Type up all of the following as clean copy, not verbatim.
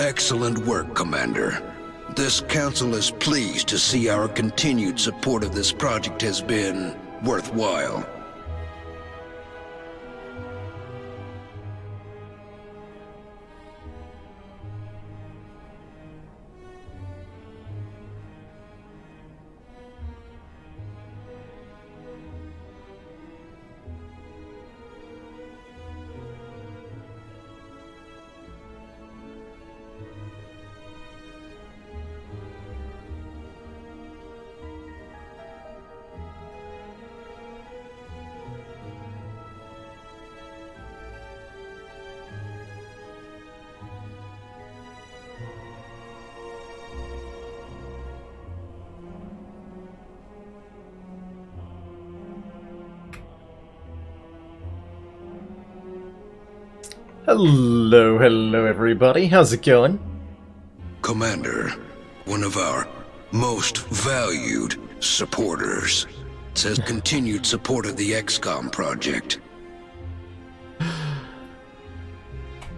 Excellent work, Commander. This council is pleased to see our continued support of this project has been worthwhile. Hello everybody, how's it going? Commander, one of our most valued supporters, says continued support of the XCOM project.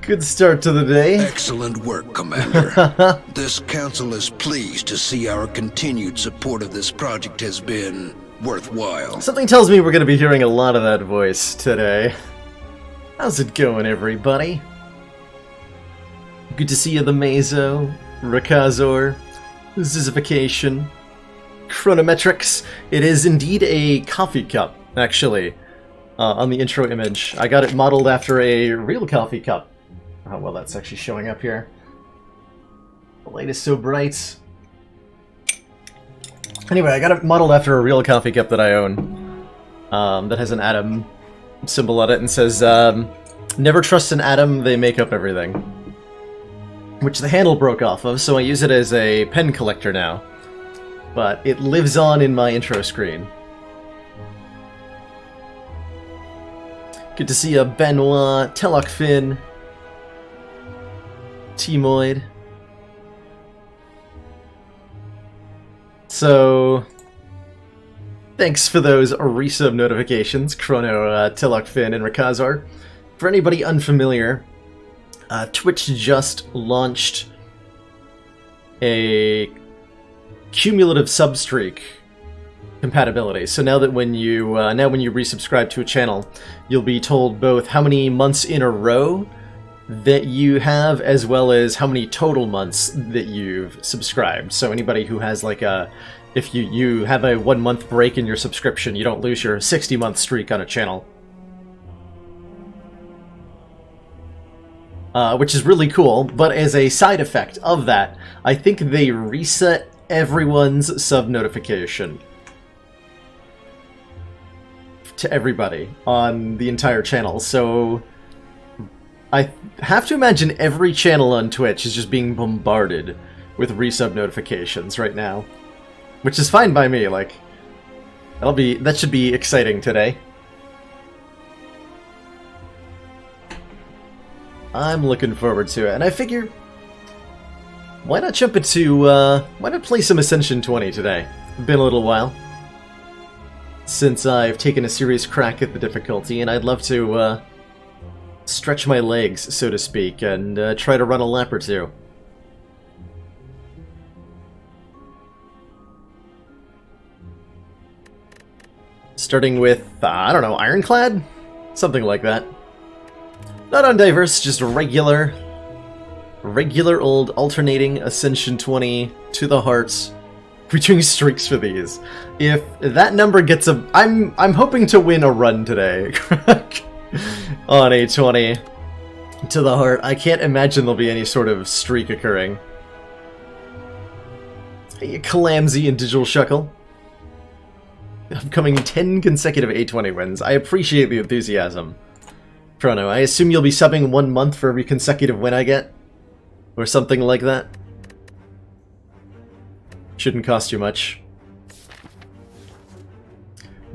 Good start to the day. Excellent work, Commander. This council is pleased to see our continued support of this project has been worthwhile. Something tells me we're going to be hearing a lot of that voice today. How's it going, everybody? Good to see you, the Mazo, Rakazor, Zizification, Chronometrics. It is indeed a coffee cup, actually, on the intro image. I got it modeled after a real coffee cup. Oh, well, that's actually showing up here. The light is so bright. Anyway, I got it modeled after a real coffee cup that I own, that has an atom symbol on it and says, never trust an atom, they make up everything. Which the handle broke off of, so I use it as a pen collector now. But it lives on in my intro screen. Good to see you, Benoit, Telok Finn, Timoid. So, thanks for those resub notifications, Chrono, Tilok Finn, and Rakazar. For anybody unfamiliar, Twitch just launched a cumulative substreak compatibility. So now that when you resubscribe to a channel, you'll be told both how many months in a row that you have, as well as how many total months that you've subscribed. So anybody who has like if you have a 1 month break in your subscription, you don't lose your 60-month streak on a channel. Which is really cool, but as a side effect of that, I think they reset everyone's sub notification to everybody on the entire channel. So I have to imagine every channel on Twitch is just being bombarded with resub notifications right now. Which is fine by me, like, that should be exciting today. I'm looking forward to it, and I figure, why not jump into, why not play some Ascension 20 today? It's been a little while since I've taken a serious crack at the difficulty, and I'd love to, stretch my legs, so to speak, and try to run a lap or two. Starting with, I don't know, Ironclad? Something like that. Not on Diverse, just regular old alternating Ascension 20 to the hearts. We're doing streaks for these. If that number gets a... I'm hoping to win a run today on A20 to the heart. I can't imagine there'll be any sort of streak occurring. Hey, Calamzy and Digital Shuckle. Upcoming 10 consecutive A20 wins. I appreciate the enthusiasm. Chrono, I assume you'll be subbing 1 month for every consecutive win I get? Or something like that? Shouldn't cost you much.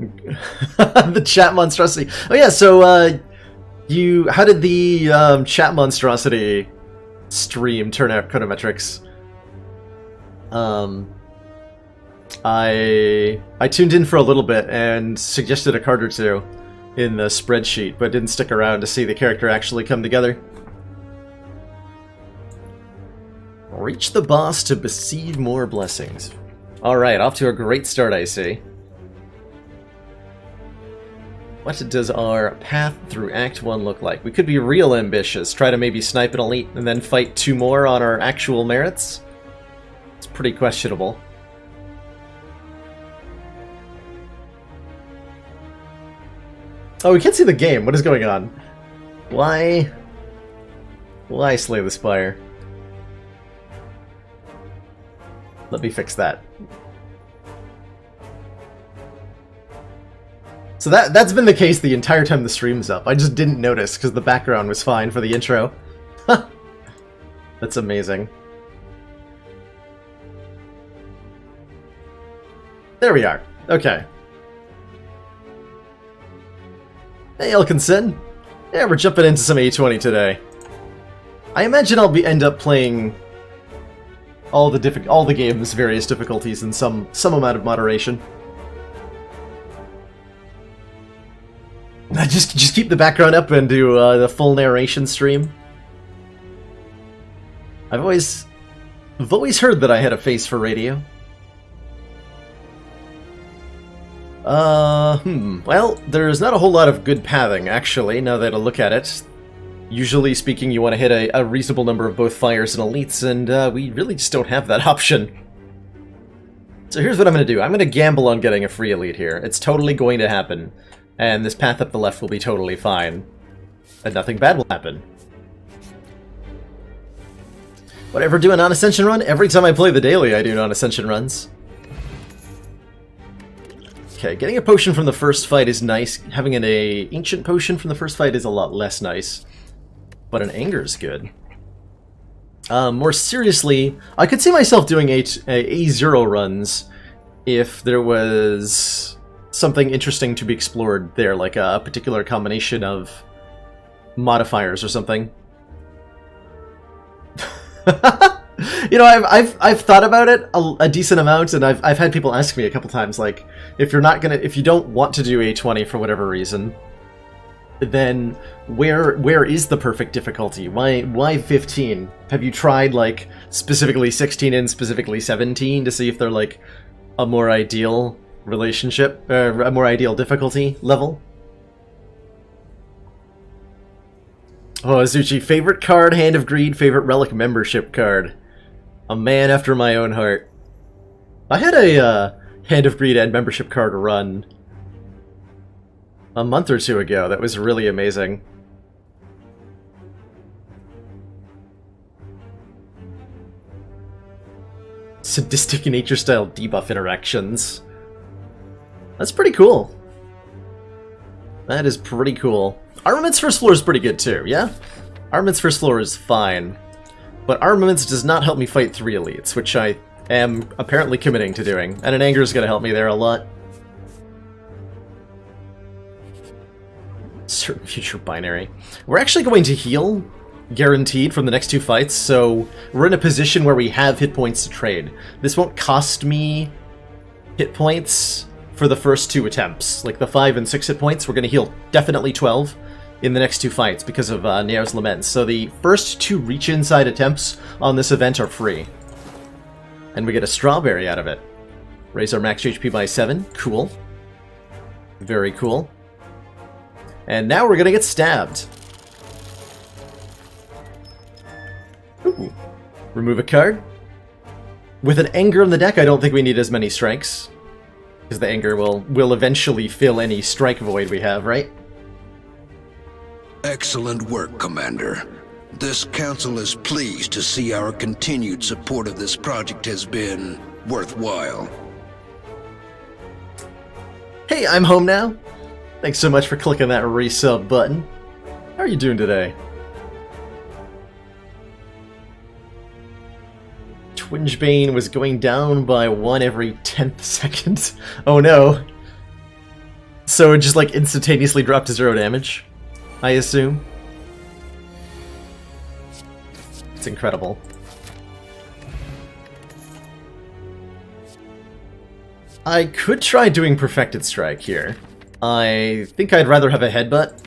The chat monstrosity. Oh yeah, so, how did the, chat monstrosity stream turn out, Chronometrics? I tuned in for a little bit and suggested a card or two in the spreadsheet, but didn't stick around to see the character actually come together. Reach the boss to receive more blessings. Alright, off to a great start, I see. What does our path through Act 1 look like? We could be real ambitious, try to maybe snipe an elite and then fight 2 more on our actual merits. It's pretty questionable. Oh, we can't see the game. What is going on? Why slay the spire? Let me fix that. So that's been the case the entire time the stream's up. I just didn't notice because the background was fine for the intro. That's amazing. There we are. Okay. Hey, Elkinson. Yeah, we're jumping into some A20 today. I imagine I'll end up playing all the game's various difficulties in some amount of moderation. Just keep the background up and do the full narration stream. I've always heard that I had a face for radio. Well, there's not a whole lot of good pathing, actually, now that I look at it. Usually speaking, you want to hit a reasonable number of both fires and elites, and we really just don't have that option. So here's what I'm going to do. I'm going to gamble on getting a free elite here. It's totally going to happen. And this path up the left will be totally fine. And nothing bad will happen. Whatever, do a non-ascension run? Every time I play the daily, I do non-ascension runs. Okay, getting a potion from the first fight is nice. Having an ancient potion from the first fight is a lot less nice. But an anger is good. More seriously, I could see myself doing A0 runs if there was something interesting to be explored there, like a particular combination of modifiers or something. You know, I've thought about it a decent amount, and I've had people ask me a couple times, like, if you don't want to do A20 for whatever reason, then where is the perfect difficulty? Why 15? Have you tried like specifically 16 and specifically 17 to see if they're like a more ideal relationship, a more ideal difficulty level? Oh, Azuchi, favorite card, Hand of Greed, favorite relic membership card. A man after my own heart. I had a Hand of Greed and membership card run a month or two ago. That was really amazing. Sadistic nature-style debuff interactions. That's pretty cool. That is pretty cool. Armaments first floor is pretty good too, yeah? Armaments first floor is fine. But Armaments does not help me fight 3 elites, which I am apparently committing to doing. And an Anger is going to help me there a lot. Certain future binary. We're actually going to heal, guaranteed, from the next 2 fights, so we're in a position where we have hit points to trade. This won't cost me hit points for the first 2 attempts. Like the 5 and 6 hit points, we're going to heal definitely 12 in the next 2 fights because of Neo's Laments. So the first 2 reach inside attempts on this event are free. And we get a strawberry out of it. Raise our max HP by 7. Cool. Very cool. And now we're gonna get stabbed. Ooh. Remove a card. With an Anger in the deck, I don't think we need as many strikes. Because the Anger will eventually fill any strike void we have, right? Excellent work, Commander. This council is pleased to see our continued support of this project has been worthwhile. Hey, I'm home now. Thanks so much for clicking that resub button. How are you doing today? Twingebane was going down by 1 every 10th second. Oh no. So it just like instantaneously dropped to 0 damage, I assume. It's incredible. I could try doing Perfected Strike here. I think I'd rather have a headbutt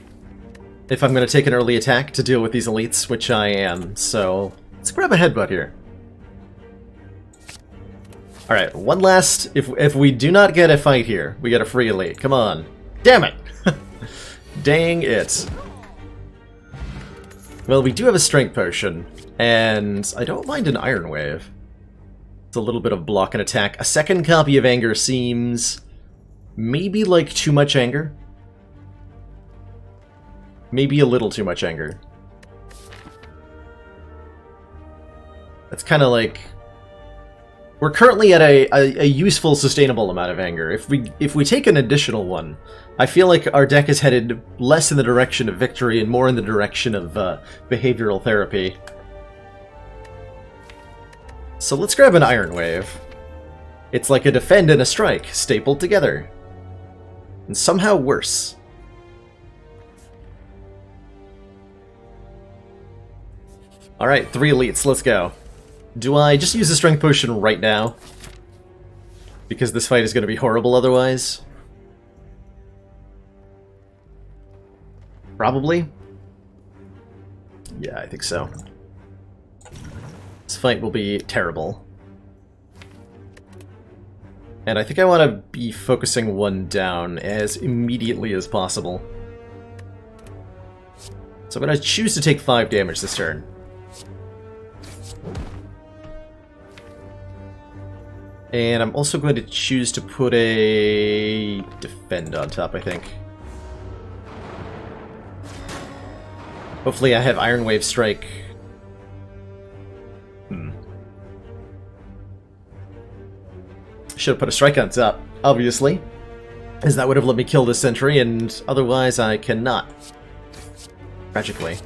if I'm going to take an early attack to deal with these elites, which I am, so let's grab a headbutt here. Alright, one last... If we do not get a fight here, we get a free elite. Come on. Damn it! Dang it. Well, we do have a strength potion, and I don't mind an Iron Wave. It's a little bit of block and attack. A second copy of Anger seems... maybe like too much anger? Maybe a little too much anger. That's kind of like... we're currently at a useful, sustainable amount of anger. If we take an additional one, I feel like our deck is headed less in the direction of victory and more in the direction of behavioral therapy. So let's grab an Iron Wave. It's like a defend and a strike, stapled together. And somehow worse. Alright, 3 elites, let's go. Do I just use the strength potion right now? Because this fight is going to be horrible otherwise? Probably? Yeah, I think so. This fight will be terrible. And I think I want to be focusing one down as immediately as possible. So I'm going to choose to take 5 damage this turn. And I'm also going to choose to put a defend on top, I think. Hopefully I have Iron Wave Strike. Should have put a strike on top, obviously. As that would have let me kill this sentry, and otherwise I cannot. Tragically.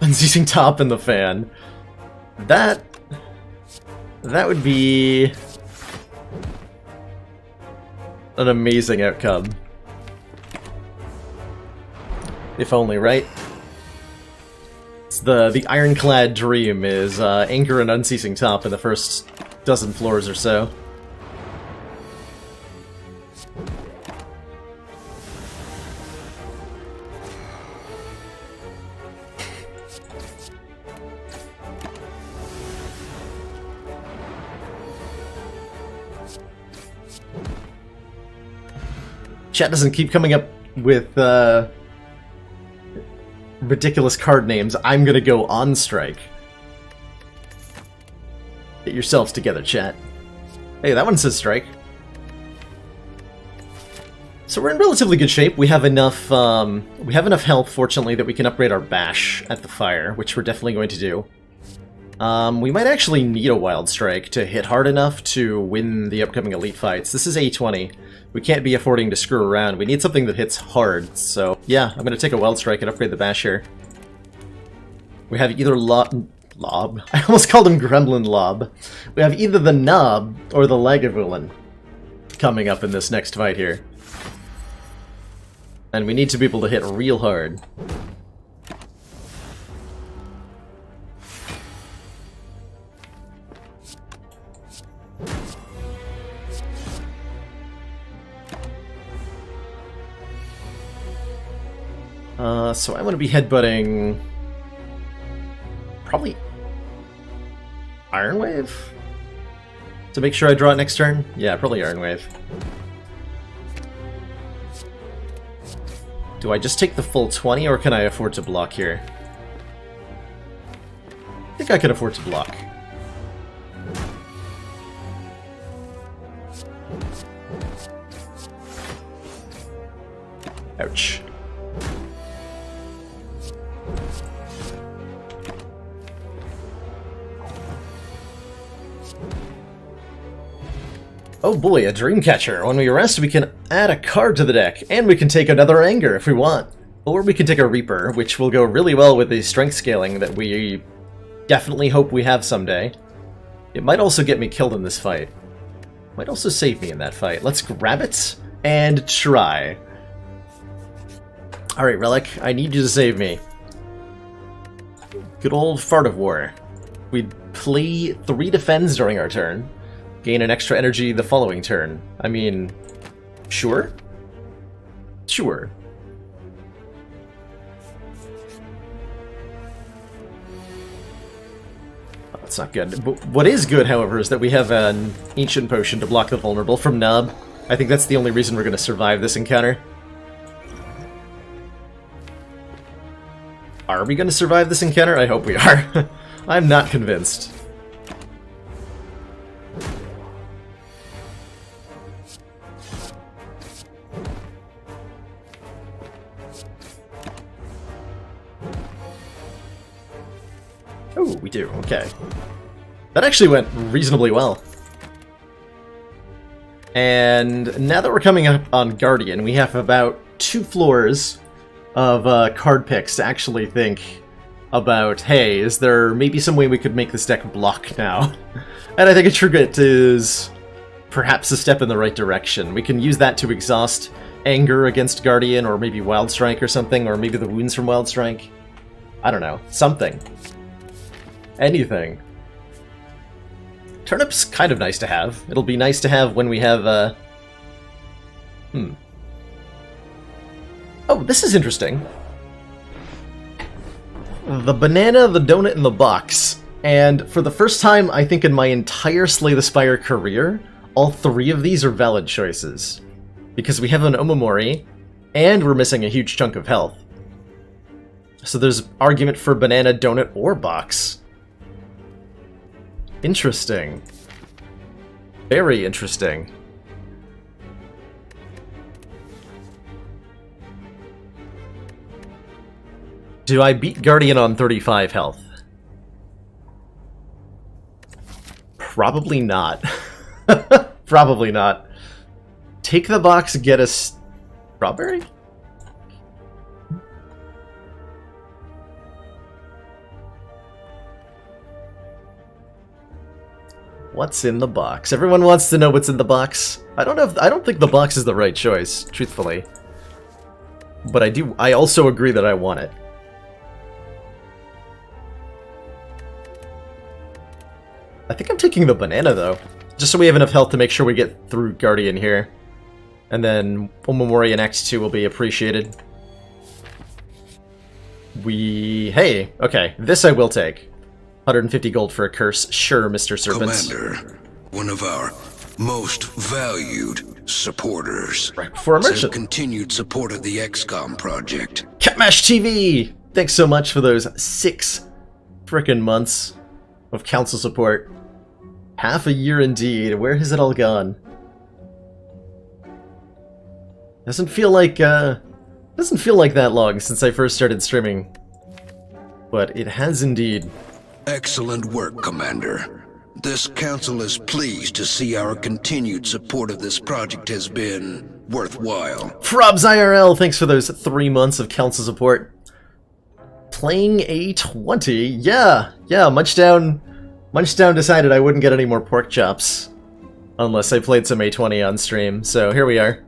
Unceasing top in the fan. That would be an amazing outcome. If only, right? It's the ironclad dream is Anchor and Unceasing Top in the first dozen floors or so. Chat doesn't keep coming up with ridiculous card names. I'm gonna go on strike. Get yourselves together, chat. Hey, that one says strike. So we're in relatively good shape. We have enough health, fortunately, that we can upgrade our bash at the fire, which we're definitely going to do. We might actually need a wild strike to hit hard enough to win the upcoming elite fights. This is A20. We can't be affording to screw around. We need something that hits hard, so yeah, I'm going to take a wild strike and upgrade the bash here. We have either Lob. I almost called him Gremlin Lob. We have either the Knob or the Lagavulin coming up in this next fight here. And we need to be able to hit real hard. So I'm going to be headbutting... probably... Iron Wave? To make sure I draw it next turn? Yeah, probably Iron Wave. Do I just take the full 20, or can I afford to block here? I think I can afford to block. Ouch. Oh boy, a Dreamcatcher. When we rest, we can add a card to the deck, and we can take another Anger if we want. Or we can take a Reaper, which will go really well with the strength scaling that we definitely hope we have someday. It might also get me killed in this fight. Might also save me in that fight. Let's grab it and try. Alright, Relic, I need you to save me. Good old Fart of War. We'd play 3 defends during our turn. Gain an extra energy the following turn. I mean, sure? Sure. Oh, that's not good. But what is good, however, is that we have an Ancient Potion to block the vulnerable from Nub. I think that's the only reason we're going to survive this encounter. Are we going to survive this encounter? I hope we are. I'm not convinced. Oh, we do. Okay. That actually went reasonably well. And now that we're coming up on Guardian, we have about 2 floors of card picks to actually think about, hey, is there maybe some way we could make this deck block now? And I think a True Grit is perhaps a step in the right direction. We can use that to exhaust Anger against Guardian, or maybe Wild Strike or something, or maybe the wounds from Wild Strike. I don't know. Something. Anything. Turnip's kind of nice to have. It'll be nice to have when we have, Oh, this is interesting. The banana, the donut, and the box. And for the first time, I think in my entire Slay the Spire career, all 3 of these are valid choices. Because we have an Omamori, and we're missing a huge chunk of health. So there's argument for banana, donut, or box. Interesting. Very interesting. Do I beat Guardian on 35 health? Probably not. Probably not. Take the box, get a strawberry? What's in the box? Everyone wants to know what's in the box. I don't think the box is the right choice, truthfully. But I also agree that I want it. I think I'm taking the banana, though. Just so we have enough health to make sure we get through Guardian here. And then Omamori in X2 will be appreciated. Hey, okay, this I will take. 150 gold for a curse. Sure, Mr. Serpents. Commander, one of our most valued supporters. Right before a merchant. Says continued support of the XCOM project. Catmash TV! Thanks so much for those 6 frickin' months of council support. Half a year indeed. Where has it all gone? Doesn't feel like that long since I first started streaming. But it has indeed. Excellent work, Commander. This council is pleased to see our continued support of this project has been worthwhile. Frobs IRL, thanks for those 3 months of council support. Playing A20? Yeah, Munchdown decided I wouldn't get any more pork chops unless I played some A20 on stream, so here we are.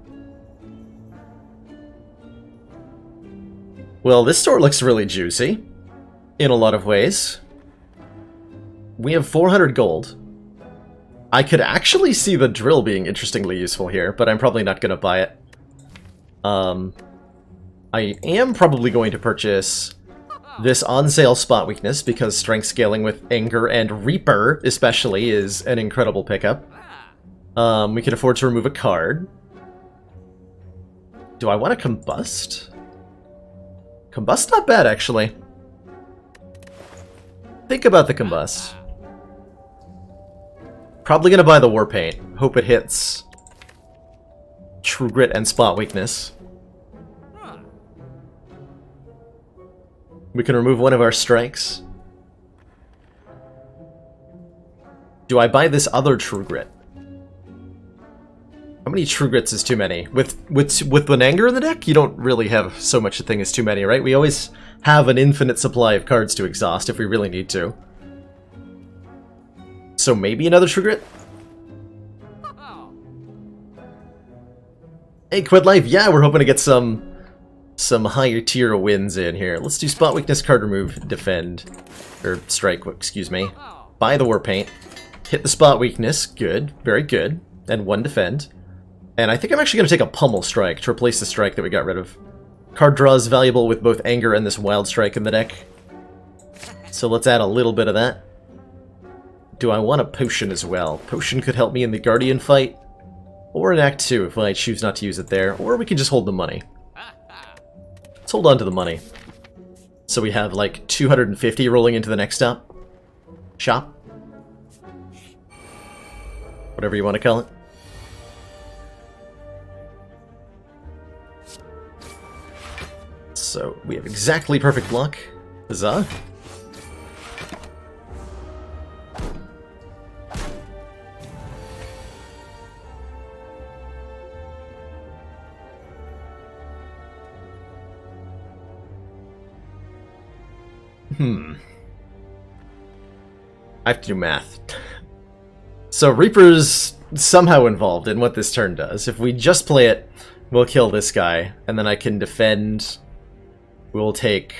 Well, this store looks really juicy, in a lot of ways. We have 400 gold. I could actually see the drill being interestingly useful here, but I'm probably not going to buy it. I am probably going to purchase this on-sale spot weakness, because strength scaling with Anger and Reaper, especially, is an incredible pickup. We can afford to remove a card. Do I want to combust? Combust not bad, actually. Think about the combust. Probably gonna buy the War Paint. Hope it hits True Grit and spot weakness. We can remove one of our strikes. Do I buy this other True Grit? How many True Grits is too many? With Bananga in the deck, you don't really have so much a thing as too many, right? We always have an infinite supply of cards to exhaust if we really need to. So maybe another True Grit? Hey, Quid Life, yeah, we're hoping to get some higher tier wins in here. Let's do spot weakness, card remove, defend, or strike, excuse me. Buy the War Paint. Hit the spot weakness. Good. Very good. And 1 defend. And I think I'm actually going to take a Pummel Strike to replace the strike that we got rid of. Card draw is valuable with both Anger and this Wild Strike in the deck. So let's add a little bit of that. Do I want a Potion as well? Potion could help me in the Guardian fight. Or in Act 2 if I choose not to use it there. Or we can just hold the money. Let's hold on to the money. So we have like 250 rolling into the next shop. Whatever you want to call it. So we have exactly perfect luck. Huzzah. I have to do math. So Reaper's somehow involved in what this turn does. If we just play it, we'll kill this guy, and then I can defend. We'll take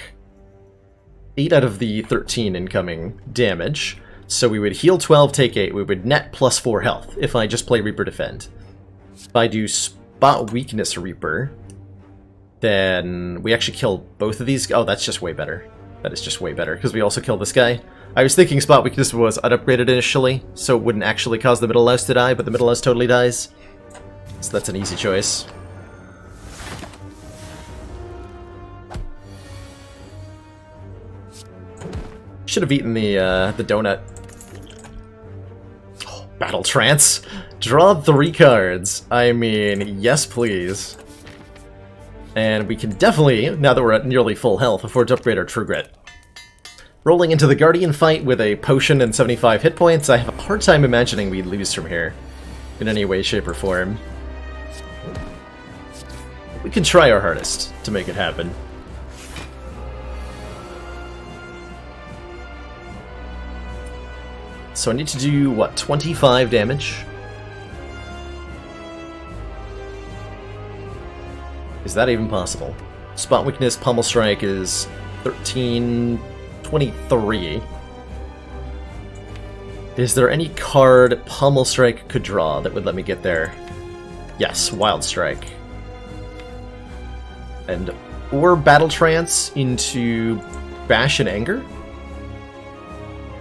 8 out of the 13 incoming damage. So we would heal 12, take 8. We would net plus 4 health if I just play Reaper defend. If I do spot weakness Reaper, then we actually kill both of these. Oh, that's just way better. That is just way better, because we also kill this guy. I was thinking spot weakness was unupgraded initially, so it wouldn't actually cause the middle house to die, but the middle house totally dies. So that's an easy choice. Should have eaten the donut. Oh, Battle Trance. Draw 3 cards. I mean, yes please. And we can definitely, now that we're at nearly full health, afford to upgrade our True Grit. Rolling into the Guardian fight with a potion and 75 hit points, I have a hard time imagining we lose from here. In any way, shape, or form. We can try our hardest to make it happen. So I need to do, what, 25 damage? Is that even possible? Spot weakness, Pummel Strike is 13, 23. Is there any card Pummel Strike could draw that would let me get there? Yes, Wild Strike. And or Battle Trance into Bash and Anger?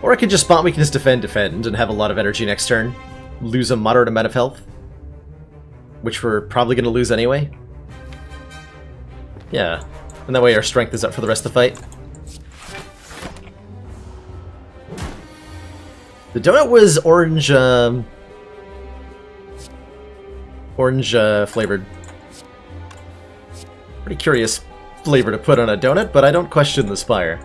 Or I could just spot weakness, defend, and have a lot of energy next turn. Lose a moderate amount of health. Which we're probably going to lose anyway. Yeah, and that way our strength is up for the rest of the fight. The donut was orange, flavored. Pretty curious flavor to put on a donut, but I don't question the spire.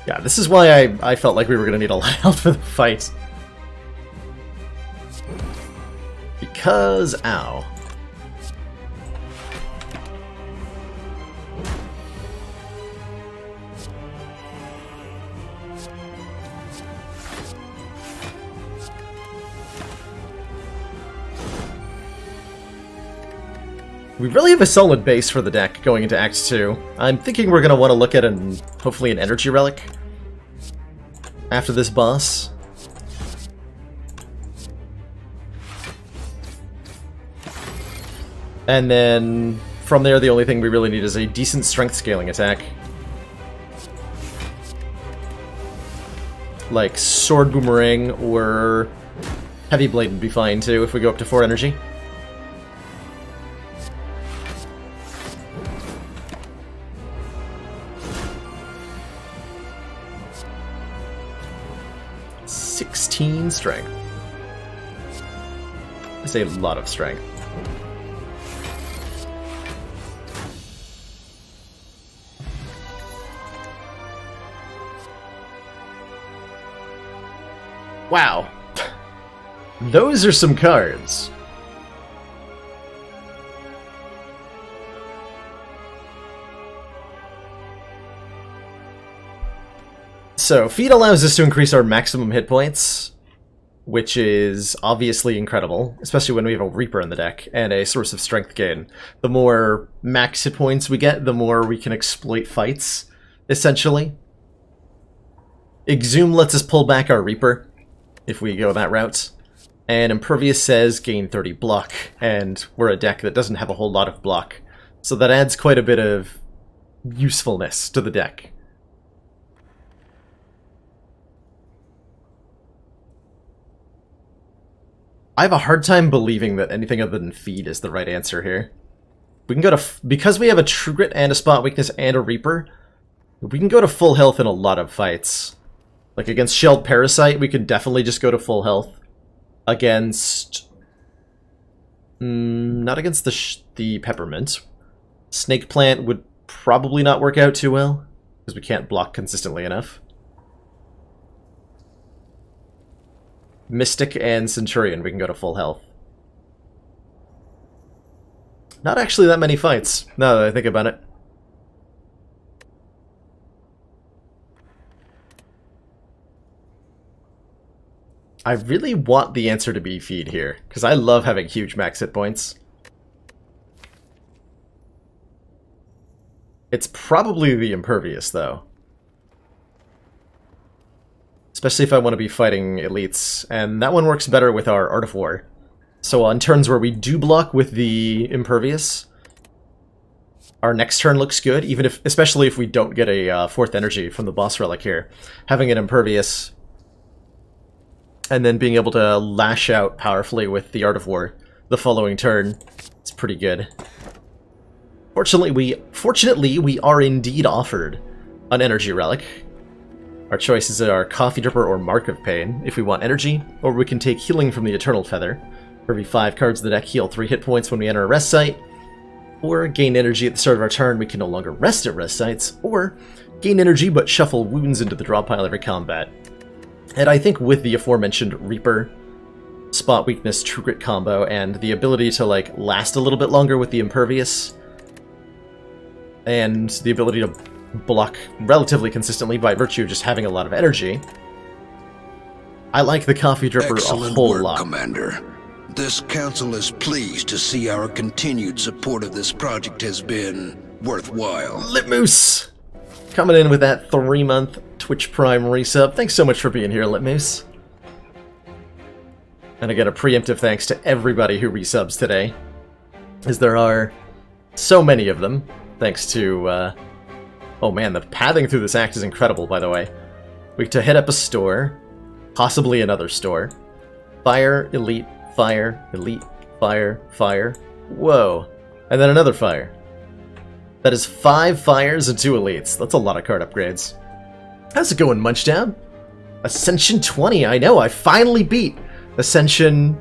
Yeah, this is why I felt like we were going to need a lot of health for the fight. Because, ow. We really have a solid base for the deck going into Act 2. I'm thinking we're going to want to look at hopefully an energy relic after this boss. And then from there, the only thing we really need is a decent strength scaling attack. Like Sword Boomerang or Heavy Blade would be fine too if we go up to 4 energy. Strength. That's a lot of strength. Wow. Those are some cards. So, Feed allows us to increase our maximum hit points which is obviously incredible, especially when we have a Reaper in the deck, and a source of strength gain. The more max hit points we get, the more we can exploit fights, essentially. Exhume lets us pull back our Reaper, if we go that route. And Impervious says gain 30 block, and we're a deck that doesn't have a whole lot of block. So that adds quite a bit of usefulness to the deck. I have a hard time believing that anything other than Feed is the right answer here. We can go to... because we have a True Grit and a Spot Weakness and a Reaper, we can go to full health in a lot of fights. Like against Shelled Parasite, we could definitely just go to full health. Against... not against the Peppermint. Snake Plant would probably not work out too well, because we can't block consistently enough. Mystic and Centurion, we can go to full health. Not actually that many fights, now that I think about it. I really want the answer to be Feed here, because I love having huge max hit points. It's probably the Impervious, though. Especially if I want to be fighting elites, and that one works better with our Art of War. So on turns where we do block with the Impervious, our next turn looks good, even if, especially if we don't get a fourth energy from the boss relic here. Having an Impervious, and then being able to lash out powerfully with the Art of War the following turn, it's pretty good. Fortunately, we are indeed offered an energy relic. Our choices are Coffee Dripper or Mark of Pain if we want energy, or we can take Healing from the Eternal Feather. For every 5 cards in the deck, heal 3 hit points when we enter a rest site, or gain energy at the start of our turn, we can no longer rest at rest sites, or gain energy but shuffle wounds into the draw pile every combat. And I think with the aforementioned Reaper, Spot Weakness, True Grit combo, and the ability to like last a little bit longer with the Impervious, and the ability to block relatively consistently by virtue of just having a lot of energy, I like the Coffee Dripper Excellent a whole work, lot. Commander. This council is pleased to see our continued support of this project has been worthwhile. Litmoose! Coming in with that 3-month Twitch Prime resub. Thanks so much for being here, Litmoose. And again, a preemptive thanks to everybody who resubs today, as there are so many of them, thanks to, oh man, the pathing through this act is incredible, by the way. We get to hit up a store, possibly another store. Fire, elite, fire, elite, fire, fire. Whoa. And then another fire. That is 5 fires and 2 elites. That's a lot of card upgrades. How's it going, Munchdown? Ascension 20, I know, I finally beat Ascension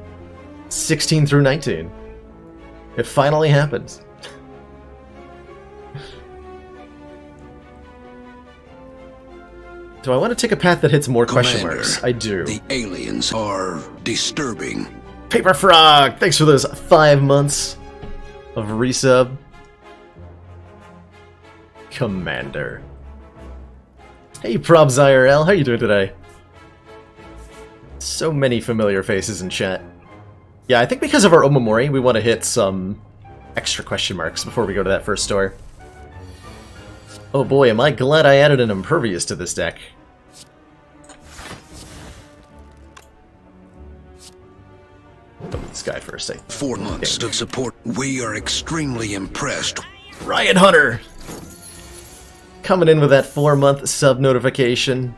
16 through 19. It finally happened. Do I want to take a path that hits more question marks? I do. The aliens are disturbing. Paper Frog! Thanks for those 5 months of resub. Commander. Hey, Probs IRL, how you doing today? So many familiar faces in chat. Yeah, I think because of our Omamori, we want to hit some extra question marks before we go to that first store. Oh boy, am I glad I added an Impervious to this deck. Look at this guy for a second. 4 months of support. We are extremely impressed. Riot Hunter! Coming in with that 4-month sub notification.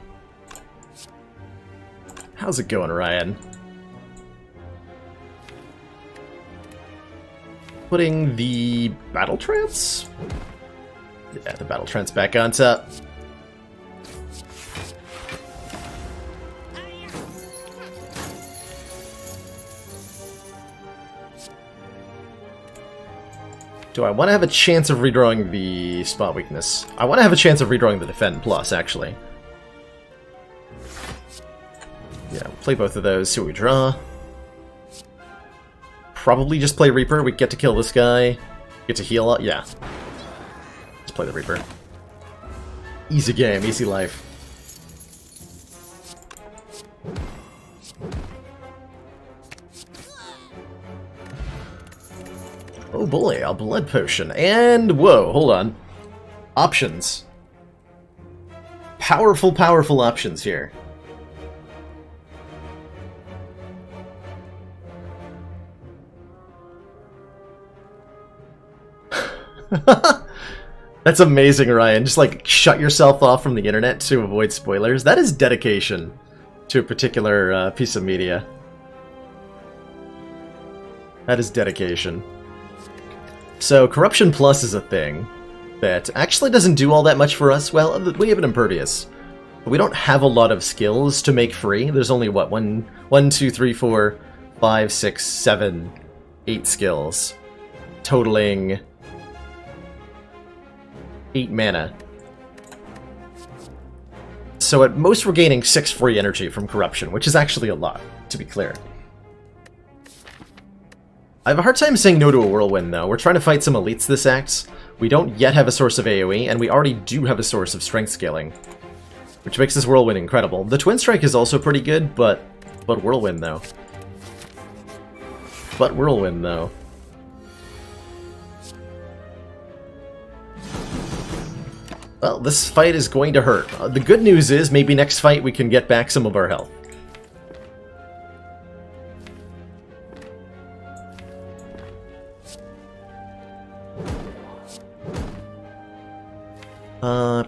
How's it going, Ryan? Putting the Battle Trance? Yeah, the Battle Trance back on top. Do I want to have a chance of redrawing the Spot Weakness? I want to have a chance of redrawing the Defend Plus, actually. Yeah, play both of those, see what we draw. Probably just play Reaper, we get to kill this guy. Get to heal, yeah. Let's play the Reaper. Easy game, easy life. Oh boy, a blood potion. And, whoa, hold on. Options. Powerful, powerful options here. That's amazing, Ryan. Just like shut yourself off from the internet to avoid spoilers. That is dedication to a particular piece of media. That is dedication. So, Corruption Plus is a thing that actually doesn't do all that much for us. Well, we have an Impervious. But we don't have a lot of skills to make free. There's only, what, 1, 2, 3, 4, 5, 6, 7, 8 skills. Totaling 8 mana. So at most we're gaining 6 free energy from Corruption, which is actually a lot, to be clear. I have a hard time saying no to a Whirlwind, though. We're trying to fight some elites this act. We don't yet have a source of AoE, and we already do have a source of strength scaling, which makes this Whirlwind incredible. The Twin Strike is also pretty good, but Whirlwind, though. But Whirlwind, though. Well, this fight is going to hurt. The good news is, maybe next fight we can get back some of our health.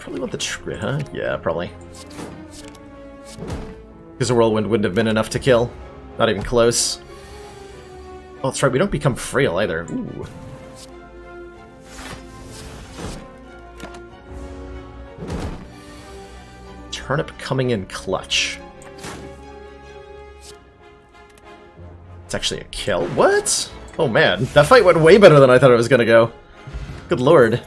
Probably want the Trigger, huh? Yeah, probably. Because a Whirlwind wouldn't have been enough to kill. Not even close. Oh, that's right, we don't become frail either. Ooh. Turnip coming in clutch. It's actually a kill. What? Oh man, that fight went way better than I thought it was gonna go. Good lord.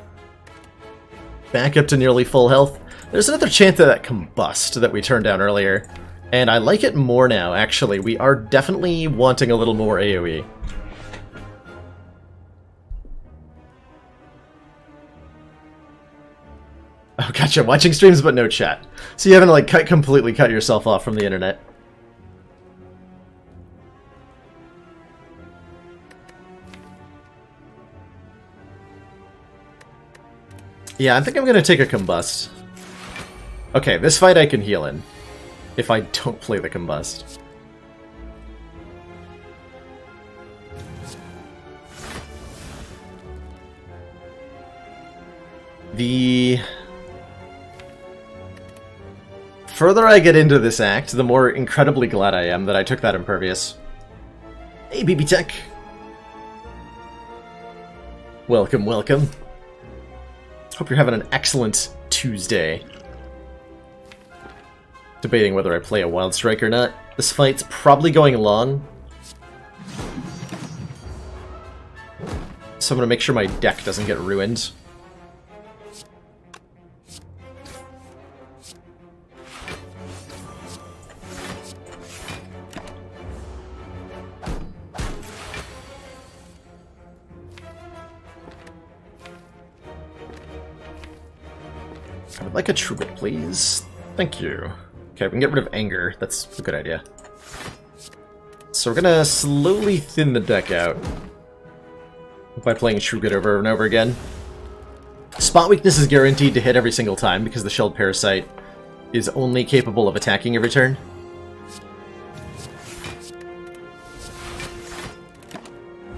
Back up to nearly full health. There's another chance of that combust that we turned down earlier. And I like it more now, actually. We are definitely wanting a little more AoE. Oh, gotcha. Watching streams but no chat. So you haven't, like, completely cut yourself off from the internet. Yeah, I think I'm gonna take a Combust. Okay, this fight I can heal in. If I don't play the Combust. The further I get into this act, the more incredibly glad I am that I took that Impervious. Hey, BB Tech! Welcome, welcome. Hope you're having an excellent Tuesday. Debating whether I play a Wild Strike or not. This fight's probably going long. So I'm gonna make sure my deck doesn't get ruined. I would like a Trubit, please. Thank you. Okay, we can get rid of Anger. That's a good idea. So we're gonna slowly thin the deck out by playing Trubit over and over again. Spot Weakness is guaranteed to hit every single time because the Shelled Parasite is only capable of attacking every turn.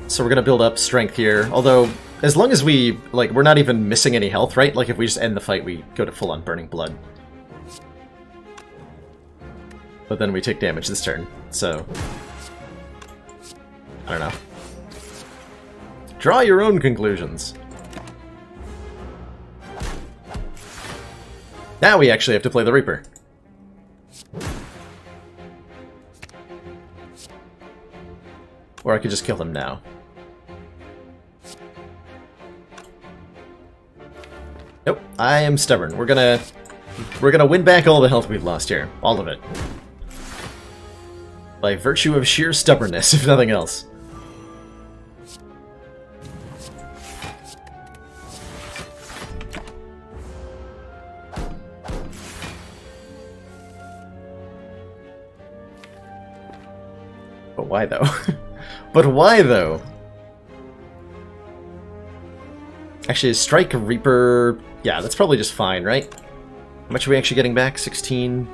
So we're gonna build up strength here, although as long as we're not even missing any health, right? Like, if we just end the fight, we go to full-on Burning Blood. But then we take damage this turn, so I don't know. Draw your own conclusions. Now we actually have to play the Reaper. Or I could just kill him now. Nope, I am stubborn. We're gonna win back all the health we've lost here. All of it. By virtue of sheer stubbornness, if nothing else. But why though? But why though? Actually, Strike, Reaper... Yeah, that's probably just fine, right? How much are we actually getting back? 16.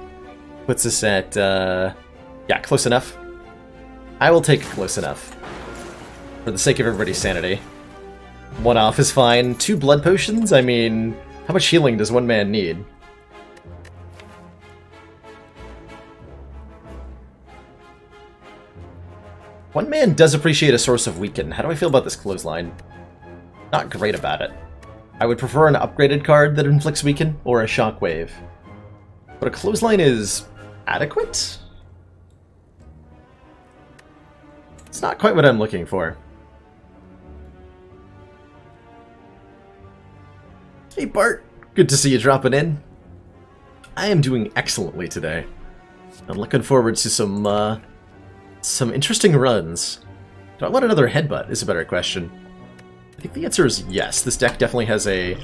Puts us at, yeah, close enough. I will take close enough. For the sake of everybody's sanity. 1 off is fine. 2 blood potions? I mean, how much healing does one man need? One man does appreciate a source of weaken. How do I feel about this clothesline? Not great about it. I would prefer an upgraded card that inflicts weaken, or a shockwave. But a clothesline is adequate? It's not quite what I'm looking for. Hey Bart, good to see you dropping in. I am doing excellently today. I'm looking forward to some interesting runs. Do I want another headbutt is a better question. I think the answer is yes. This deck definitely has a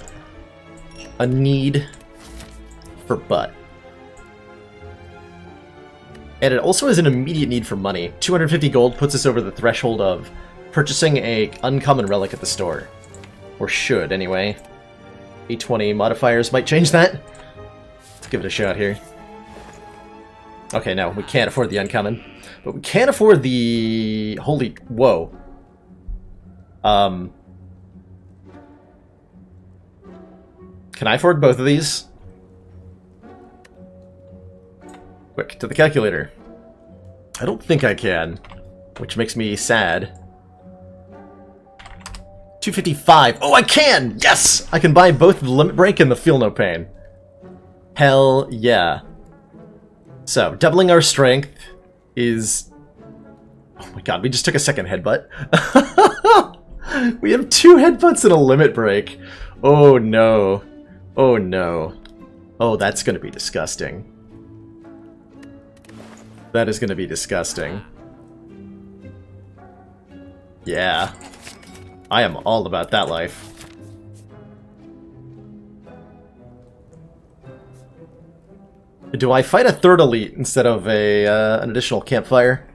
need for butt. And it also has an immediate need for money. 250 gold puts us over the threshold of purchasing a uncommon relic at the store. Or should, anyway. A20 modifiers might change that. Let's give it a shot here. Okay, no, we can't afford the uncommon. But we can't afford the... Holy... Whoa. Can I afford both of these? Quick, to the calculator. I don't think I can, which makes me sad. 255. Oh, I can! Yes! I can buy both the Limit Break and the Feel No Pain. Hell yeah. So, doubling our strength is... Oh my god, we just took a second headbutt. We have 2 headbutts and a Limit Break. Oh no. Oh no. Oh, that's gonna be disgusting. That is gonna be disgusting. Yeah. I am all about that life. Do I fight a 3rd elite instead of an additional campfire?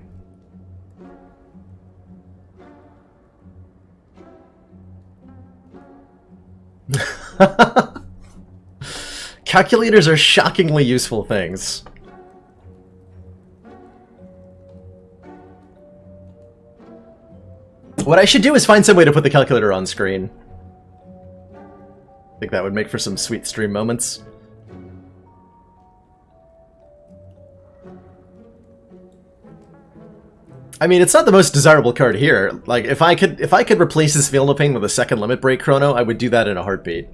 Calculators are shockingly useful things. What I should do is find some way to put the calculator on screen. I think that would make for some sweet stream moments. I mean, it's not the most desirable card here. Like, if I could replace this Feel No Pain with a second Limit Break chrono, I would do that in a heartbeat.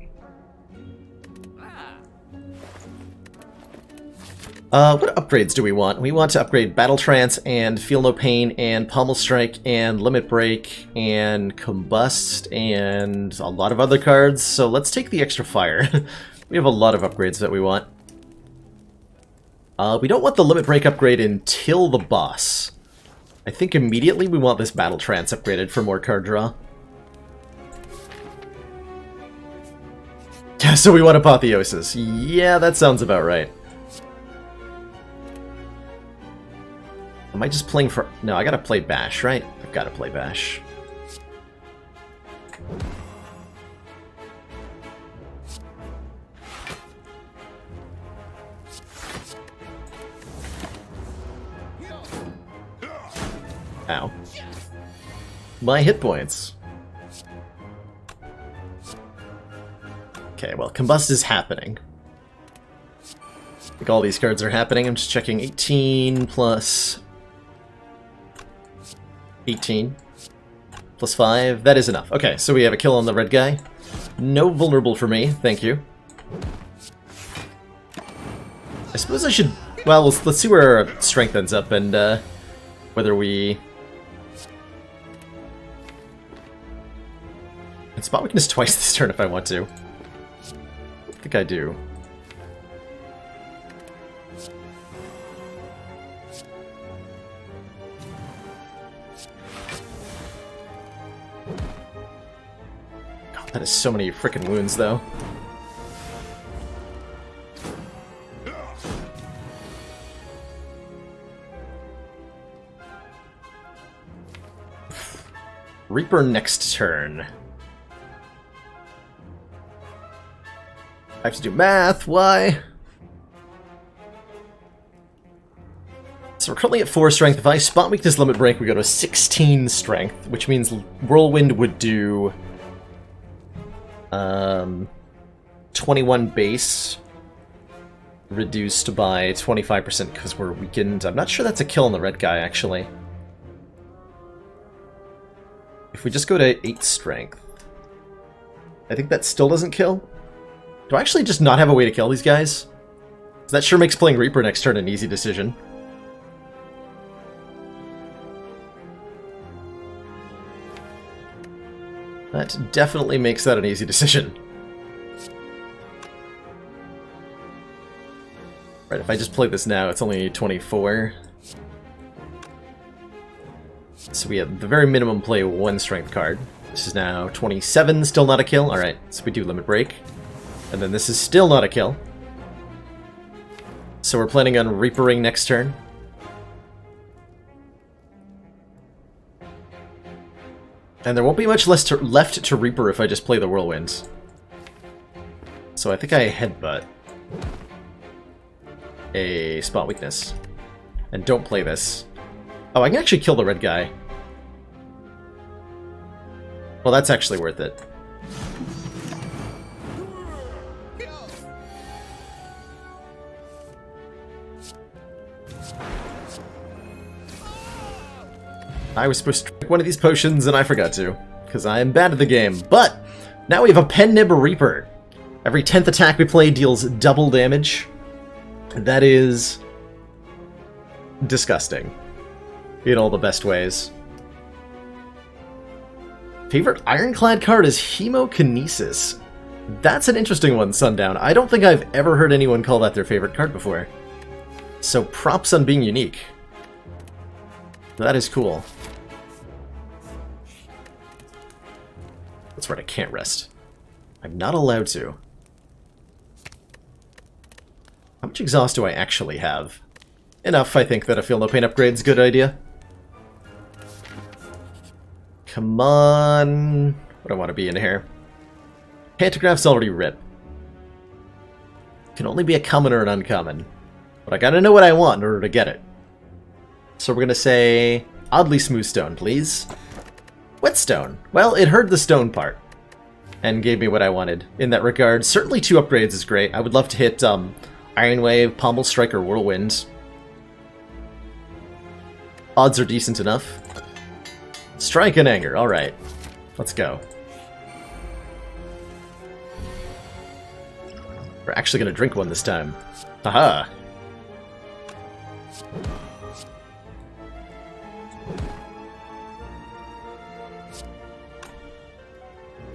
What upgrades do we want? We want to upgrade Battle Trance and Feel No Pain and Pommel Strike and Limit Break and Combust and a lot of other cards, so let's take the extra fire. We have a lot of upgrades that we want. We don't want the Limit Break upgrade until the boss. I think immediately we want this Battle Trance upgraded for more card draw. Yeah, so we want Apotheosis. Yeah, that sounds about right. Am I just playing for... No, I gotta play Bash, right? I've gotta play Bash. Ow. My hit points. Okay, well, Combust is happening. I think all these cards are happening. I'm just checking 18 plus... 18 plus 5. That is enough. Okay, so we have a kill on the red guy. No vulnerable for me, thank you. I suppose I should... Well, let's see where our strength ends up and whether we... I can spot weakness twice this turn if I want to. I think I do. That is so many frickin' wounds, though. Reaper next turn. I have to do math, why? So we're currently at 4 strength. If I spot weakness limit break, we go to 16 strength, which means Whirlwind would do 21 base, reduced by 25% because we're weakened. I'm not sure that's a kill on the red guy, actually. If we just go to 8 strength, I think that still doesn't kill. Do I actually just not have a way to kill these guys? 'Cause that sure makes playing Reaper next turn an easy decision. That definitely makes that an easy decision. Right, if I just play this now, it's only 24. So we at the very minimum play 1 strength card. This is now 27, still not a kill. Alright, so we do limit break. And then this is still not a kill. So we're planning on Reapering next turn. And there won't be much left to Reaper if I just play the Whirlwind. So I think I headbutt a spot weakness. And don't play this. Oh, I can actually kill the red guy. Well, that's actually worth it. I was supposed to drink one of these potions and I forgot to, because I am bad at the game. But now we have a Pen Nib Reaper. Every 10th attack we play deals double damage. That is disgusting in all the best ways. Favorite Ironclad card is Hemokinesis. That's an interesting one, Sundown. I don't think I've ever heard anyone call that their favorite card before. So props on being unique. That is cool. That's right, I can't rest. I'm not allowed to. How much exhaust do I actually have? Enough, I think, that a Feel No Pain upgrade's a good idea. Come on. What do I want to be in here? Pantograph's already rip. Can only be a common or an uncommon. But I gotta know what I want in order to get it. So we're gonna say Oddly Smooth Stone, please. Whetstone. Well, it heard the stone part and gave me what I wanted in that regard. Certainly 2 upgrades is great. I would love to hit Iron Wave, Pommel Strike, or Whirlwind. Odds are decent enough. Strike and Anger, alright. Let's go. We're actually gonna drink one this time. Haha!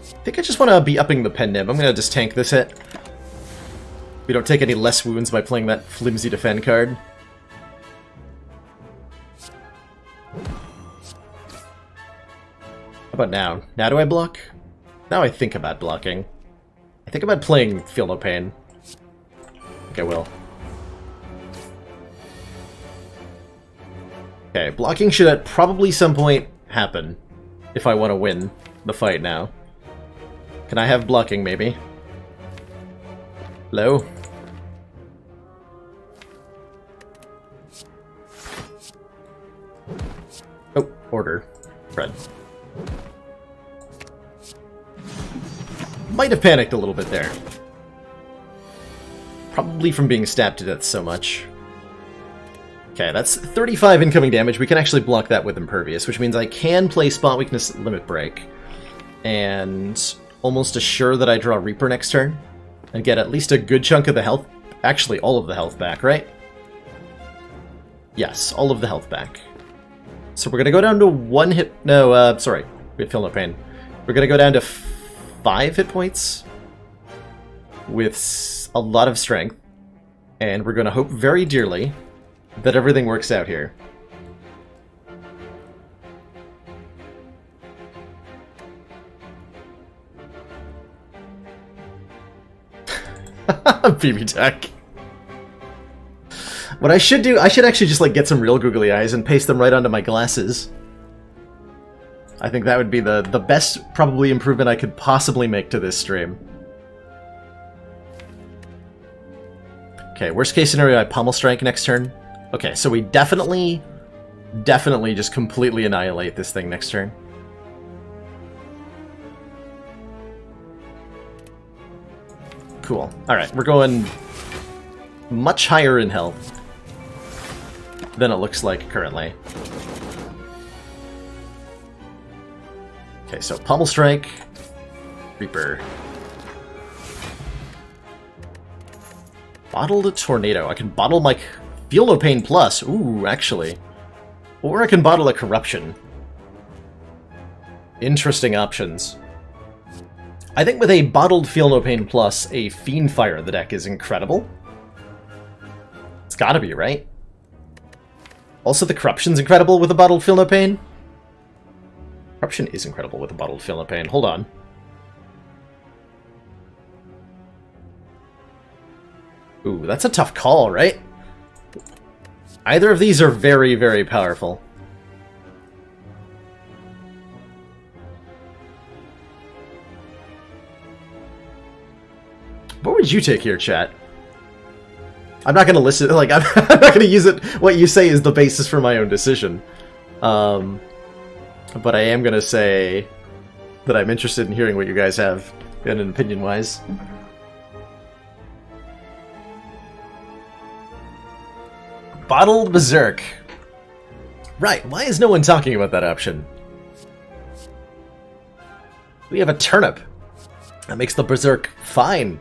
I think I just want to be upping the Pen Nib. I'm going to just tank this hit. We don't take any less wounds by playing that flimsy defend card. How about now? Now do I block? Now I think about blocking. I think about playing Feel No Pain. I think I will. Okay, blocking should at probably some point happen if I want to win the fight now. Can I have blocking, maybe? Hello? Oh, order. Fred. Might have panicked a little bit there. Probably from being stabbed to death so much. Okay, that's 35 incoming damage. We can actually block that with Impervious, which means I can play Spot Weakness Limit Break. And almost assure that I draw Reaper next turn. And get at least a good chunk of the health. Actually, all of the health back, right? Yes, all of the health back. So we're gonna go down to 1 hit... No, sorry. We Feel No Pain. We're gonna go down to 5 hit points. With a lot of strength. And we're gonna hope very dearly that everything works out here. BB Tech. What I should do, I should actually just like get some real googly eyes and paste them right onto my glasses. I think that would be the best probably improvement I could possibly make to this stream. Okay, worst case scenario, I pummel strike next turn. Okay, so we definitely just completely annihilate this thing next turn. Cool. Alright, we're going much higher in health than it looks like currently. Okay, so pummel strike, Reaper. Bottled tornado. I can bottle my Feel No Pain Plus. Ooh, actually. Or I can bottle a Corruption. Interesting options. I think with a bottled Feel No Pain Plus, a Fiendfire in the deck is incredible. It's gotta be, right? Also, the Corruption's incredible with a bottled Feel No Pain. Corruption is incredible with a bottled Feel No Pain. Hold on. Ooh, that's a tough call, right? Either of these are very, very powerful. What would you take here, chat? I'm not gonna listen, like, I'm not gonna use it, what you say is the basis for my own decision. But I am gonna say that I'm interested in hearing what you guys have, in an opinion-wise. Bottled Berserk. Right, why is no one talking about that option? We have a turnip. That makes the Berserk fine.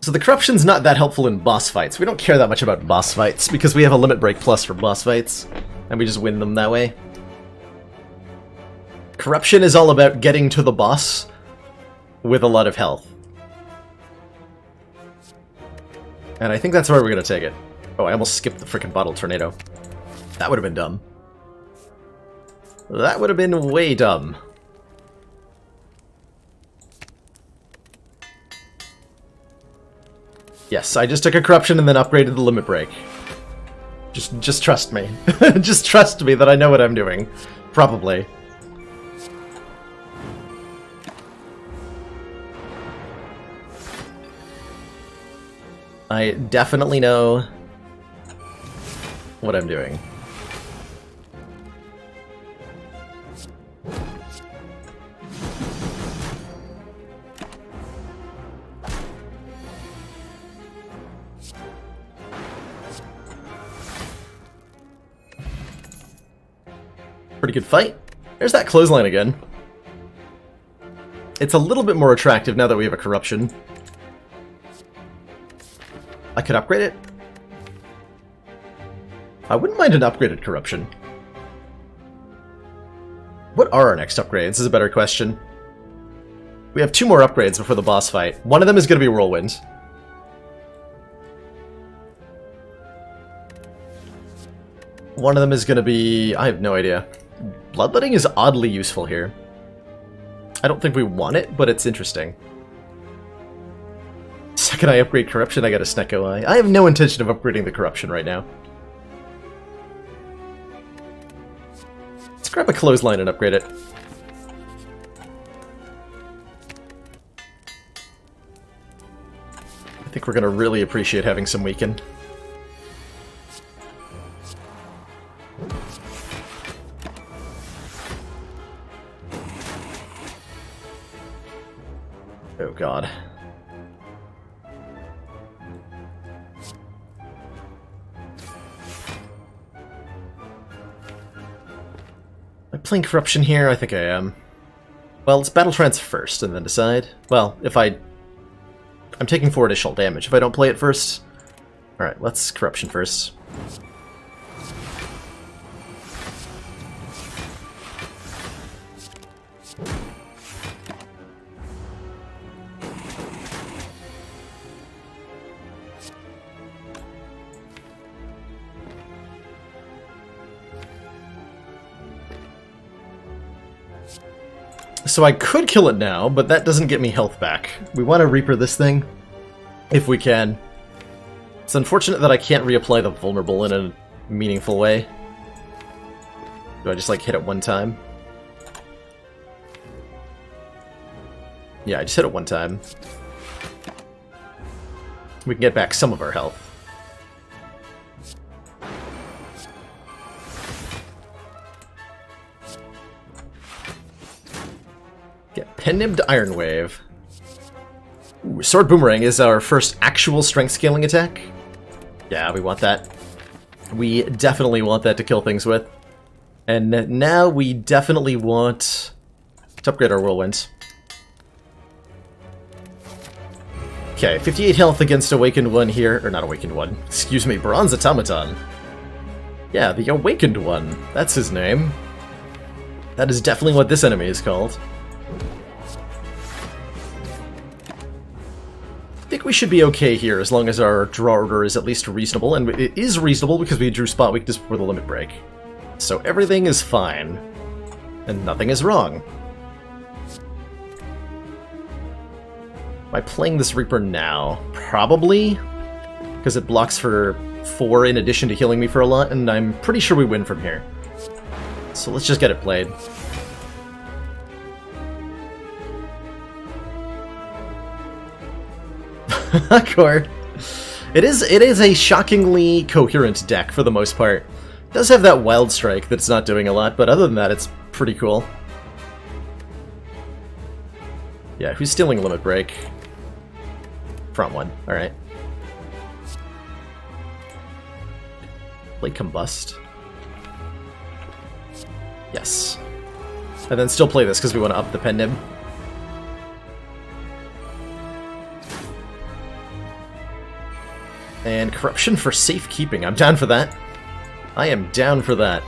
So the Corruption's not that helpful in boss fights. We don't care that much about boss fights, because we have a Limit Break Plus for boss fights, and we just win them that way. Corruption is all about getting to the boss with a lot of health. And I think that's where we're going to take it. Oh, I almost skipped the frickin' Bottle Tornado. That would have been dumb. That would have been way dumb. Yes, I just took a Corruption and then upgraded the Limit Break. Just trust me. Just trust me that I know what I'm doing. Probably. I definitely know what I'm doing. Pretty good fight. There's that clothesline again. It's a little bit more attractive now that we have a Corruption. I could upgrade it. I wouldn't mind an upgraded Corruption. What are our next upgrades is a better question. We have 2 more upgrades before the boss fight. One of them is going to be Whirlwind. One of them is going to be... I have no idea. Bloodletting is oddly useful here. I don't think we want it, but it's interesting. Second I upgrade Corruption, I get a Snecko Eye. I have no intention of upgrading the Corruption right now. Let's grab a Clothesline and upgrade it. I think we're going to really appreciate having some Weaken. Oh god. Am I playing Corruption here? I think I am. Well, let's Battle Trance first and then decide. Well, if I'm taking 4 additional damage if I don't play it first. Alright, let's Corruption first. So I could kill it now, but that doesn't get me health back. We want to Reaper this thing, if we can. It's unfortunate that I can't reapply the Vulnerable in a meaningful way. Do I just, like, hit it one time? Yeah, I just hit it one time. We can get back some of our health. Get Pen-Nibbed Iron Wave. Ooh, Sword Boomerang is our first actual strength scaling attack. Yeah, we want that. We definitely want that to kill things with. And now we definitely want to upgrade our Whirlwind. Okay, 58 health against Awakened One here. Or not Awakened One. Excuse me, Bronze Automaton. Yeah, the Awakened One. That's his name. That is definitely what this enemy is called. I think we should be okay here as long as our draw order is at least reasonable. And it is reasonable because we drew Spot Weakness before the Limit Break. So everything is fine. And nothing is wrong. Am I playing this Reaper now? Probably. Because it blocks for 4 in addition to healing me for a lot, and I'm pretty sure we win from here. So let's just get it played. Core. It is a shockingly coherent deck for the most part. It does have that Wild Strike that's not doing a lot, but other than that, it's pretty cool. Yeah, who's stealing Limit Break? Front one, alright. Play Combust. Yes. And then still play this because we want to up the Pen-Nib. And Corruption for safekeeping. I'm down for that. I am down for that.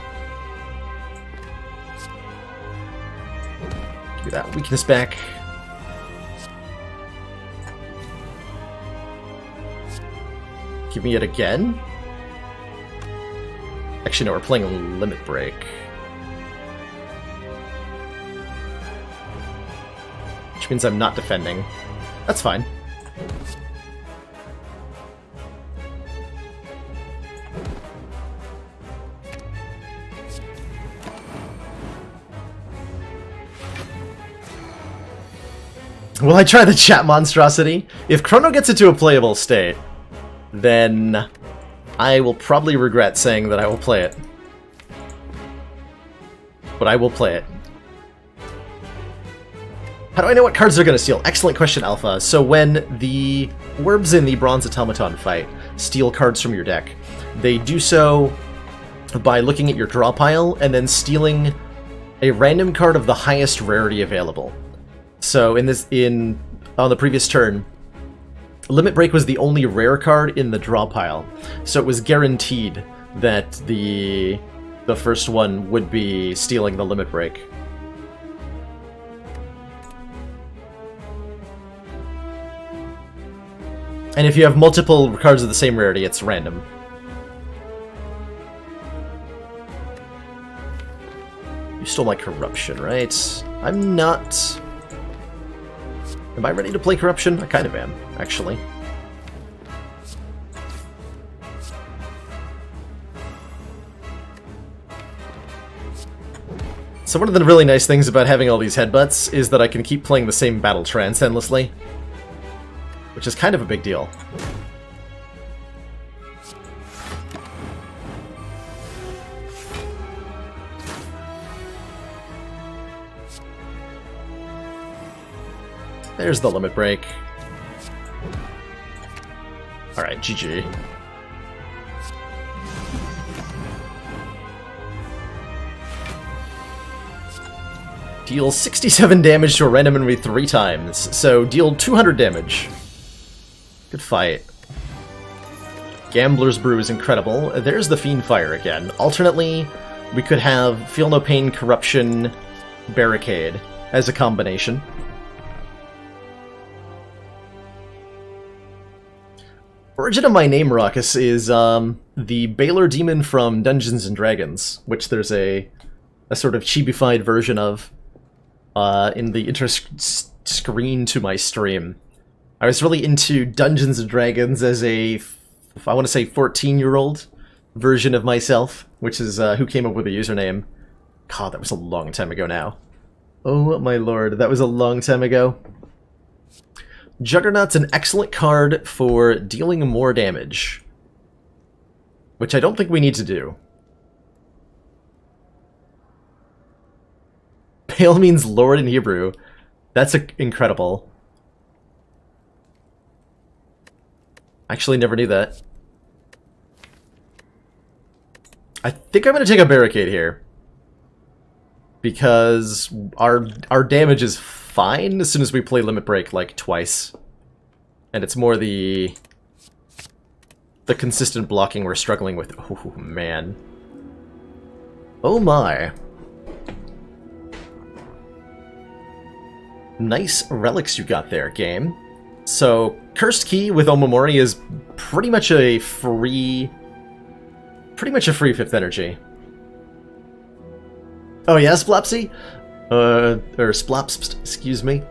Give me that weakness back. Give me it again? Actually, no, we're playing a Limit Break. Which means I'm not defending. That's fine. Will I try the chat monstrosity? If Chrono gets it to a playable state, then I will probably regret saying that I will play it. But I will play it. How do I know what cards they're going to steal? Excellent question, Alpha. So when the orbs in the Bronze Automaton fight steal cards from your deck, they do so by looking at your draw pile and then stealing a random card of the highest rarity available. So on the previous turn, Limit Break was the only rare card in the draw pile, so it was guaranteed that the first one would be stealing the Limit Break. And if you have multiple cards of the same rarity, it's random. You stole my Corruption, right? I'm not... Am I ready to play Corruption? I kind of am, actually. So one of the really nice things about having all these headbutts is that I can keep playing the same battle trance endlessly, which is kind of a big deal. There's the Limit Break. Alright, GG. Deal 67 damage to a random enemy 3 times, so deal 200 damage. Good fight. Gambler's Brew is incredible. There's the Fiend Fire again. Alternately, we could have Feel No Pain, Corruption, Barricade as a combination. Origin of my name, Raucus, is the Baylor Demon from Dungeons and Dragons, which there's a sort of chibified version of in the screen to my stream. I was really into Dungeons and Dragons as a, I want to say 14-year-old version of myself, which is who came up with the username. God, that was a long time ago now. Oh my lord, that was a long time ago. Juggernaut's an excellent card for dealing more damage, which I don't think we need to do. Pale means Lord in Hebrew. That's incredible. Actually, never knew that. I think I'm going to take a barricade here, because our damage is fine as soon as we play Limit Break like twice, and it's more the consistent blocking we're struggling with. Oh man. Oh my. Nice relics you got there, game. So, Cursed Key with Omamori is pretty much a free 5th energy. Oh yeah, Splopsy? Or Splops, excuse me.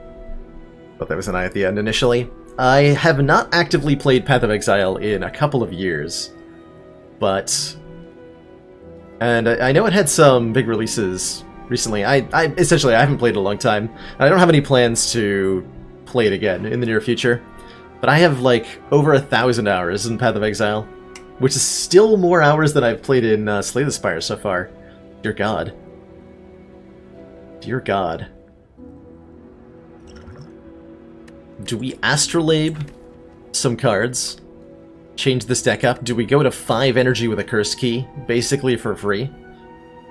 Thought that was an I at the end initially. I have not actively played Path of Exile in a couple of years, but... And I know it had some big releases recently. I essentially, I haven't played in a long time, and I don't have any plans to play it again in the near future. But I have, like, over 1,000 hours in Path of Exile, which is still more hours than I've played in Slay the Spire so far. Dear God. Dear God. Do we Astrolabe some cards? Change this deck up? Do we go to 5 energy with a Cursed Key, basically for free?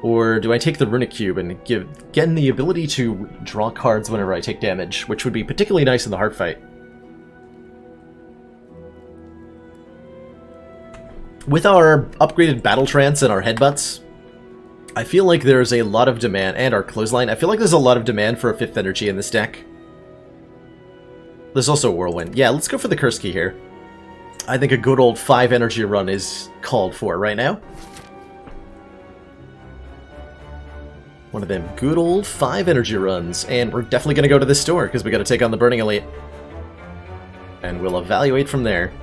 Or do I take the Runic Cube and get the ability to draw cards whenever I take damage, which would be particularly nice in the hard fight? With our upgraded Battle Trance and our Headbutts, I feel like there's a lot of demand, and our Clothesline, I feel like there's a lot of demand for a 5th energy in this deck. There's also Whirlwind. Yeah, let's go for the Cursed Key here. I think a good old 5 energy run is called for right now. One of them good old 5 energy runs, and we're definitely going to go to this store, because we got to take on the Burning Elite. And we'll evaluate from there.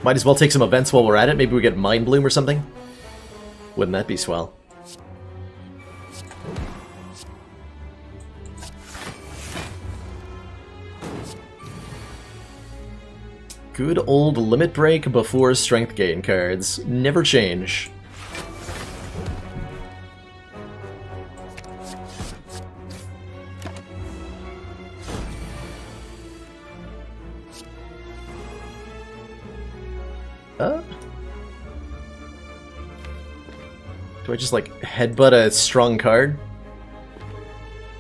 Might as well take some events while we're at it. Maybe we get Mind Bloom or something. Wouldn't that be swell? Good old Limit Break before Strength Gain cards. Never change. Do I just, like, headbutt a strong card?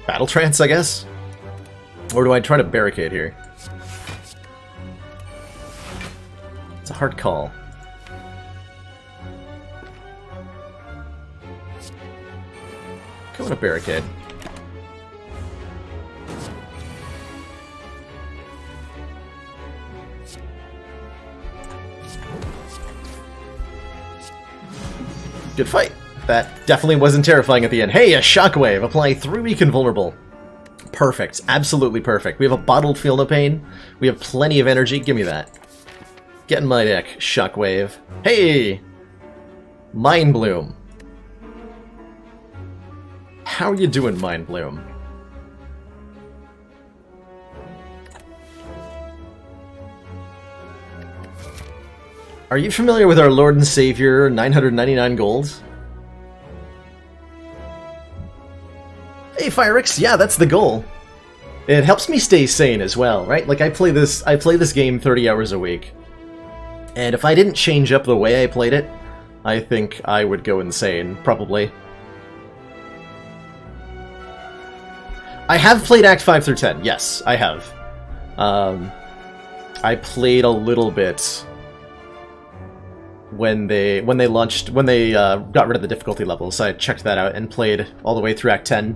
Battle Trance, I guess? Or do I try to barricade here? It's a hard call. Go on a barricade. Good fight. That definitely wasn't terrifying at the end. Hey, a Shockwave! Apply 3 weak and vulnerable. Perfect. Absolutely perfect. We have a bottled Feel No Pain. We have plenty of energy. Give me that. Get in my deck, Shockwave. Hey! Mind Bloom. How you doing, Mind Bloom? Are you familiar with our Lord and Savior, 999 gold? Hey, Firix, yeah, that's the goal. It helps me stay sane as well, right? Like, I play this game 30 hours a week. And if I didn't change up the way I played it, I think I would go insane, probably. I have played Act 5 through 10, yes, I have. I played a little bit when they got rid of the difficulty levels. I checked that out and played all the way through Act 10.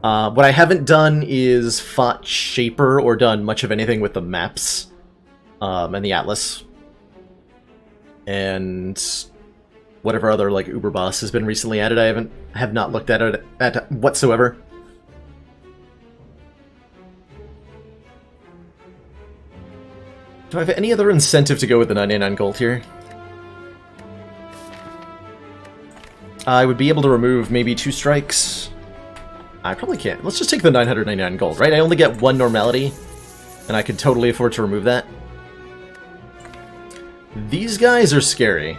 What I haven't done is fought Shaper or done much of anything with the maps and the Atlas. And whatever other like Uber boss has been recently added, I have not looked at it whatsoever. Do I have any other incentive to go with the 99 gold here? I would be able to remove maybe 2 strikes. I probably can't. Let's just take the 999 gold, right? I only get 1 normality. and I could totally afford to remove that. These guys are scary.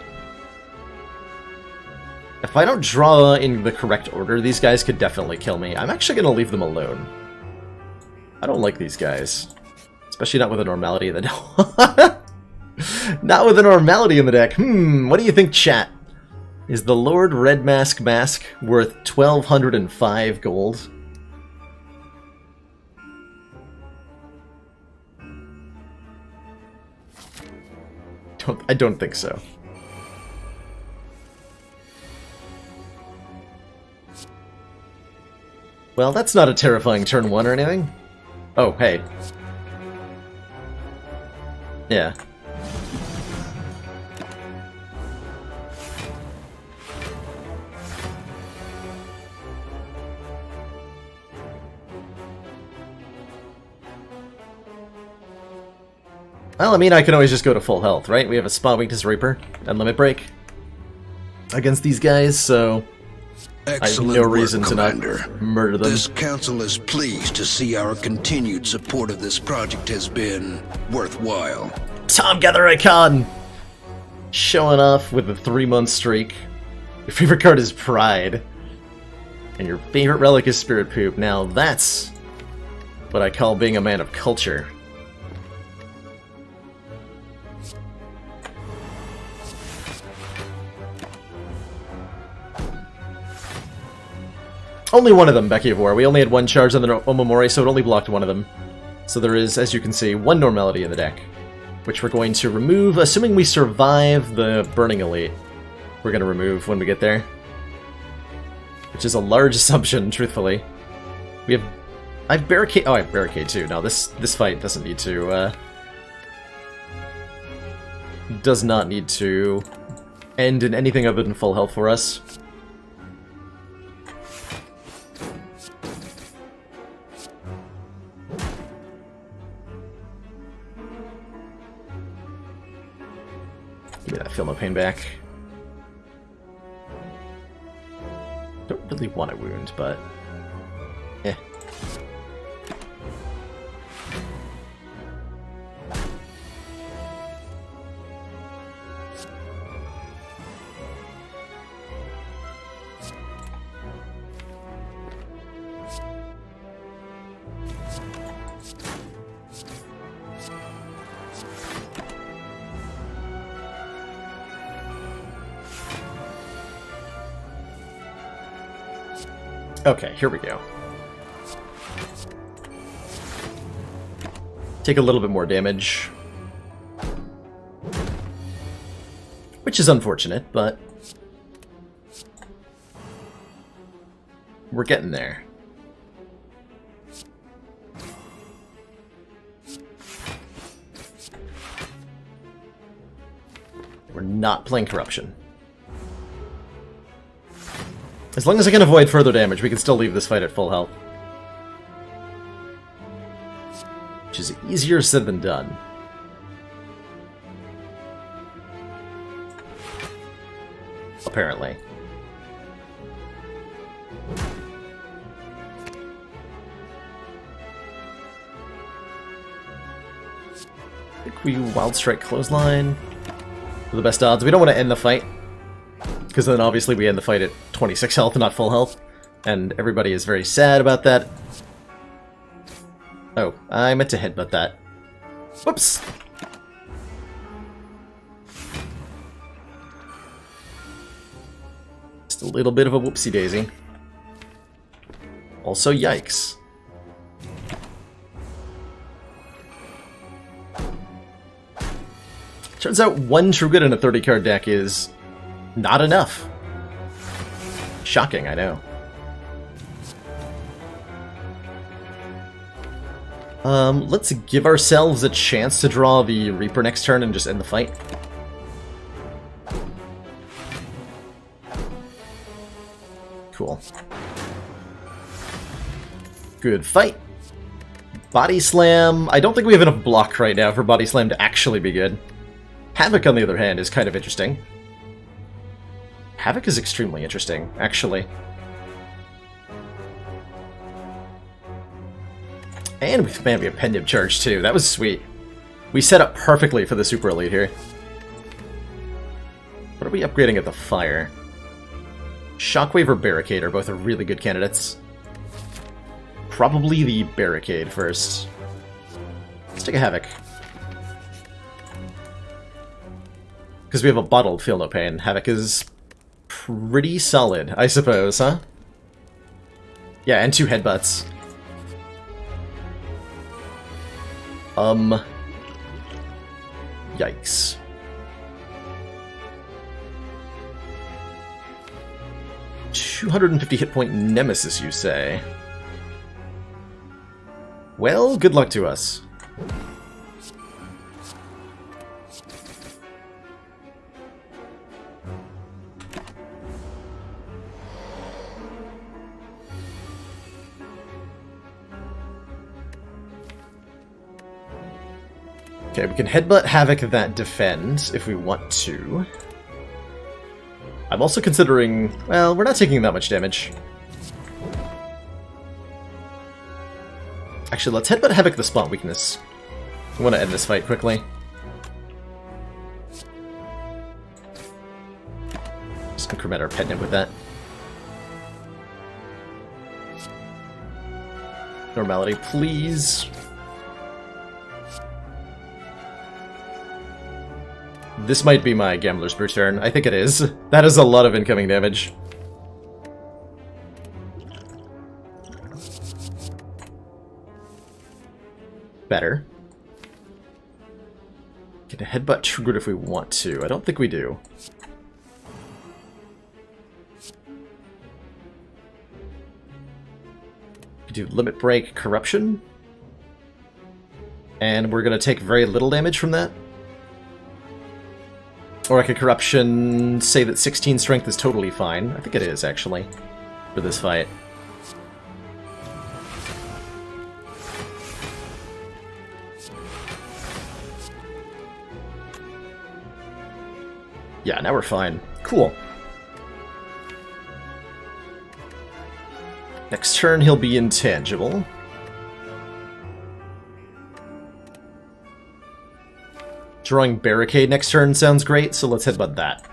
If I don't draw in the correct order, these guys could definitely kill me. I'm actually going to leave them alone. I don't like these guys. Especially not with a normality in the deck. Not with a normality in the deck. What do you think, chat? Is the Lord Red Mask Mask worth 1,205 gold? I don't think so. Well, that's not a terrifying turn 1 or anything. Oh, hey. Yeah. Well, I mean, I can always just go to full health, right? We have a Spot Weakness Reaper and Limit Break against these guys, so Excellent I have no work, reason Commander. to not murder them. This council is pleased to see our continued support of this project has been worthwhile. Tom Gather Icon! Showing off with a 3-month streak. Your favorite card is Pride. And your favorite relic is Spirit Poop. Now that's what I call being a man of culture. Only one of them, Becky of War. We only had one charge on the Omamori, so it only blocked one of them. So there is, as you can see, one normality in the deck, which we're going to remove, assuming we survive the Burning Elite. We're going to remove when we get there. Which is a large assumption, truthfully. We have... I have Barricade... Oh, I have Barricade too. No, this fight doesn't need to, does not need to end in anything other than full health for us. Give me that Feel No Pain back. Don't really want a wound, but... eh. Okay, here we go. Take a little bit more damage. Which is unfortunate, but... we're getting there. We're not playing Corruption. As long as I can avoid further damage, we can still leave this fight at full health. Which is easier said than done. Apparently. I think we Wild Strike Clothesline for the best odds. We don't want to end the fight, because then obviously we end the fight at 26 health, not full health, and everybody is very sad about that. Oh, I meant to headbutt that. Whoops! Just a little bit of a whoopsie-daisy. Also, yikes. Turns out one True Good in a 30-card deck is not enough. Shocking, I know. Let's give ourselves a chance to draw the Reaper next turn and just end the fight. Cool. Good fight. Body Slam. I don't think we have enough block right now for Body Slam to actually be good. Havoc, on the other hand, is kind of interesting. Havoc is extremely interesting, actually. And we have a Pendium charge too. That was sweet. We set up perfectly for the Super Elite here. What are we upgrading at the fire? Shockwave or Barricade are both really good candidates. Probably the Barricade first. Let's take a Havoc. Because we have a bottled Feel No Pain. Havoc is pretty solid, I suppose, huh? Yeah, and 2 headbutts. Yikes. $250 hit point Nemesis, you say? Well, good luck to us. Okay, we can headbutt Havoc that defend if we want to. I'm also considering... well, we're not taking that much damage. Actually, let's headbutt Havoc the spot weakness. I want to end this fight quickly. Just increment our Pendium with that. Normality, please. This might be my Gambler's Brew turn. I think it is. That is a lot of incoming damage. Better. Get a headbutt triggered if we want to. I don't think we do. We do Limit Break Corruption. And we're going to take very little damage from that. Or I could Corruption, say that 16 Strength is totally fine. I think it is, actually, for this fight. Yeah, now we're fine. Cool. Next turn, he'll be intangible. Drawing Barricade next turn sounds great, so let's headbutt that.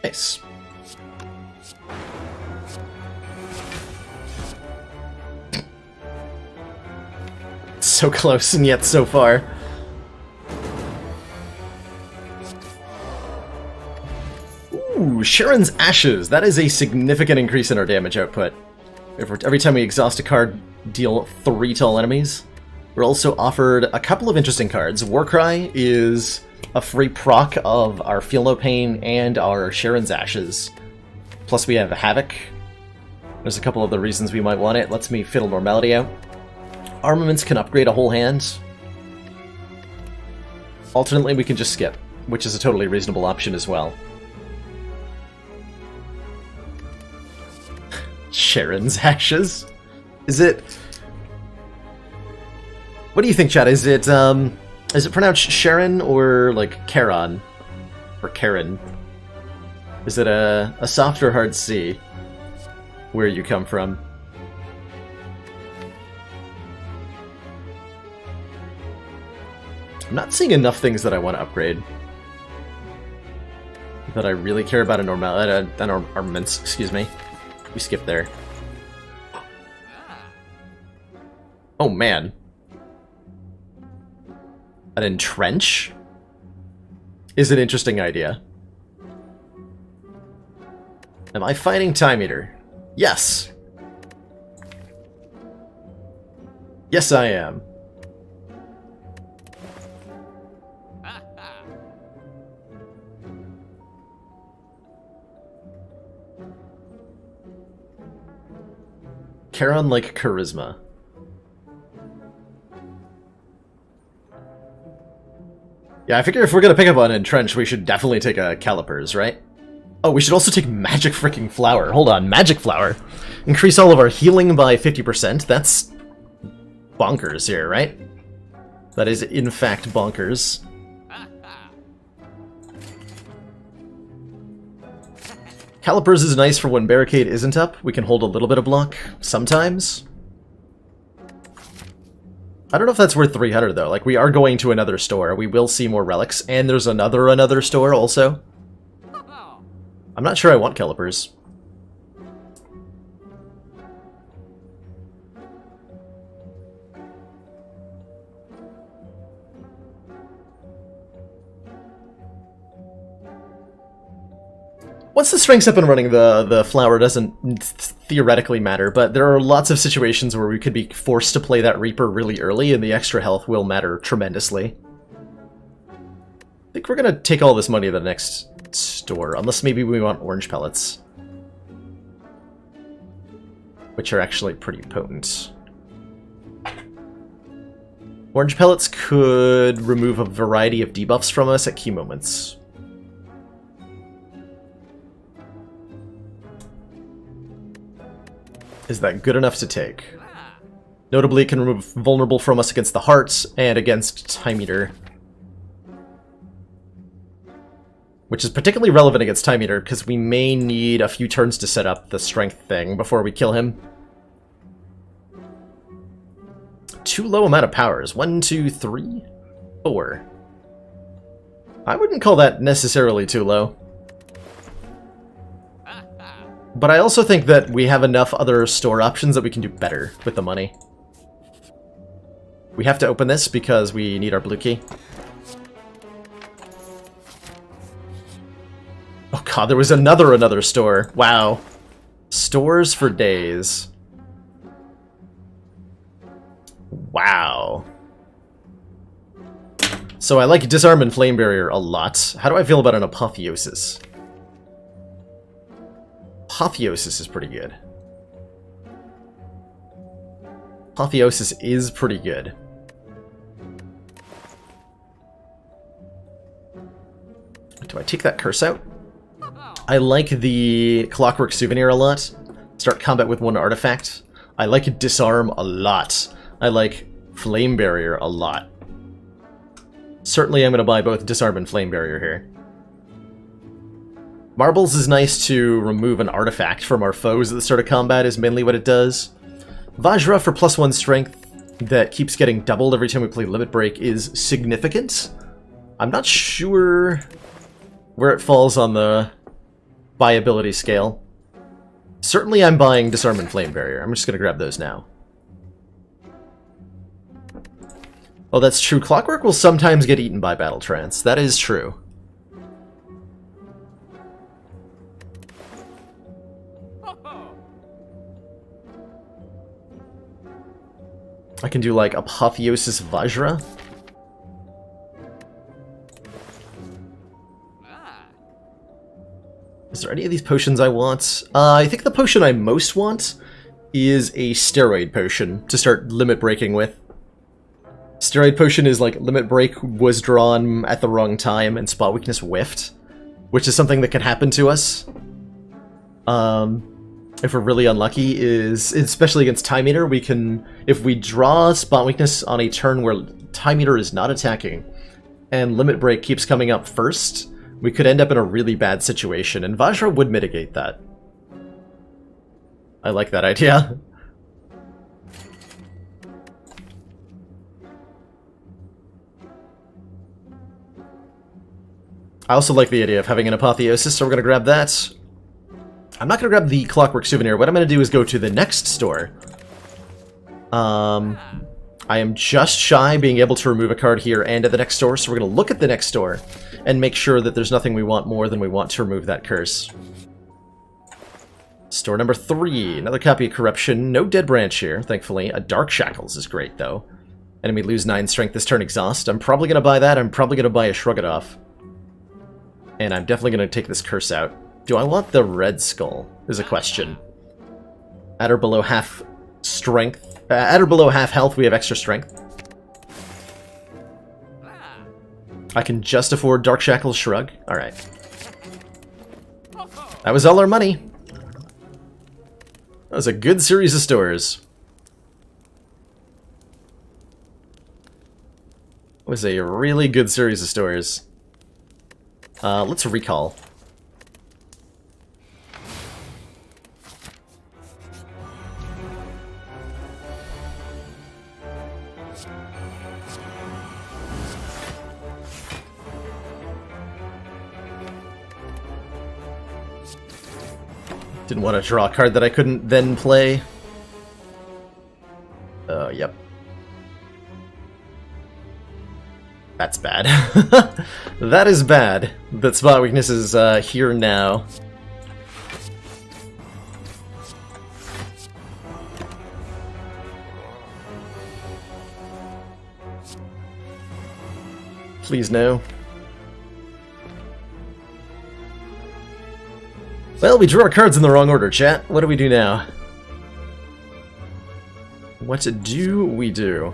Nice. So close, and yet so far. Ooh, Sharon's Ashes. That is a significant increase in our damage output. Every time we exhaust a card, deal 3 to all enemies. We're also offered a couple of interesting cards. Warcry is a free proc of our Feel No Pain and our Sharon's Ashes. Plus we have Havoc. There's a couple of the reasons we might want it. Lets me fiddle Normality out. Armaments can upgrade a whole hand. Alternately, we can just skip, which is a totally reasonable option as well. Sharon's Ashes? Is it... what do you think, chat? Is it pronounced Sharon or, like, Charon? Or Karen? Is it a soft or hard C? Where you come from? I'm not seeing enough things that I want to upgrade. That I really care about an armaments, excuse me. We skip there. Oh man. An entrench is an interesting idea. Am I fighting Time Eater? Yes! Yes, I am. Charon like charisma. Yeah, I figure if we're gonna pick up on Entrench, we should definitely take a Calipers, right? Oh, we should also take Magic Freaking Flower. Hold on, Magic Flower. Increase all of our healing by 50%. That's bonkers here, right? That is, in fact, bonkers. Calipers is nice for when Barricade isn't up. We can hold a little bit of block, sometimes. I don't know if that's worth 300, though. Like, we are going to another store. We will see more relics, and there's another store, also. I'm not sure I want Calipers. Once the strength's up and running, the flower doesn't theoretically matter, but there are lots of situations where we could be forced to play that Reaper really early, and the extra health will matter tremendously. I think we're gonna take all this money to the next store, unless maybe we want orange pellets. Which are actually pretty potent. Orange pellets could remove a variety of debuffs from us at key moments. Is that good enough to take? Notably, it can remove vulnerable from us against the hearts and against Time Eater. Which is particularly relevant against Time Eater, because we may need a few turns to set up the strength thing before we kill him. Too low amount of powers. 1, 2, 3, 4. I wouldn't call that necessarily too low. But I also think that we have enough other store options that we can do better with the money. We have to open this because we need our blue key. Oh god, there was another store. Wow. Stores for days. Wow. So I like Disarm and Flame Barrier a lot. How do I feel about an Apotheosis? Apotheosis is pretty good. Apotheosis is pretty good. Do I take that curse out? I like the Clockwork Souvenir a lot. Start combat with one artifact. I like Disarm a lot. I like Flame Barrier a lot. Certainly I'm going to buy both Disarm and Flame Barrier here. Marbles is nice to remove an artifact from our foes at the start of combat is mainly what it does. Vajra for +1 strength that keeps getting doubled every time we play Limit Break is significant. I'm not sure where it falls on the buyability scale. Certainly I'm buying Disarm and Flame Barrier. I'm just going to grab those now. Oh, that's true. Clockwork will sometimes get eaten by Battle Trance. That is true. I can do, like, Apotheosis Vajra. Is there any of these potions I want? I think the potion I most want is a Steroid Potion to start Limit Breaking with. Steroid Potion is like Limit Break was drawn at the wrong time and Spot Weakness whiffed, which is something that can happen to us. If we're really unlucky, is especially against Time Eater, we can, if we draw Spot Weakness on a turn where Time Eater is not attacking, and Limit Break keeps coming up first, we could end up in a really bad situation, and Vajra would mitigate that. I like that idea. I also like the idea of having an Apotheosis, so we're going to grab that. I'm not going to grab the Clockwork Souvenir. What I'm going to do is go to the next store. I am just shy being able to remove a card here and at the next store, so we're going to look at the next store and make sure that there's nothing we want more than we want to remove that curse. Store number 3. Another copy of Corruption. No Dead Branch here, thankfully. A Dark Shackles is great, though. Enemy lose 9 strength this turn, exhaust. I'm probably going to buy that. I'm probably going to buy a Shrug It Off. And I'm definitely going to take this curse out. Do I want the Red Skull? Is a question. At or below half strength. At or below half health, we have extra strength. I can just afford Dark Shackles Shrug. Alright. That was all our money. That was a good series of stores. It was a really good series of stores. Let's recall. Didn't want to draw a card that I couldn't then play. Yep. That's bad. That is bad. That spot weakness is here now. Please no. Well, we drew our cards in the wrong order, chat. What do we do now? What do we do?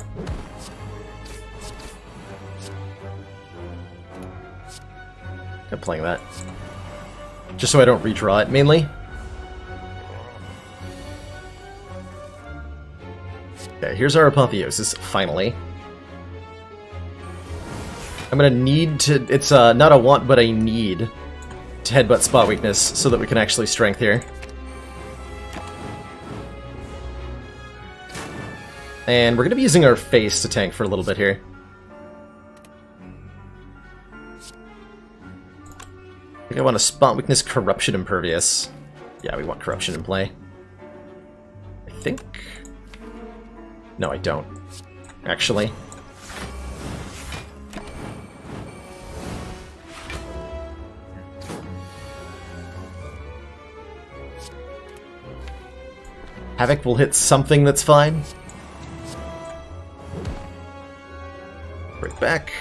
I'm playing that. Just so I don't redraw it, mainly. Okay, here's our Apotheosis, finally. I'm gonna need to... It's not a want, but a need to headbutt spot weakness so that we can actually strength here. And we're gonna be using our face to tank for a little bit here. I think I want a spot weakness corruption impervious. Yeah, we want corruption in play. I think... No, I don't. Actually. Havoc will hit something that's fine. Break back.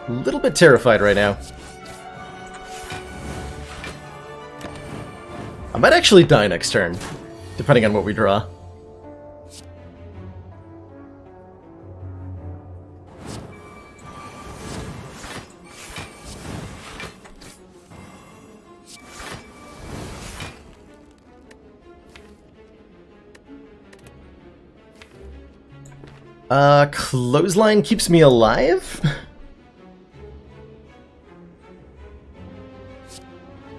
A little bit terrified right now. I might actually die next turn, depending on what we draw. Clothesline keeps me alive?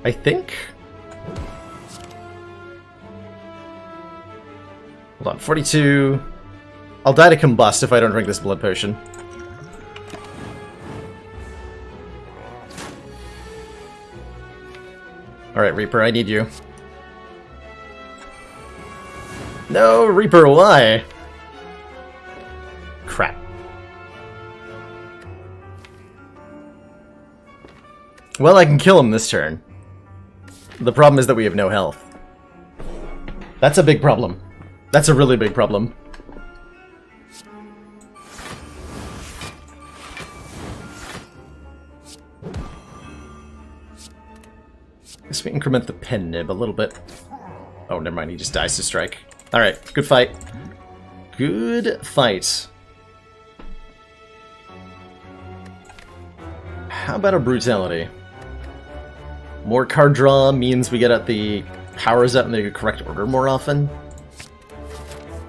I think? Hold on, 42... I'll die to combust if I don't drink this blood potion. Alright, Reaper, I need you. No, Reaper, why? Crap. Well, I can kill him this turn. The problem is that we have no health. That's a big problem. That's a really big problem. Guess we increment the pen nib a little bit. Oh, never mind, he just dies to strike. Alright, good fight. Good fight. How about a brutality? More card draw means we get at the powers up in the correct order more often.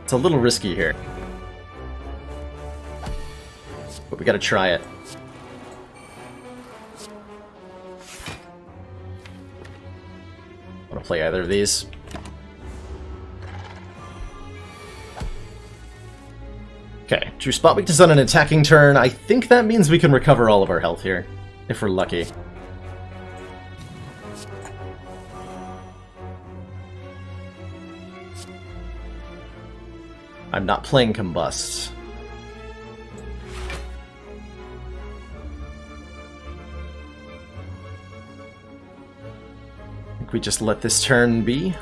It's a little risky here. But we gotta try it. I wanna play either of these. Okay, drew spot weakness on an attacking turn. I think that means we can recover all of our health here, if we're lucky. I'm not playing Combust. I think we just let this turn be.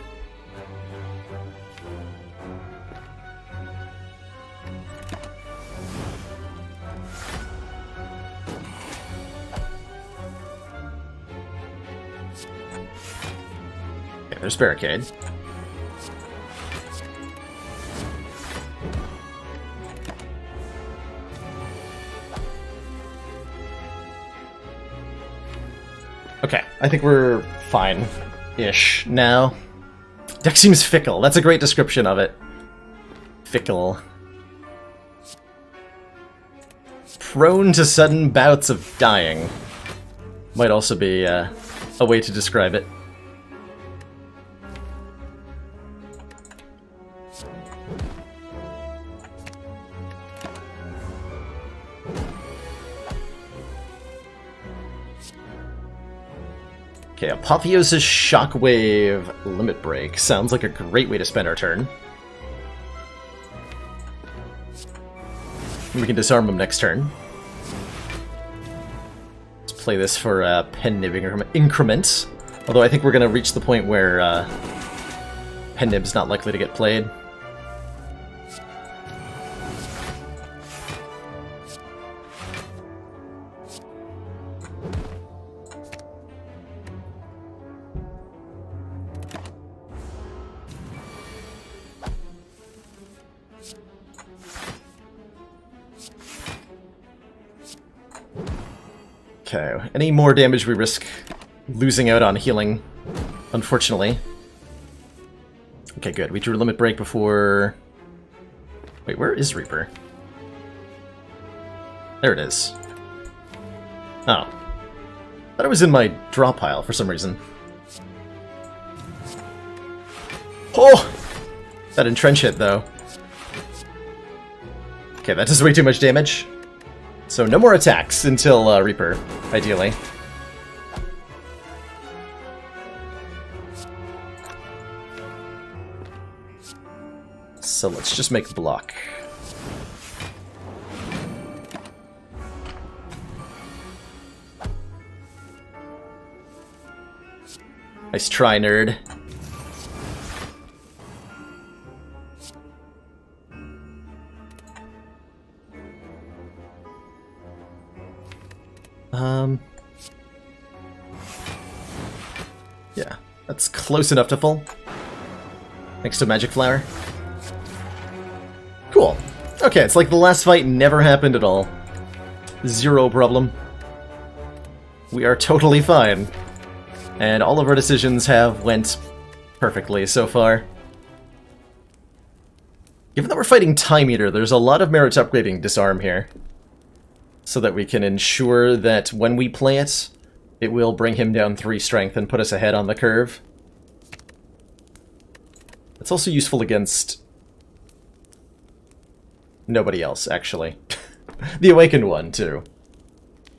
there's Barricade. Okay, I think we're fine-ish now. Deck seems fickle. That's a great description of it. Fickle. Prone to sudden bouts of dying. Might also be a way to describe it. Okay, Apotheosis Shockwave Limit Break. Sounds like a great way to spend our turn. We can disarm him next turn. Let's play this for Pen Nib increment. Although I think we're going to reach the point where Pen Nib's not likely to get played. Okay, any more damage we risk losing out on healing, unfortunately. Okay, good. We drew Limit Break before... Wait, where is Reaper? There it is. Oh. Thought it was in my draw pile for some reason. Oh! That entrench hit, though. Okay, that does way too much damage. So no more attacks until Reaper, ideally. So let's just make block. Nice try, nerd. Yeah, that's close enough to full. Thanks to Magic Flower. Cool. Okay, it's like the last fight never happened at all. Zero problem. We are totally fine. And all of our decisions have went perfectly so far. Given that we're fighting Time Eater, there's a lot of merit to upgrading Disarm here. So that we can ensure that when we play it, it will bring him down 3 strength and put us ahead on the curve. It's also useful against nobody else, actually. The Awakened one, too.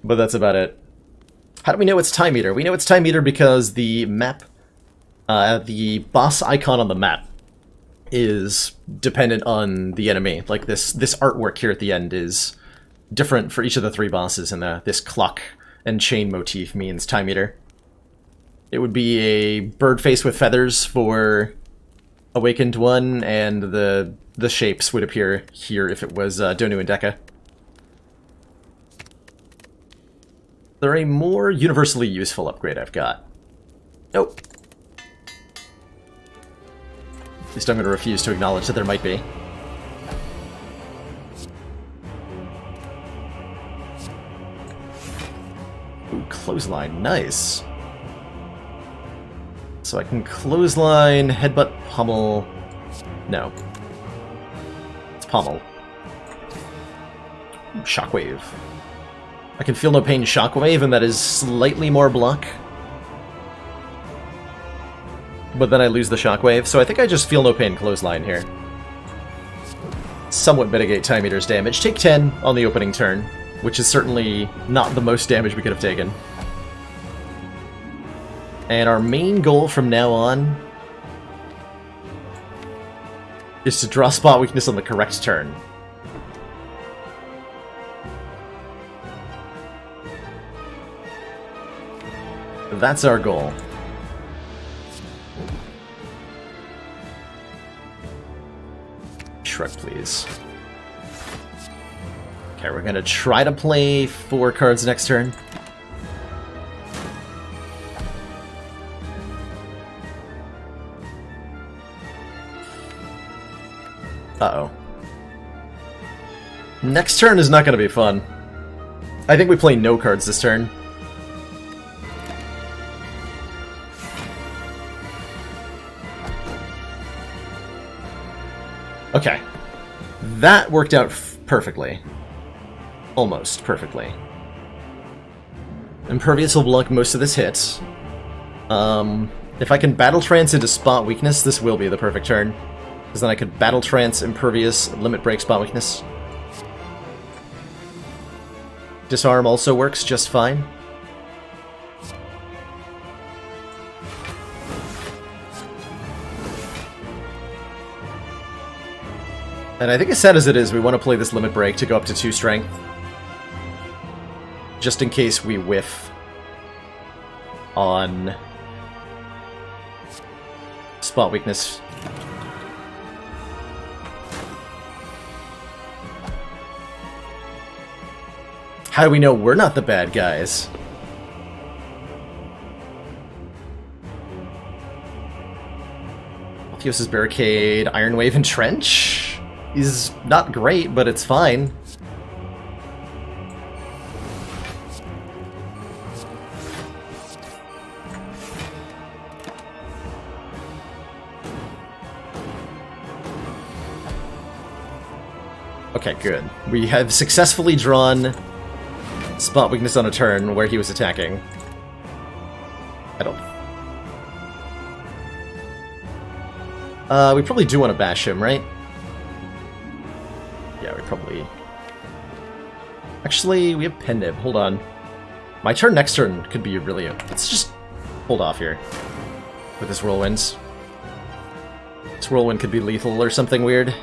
But that's about it. How do we know it's Time Eater? We know it's Time Eater because the map, the boss icon on the map is dependent on the enemy. Like this artwork here at the end is different for each of the 3 bosses, and this clock and chain motif means Time Eater. It would be a bird face with feathers for Awakened one, and the shapes would appear here if it was Donu and Deka. There a more universally useful upgrade I've got? Nope. At least I'm going to refuse to acknowledge that there might be. Ooh, clothesline, nice. So I can clothesline, headbutt, pummel... No. It's pummel. Ooh, shockwave. I can feel no pain shockwave, and that is slightly more block. But then I lose the shockwave, so I think I just feel no pain clothesline here. Somewhat mitigate Time Eater's damage. Take 10 on the opening turn, which is certainly not the most damage we could have taken. And our main goal from now on is to draw spot weakness on the correct turn. That's our goal. Shrug, please. Okay, we're gonna try to play 4 cards next turn. Uh-oh. Next turn is not going to be fun. I think we play no cards this turn. Okay. That worked out perfectly. Almost perfectly. Impervious will block most of this hit. If I can Battle Trance into Spot Weakness, this will be the perfect turn. Because then I could Battle Trance, Impervious, Limit Break, Spot Weakness. Disarm also works just fine. And I think as sad as it is, we want to play this Limit Break to go up to 2 strength. Just in case we whiff on Spot Weakness. How do we know we're not the bad guys? Theos' Barricade, Iron Wave, and Trench is not great, but it's fine. Okay, good. We have successfully drawn Spot Weakness on a turn where he was attacking. I don't... we probably do want to bash him, right? Yeah, we probably... Actually, we have Pendib. Hold on. My turn next turn could be really... Let's just hold off here with this Whirlwind. This Whirlwind could be lethal or something weird.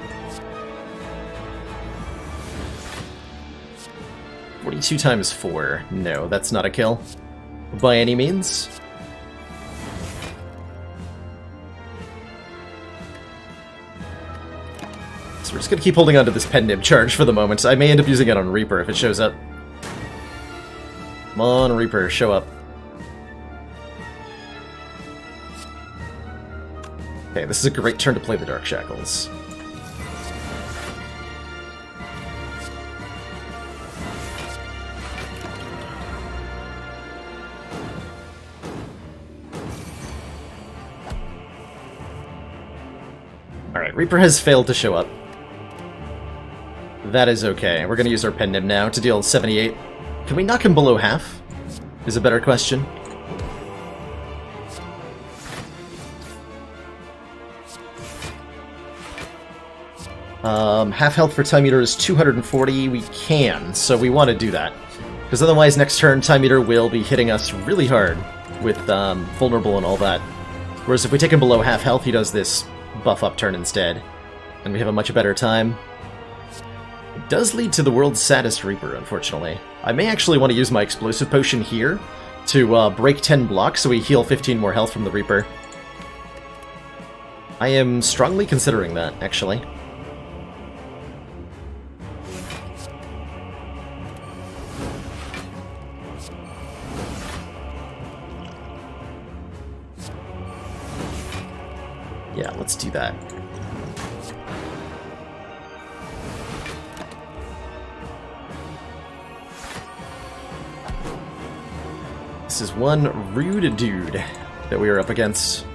42 times 4. No, that's not a kill. By any means. So we're just gonna keep holding on to this Pendib charge for the moment. I may end up using it on Reaper if it shows up. Come on, Reaper, show up. Okay, this is a great turn to play the Dark Shackles. Alright, Reaper has failed to show up. That is okay. We're gonna use our Pendib now to deal 78. Can we knock him below half? Is a better question. Half health for Time Eater is 240. We can, so we want to do that. Because otherwise next turn Time Eater will be hitting us really hard with Vulnerable and all that. Whereas if we take him below half health, he does this buff up turn instead. And we have a much better time. It does lead to the world's saddest Reaper, unfortunately. I may actually want to use my Explosive Potion here to break 10 blocks so we heal 15 more health from the Reaper. I am strongly considering that, actually. Yeah, let's do that. This is one rude dude that we are up against.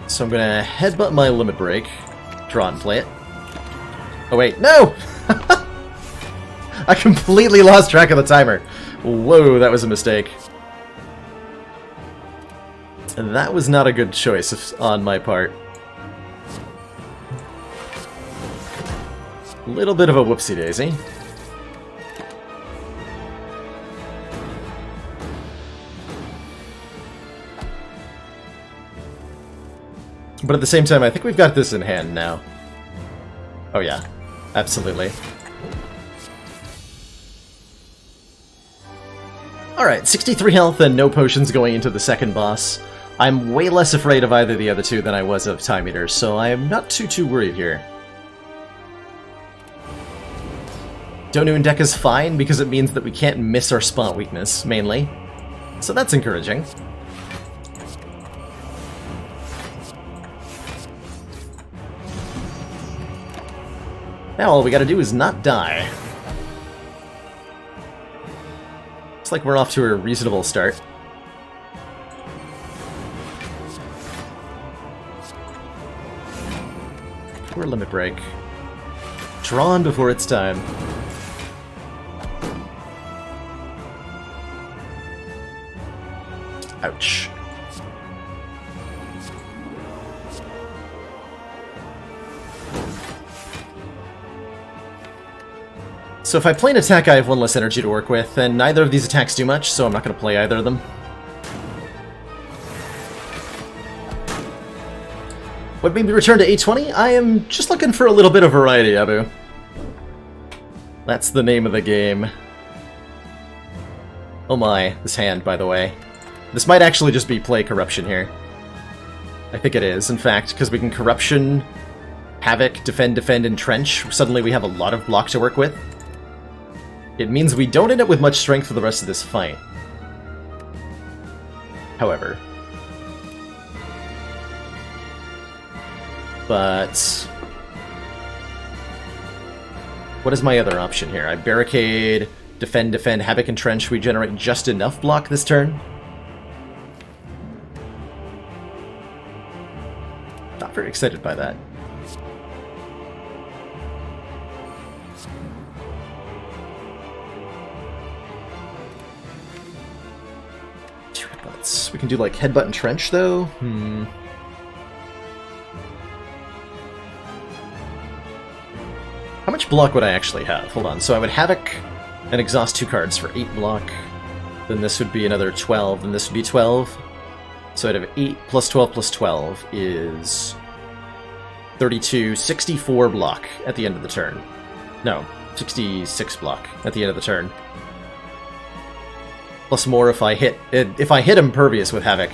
So I'm gonna headbutt my Limit Break, draw and play it. Oh wait, no! I completely lost track of the timer. Whoa, that was a mistake. That was not a good choice on my part. A little bit of a whoopsie-daisy. But at the same time, I think we've got this in hand now. Oh yeah, absolutely. Alright, 63 health and no potions going into the second boss. I'm way less afraid of either of the other two than I was of Time Eater, so I am not too worried here. Donu and Deck is fine because it means that we can't miss our Spot Weakness, mainly. So that's encouraging. Now all we gotta do is not die. Looks like we're off to a reasonable start. Poor limit break. Drawn before its time. Ouch. So if I play an attack, I have one less energy to work with, and neither of these attacks do much, so I'm not going to play either of them. What made me return to A20? I am just looking for a little bit of variety, Abu. That's the name of the game. Oh my, this hand, by the way. This might actually just be play Corruption here. I think it is, in fact, because we can Corruption, Havoc, Defend, Entrench. Suddenly we have a lot of block to work with. It means we don't end up with much strength for the rest of this fight. However. But what is my other option here? I barricade, defend, Havoc, Entrench. We generate just enough block this turn. Not very excited by that. We can do like Headbutt and Trench though. How much block would I actually have? Hold on. So I would Havoc and exhaust 2 cards for 8 block. Then this would be another 12, and this would be 12. So I'd have 8 plus 12 plus 12 is 32, 64 block at the end of the turn. No, 66 block at the end of the turn. Plus more if I hit Impervious with Havoc.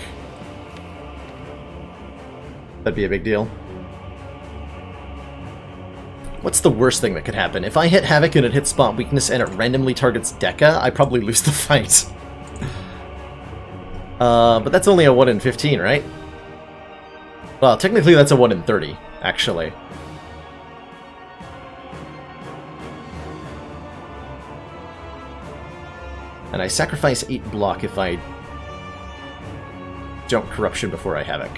That'd be a big deal. What's the worst thing that could happen? If I hit Havoc and it hits Spot Weakness and it randomly targets Dekka, I probably lose the fight. But that's only a 1 in 15, right? Well, technically that's a 1 in 30, actually. And I sacrifice 8 block if I don't Corruption before I Havoc.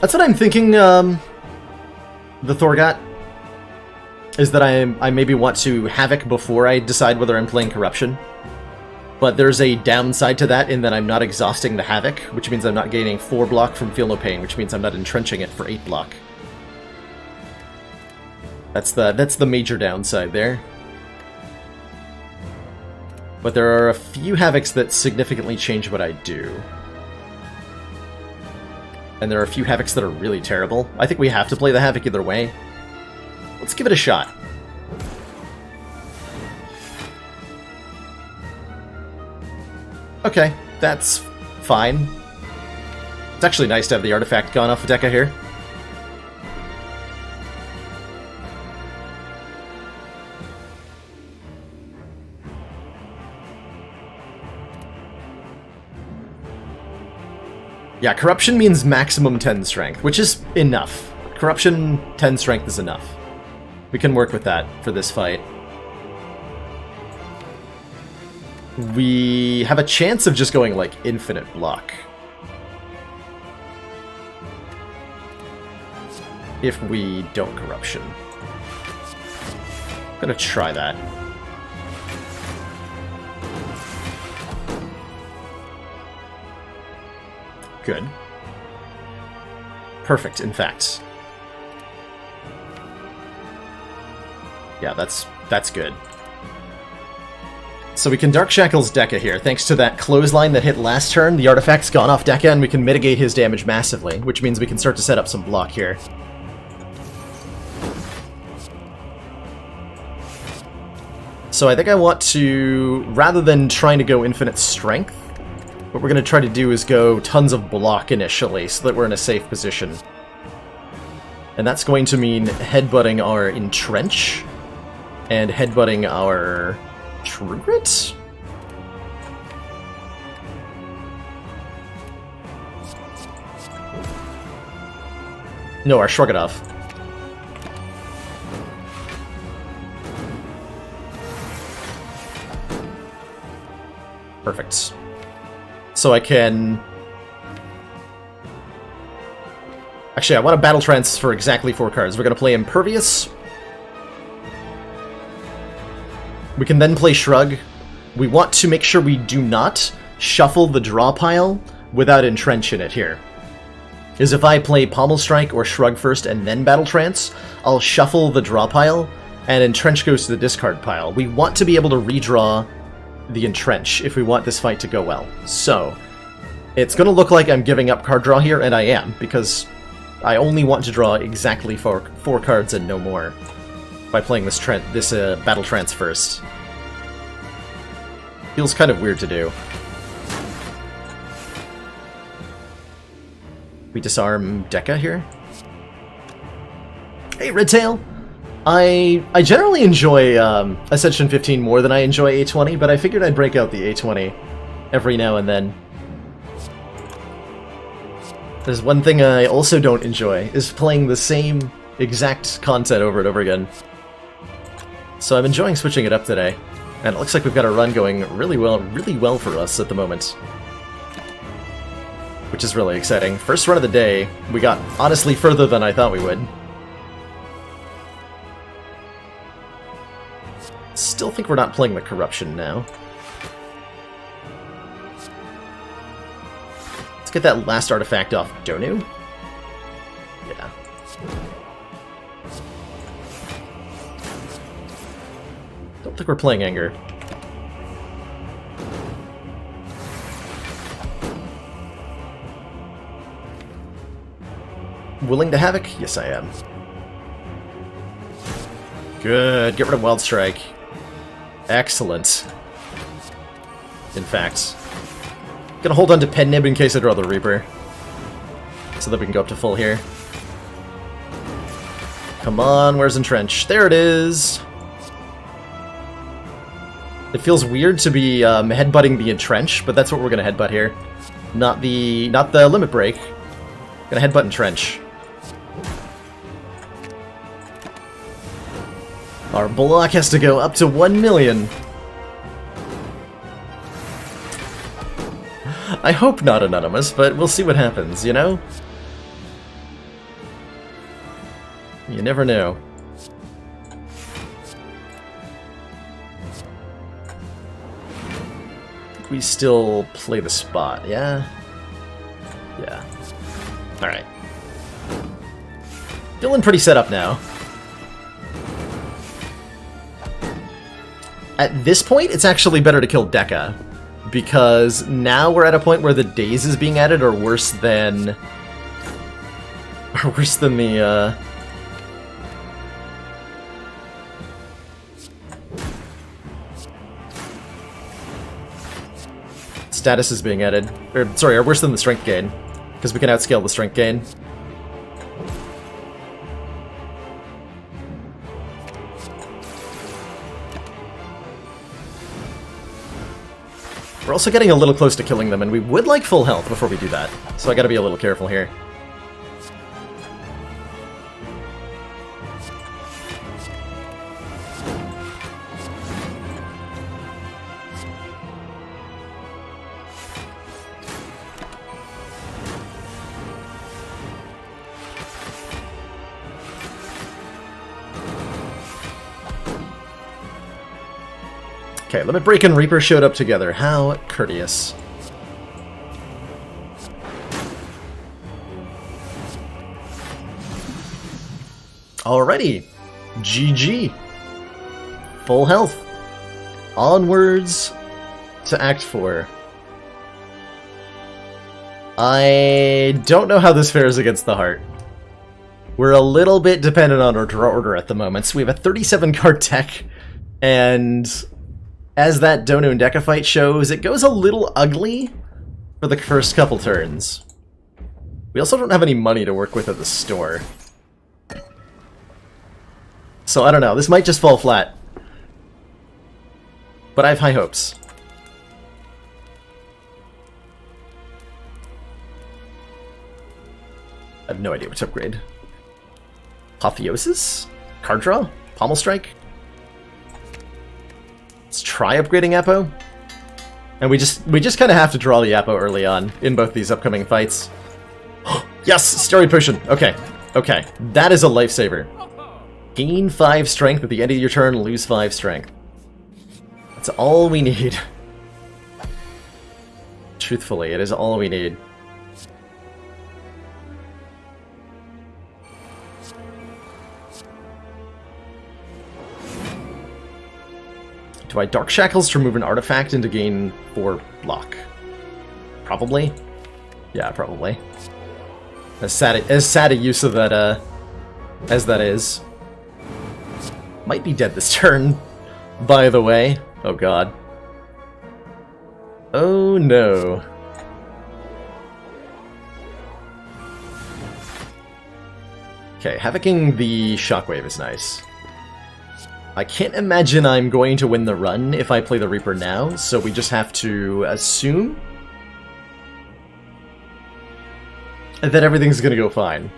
That's what I'm thinking, the Thorgot, is that I maybe want to Havoc before I decide whether I'm playing Corruption. But there's a downside to that in that I'm not exhausting the Havoc, which means I'm not gaining 4 block from Feel No Pain, which means I'm not entrenching it for 8 block. That's the major downside there. But there are a few Havocs that significantly change what I do. And there are a few Havocs that are really terrible. I think we have to play the Havoc either way. Let's give it a shot. Okay, that's fine. It's actually nice to have the artifact gone off of Dekka here. Yeah, Corruption means maximum 10 strength, which is enough. Corruption 10 strength is enough. We can work with that for this fight. We have a chance of just going, like, infinite block. If we don't Corruption. I'm gonna try that. Good. Perfect, in fact. Yeah, that's good. So we can Dark Shackles Dekka here. Thanks to that clothesline that hit last turn, the artifact's gone off Dekka and we can mitigate his damage massively, which means we can start to set up some block here. So I think I want to, rather than trying to go infinite strength, what we're going to try to do is go tons of block initially, so that we're in a safe position. And that's going to mean headbutting our Entrench, and headbutting our True Grit? No, our Shrugadov. Perfect. So I can... Actually, I want a Battle Trance for exactly 4 cards. We're going to play Impervious. We can then play Shrug. We want to make sure we do not shuffle the draw pile without Entrench in it here. Because if I play Pommel Strike or Shrug first and then Battle Trance, I'll shuffle the draw pile, and Entrench goes to the discard pile. We want to be able to redraw the Entrench if we want this fight to go well. So, it's going to look like I'm giving up card draw here, and I am, because I only want to draw exactly 4 cards and no more by playing this Battle Trance first. Feels kind of weird to do. We disarm Deca here. Hey, Redtail! I generally enjoy Ascension 15 more than I enjoy A20, but I figured I'd break out the A20 every now and then. There's one thing I also don't enjoy, is playing the same exact content over and over again. So I'm enjoying switching it up today, and it looks like we've got a run going really well for us at the moment. Which is really exciting. First run of the day, we got honestly further than I thought we would. Still think we're not playing the Corruption now. Let's get that last artifact off Donu. Yeah. Don't think we're playing Anger. Willing to Havoc? Yes, I am. Good. Get rid of Wild Strike. Excellent. In fact, gonna hold on to Pen Nib in case I draw the Reaper, so that we can go up to full here. Come on, where's Entrench? There it is! It feels weird to be headbutting the Entrench, but that's what we're gonna headbutt here. Not the Limit Break. Gonna headbutt Entrench. Our block has to go up to 1 million. I hope not anonymous, but we'll see what happens, you know? You never know. I think we still play the spot, yeah? Yeah. Alright. Feeling pretty set up now. At this point, it's actually better to kill Deca, because now we're at a point where the dazes being added are worse than the status is being added. Or sorry, are worse than the strength gain, because we can outscale the strength gain. We're also getting a little close to killing them, and we would like full health before we do that, so I gotta be a little careful here. Okay, Limit Break and Reaper showed up together. How courteous. Alrighty. GG. Full health. Onwards to Act 4. I don't know how this fares against the Heart. We're a little bit dependent on our draw order at the moment. So we have a 37 card deck, and as that Donu and Deca fight shows, it goes a little ugly for the first couple turns. We also don't have any money to work with at the store. So I don't know, this might just fall flat. But I have high hopes. I have no idea what to upgrade. Apotheosis? Card draw? Pommel Strike? Let's try upgrading Apo. And we just kind of have to draw the Apo early on in both these upcoming fights. Yes! Steroid Potion! Okay. Okay. That is a lifesaver. Gain 5 strength at the end of your turn, lose 5 strength. That's all we need. Truthfully, it is all we need. Do I Dark Shackles to remove an artifact and to gain 4 block? Probably. Yeah, probably. As sad a use of that, as that is. Might be dead this turn, by the way. Oh god. Oh no. Okay, Havocing the Shockwave is nice. I can't imagine I'm going to win the run if I play the Reaper now, so we just have to assume that everything's gonna go fine.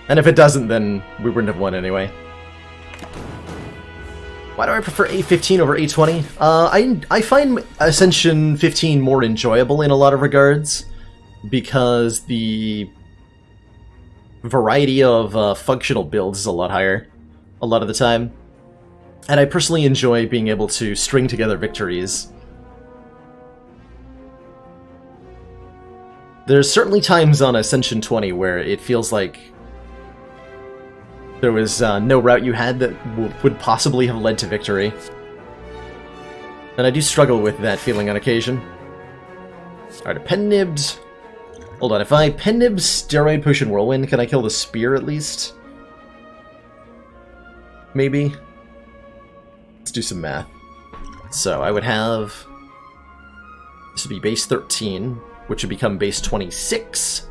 And if it doesn't, then we wouldn't have won anyway. Why do I prefer A15 over A20? I find Ascension 15 more enjoyable in a lot of regards, because the variety of functional builds is a lot higher a lot of the time. And I personally enjoy being able to string together victories. There's certainly times on Ascension 20 where it feels like there was no route you had that would possibly have led to victory. And I do struggle with that feeling on occasion. Alright, a Pen Nibbed. Hold on, if I Pen Nib Steroid Potion Whirlwind, can I kill the Spear at least? Maybe? Let's do some math. So I would have... this would be base 13, which would become base 26.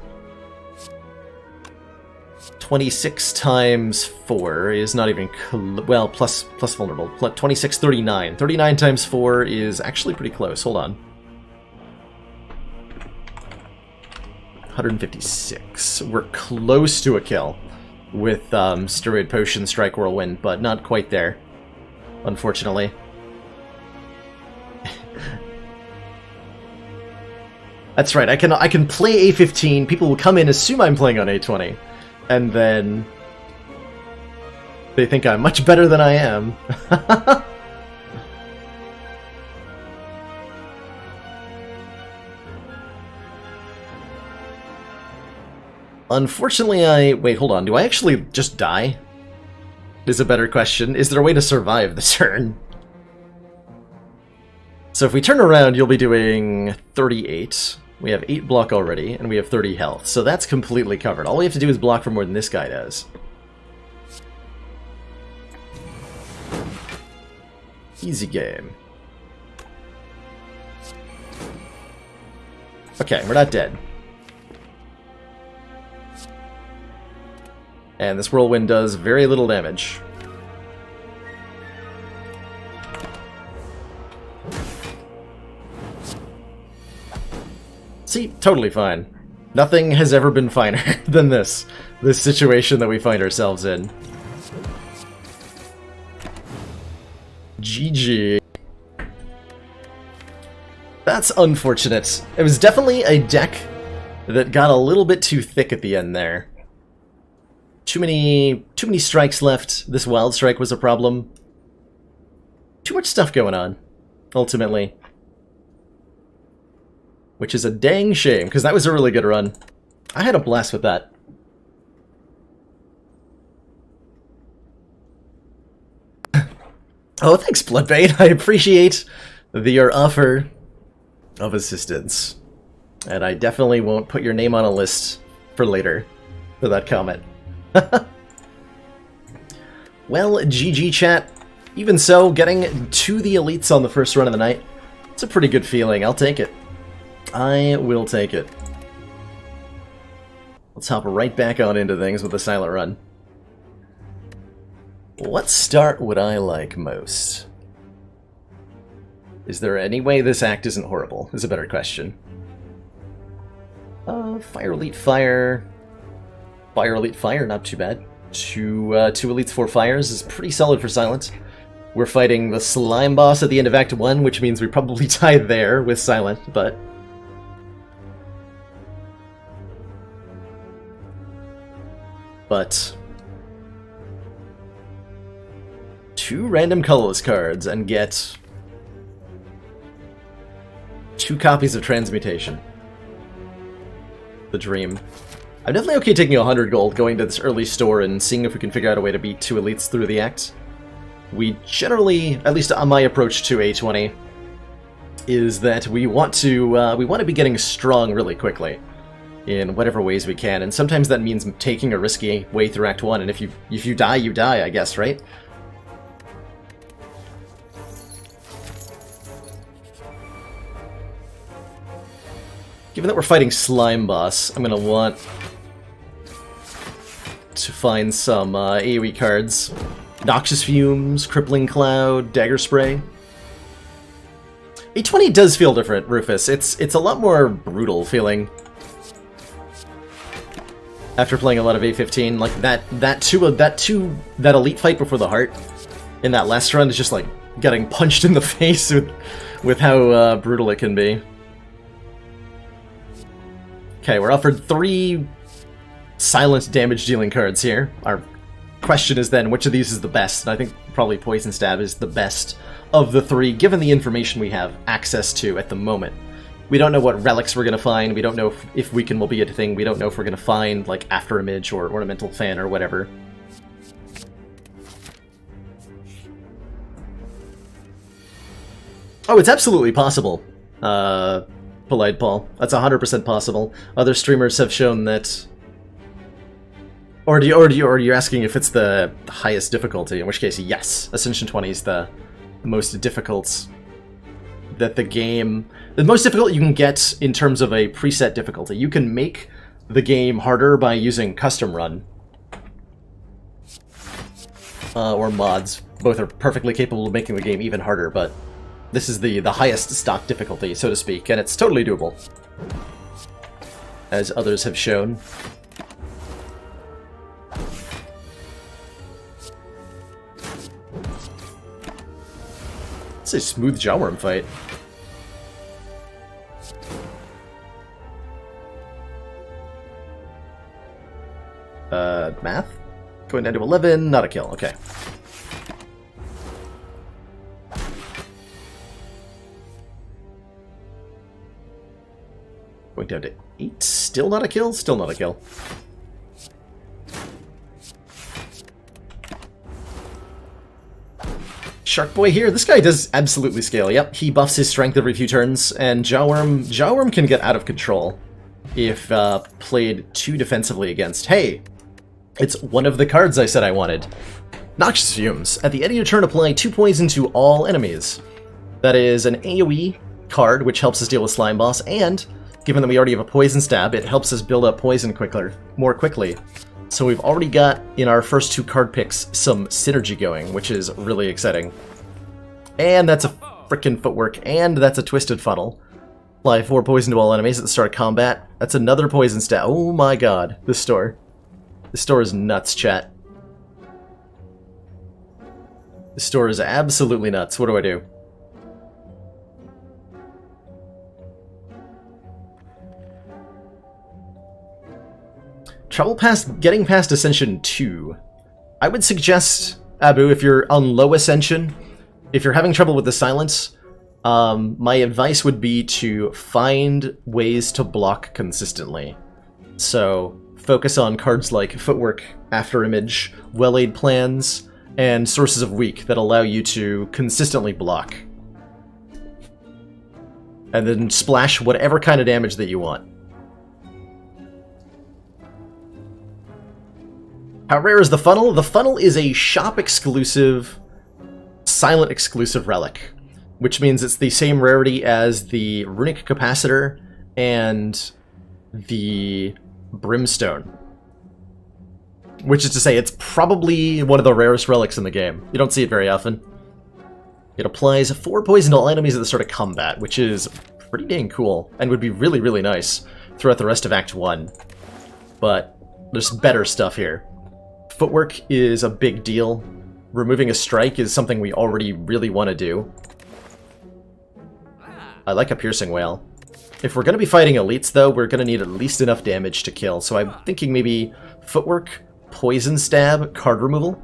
26 times 4 is not even... well, plus vulnerable. 26, 39. 39 times 4 is actually pretty close. Hold on. 156. We're close to a kill with Steroid Potion, Strike Whirlwind, but not quite there, unfortunately. That's right, I can play A15, people will come in, assume I'm playing on A20, and then they think I'm much better than I am. Unfortunately, wait, hold on. Do I actually just die? Is a better question. Is there a way to survive the turn? So if we turn around, you'll be doing 38. We have 8 block already, and we have 30 health. So that's completely covered. All we have to do is block for more than this guy does. Easy game. Okay, we're not dead. And this Whirlwind does very little damage. See, totally fine. Nothing has ever been finer than this situation that we find ourselves in. GG. That's unfortunate. It was definitely a deck that got a little bit too thick at the end there. Too many strikes left. This Wild Strike was a problem. Too much stuff going on, ultimately. Which is a dang shame, because that was a really good run. I had a blast with that. Oh, thanks, Bloodbait. I appreciate your offer of assistance. And I definitely won't put your name on a list for later for that comment. Well, GG chat. Even so, getting to the elites on the first run of the night, it's a pretty good feeling. I'll take it. I will take it. Let's hop right back on into things with the silent run. What start would I like most? Is there any way this act isn't horrible? Is a better question. Fire Elite Fire. Fire Elite Fire, not too bad. Two Elites, 4 Fires is pretty solid for Silent. We're fighting the Slime Boss at the end of Act 1, which means we probably die there with Silent, but... two random colorless cards and get 2 copies of Transmutation. The dream. I'm definitely okay taking 100 gold, going to this early store and seeing if we can figure out a way to beat 2 elites through the act. We generally, at least on my approach to A20, is that we want to be getting strong really quickly in whatever ways we can, and sometimes that means taking a risky way through Act 1, and if you die, you die, I guess, right? Given that we're fighting Slime Boss, I'm gonna want to find some AoE cards. Noxious Fumes, Crippling Cloud, Dagger Spray. A20 does feel different, Rufus. It's a lot more brutal feeling. After playing a lot of A15, like that elite fight before the heart in that last run is just like getting punched in the face with how brutal it can be. Okay, we're offered 3 silent damage dealing cards here. Our question is then, which of these is the best? And I think probably Poison Stab is the best of the 3, given the information we have access to at the moment. We don't know what relics we're going to find, we don't know if Weaken will be a thing, we don't know if we're going to find, like, After Image or Ornamental Fan or whatever. Oh, it's absolutely possible, Polite Paul. That's 100% possible. Other streamers have shown that... Or are you asking if it's the highest difficulty? In which case, yes. Ascension 20 is the most difficult that the game... The most difficult you can get in terms of a preset difficulty. You can make the game harder by using Custom Run. Or mods. Both are perfectly capable of making the game even harder, but this is the highest stock difficulty, so to speak, and it's totally doable. As others have shown. It's a smooth Jawworm fight. Math? Going down to 11, not a kill, okay. Going down to 8, still not a kill, still not a kill. Shark Boy here, this guy does absolutely scale, yep. He buffs his strength every few turns, and Jawworm can get out of control if played too defensively against. Hey, it's one of the cards I said I wanted. Noxious Fumes. At the end of your turn, apply 2 poison to all enemies. That is an AoE card, which helps us deal with Slime Boss, and given that we already have a Poison Stab, it helps us build up poison more quickly. So we've already got, in our first 2 card picks, some synergy going, which is really exciting. And that's a frickin' footwork, and that's a Twisted Funnel. Apply 4 poison to all enemies at the start of combat. That's another Poison Stab. Oh my god, this store. This store is nuts, chat. This store is absolutely nuts. What do I do? Getting past Ascension 2. I would suggest, Abu, if you're on low Ascension, if you're having trouble with the silence, my advice would be to find ways to block consistently. So, focus on cards like Footwork, After Image, Well-Laid Plans, and Sources of Weak that allow you to consistently block. And then splash whatever kind of damage that you want. How rare is the funnel? The funnel is a shop-exclusive, silent-exclusive relic, which means it's the same rarity as the Runic Capacitor and the Brimstone. Which is to say, it's probably one of the rarest relics in the game. You don't see it very often. It applies 4 poison to all enemies at the start of combat, which is pretty dang cool, and would be really, really nice throughout the rest of Act 1. But There's better stuff here. Footwork is a big deal. Removing a strike is something we already really want to do. I like a piercing wail. If we're going to be fighting elites, though, we're going to need at least enough damage to kill. So I'm thinking maybe footwork, poison stab, card removal.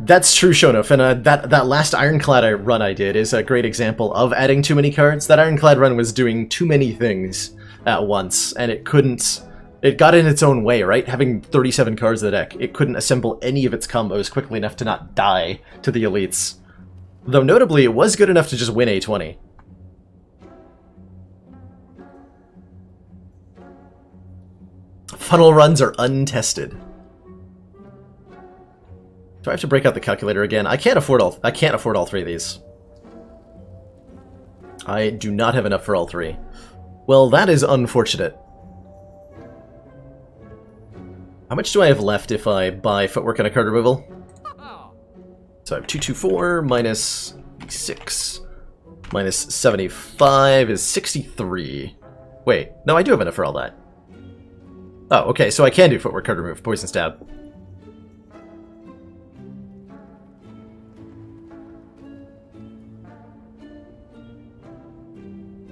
That's true, Shonoff, and that last Ironclad run I did is a great example of adding too many cards. That Ironclad run was doing too many things at once, and it couldn't... It got in its own way, right? Having 37 cards in the deck, it couldn't assemble any of its combos quickly enough to not die to the elites. Though notably, it was good enough to just win A20. Funnel runs are untested. Do I have to break out the calculator again? I can't afford all three of these. I do not have enough for all three. Well, that is unfortunate. How much do I have left if I buy footwork and a card removal? So I have 224 minus 6 minus 75 is 63. Wait, no, I do have enough for all that. Oh, okay, so I can do footwork, card remove, poison stab.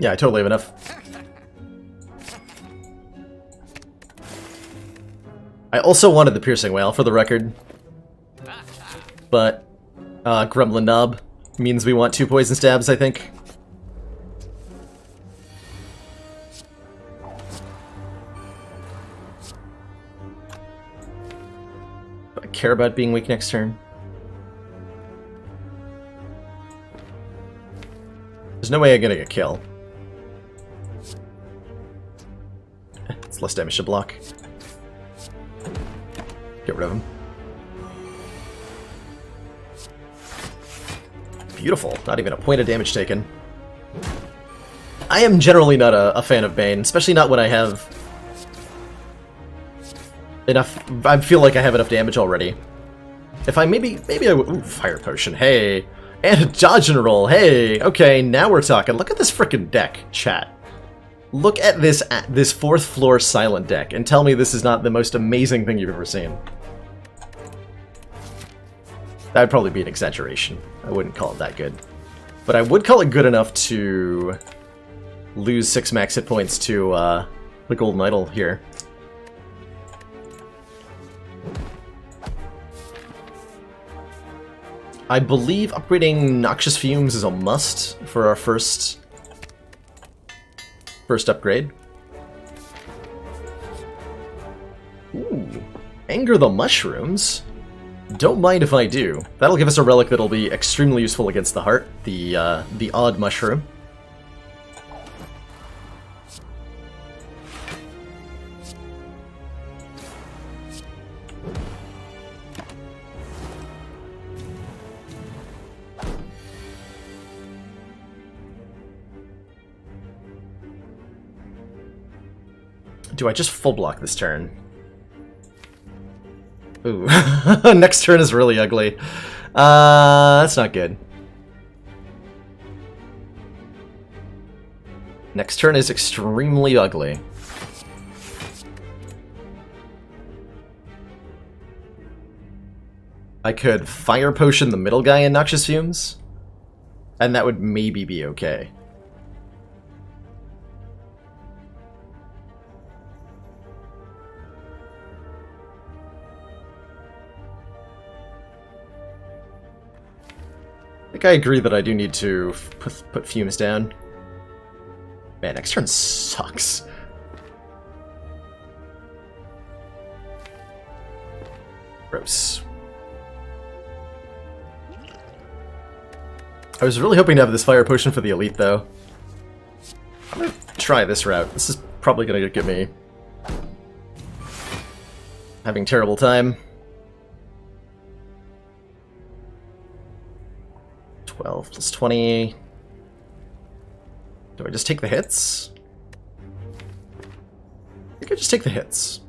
Yeah, I totally have enough. I also wanted the piercing wail, for the record. But, Gremlin Knob means we want 2 poison stabs, I think. Do I care about being weak next turn? There's no way I'm gonna get a kill. It's less damage to block. Get rid of him. Beautiful. Not even a point of damage taken. I am generally not a fan of Bane, especially not when I have enough... I feel like I have enough damage already. If I maybe I would... Ooh, Fire Potion, hey! And a dodge and roll, hey! Okay, now we're talking. Look at this frickin' deck, chat. Look at this 4th floor silent deck, and tell me this is not the most amazing thing you've ever seen. That would probably be an exaggeration. I wouldn't call it that good. But I would call it good enough to lose 6 max hit points to the Golden Idol here. I believe upgrading Noxious Fumes is a must for our first upgrade. Ooh, Anger the Mushrooms. Don't mind if I do. That'll give us a relic that'll be extremely useful against the heart, the odd mushroom. Do I just full block this turn? Ooh. Next turn is really ugly. That's not good. Next turn is extremely ugly. I could Fire Potion the middle guy in Noxious Fumes, and that would maybe be okay. I think I agree that I do need to put Fumes down. Man, next turn sucks. Gross. I was really hoping to have this Fire Potion for the Elite, though. I'm gonna try this route. This is probably gonna get me having terrible time. 12 plus 20. Do I just take the hits? I think I just take the hits.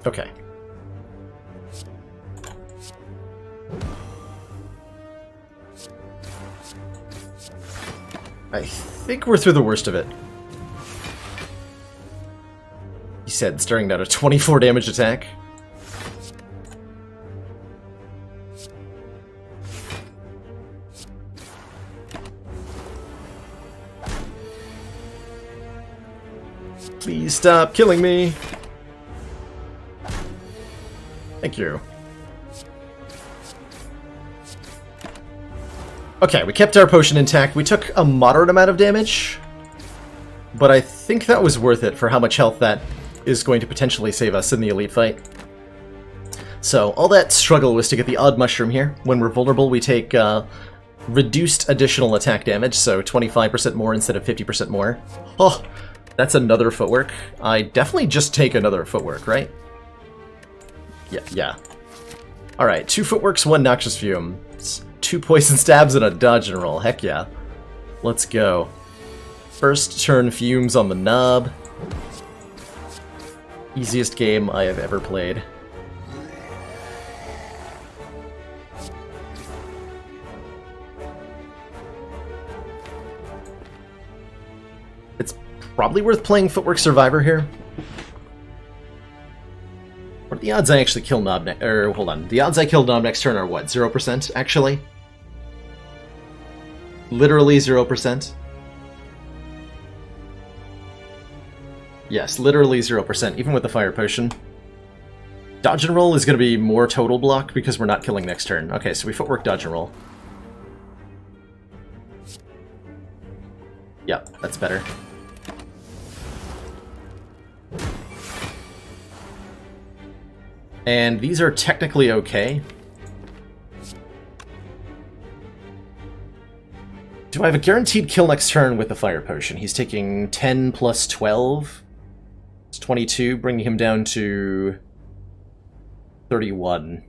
Okay. I think we're through the worst of it. He said, staring down a 24 damage attack. Please stop killing me. Thank you. Okay, we kept our potion intact. We took a moderate amount of damage, but I think that was worth it for how much health that is going to potentially save us in the elite fight. So, all that struggle was to get the odd mushroom here. When we're vulnerable, we take reduced additional attack damage, so 25% more instead of 50% more. Oh, that's another footwork. I definitely just take another footwork, right? Yeah. Alright, 2 footworks, 1 noxious fume. 2 poison stabs and a dodge and roll. Heck yeah. Let's go. First turn fumes on the knob. Easiest game I have ever played. It's probably worth playing Footwork Survivor here. What are the odds I actually kill Knob next... hold on. The odds I kill Knob next turn are what? 0%, actually? Literally 0%? Yes, literally 0%, even with the Fire Potion. Dodge and roll is going to be more total block because we're not killing next turn. Okay, so we Footwork, dodge and roll. Yep, that's better. And these are technically okay. Do I have a guaranteed kill next turn with the Fire Potion? He's taking 10 plus 12. It's 22, bringing him down to 31.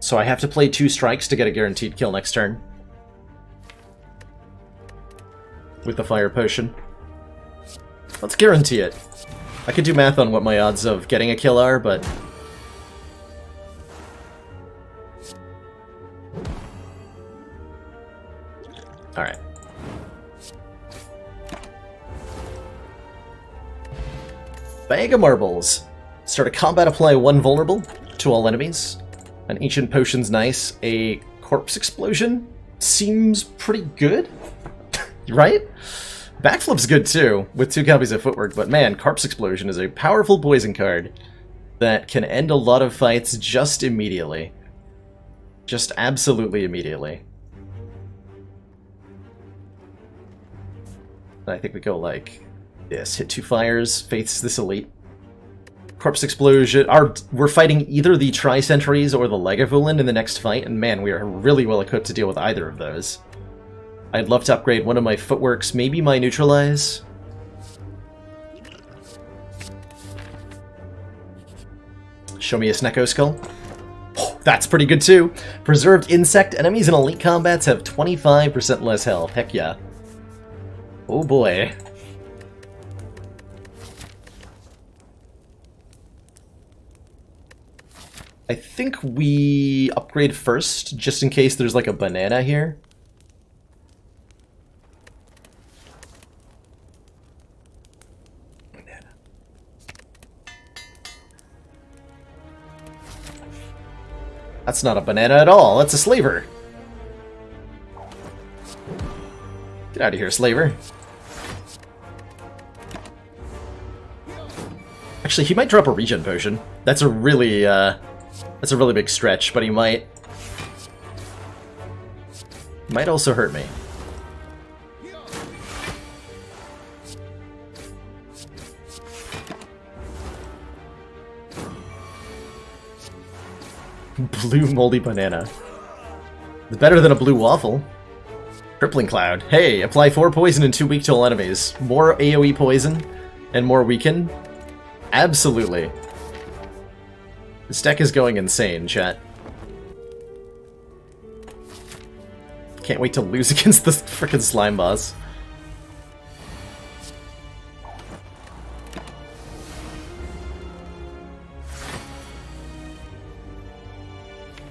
So I have to play 2 strikes to get a guaranteed kill next turn. With the Fire Potion. Let's guarantee it. I could do math on what my odds of getting a kill are, but... Alright. Bag of Marbles. Start a combat, apply 1 vulnerable to all enemies. An Ancient Potion's nice. A Corpse Explosion seems pretty good, right? Backflip's good too, with 2 copies of Footwork, but man, Corpse Explosion is a powerful poison card that can end a lot of fights just immediately. Just absolutely immediately. I think we go like this. Hit 2 fires, faiths this elite. Corpse Explosion. We're fighting either the Tri-Sentries or the Lagavulin in the next fight, and man, we are really well equipped to deal with either of those. I'd love to upgrade one of my Footworks, maybe my Neutralize. Show me a Snecko Skull. Oh, that's pretty good too. Preserved Insect. Enemies in elite combats have 25% less health. Heck yeah. Oh boy. I think we upgrade first, just in case there's like a banana here. Banana. That's not a banana at all, that's a slaver. Get out of here, slaver. Actually, he might drop a regen potion. That's a really big stretch, but he might. Might also hurt me. Blue moldy banana. It's better than a blue waffle. Crippling Cloud. Hey, apply 4 poison and 2 weak to all enemies. More AoE poison and more weaken. Absolutely. This deck is going insane, chat. Can't wait to lose against this frickin' slime boss.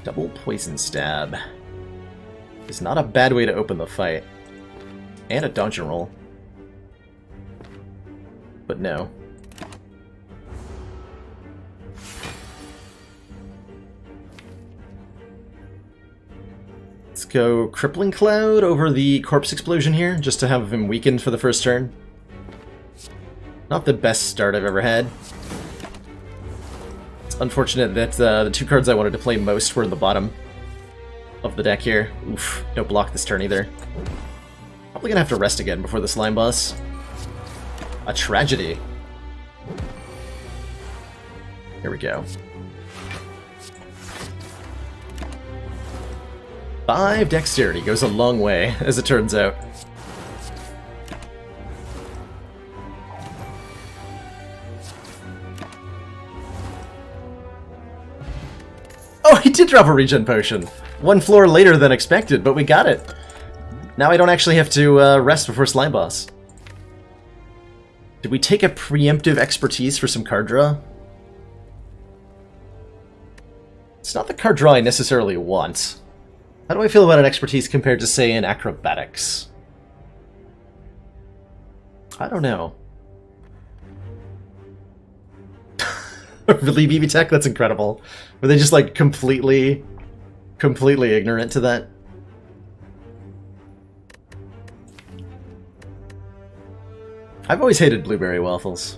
Double poison stab is not a bad way to open the fight. And a dodge and roll. But no. Let's go Crippling Cloud over the corpse explosion here, just to have him weakened for the first turn. Not the best start I've ever had. It's unfortunate that the two cards I wanted to play most were in the bottom of the deck here. Oof, don't block this turn either. Probably gonna have to rest again before the slime boss. A tragedy. Here we go. 5 dexterity goes a long way, as it turns out. Oh, he did drop a regen potion! One floor later than expected, but we got it! Now I don't actually have to rest before slime boss. Did we take a preemptive expertise for some card draw? It's not the card draw I necessarily want. How do I feel about an expertise compared to, say, an acrobatics? I don't know. Really, BB Tech? That's incredible. Were they just, like, completely ignorant to that? I've always hated blueberry waffles.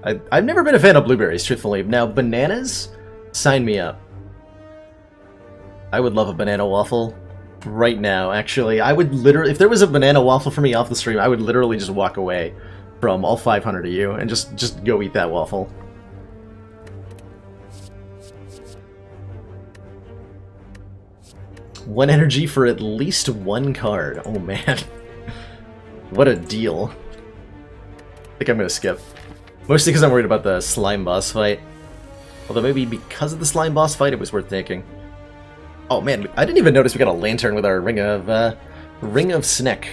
I've never been a fan of blueberries, truthfully. Now, bananas? Sign me up. I would love a banana waffle right now, actually. I would literally, if there was a banana waffle for me off the stream, I would literally just walk away from all 500 of you and just go eat that waffle. One energy for at least one card. Oh man. What a deal. I think I'm gonna skip. Mostly because I'm worried about the slime boss fight. Although maybe because of the slime boss fight, it was worth taking. Oh man, I didn't even notice we got a lantern with our Ring of Sneck.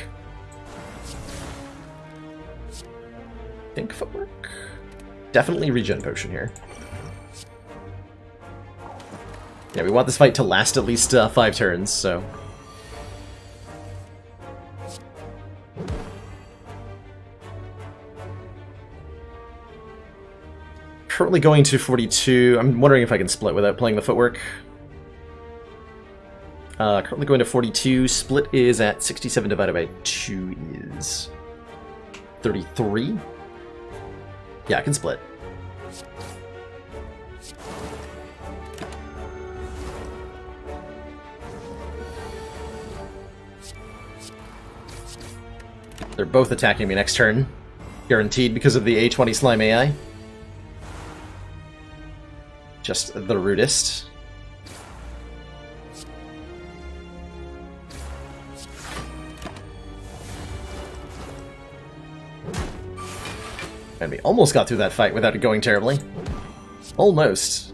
Think footwork? Definitely regen potion here. Yeah, we want this fight to last at least 5 turns, so... Currently going to 42. I'm wondering if I can split without playing the footwork. Currently going to 42. Split is at 67 divided by 2 is 33. Yeah, I can split. They're both attacking me next turn. Guaranteed because of the A20 slime AI. Just the rudest. And we almost got through that fight without it going terribly. Almost.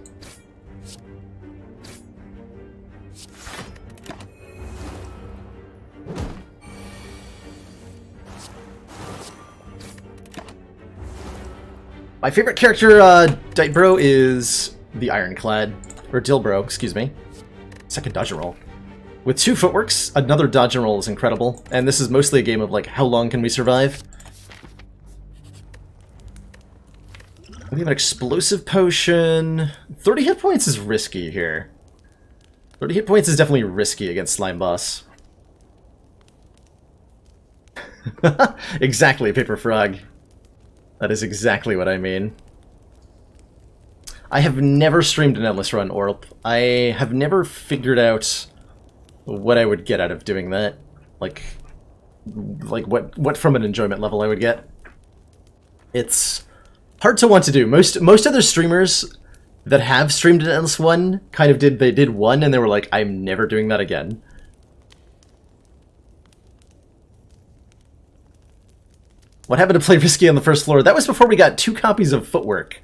My favorite character, Ditebro, is the Ironclad. Or Dilbro, excuse me. Second dodge and roll. With 2 footworks, another dodge and roll is incredible. And this is mostly a game of, like, how long can we survive? We have an explosive potion. 30 hit points is risky here. 30 hit points is definitely risky against Slime Boss. Exactly, Paper Frog. That is exactly what I mean. I have never streamed an Endless Run Orp. I have never figured out what I would get out of doing that. Like what from an enjoyment level I would get. It's hard to want to do. Most other streamers that have streamed an Endless One kind of did one and they were like, I'm never doing that again. What happened to play risky on the first floor? That was before we got 2 copies of Footwork,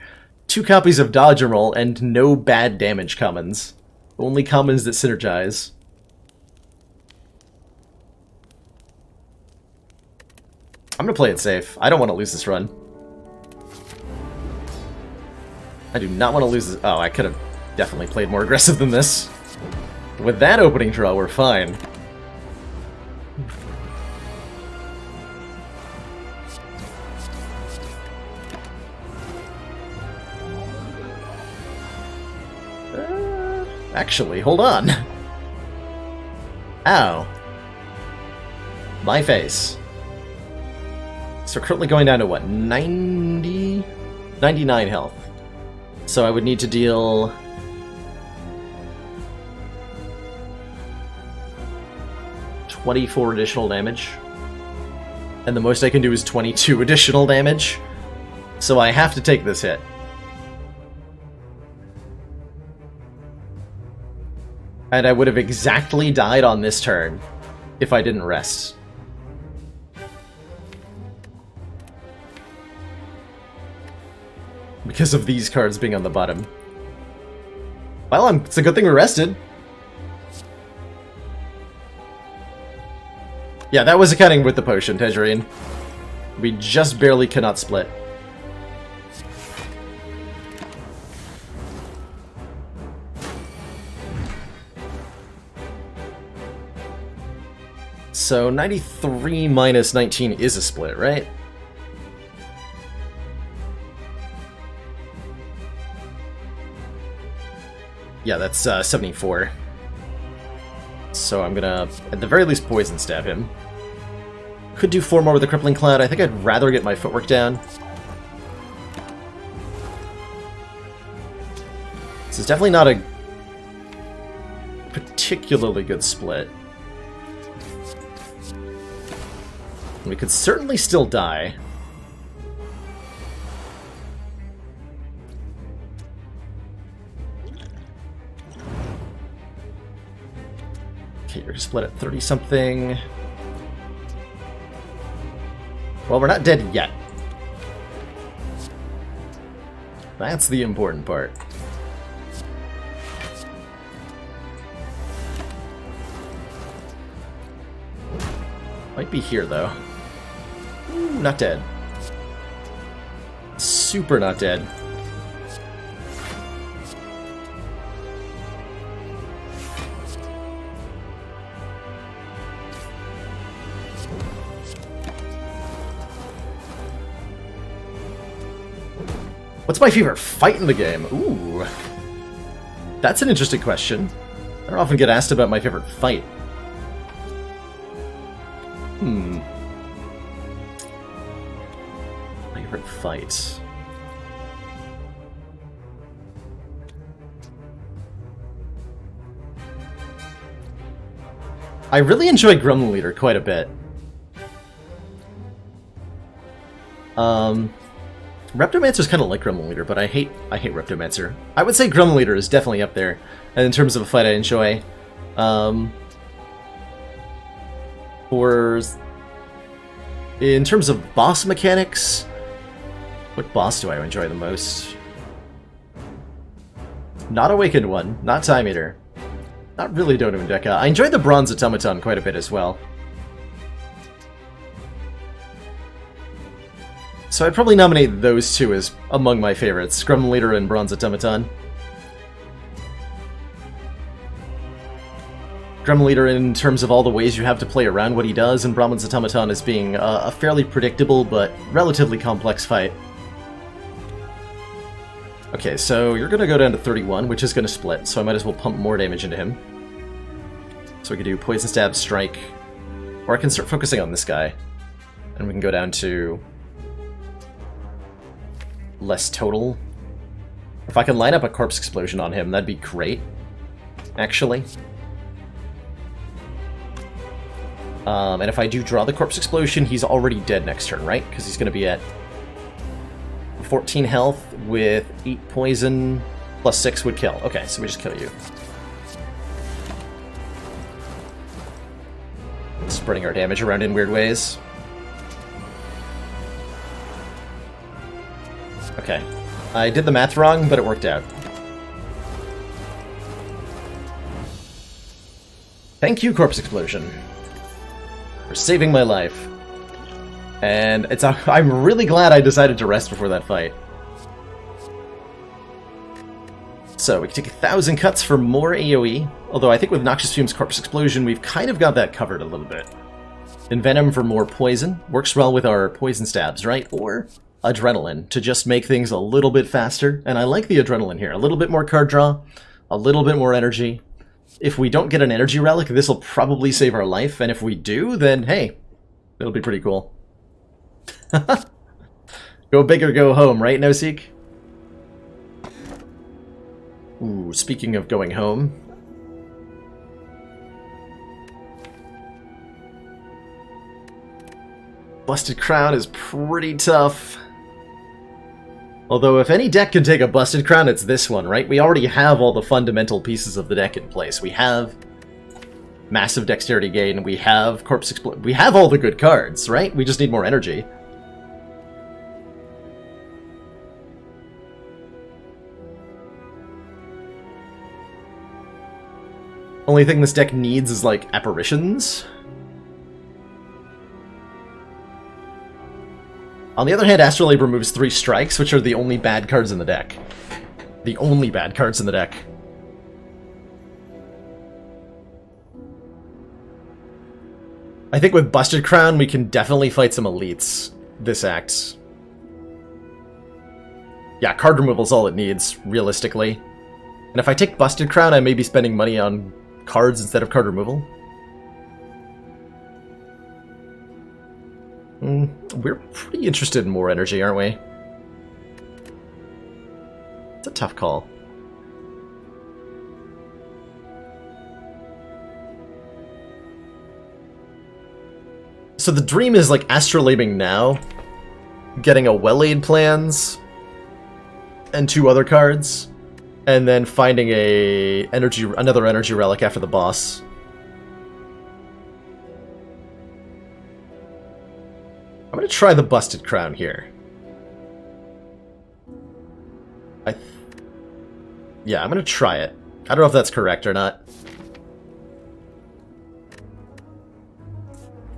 2 copies of Dodge and Roll, and no bad damage commons. Only commons that synergize. I'm gonna play it safe. I don't want to lose this run. I do not want to lose this. Oh, I could have definitely played more aggressive than this. With that opening draw, we're fine. Actually, hold on. Ow. My face. So we're currently going down to what, 90? 99 health. So I would need to deal... $24 additional damage. And the most I can do is 22 additional damage. So I have to take this hit. And I would have exactly died on this turn if I didn't rest. Because of these cards being on the bottom. Well, it's a good thing we rested. Yeah, that was accounting with the potion, Tejrine. We just barely cannot split. So 93 minus 19 is a split, right? Yeah, that's 74. So I'm gonna, at the very least, poison stab him. Could do 4 more with the Crippling Cloud. I think I'd rather get my footwork down. This is definitely not a particularly good split. We could certainly still die. Okay, you're split at 30-something. Well, we're not dead yet. That's the important part. Might be here, though. Ooh, not dead. Super not dead. What's my favorite fight in the game? Ooh. That's an interesting question. I don't often get asked about my favorite fight. Favorite fight. I really enjoy Gremlin Leader quite a bit. Reptomancer's kind of like Gremlin Leader, but I hate Reptomancer. I would say Gremlin Leader is definitely up there, and in terms of a fight I enjoy. In terms of boss mechanics, what boss do I enjoy the most? Not Awakened One, not Time Eater, not really Dono and Deca. I enjoy the Bronze Automaton quite a bit as well. So I'd probably nominate those two as among my favorites, Gremlin Leader and Bronze Automaton. Gremlin Leader in terms of all the ways you have to play around what he does, and Bronze Automaton as being a fairly predictable but relatively complex fight. Okay, so you're going to go down to 31, which is going to split, so I might as well pump more damage into him. So we can do Poison Stab, Strike, or I can start focusing on this guy, and we can go down to less total. If I can line up a Corpse Explosion on him, that'd be great, actually. And if I do draw the Corpse Explosion, he's already dead next turn, right? Because he's going to be at 14 health with 8 poison, plus 6 would kill. Okay, so we just kill you. Spreading our damage around in weird ways. Okay. I did the math wrong, but it worked out. Thank you, Corpse Explosion, for saving my life. And I'm really glad I decided to rest before that fight. So we can take 1,000 cuts for more AoE, although I think with Noxious Fume's Corpse Explosion we've kind of got that covered a little bit. Envenom for more poison, works well with our poison stabs, right? Or Adrenaline, to just make things a little bit faster, and I like the Adrenaline here. A little bit more card draw, a little bit more energy. If we don't get an energy relic, this will probably save our life, and if we do, then hey, it'll be pretty cool. Go big or go home, right, NoSeek? Ooh, speaking of going home. Busted Crown is pretty tough. Although if any deck can take a Busted Crown, it's this one, right? We already have all the fundamental pieces of the deck in place. We have massive dexterity gain, we have Corpse Explosion, we have all the good cards, right? We just need more energy. Only thing this deck needs is, like, apparitions. On the other hand, Astrolabe removes 3 strikes, which are the only bad cards in the deck. The only bad cards in the deck. I think with Busted Crown, we can definitely fight some elites this act. Yeah, card removal is all it needs, realistically. And if I take Busted Crown, I may be spending money on cards instead of card removal. We're pretty interested in more energy, aren't we? It's a tough call. So the dream is like astrolabing now, getting a well-laid plans, and 2 other cards, and then finding another energy relic after the boss. I'm gonna try the Busted Crown here. Yeah, I'm gonna try it. I don't know if that's correct or not.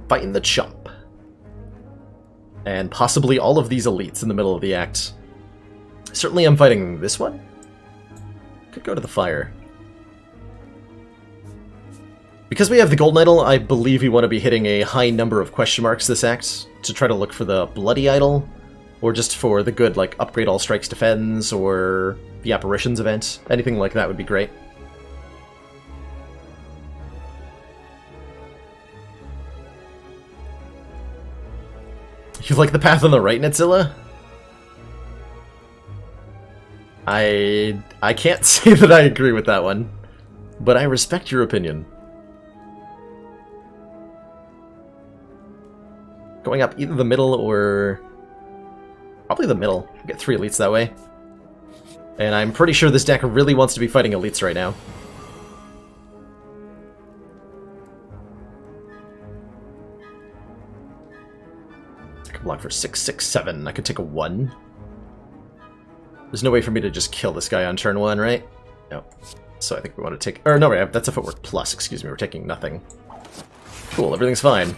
Fighting the chump. And possibly all of these elites in the middle of the act. Certainly I'm fighting this one. Could go to the fire. Because we have the Golden Idol, I believe we want to be hitting a high number of question marks this act to try to look for the Bloody Idol, or just for the good, like, upgrade all strikes defends, or the Apparitions event. Anything like that would be great. You like the path on the right, Netzilla? I can't say that I agree with that one, but I respect your opinion. Going up either the middle or... probably the middle. Get 3 elites that way. And I'm pretty sure this deck really wants to be fighting elites right now. I can block for 6, 6, 7. I could take a 1. There's no way for me to just kill this guy on turn 1, right? No. So I think we want to take... or no, wait, that's a footwork plus, excuse me. We're taking nothing. Cool, everything's fine.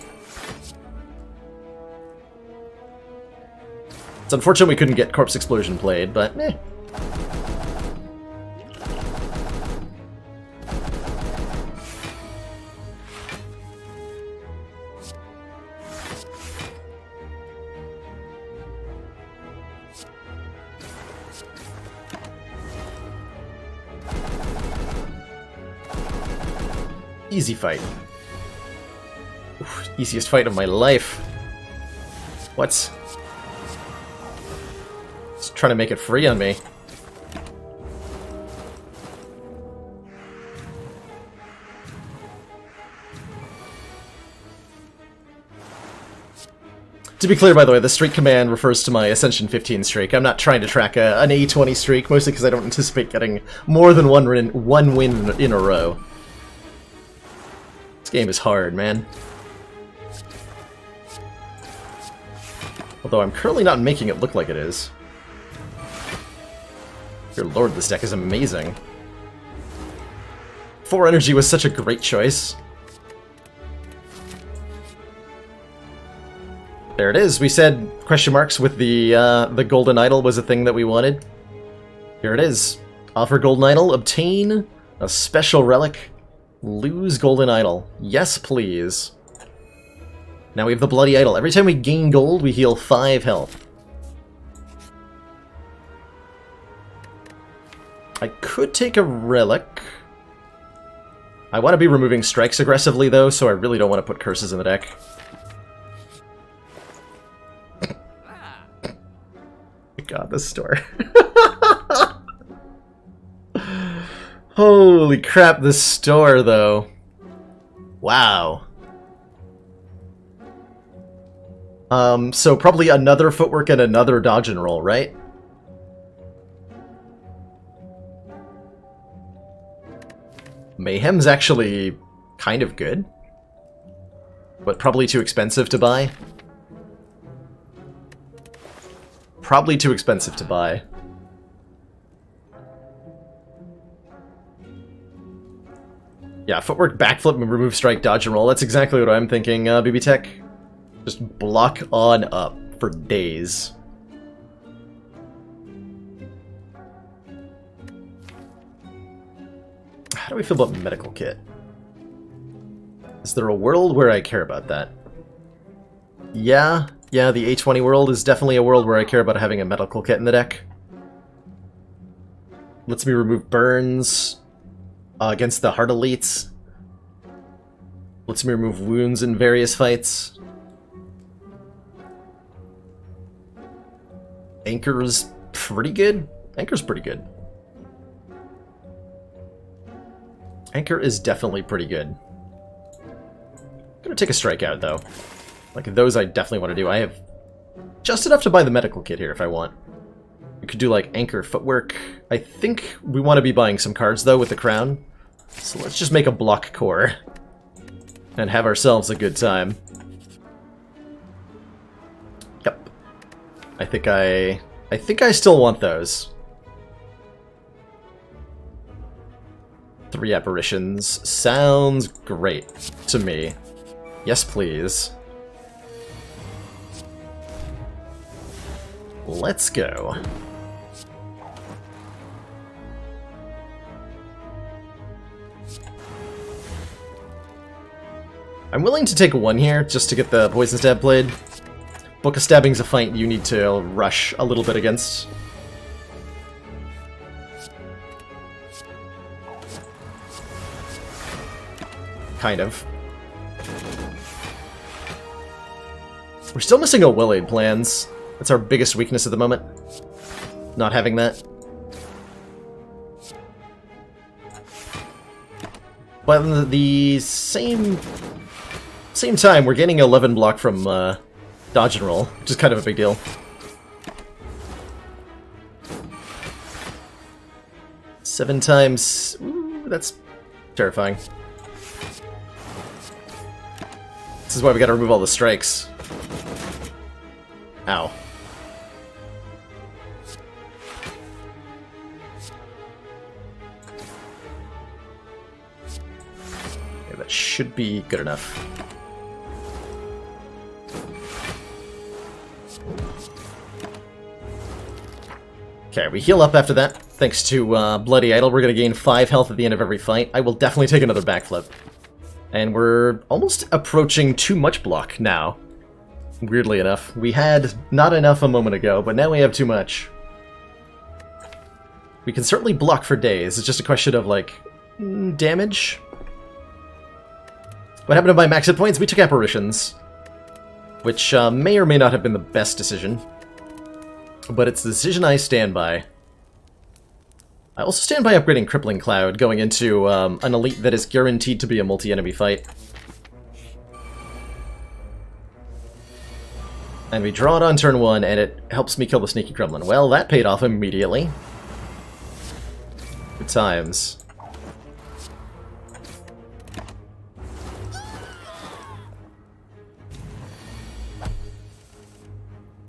It's unfortunate we couldn't get Corpse Explosion played, but eh. Easy fight. Oof, easiest fight of my life. What? It's trying to make it free on me. To be clear, by the way, the streak command refers to my Ascension 15 streak. I'm not trying to track an A20 streak, mostly because I don't anticipate getting more than one win in a row. This game is hard, man. Although I'm currently not making it look like it is. Dear lord, this deck is amazing. 4 energy was such a great choice. There it is. We said question marks with the Golden Idol was a thing that we wanted. Here it is. Offer Golden Idol. Obtain a special relic. Lose Golden Idol. Yes, please. Now we have the Bloody Idol. Every time we gain gold, we heal 5 health. I could take a relic. I want to be removing strikes aggressively, though, so I really don't want to put curses in the deck. God, this store. Holy crap, this store, though. Wow. So probably another footwork and another dodge and roll, right? Mayhem's actually kind of good. But probably too expensive to buy. Probably too expensive to buy. Yeah, footwork, backflip, and remove strike, dodge, and roll. That's exactly what I'm thinking, BB Tech. Just block on up for days. How do we feel about medical kit? Is there a world where I care about that? Yeah, the A20 world is definitely a world where I care about having a medical kit in the deck. Lets me remove burns against the heart elites. Lets me remove wounds in various fights. Anchor's pretty good. Anchor's pretty good. Anchor is definitely pretty good. I'm gonna take a strikeout, though. Like, those I definitely want to do. I have just enough to buy the medical kit here if I want. We could do, like, Anchor Footwork. I think we want to be buying some cards, though, with the crown. So let's just make a block core. And have ourselves a good time. Yep. I think I still want those. 3 apparitions. Sounds great to me. Yes, please. Let's go. I'm willing to take 1 here, just to get the Poison Stab played. Book of Stabbing's a fight you need to rush a little bit against. Kind of. We're still missing a Will Aid plans. That's our biggest weakness at the moment. Not having that. But at the same time, we're getting 11 block from dodge and roll, which is kind of a big deal. Seven times... Ooh, that's terrifying. This is why we gotta remove all the strikes. Ow. Okay, that should be good enough. Okay, we heal up after that. Thanks to Bloody Idol, we're going to gain 5 health at the end of every fight. I will definitely take another backflip. And we're almost approaching too much block now. Weirdly enough. We had not enough a moment ago, but now we have too much. We can certainly block for days. It's just a question of, like, damage. What happened to my max hit points? We took apparitions. Which may or may not have been the best decision. But it's the decision I stand by. I also stand by upgrading Crippling Cloud, going into an elite that is guaranteed to be a multi-enemy fight. And we draw it on turn 1, and it helps me kill the Sneaky Gremlin. Well, that paid off immediately. Good times.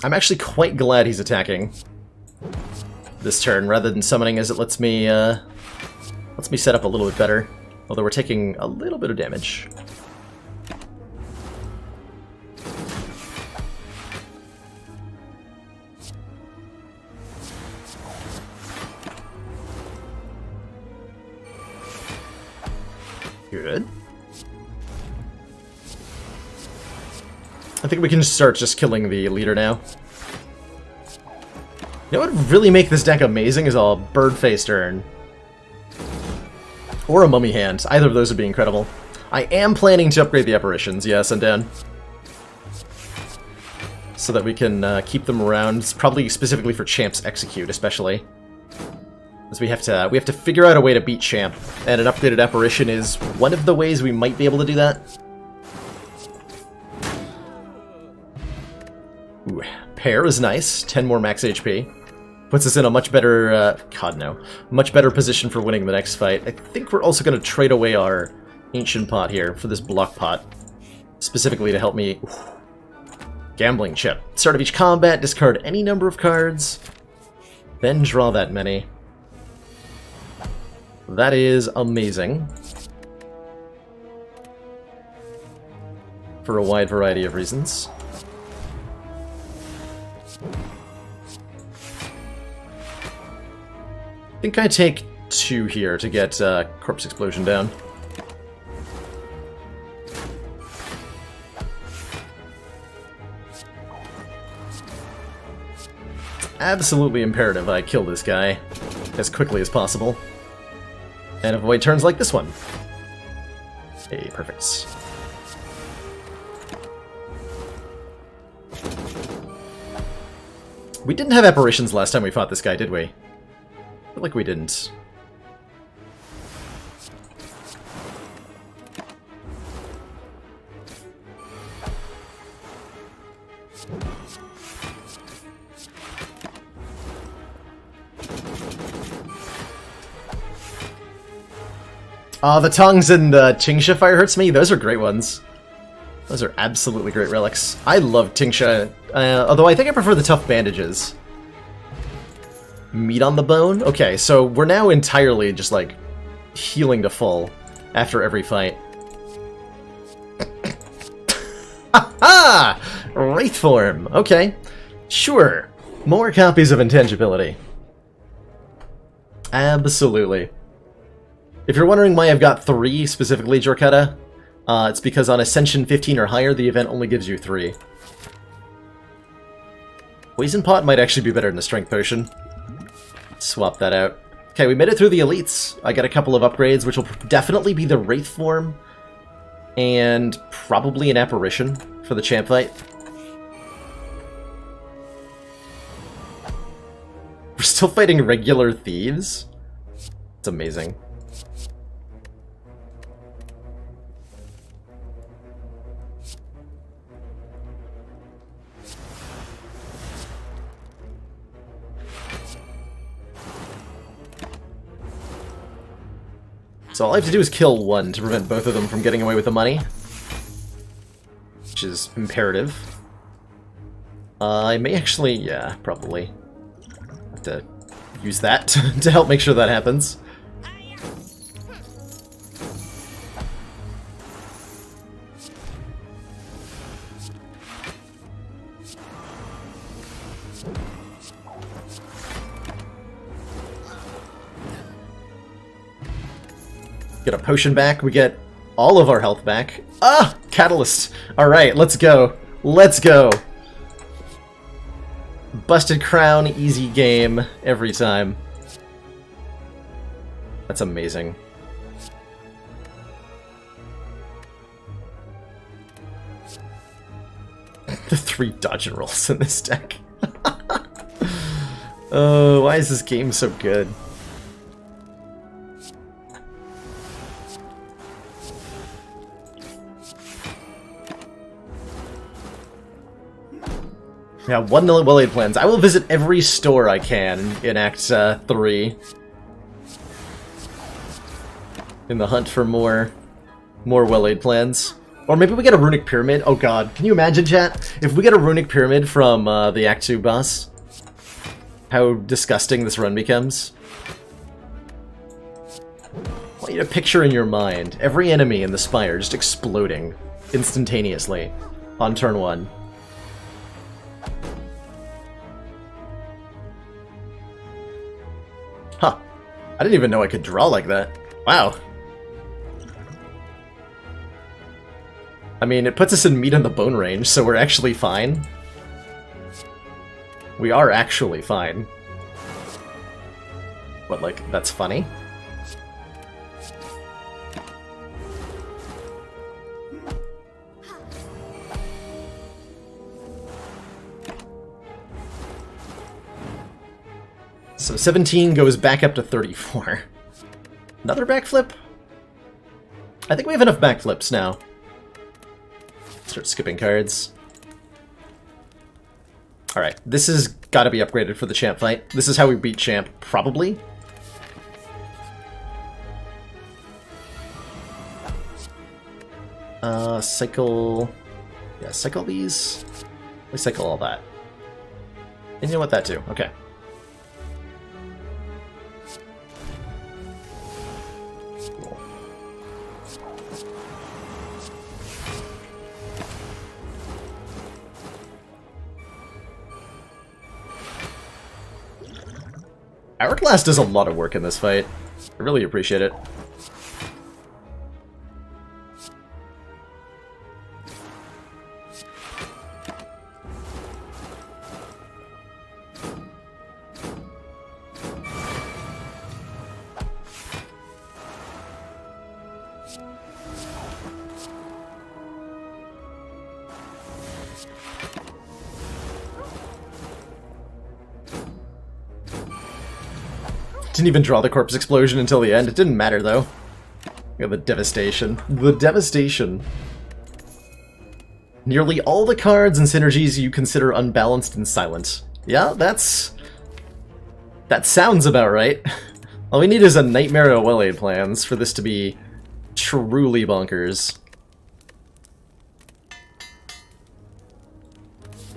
I'm actually quite glad he's attacking this turn rather than summoning, as it lets me set up a little bit better. Although we're taking a little bit of damage. Good. I think we can start just killing the leader now. You know what would really make this deck amazing is a bird-faced urn. Or a mummy hand. Either of those would be incredible. I am planning to upgrade the apparitions, yes, I'm down. So that we can keep them around, probably specifically for Champ's Execute, especially. Because we have to figure out a way to beat Champ, and an upgraded apparition is one of the ways we might be able to do that. Ooh, Pair is nice, 10 more max HP. Puts us in a much better, much better position for winning the next fight. I think we're also going to trade away our Ancient Pot here for this Block Pot, specifically to help me. Ooh. Gambling Chip. Start of each combat, discard any number of cards, then draw that many. That is amazing. For a wide variety of reasons. I think I take 2 here to get Corpse Explosion down. Absolutely imperative I kill this guy as quickly as possible. And avoid turns like this one. Hey, perfect. We didn't have apparitions last time we fought this guy, did we? I feel like we didn't. The tongues and the Tingsha Fire Hurts Me, those are great ones. Those are absolutely great relics. I love Tingsha, although I think I prefer the tough bandages. Meat on the bone? Okay, so we're now entirely just, like, healing to full after every fight. Ha-ha! Wraith form! Okay. Sure. More copies of Intangibility. Absolutely. If you're wondering why I've got 3 specifically, Jorketta, it's because on Ascension 15 or higher, the event only gives you 3. Poison Pot might actually be better than a Strength Potion. Swap that out. Okay, we made it through the Elites. I got a couple of upgrades, which will definitely be the Wraith form, and probably an Apparition for the Champ fight. We're still fighting regular thieves? It's amazing. So all I have to do is kill one to prevent both of them from getting away with the money. Which is imperative. I may actually, yeah, probably have to use that to help make sure that happens. Get a potion back, we get all of our health back. Ah! Catalyst! Alright, let's go. Let's go! Busted Crown, easy game, every time. That's amazing. The 3 dodge and rolls in this deck. Oh, why is this game so good? Yeah, 1 million well-laid plans. I will visit every store I can in Act 3. In the hunt for more well-laid plans. Or maybe we get a Runic Pyramid. Oh god, can you imagine, chat? If we get a Runic Pyramid from the Act 2 boss? How disgusting this run becomes. I want you to picture in your mind every enemy in the Spire just exploding instantaneously on turn 1. Huh. I didn't even know I could draw like that. Wow. I mean, it puts us in meat on the bone range, so we're actually fine. We are actually fine. What, like, that's funny? So 17 goes back up to 34. Another backflip? I think we have enough backflips now. Start skipping cards. Alright, this has got to be upgraded for the champ fight. This is how we beat champ, probably. Cycle... Yeah, cycle these. We cycle all that. And you know what, that too. Okay. Cool. Hourglass does a lot of work in this fight. I really appreciate it. Didn't even draw the corpse explosion until the end. It didn't matter, though. Look at the devastation. The devastation. Nearly all the cards and synergies you consider unbalanced and silent. Yeah, that sounds about right. All we need is a Nightmare of Well-Laid Plans for this to be truly bonkers.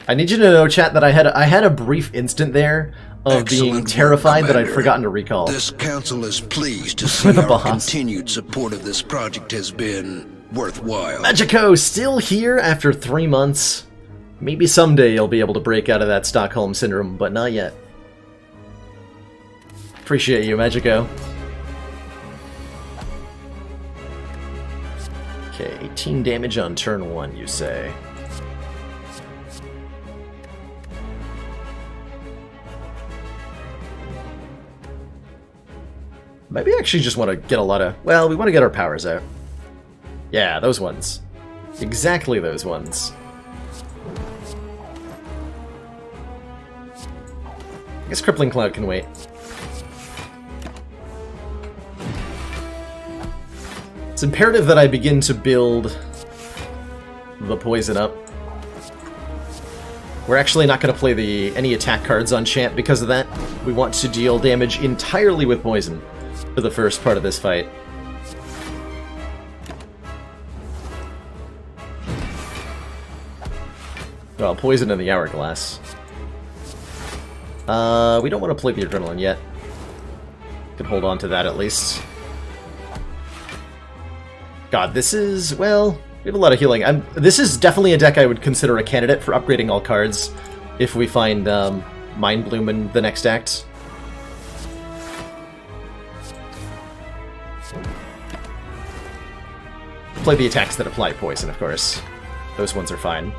I need you to know, chat, that I had a brief instant there of being terrified that I'd forgotten to recall. This council is pleased to see our continued support of this project has been worthwhile. Magico, still here after 3 months. Maybe someday you'll be able to break out of that Stockholm Syndrome, but not yet. Appreciate you, Magico. Okay, 18 damage on turn 1, you say. Maybe I actually just want to get a lot of... Well, we want to get our powers out. Yeah, those ones. Exactly those ones. I guess Crippling Cloud can wait. It's imperative that I begin to build the poison up. We're actually not going to play any attack cards on champ because of that. We want to deal damage entirely with poison for the first part of this fight. Well, poison in the hourglass. We don't want to play the adrenaline yet. Can hold on to that at least. God, this is, well, we have a lot of healing. This is definitely a deck I would consider a candidate for upgrading all cards if we find Mind Bloom in the next act. Play the attacks that apply poison, of course. Those ones are fine.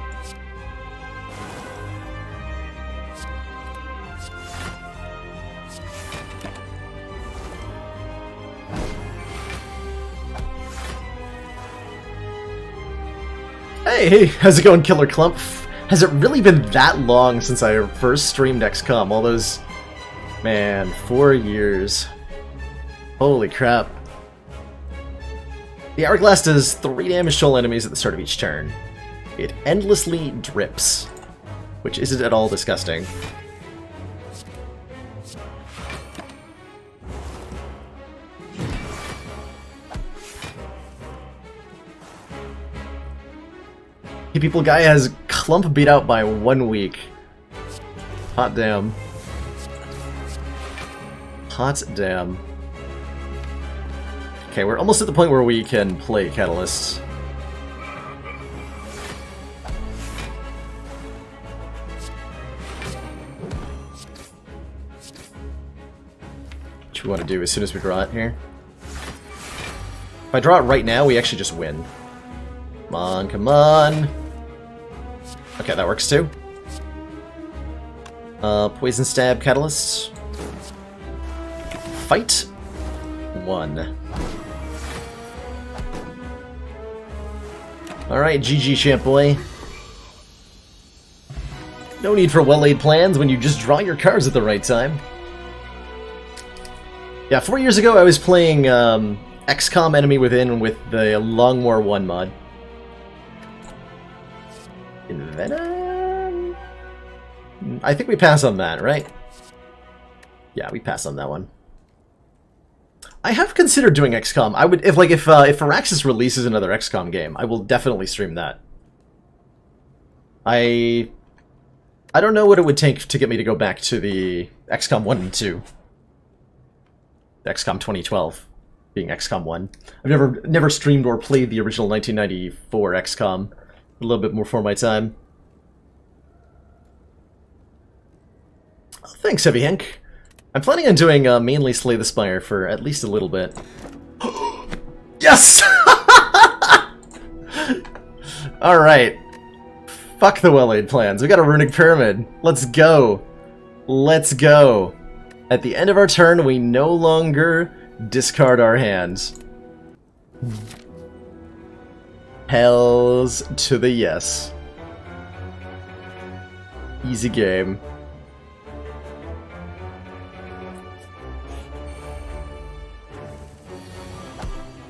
Hey, how's it going, Killer Clump? Has it really been that long since I first streamed XCOM? All those... Man, 4 years. Holy crap. The Hourglass does 3 damage to all enemies at the start of each turn. It endlessly drips, which isn't at all disgusting. Hey people, guy has Clump beat out by 1 week. Hot damn. Hot damn. Okay, we're almost at the point where we can play Catalyst. Which we want to do as soon as we draw it here. If I draw it right now, we actually just win. Come on, come on. Okay, that works too. Poison Stab Catalyst. Fight. 1. Alright, GG, champ boy. No need for well-laid plans when you just draw your cards at the right time. Yeah, 4 years ago I was playing XCOM Enemy Within with the Long War 1 mod. Venom? I think we pass on that, right? Yeah, we pass on that one. I have considered doing XCOM. I would, if Firaxis releases another XCOM game, I will definitely stream that. I don't know what it would take to get me to go back to the XCOM 1 and 2. XCOM 2012 being XCOM 1. I've never streamed or played the original 1994 XCOM. A little bit more for my time. Oh, thanks, Heavy Hank. I'm planning on doing mainly Slay the Spire for at least a little bit. Yes! Alright. Fuck the well-laid plans. We got a Runic Pyramid. Let's go. Let's go. At the end of our turn, we no longer discard our hands. Hells to the yes. Easy game.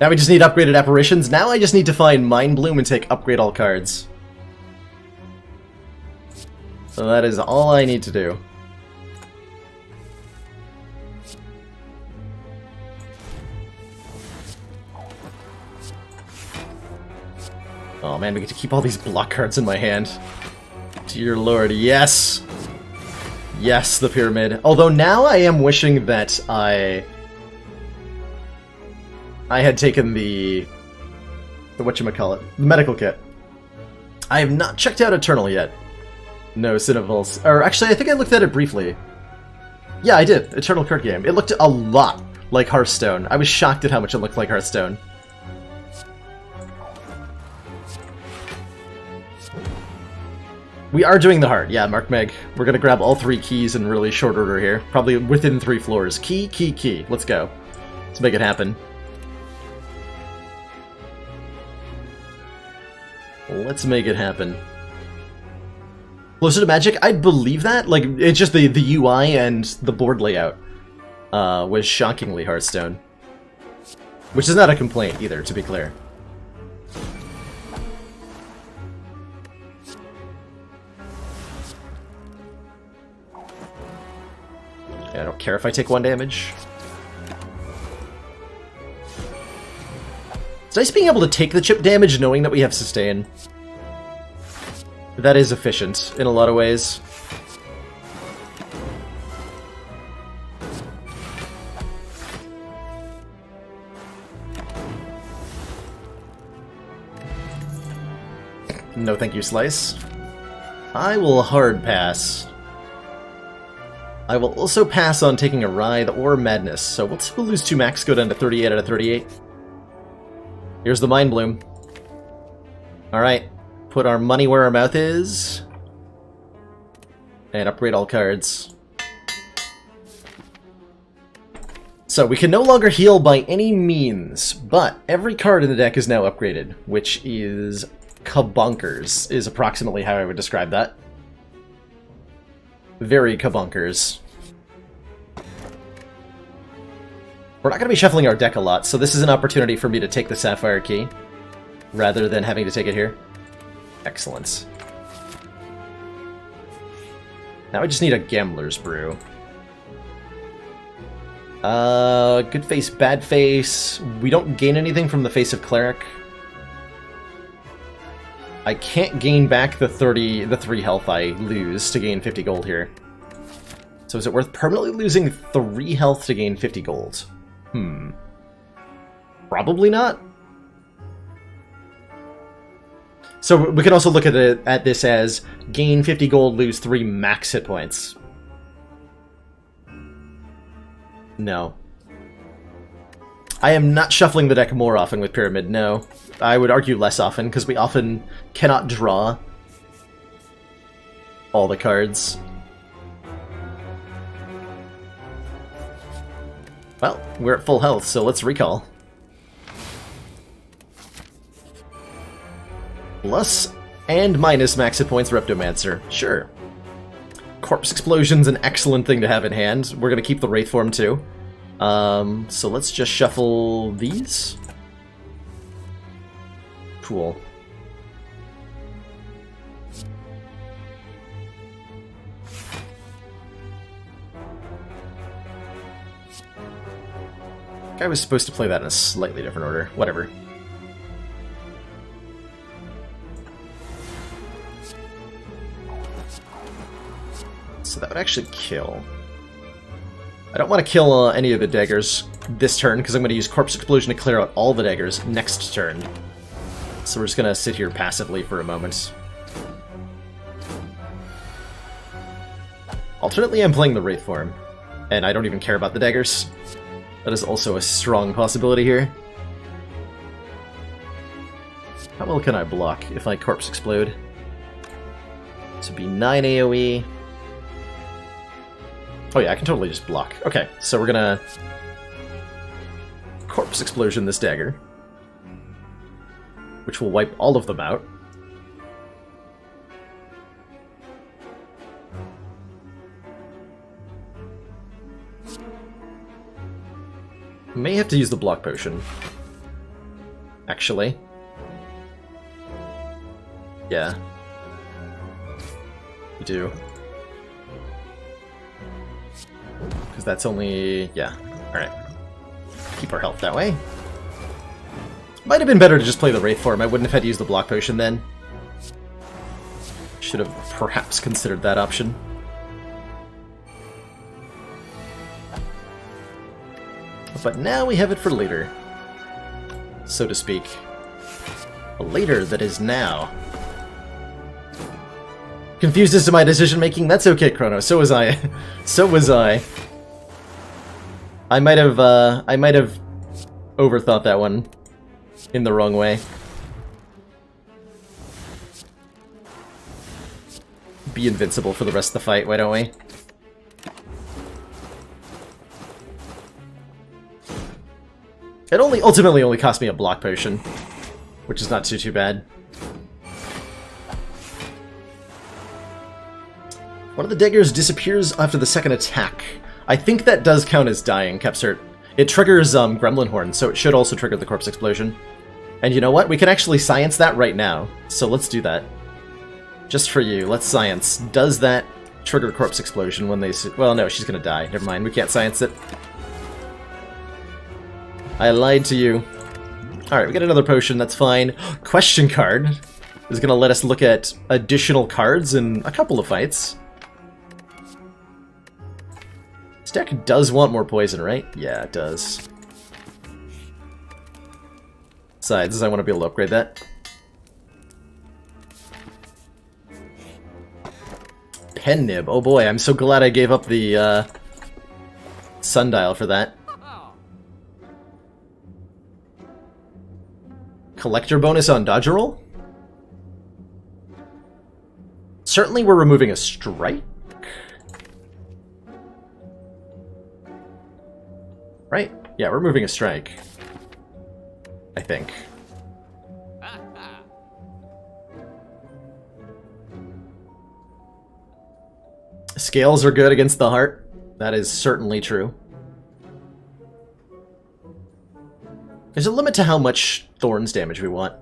Now we just need upgraded apparitions. Now I just need to find Mind Bloom and take upgrade all cards. So that is all I need to do. Oh man, we get to keep all these block cards in my hand. Dear lord, yes! Yes, the pyramid. Although now I am wishing that I had taken the whatchamacallit, the medical kit. I have not checked out Eternal yet. No, Cinevals. Or actually, I think I looked at it briefly. Yeah, I did. Eternal card game. It looked a lot like Hearthstone. I was shocked at how much it looked like Hearthstone. We are doing the heart. Yeah, Mark Meg. We're gonna grab all 3 keys in really short order here. Probably within 3 floors. Key, key, key. Let's go. Let's make it happen. Let's make it happen. Closer to Magic? I'd believe that. Like, it's just the UI and the board layout was shockingly Hearthstone. Which is not a complaint either, to be clear. I don't care if I take 1 damage. It's nice being able to take the chip damage knowing that we have sustain. That is efficient in a lot of ways. No thank you, Slice. I will hard pass. I will also pass on taking a Writhe or Madness, so we'll lose 2 max, go down to 38 out of 38. Here's the Mind Bloom. Alright, put our money where our mouth is. And upgrade all cards. So, we can no longer heal by any means, but every card in the deck is now upgraded, which is kabonkers, is approximately how I would describe that. Very kabonkers. We're not going to be shuffling our deck a lot, so this is an opportunity for me to take the Sapphire Key, rather than having to take it here. Excellent. Now I just need a Gambler's Brew. Good face, bad face. We don't gain anything from the face of Cleric. I can't gain back the 3 health I lose to gain 50 gold here. So is it worth permanently losing 3 health to gain 50 gold? Probably not. So we can also look at this as gain 50 gold, lose 3 max hit points. No. I am not shuffling the deck more often with Pyramid, no. I would argue less often, because we often cannot draw all the cards. Well, we're at full health, so let's recall. Plus and minus max hit points Reptomancer. Sure. Corpse Explosion's an excellent thing to have in hand. We're gonna keep the Wraith form too. So let's just shuffle these. Cool. I was supposed to play that in a slightly different order. Whatever. So that would actually kill. I don't want to kill any of the daggers this turn, because I'm going to use Corpse Explosion to clear out all the daggers next turn. So we're just going to sit here passively for a moment. Alternately, I'm playing the Wraith form, and I don't even care about the daggers. That is also a strong possibility here. How well can I block if I Corpse Explode? This would be 9 AoE. Oh yeah, I can totally just block. Okay, so we're gonna Corpse Explosion this dagger, which will wipe all of them out. May have to use the block potion. Actually. Yeah. We do. Because that's only... yeah. Alright. Keep our health that way. Might have been better to just play the Wraith form. I wouldn't have had to use the block potion then. Should have perhaps considered that option. But now we have it for later. So to speak. A later that is now. Confused as to my decision making? That's okay, Chrono. So was I. So was I. I might have overthought that one in the wrong way. Be invincible for the rest of the fight, why don't we? It ultimately only cost me a block potion, which is not too bad. One of the daggers disappears after the second attack. I think that does count as dying, Kepsert. It triggers Gremlin Horn, so it should also trigger the Corpse Explosion. And you know what? We can actually science that right now. So let's do that. Just for you, let's science. Does that trigger Corpse Explosion when they... well, no, she's gonna die. Never mind, we can't science it. I lied to you. Alright, we get another potion, that's fine. Question card is gonna let us look at additional cards in a couple of fights. This deck does want more poison, right? Yeah, it does. Besides, I want to be able to upgrade that. Pen Nib. Oh boy, I'm so glad I gave up the sundial for that. Collector bonus on dodge roll? Certainly we're removing a strike. Right? Yeah, we're removing a strike. I think. Scales are good against the heart. That is certainly true. There's a limit to how much Thorns damage we want.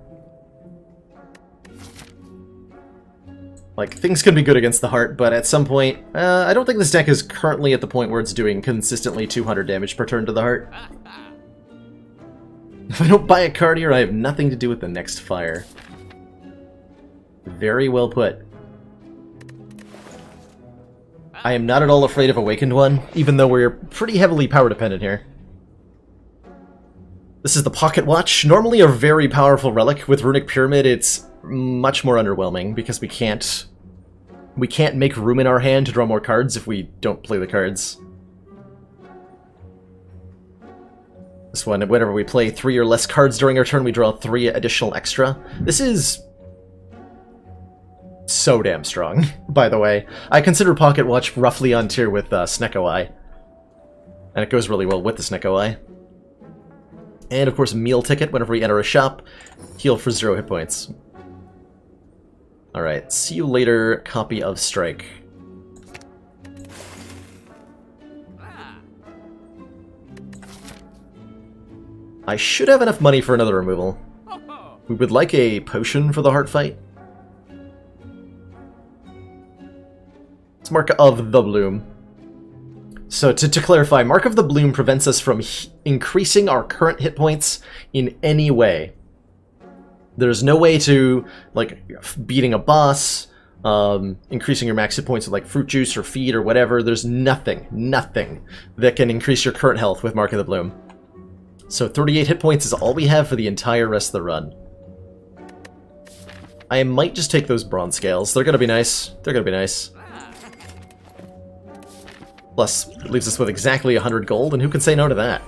Like, things can be good against the heart, but at some point... I don't think this deck is currently at the point where it's doing consistently 200 damage per turn to the heart. If I don't buy a card here, I have nothing to do with the next fire. Very well put. I am not at all afraid of Awakened One, even though we're pretty heavily power dependent here. This is the Pocket Watch. Normally a very powerful relic. With Runic Pyramid, it's much more underwhelming because we can't make room in our hand to draw more cards if we don't play the cards. This one, whenever we play 3 or less cards during our turn, we draw 3 additional extra. This is so damn strong, by the way. I consider Pocket Watch roughly on tier with Snecko Eye. And it goes really well with the Snecko Eye. And of course, Meal Ticket whenever we enter a shop. Heal for 0 hit points. Alright, see you later, copy of Strike. I should have enough money for another removal. We would like a potion for the heart fight. It's Mark of the Bloom. So to clarify, Mark of the Bloom prevents us from increasing our current hit points in any way. There's no way to, like, beating a boss, increasing your max hit points with, like, fruit juice or feed or whatever. There's nothing that can increase your current health with Mark of the Bloom. So 38 hit points is all we have for the entire rest of the run. I might just take those bronze scales. They're gonna be nice. They're gonna be nice. Plus, it leaves us with exactly 100 gold, and who can say no to that?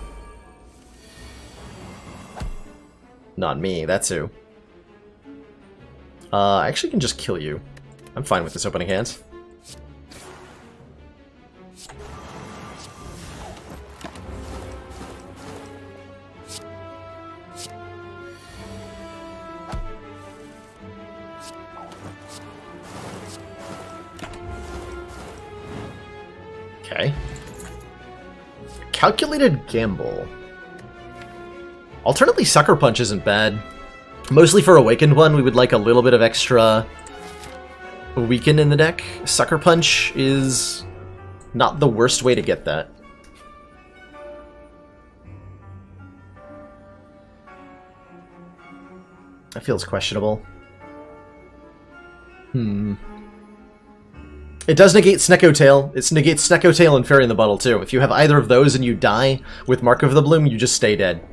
Not me, that's who. I actually can just kill you. I'm fine with this opening hand. Okay. Calculated Gamble. Alternately, Sucker Punch isn't bad. Mostly for Awakened one, we would like a little bit of extra weaken in the deck. Sucker Punch is not the worst way to get that. That feels questionable. It does negate Snecko Tail. It negates Snecko Tail and Fairy in the Bottle too. If you have either of those and you die with Mark of the Bloom, you just stay dead.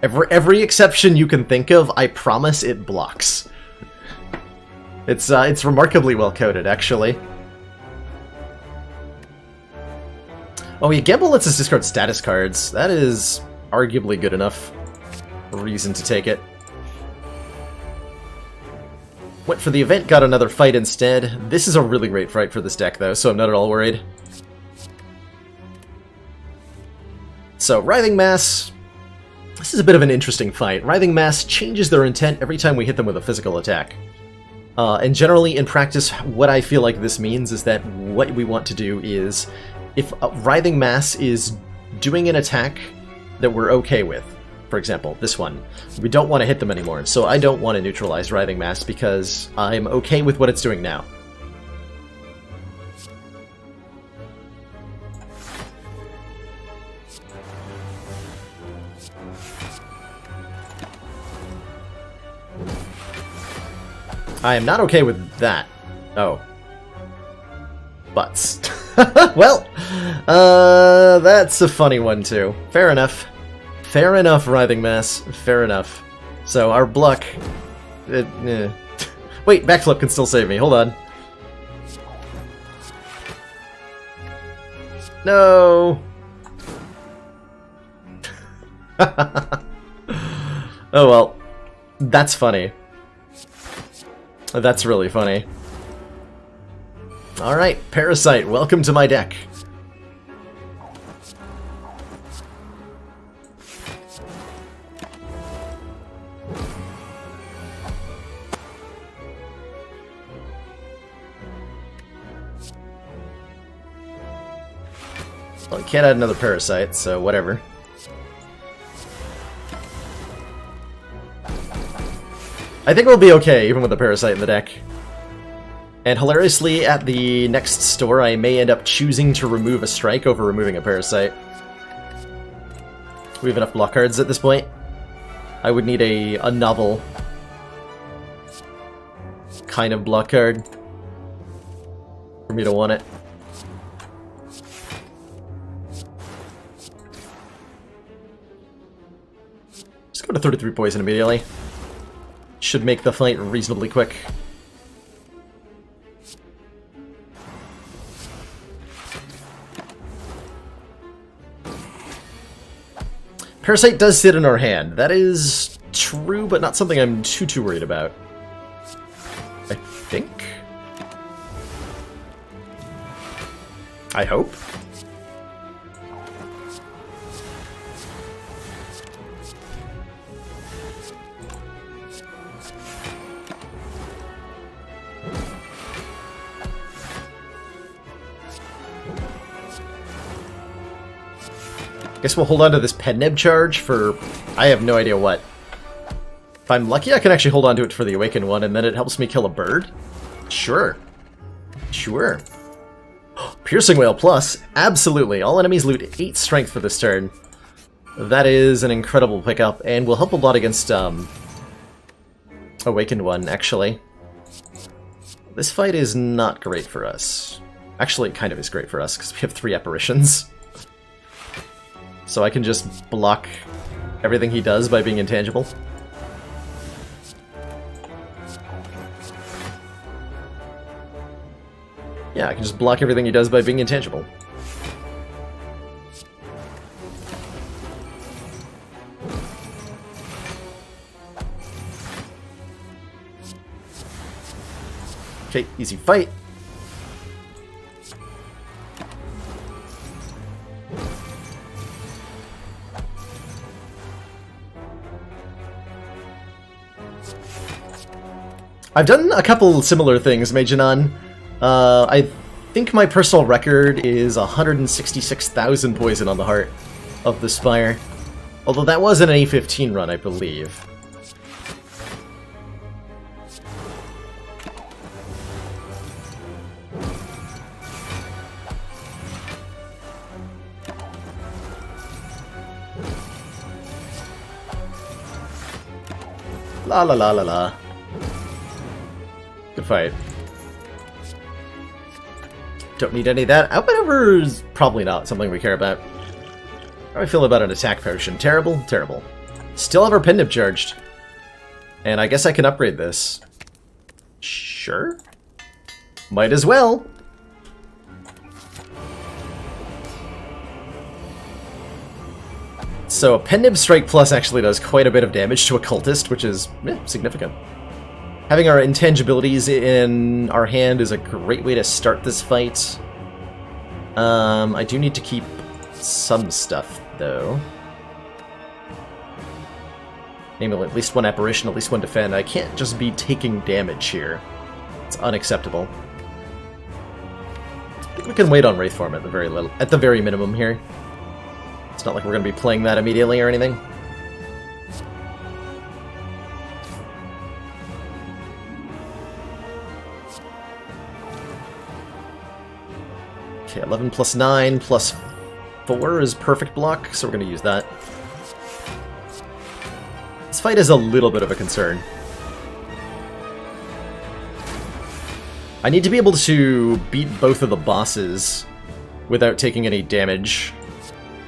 Every exception you can think of, I promise it blocks. It's remarkably well coded, actually. Oh yeah, Gamble lets us discard status cards. That is arguably good enough reason to take it. Went for the event, got another fight instead. This is a really great fight for this deck, though, so I'm not at all worried. So, Writhing Mass. This is a bit of an interesting fight. Writhing Mass changes their intent every time we hit them with a physical attack. And generally, in practice, what I feel like this means is that what we want to do is, if Writhing Mass is doing an attack that we're okay with, for example, this one, we don't want to hit them anymore, so I don't want to neutralize Writhing Mass because I'm okay with what it's doing now. I am not okay with that. Oh. Butts. Well, that's a funny one too. Fair enough. Fair enough, Writhing Mass. Fair enough. So, our Bluck... Wait, Backflip can still save me. Hold on. No! Oh well. That's funny. That's really funny. Alright, Parasite, welcome to my deck. Well, I can't add another Parasite, so whatever. I think we'll be okay, even with the Parasite in the deck. And hilariously, at the next store, I may end up choosing to remove a strike over removing a Parasite. We have enough block cards at this point. I would need a novel kind of block card for me to want it. Just go to 33 poison immediately. Should make the fight reasonably quick. Parasite does sit in our hand. That is true, but not something I'm too worried about. I think? I hope? Guess we'll hold on to this Pedneb charge for... I have no idea what. If I'm lucky, I can actually hold on to it for the Awakened one, and then it helps me kill a bird? Sure. Sure. Piercing Whale Plus. Absolutely. All enemies loot 8 strength for this turn. That is an incredible pickup, and will help a lot against Awakened one, actually. This fight is not great for us. Actually, it kind of is great for us, because we have 3 apparitions. So I can just block everything he does by being intangible. Yeah, I can just block everything he does by being intangible. Okay, easy fight. I've done a couple similar things, Majonon. I think my personal record is 166,000 poison on the heart of the Spire. Although that was an A15 run, I believe. La la la la la. Good fight. Don't need any of that. Outmaneuver is probably not something we care about. How do I feel about an attack potion? Terrible? Terrible. Still have our Pendant charged. And I guess I can upgrade this. Sure. Might as well. So a Pendant Strike Plus actually does quite a bit of damage to a cultist, which is significant. Having our intangibilities in our hand is a great way to start this fight. I do need to keep some stuff, though. Namely, at least one apparition, at least one defend. I can't just be taking damage here. It's unacceptable. I think we can wait on Wraithform at the very minimum here. It's not like we're going to be playing that immediately or anything. Okay, 11 plus 9 plus 4 is perfect block, so we're going to use that. This fight is a little bit of a concern. I need to be able to beat both of the bosses without taking any damage,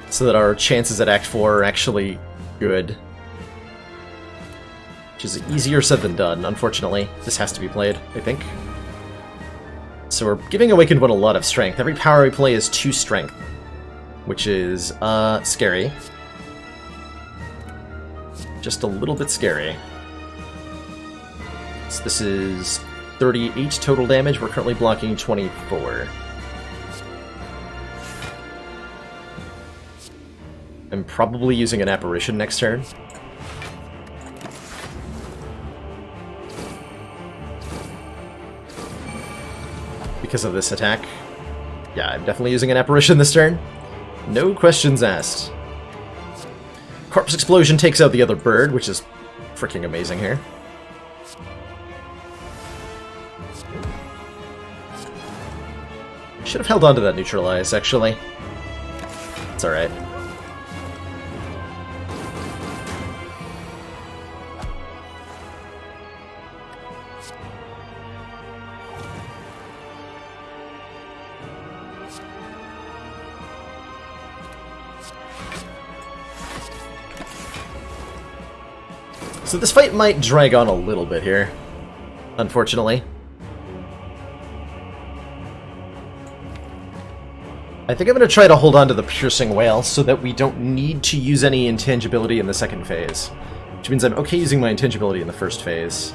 so that our chances at Act 4 are actually good. Which is easier said than done, unfortunately. This has to be played, I think. So we're giving Awakened One a lot of strength. Every power we play is 2 strength, which is, scary. Just a little bit scary. So this is 38 total damage. We're currently blocking 24. I'm probably using an apparition next turn. Because of this attack. Yeah, I'm definitely using an apparition this turn. No questions asked. Corpse Explosion takes out the other bird, which is freaking amazing here. Should have held on to that neutralize, actually. It's alright. So this fight might drag on a little bit here, unfortunately. I I think I'm going to try to hold on to the Piercing Whale so that we don't need to use any intangibility in the second phase. Which means I'm okay using my intangibility in the first phase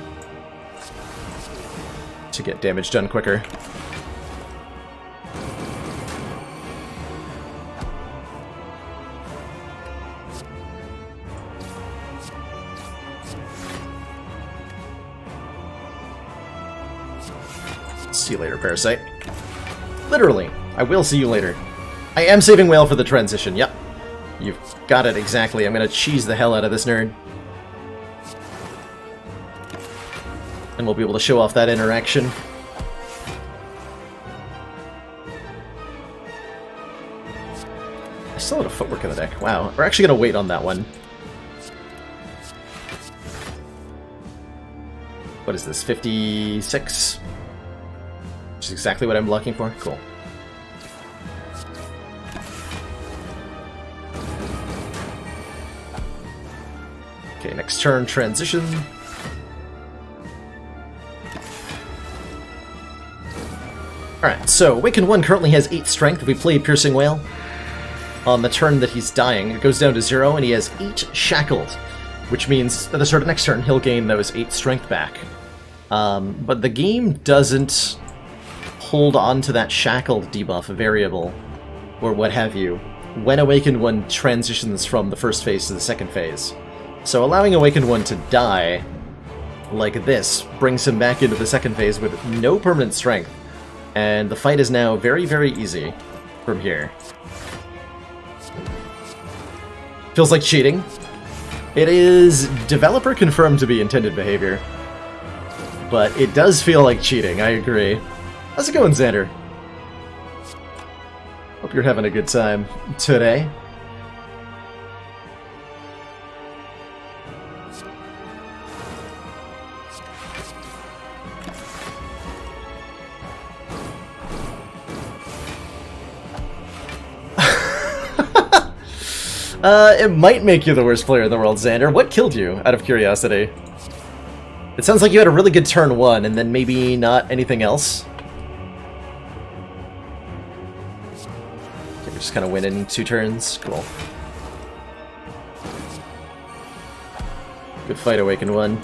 to get damage done quicker. See you later, Parasite. Literally, I will see you later. I am saving Whale for the transition, yep. You've got it exactly. I'm gonna cheese the hell out of this nerd. And we'll be able to show off that interaction. I still have a footwork in the deck. Wow, we're actually gonna wait on that one. What is this, 56? Which is exactly what I'm looking for. Cool. Okay, next turn, transition. Alright, so Awakened 1 currently has 8 strength if we play Piercing Whale. On the turn that he's dying, it goes down to 0, and he has 8 shackled, which means at the start of next turn, he'll gain those 8 strength back. But the game doesn't hold on to that shackled debuff variable, or what have you, when Awakened 1 transitions from the first phase to the second phase. So allowing Awakened 1 to die, like this, brings him back into the second phase with no permanent strength, and the fight is now very, very easy from here. Feels like cheating. It is developer confirmed to be intended behavior, but it does feel like cheating, I agree. How's it going, Xander? Hope you're having a good time today. It might make you the worst player in the world, Xander. What killed you, out of curiosity? It sounds like you had a really good turn 1, and then maybe not anything else. Okay, we're just kind of winning 2 turns. Cool. Good fight, Awakened 1.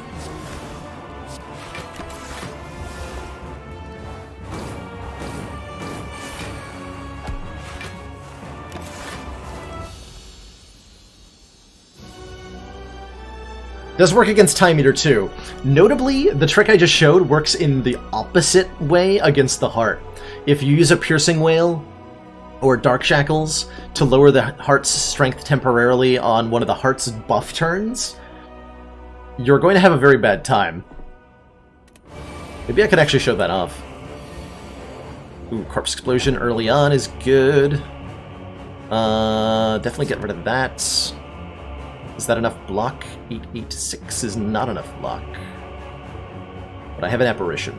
Does work against Time Eater too. Notably, the trick I just showed works in the opposite way against the heart. If you use a Piercing Whale or Dark Shackles to lower the heart's strength temporarily on one of the heart's buff turns, you're going to have a very bad time. Maybe I could actually show that off. Ooh, Corpse Explosion early on is good. Definitely get rid of that. Is that enough block? 886 is not enough block. But I have an Apparition.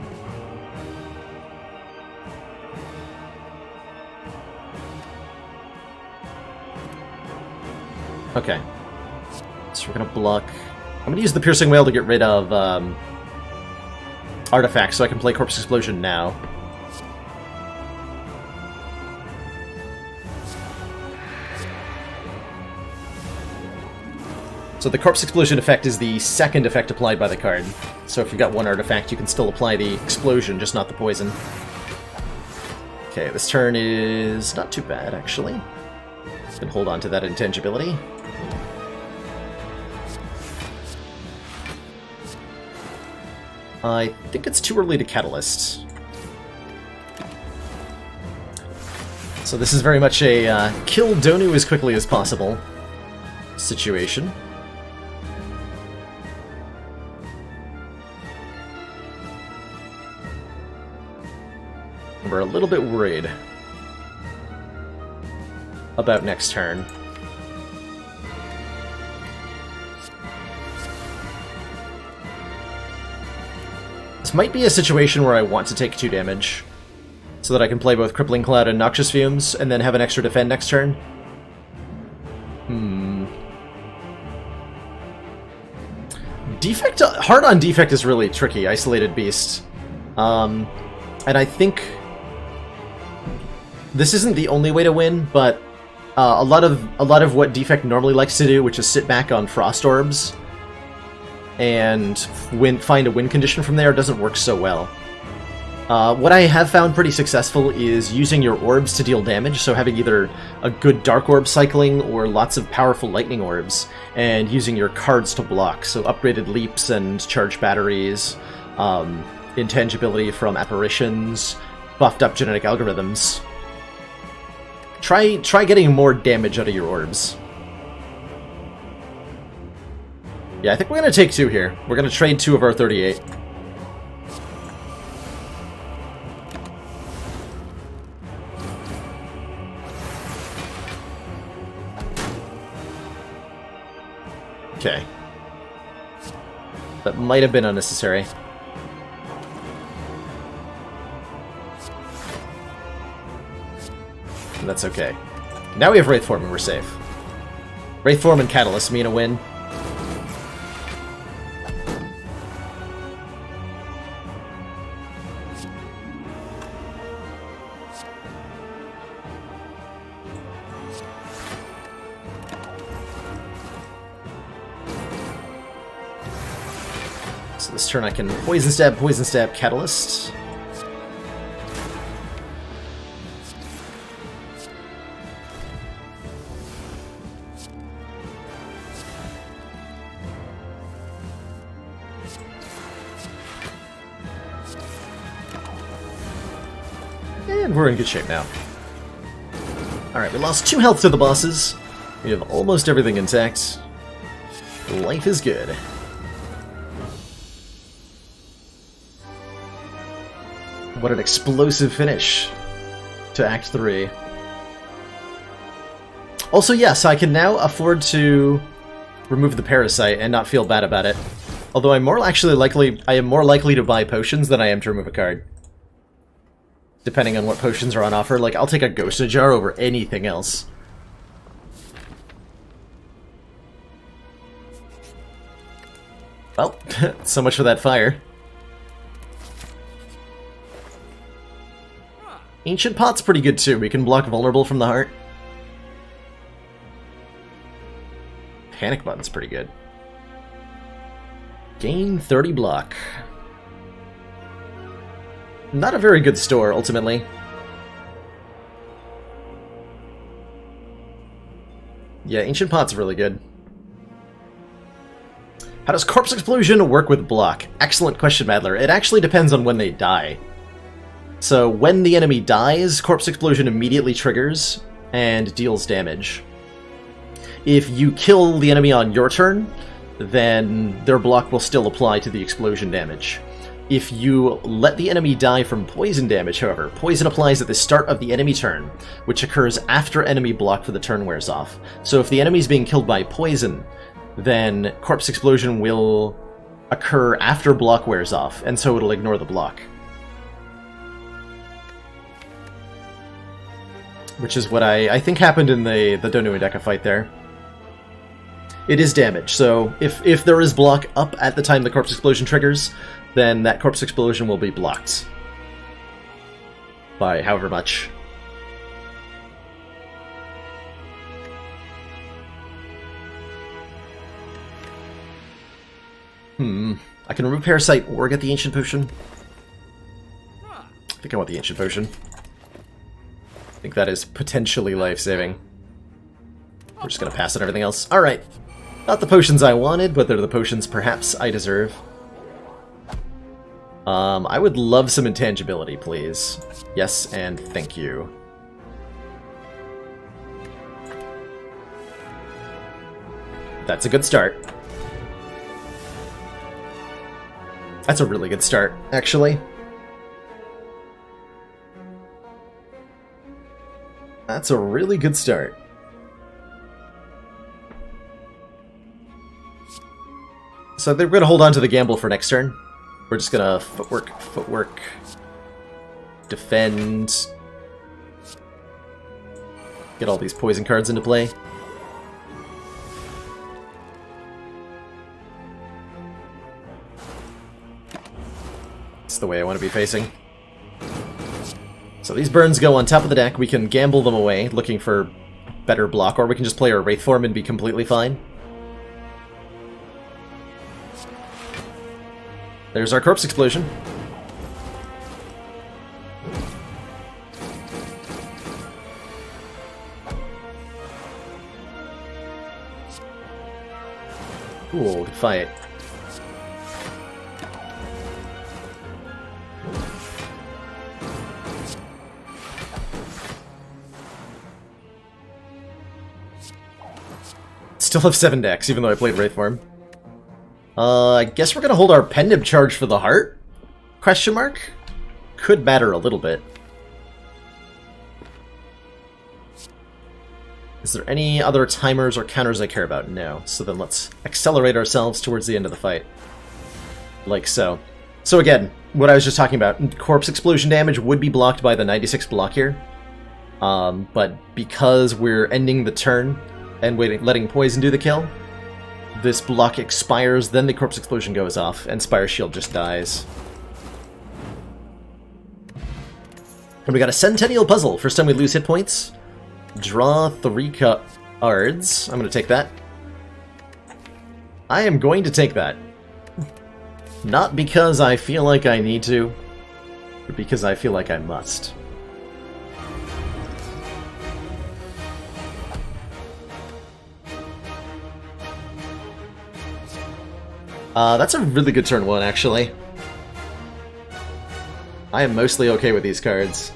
Okay. So we're gonna block. I'm gonna use the Piercing Whale to get rid of artifacts so I can play Corpse Explosion now. So the Corpse Explosion effect is the second effect applied by the card. So if you've got one artifact, you can still apply the explosion, just not the poison. Okay, this turn is not too bad, actually. Can hold on to that intangibility. I think it's too early to Catalyst. So this is very much a kill Donu as quickly as possible situation. We're a little bit worried about next turn. This might be a situation where I want to take 2 damage, so that I can play both Crippling Cloud and Noxious Fumes, and then have an extra defend next turn. Defect, hard on Defect is really tricky, Isolated Beast. And I think this isn't the only way to win, but a lot of what Defect normally likes to do, which is sit back on Frost Orbs and find a win condition from there, doesn't work so well. What I have found pretty successful is using your orbs to deal damage, so having either a good Dark Orb cycling or lots of powerful Lightning Orbs, and using your cards to block, so upgraded leaps and charged batteries, intangibility from apparitions, buffed up genetic algorithms. Try getting more damage out of your orbs. Yeah, I think we're going to take 2 here. We're going to trade 2 of our 38. Okay. That might have been unnecessary. That's okay. Now we have Wraithform and we're safe. Wraithform and Catalyst mean a win. So this turn I can Poison Stab, Catalyst. And we're in good shape now. Alright, we lost 2 health to the bosses. We have almost everything intact. Life is good. What an explosive finish to Act 3. Also, yes, I can now afford to remove the Parasite and not feel bad about it. Although I am more likely to buy potions than I am to remove a card. Depending on what potions are on offer. Like, I'll take a Ghost Jar over anything else. Well, so much for that fire. Ancient Pot's pretty good too. We can block Vulnerable from the heart. Panic Button's pretty good. Gain 30 block. Not a very good store, ultimately. Yeah, Ancient Pot's really good. How does Corpse Explosion work with block? Excellent question, Madler. It actually depends on when they die. So when the enemy dies, Corpse Explosion immediately triggers and deals damage. If you kill the enemy on your turn, then their block will still apply to the explosion damage. If you let the enemy die from poison damage, however, poison applies at the start of the enemy turn, which occurs after enemy block for the turn wears off. So if the enemy is being killed by poison, then Corpse Explosion will occur after block wears off, and so it'll ignore the block. Which is what I think happened in the Donu and Deca fight there. It is damage, so if there is block up at the time the Corpse Explosion triggers, then that Corpse Explosion will be blocked. By however much. I can remove Parasite or get the Ancient Potion. I think I want the Ancient Potion. I think that is potentially life-saving. We're just gonna pass on everything else. Alright. Not the potions I wanted, but they're the potions perhaps I deserve. I would love some intangibility, please. Yes, and thank you. That's a good start. That's a really good start, actually. That's a really good start. So we're going to hold on to the gamble for next turn. We're just going to footwork, defend, get all these poison cards into play. That's the way I want to be facing. So these burns go on top of the deck. We can gamble them away, looking for better block, or we can just play our Wraith Form and be completely fine. There's our Corpse Explosion. Cool, good fight. Still have 7 decks, even though I played Wraith Form. I guess we're gonna hold our Pendant Charge for the heart? Question mark? Could matter a little bit. Is there any other timers or counters I care about? No. So then let's accelerate ourselves towards the end of the fight. Like so. So again, what I was just talking about, Corpse Explosion damage would be blocked by the 96 block here. But because we're ending the turn and letting Poison do the kill, this block expires, then the Corpse Explosion goes off, and Spire Shield just dies. And we got a Centennial Puzzle. First time we lose hit points. Draw 3 cards. I'm going to take that. I am going to take that. Not because I feel like I need to, but because I feel like I must. That's a really good turn 1, actually. I am mostly okay with these cards.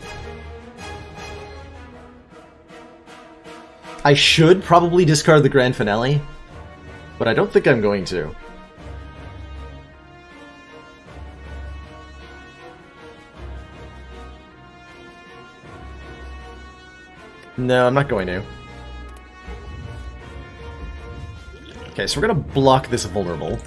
I should probably discard the Grand Finale, but I don't think I'm going to. No, I'm not going to. Okay, so we're gonna block this vulnerable.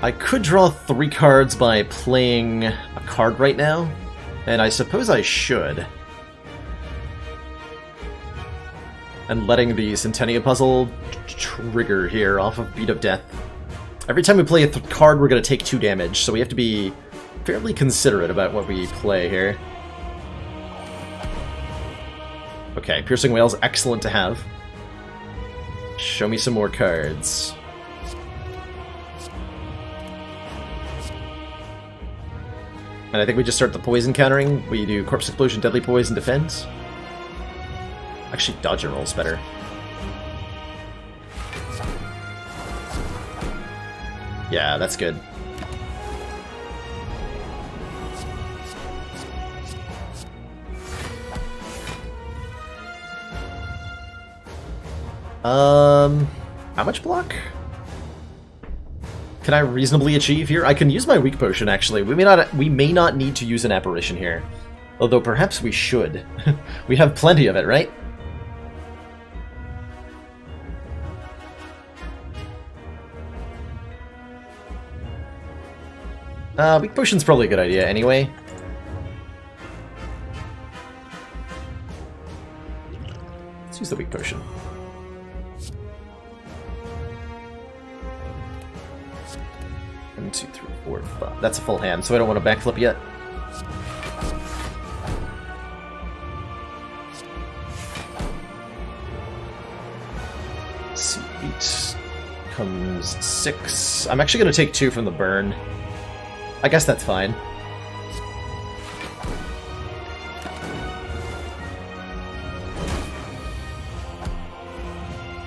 I could draw 3 cards by playing a card right now, and I suppose I should. And letting the Centennial Puzzle trigger here off of Beat of Death. Every time we play a card, we're going to take 2 damage, so we have to be fairly considerate about what we play here. Okay, Piercing Wail's excellent to have. Show me some more cards. And I think we just start the poison countering. We do Corpse Explosion, Deadly Poison, Defense. Actually, dodge and roll's better. Yeah, that's good. How much block can I reasonably achieve here? I can use my weak potion, actually. We may not need to use an apparition here. Although perhaps we should. We have plenty of it, right? Weak potion's probably a good idea anyway. Let's use the weak potion. One, 2, 3, 4, 5. That's a full hand, so I don't want to backflip yet. Let's see, 8 comes 6. I'm actually going to take 2 from the burn. I guess that's fine.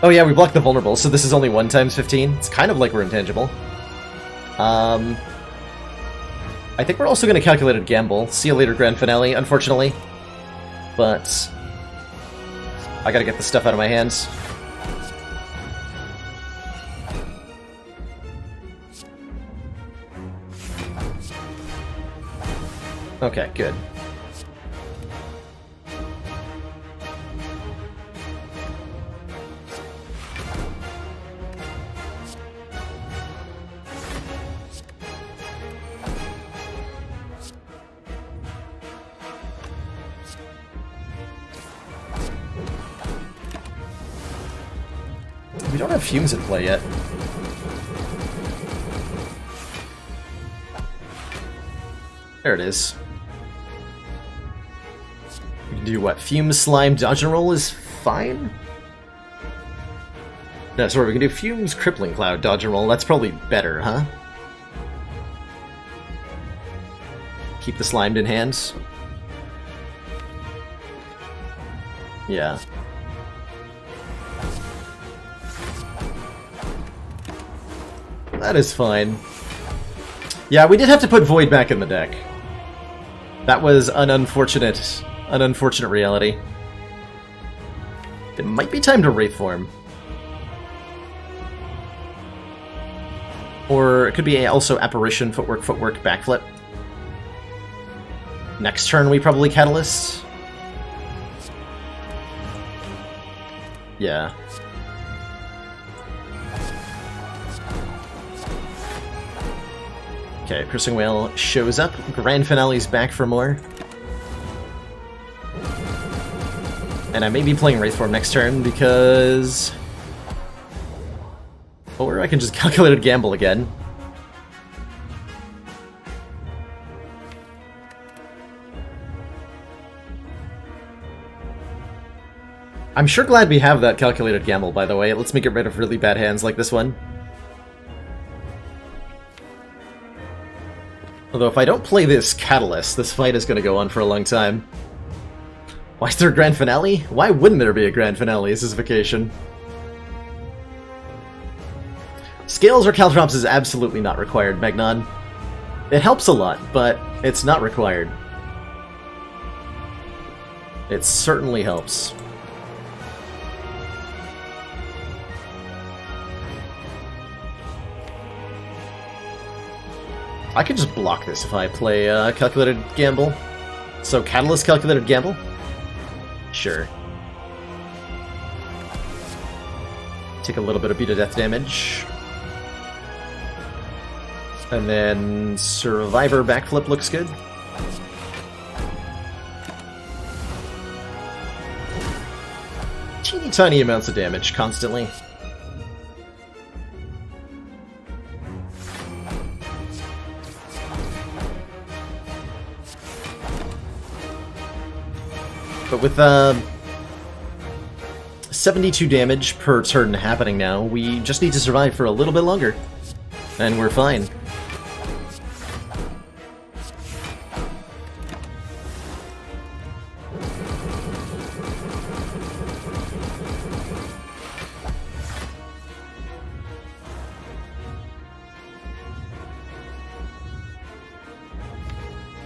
Oh yeah, we blocked the vulnerable, so this is only 1 times 15. It's kind of like we're intangible. I think we're also going to calculate a gamble. See you later, Grand Finale, unfortunately. But I gotta get this stuff out of my hands. Okay, good. We don't have fumes in play yet. There it is. We can do what? Fume, Slime, Dodge and Roll is fine? No, sorry, we can do Fumes, Crippling Cloud, Dodge and Roll. That's probably better, huh? Keep the Slimed in hand. Yeah. That is fine. Yeah, we did have to put Void back in the deck. That was an unfortunate reality. It might be time to Wraith form. Or it could be also Apparition, Footwork, Backflip. Next turn we probably Catalyst. Yeah. Okay, Piercing Whale shows up. Grand Finale's back for more. And I may be playing Wraith Form next turn because... Or I can just Calculated Gamble again. I'm sure glad we have that Calculated Gamble, by the way. It lets me get rid of really bad hands like this one. Although if I don't play this Catalyst, this fight is going to go on for a long time. Why is there a Grand Finale? Why wouldn't there be a Grand Finale? This is vacation. Scales or Caltrops is absolutely not required, Magnon. It helps a lot, but it's not required. It certainly helps. I could just block this if I play Calculated Gamble. So Catalyst, Calculated Gamble? Sure. Take a little bit of beat of death damage. And then Survivor Backflip looks good. Teeny tiny amounts of damage constantly. But with 72 damage per turn happening now, we just need to survive for a little bit longer. And we're fine.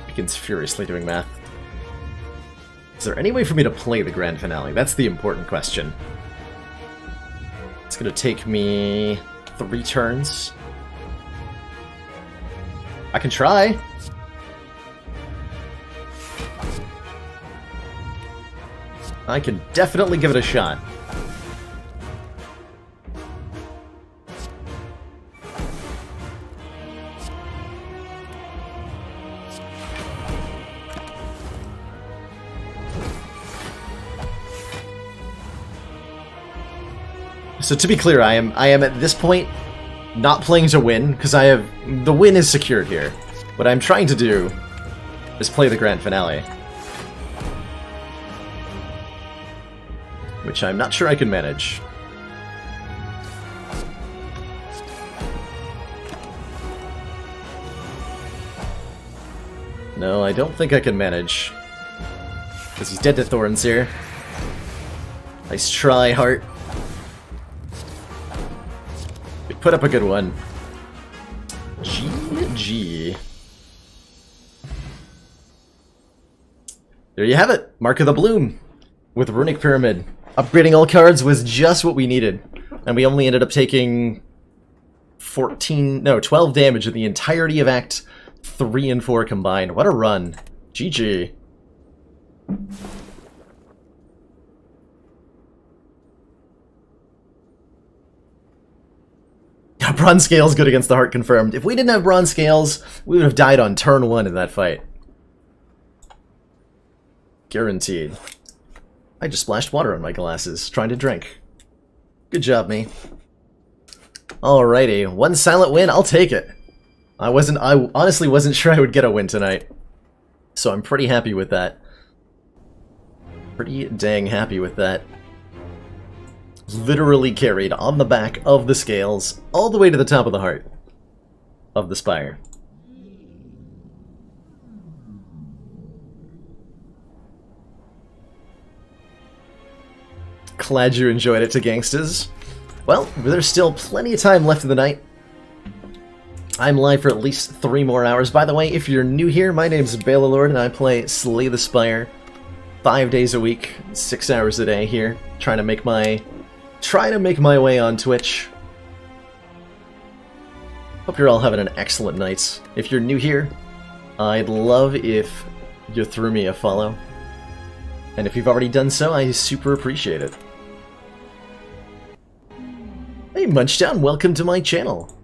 Beacons furiously doing math. Is there any way for me to play the Grand Finale? That's the important question. It's gonna take me 3 turns. I can try. I can definitely give it a shot. So to be clear, I am at this point not playing to win, because the win is secured here. What I'm trying to do is play the Grand Finale. Which I'm not sure I can manage. No, I don't think I can manage. Because he's dead to Thorns here. Nice try, Heart. We put up a good one. GG. There you have it. Mark of the Bloom. With Runic Pyramid. Upgrading all cards was just what we needed. And we only ended up taking 12 damage in the entirety of Act 3 and 4 combined. What a run. GG. Bronze Scales good against the Heart confirmed. If we didn't have Bronze Scales, we would have died on turn 1 in that fight. Guaranteed. I just splashed water on my glasses, trying to drink. Good job, me. Alrighty, one silent win, I'll take it. I honestly wasn't sure I would get a win tonight. So I'm pretty happy with that. Pretty dang happy with that. Literally carried on the back of the scales all the way to the top of the heart of the spire. Glad you enjoyed it to gangsters. Well, there's still plenty of time left in the night. I'm live for at least 3 more hours. By the way, if you're new here, my name's Baelorlord and I play Slay the Spire 5 days a week, 6 hours a day here, trying to make my way on Twitch. Hope you're all having an excellent night. If you're new here, I'd love if you threw me a follow. And if you've already done so, I super appreciate it. Hey Munchdown, welcome to my channel.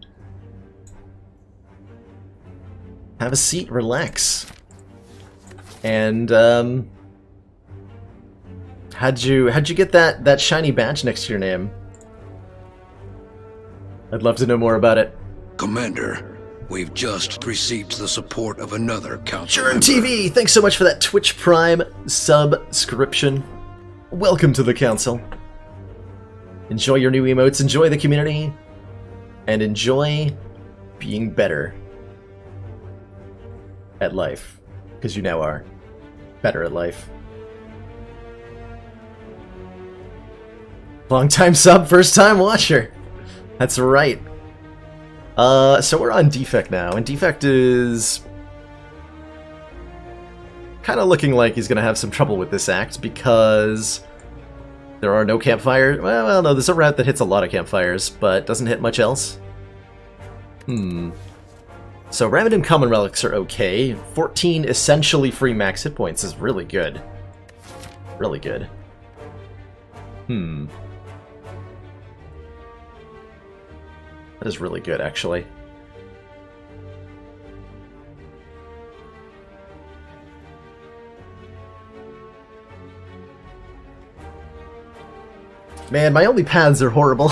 Have a seat, relax. And how'd you get that shiny badge next to your name? I'd love to know more about it. Commander, we've just received the support of another council Churn member. TV, thanks so much for that Twitch Prime subscription. Welcome to the council. Enjoy your new emotes, enjoy the community, and enjoy being better at life, because you now are better at life. Long time sub, first time watcher. That's right. So we're on Defect now, and Defect is kind of looking like he's going to have some trouble with this act because there are no campfires. Well, no, there's a route that hits a lot of campfires, but doesn't hit much else. So random common relics are okay. 14 essentially free max hit points is really good. Really good. That is really good, actually. Man, my only paths are horrible.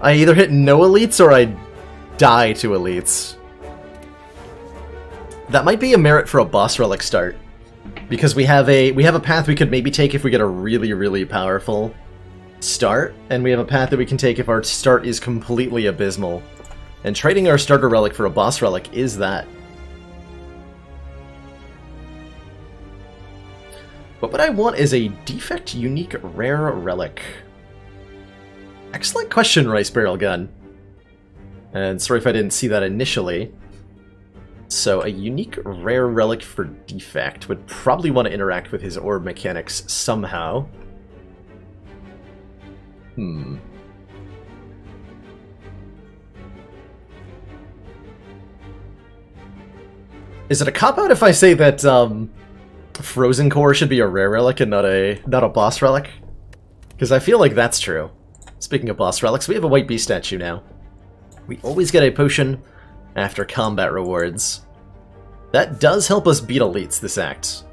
I either hit no elites or I die to elites. That might be a merit for a boss relic start, because we have a path we could maybe take if we get a really, really powerful start, and we have a path that we can take if our start is completely abysmal. And trading our starter relic for a boss relic is that. But what I want is a defect unique rare relic. Excellent question, Rice Barrel Gun. And sorry if I didn't see that initially. So a unique rare relic for defect would probably want to interact with his orb mechanics somehow. Is it a cop-out if I say that Frozen Core should be a rare relic and not a boss relic? Because I feel like that's true. Speaking of boss relics, we have a White Beast statue now. We always get a potion after combat rewards. That does help us beat elites this act.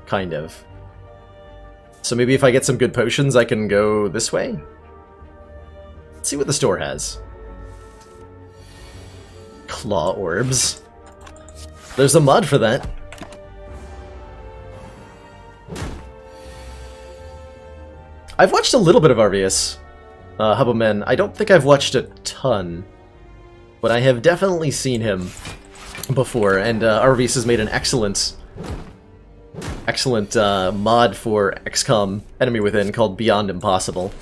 Kind of. So maybe if I get some good potions, I can go this way? Let's see what the store has. Claw orbs. There's a mod for that. I've watched a little bit of Arvius, Hubbamen. I don't think I've watched a ton, but I have definitely seen him before, and Arvius has made an excellent mod for XCOM Enemy Within called Beyond Impossible,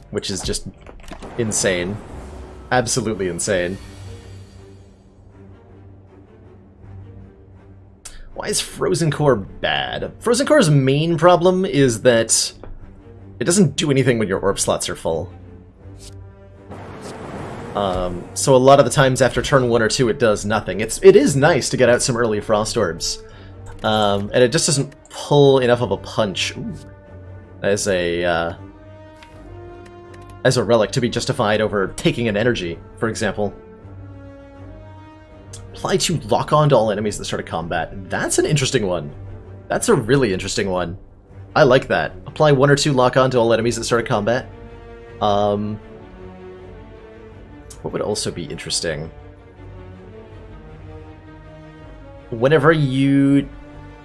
which is just insane. Absolutely insane. Why is Frozen Core bad? Frozen Core's main problem is that it doesn't do anything when your orb slots are full. So a lot of the times after turn 1 or 2 it does nothing. It is nice to get out some early Frost Orbs. And it just doesn't pull enough of a punch as a relic to be justified over taking an energy, for example. Apply to lock on to all enemies at the start of combat. That's an interesting one. That's a really interesting one. I like that. Apply 1 or 2 lock on to all enemies at the start of combat. What would also be interesting? whenever you...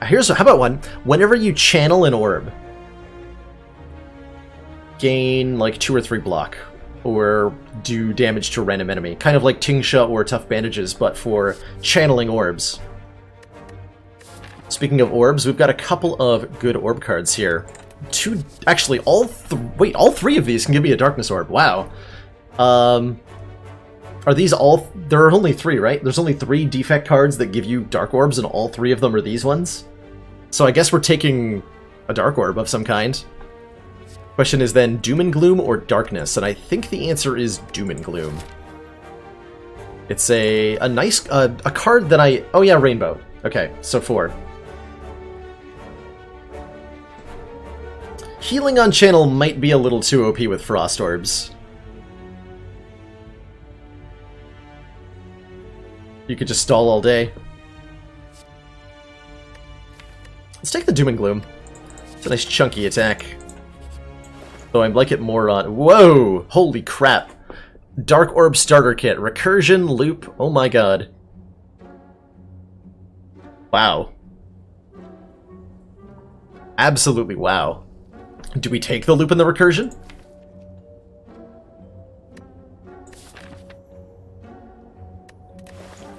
how about one? Whenever you channel an orb, gain like 2 or 3 block, or do damage to a random enemy. Kind of like Tingsha or Tough Bandages, but for channeling orbs. Speaking of orbs, we've got a couple of good orb cards here. Actually, all 3 of these can give me a darkness orb. Wow. Are these all... There are only 3, right? There's only 3 defect cards that give you dark orbs, and all 3 of them are these ones? So I guess we're taking a dark orb of some kind. Question is then, Doom and Gloom or Darkness? And I think the answer is Doom and Gloom. It's a nice... a card that I... Oh yeah, Rainbow. Okay, so 4. Healing on channel might be a little too OP with Frost Orbs. You could just stall all day. Let's take the Doom and Gloom. It's a nice chunky attack. Though I like it more on... Whoa! Holy crap! Dark Orb Starter Kit. Recursion, Loop. Oh my god. Wow. Absolutely wow. Do we take the Loop and the Recursion?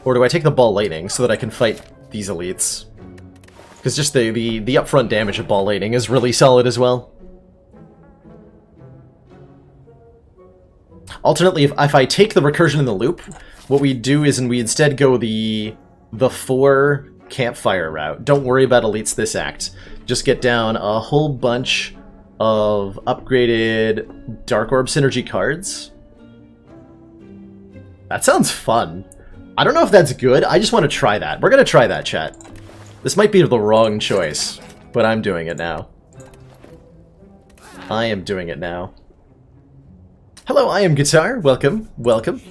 Or do I take the Ball Lightning so that I can fight these elites? Because just the upfront damage of Ball Lightning is really solid as well. Alternately, if I take the Recursion and the Loop, what we do is we instead go the 4 campfire route. Don't worry about elites this act. Just get down a whole bunch of upgraded Dark Orb Synergy cards. That sounds fun. I don't know if that's good. I just want to try that. We're going to try that, chat. This might be the wrong choice, but I'm doing it now. I am doing it now. Hello, I am Guitar. Welcome, welcome.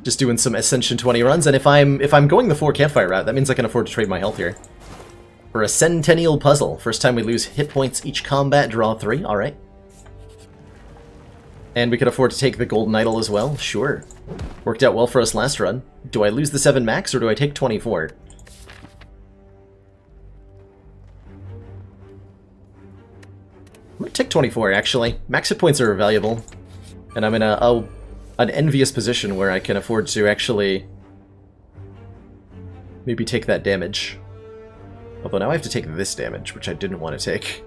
Just doing some Ascension 20 runs, and if I'm going the 4 campfire route, that means I can afford to trade my health here. For a Centennial Puzzle. First time we lose hit points each combat, draw 3. Alright. And we could afford to take the Golden Idol as well. Sure. Worked out well for us last run. Do I lose the 7 max, or do I take 24? I'm gonna take 24, actually. Max hit points are valuable. And I'm in an envious position where I can afford to actually maybe take that damage. Although now I have to take this damage, which I didn't want to take.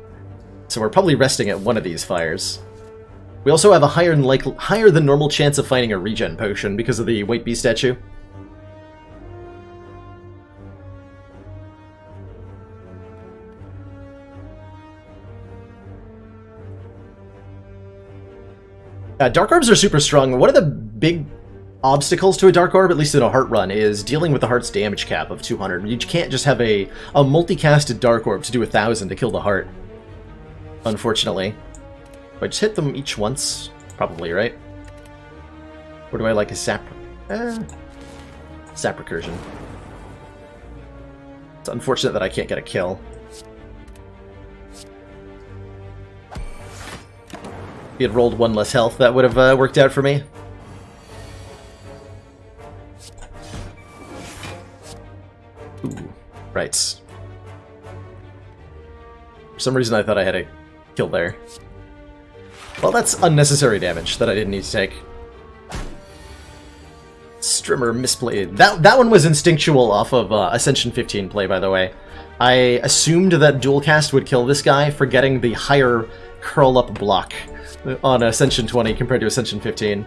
So we're probably resting at one of these fires. We also have a higher than normal chance of finding a regen potion because of the White Bee statue. Dark Orbs are super strong. One of the big obstacles to a Dark Orb, at least in a Heart Run, is dealing with the Heart's damage cap of 200. You can't just have a multicasted Dark Orb to do 1,000 to kill the Heart. Unfortunately. Do I just hit them each once? Probably, right? Or do I like a Sap... Sap Recursion. It's unfortunate that I can't get a kill. If he had rolled 1 less health, that would have worked out for me. Ooh, right. For some reason I thought I had a kill there. Well, that's unnecessary damage that I didn't need to take. Strimmer misplayed. That one was instinctual off of Ascension 15 play, by the way. I assumed that Dual Cast would kill this guy, forgetting the higher curl-up block on Ascension 20 compared to Ascension 15.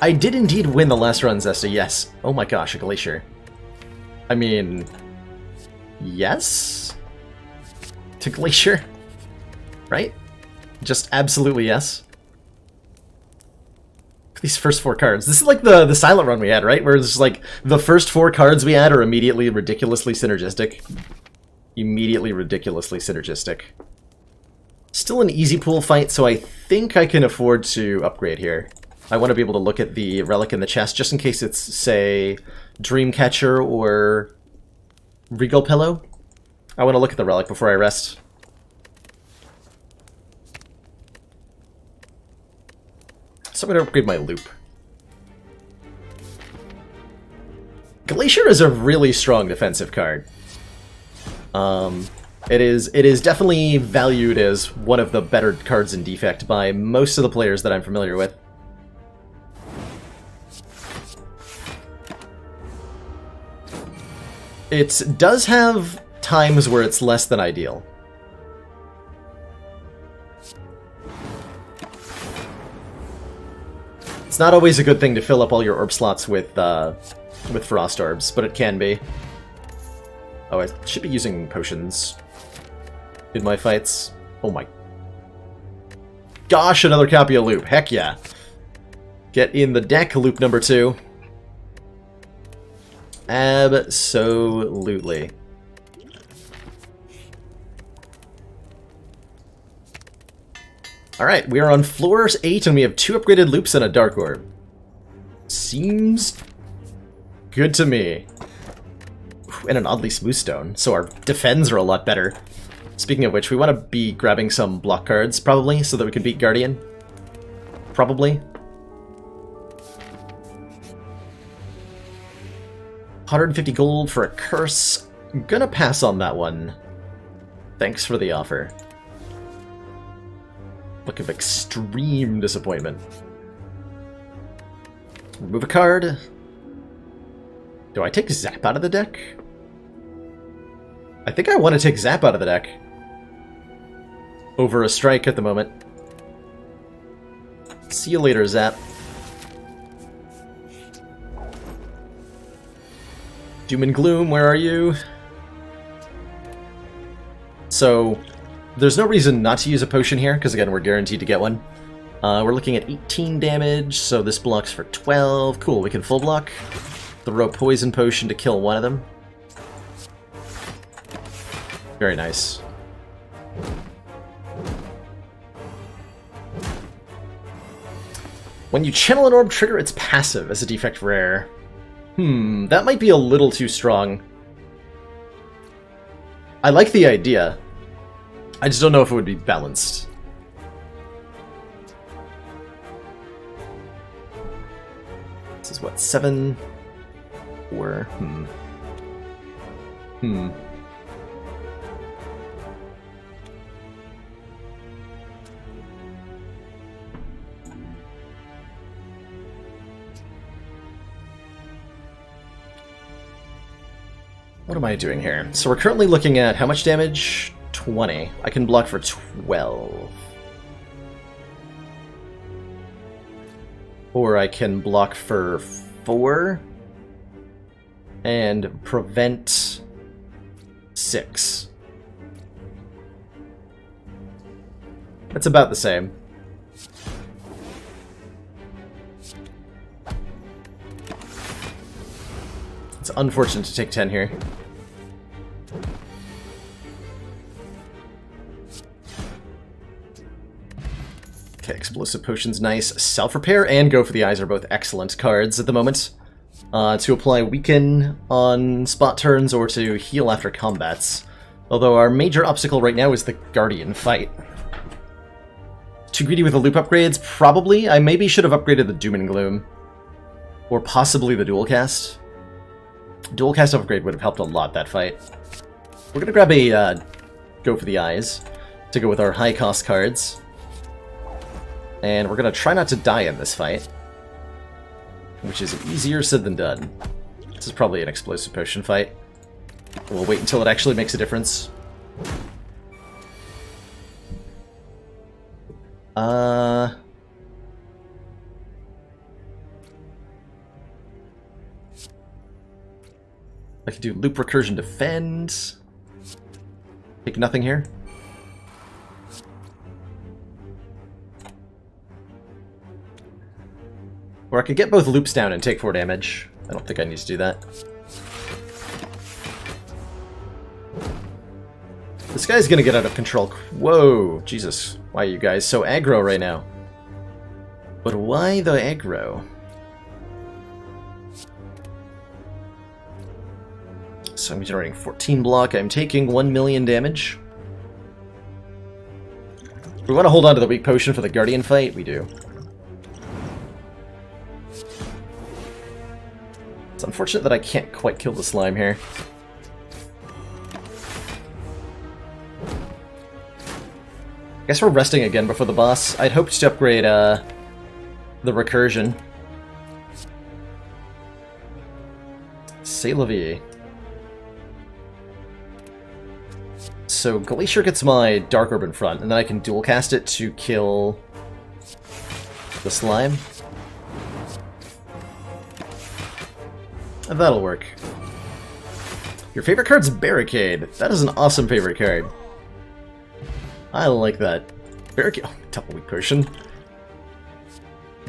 I did indeed win the last run, Zesta, yes. Oh my gosh, a Glacier. I mean... yes? To Glacier? Right? Just absolutely yes. These first 4 cards. This is like the silent run we had, right? Where it's like the first 4 cards we had are immediately ridiculously synergistic. Immediately ridiculously synergistic. Still an easy pool fight, so I think I can afford to upgrade here. I want to be able to look at the relic in the chest, just in case it's, say, Dreamcatcher or Regal Pillow. I want to look at the relic before I rest. So I'm going to upgrade my loop. Glacier is a really strong defensive card. It is definitely valued as one of the better cards in Defect by most of the players that I'm familiar with. It does have times where it's less than ideal. It's not always a good thing to fill up all your orb slots with Frost Orbs, but it can be. Oh, I should be using potions in my fights. Oh my gosh, another copy of Loop. Heck yeah. Get in the deck, Loop number 2. Absolutely. Alright, we are on floor 8 and we have 2 upgraded loops and a Dark Orb. Seems good to me. And an oddly smooth stone, so our defends are a lot better. Speaking of which, we want to be grabbing some block cards, probably, so that we can beat Guardian. Probably. 150 gold for a curse. I'm gonna pass on that one. Thanks for the offer. Look of extreme disappointment. Remove a card. Do I take Zap out of the deck? I think I want to take Zap out of the deck. Over a strike at the moment. See you later, Zap. Doom and Gloom, where are you? So, there's no reason not to use a potion here, because again, we're guaranteed to get one. We're looking at 18 damage, so this blocks for 12. Cool, we can full block. Throw Poison Potion to kill one of them. Very nice. When you channel an orb, trigger its passive as a defect rare. That might be a little too strong. I like the idea. I just don't know if it would be balanced. This is what, 7? 4? What am I doing here? So we're currently looking at how much damage? 20. I can block for 12. Or I can block for 4. And prevent 6. That's about the same. It's unfortunate to take 10 here. Okay, Explosive Potion's nice. Self-Repair and Go for the Eyes are both excellent cards at the moment. To apply Weaken on spot turns or to heal after combats. Although our major obstacle right now is the Guardian fight. Too greedy with the loop upgrades? Probably. I maybe should have upgraded the Doom and Gloom. Or possibly the Dual Cast. Dual Cast upgrade would have helped a lot that fight. We're going to grab a Go for the Eyes to go with our high cost cards. And we're going to try not to die in this fight. Which is easier said than done. This is probably an Explosive Potion fight. We'll wait until it actually makes a difference. I can do Loop Recursion Defend. Take nothing here. Or I could get both loops down and take 4 damage. I don't think I need to do that. This guy's gonna get out of control. Whoa, Jesus. Why are you guys so aggro right now? But why the aggro? So I'm generating 14 block. I'm taking 1 million damage. We want to hold on to the weak potion for the Guardian fight? We do. It's unfortunate that I can't quite kill the slime here. I guess we're resting again before the boss. I'd hoped to upgrade the recursion. C'est la vie. So Glacier gets my Dark Orb in front, and then I can dual cast it to kill the slime. And that'll work. Your favorite card's Barricade. That is an awesome favorite card. I like that. Barricade. Oh, double weak potion.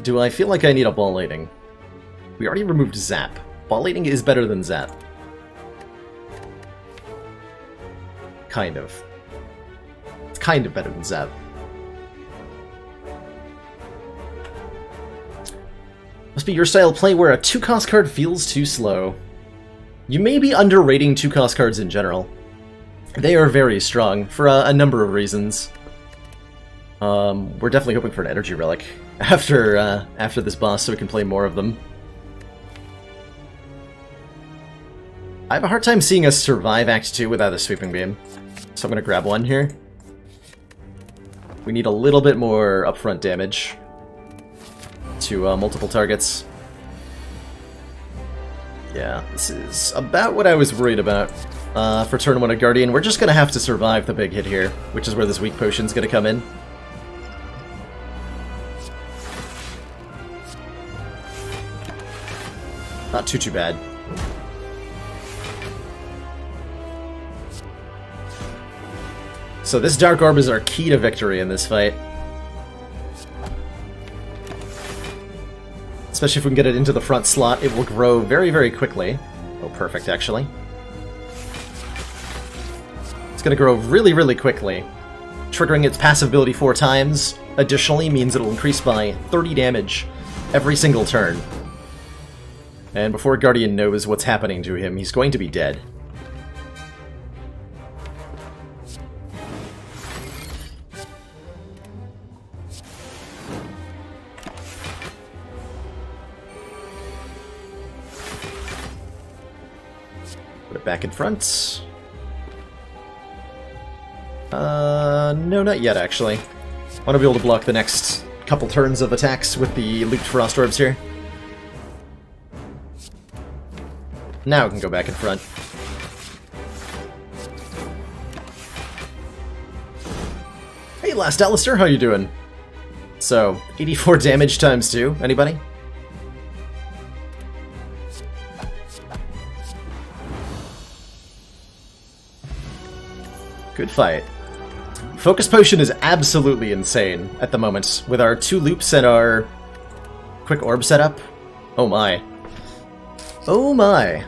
Do I feel like I need a Ball Lightning? We already removed Zap. Ball Lightning is better than Zap. Kind of. It's kind of better than Zap. Must be your style of play where a 2-cost card feels too slow. You may be underrating 2-cost cards in general. They are very strong for a number of reasons. We're definitely hoping for an energy relic after this boss so we can play more of them. I have a hard time seeing us survive Act 2 without a Sweeping Beam, so I'm going to grab one here. We need a little bit more upfront damage to multiple targets. Yeah, this is about what I was worried about. For turn 1 of Guardian, we're just going to have to survive the big hit here, which is where this weak potion's going to come in. Not too bad. So this Dark Orb is our key to victory in this fight. Especially if we can get it into the front slot, it will grow very, very quickly. Oh, perfect, actually. It's going to grow really, really quickly. Triggering its passive ability 4 times, additionally, means it will increase by 30 damage every single turn. And before Guardian knows what's happening to him, he's going to be dead. Put it back in front. No, not yet, actually. I want to be able to block the next couple turns of attacks with the looped Frost Orbs here. Now we can go back in front. Hey, Last Alistair, how you doing? So, 84 damage times 2. Anybody? Good fight. Focus Potion is absolutely insane at the moment, with our 2 loops and our quick orb setup. Oh my. Oh my.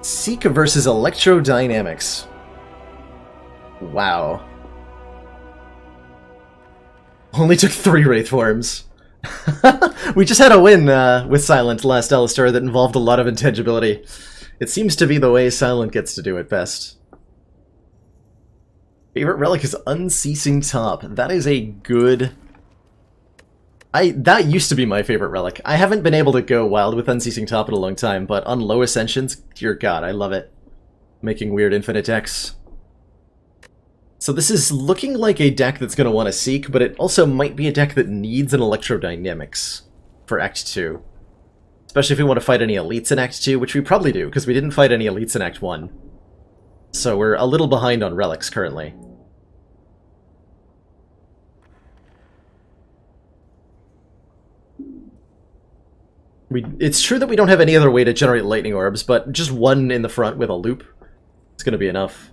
Seek versus Electrodynamics. Wow. Only took 3 Wraith forms. We just had a win with Silent Last Alistair that involved a lot of intangibility. It seems to be the way Silent gets to do it best. Favorite relic is Unceasing Top. That is a good... That used to be my favorite relic. I haven't been able to go wild with Unceasing Top in a long time, but on low ascensions, dear god, I love it. Making weird infinite decks. So this is looking like a deck that's going to want to Seek, but it also might be a deck that needs an Electrodynamics for Act 2. Especially if we want to fight any elites in Act 2, which we probably do, because we didn't fight any elites in Act 1. So we're a little behind on relics currently. It's true that we don't have any other way to generate lightning orbs, but just one in the front with a loop is going to be enough.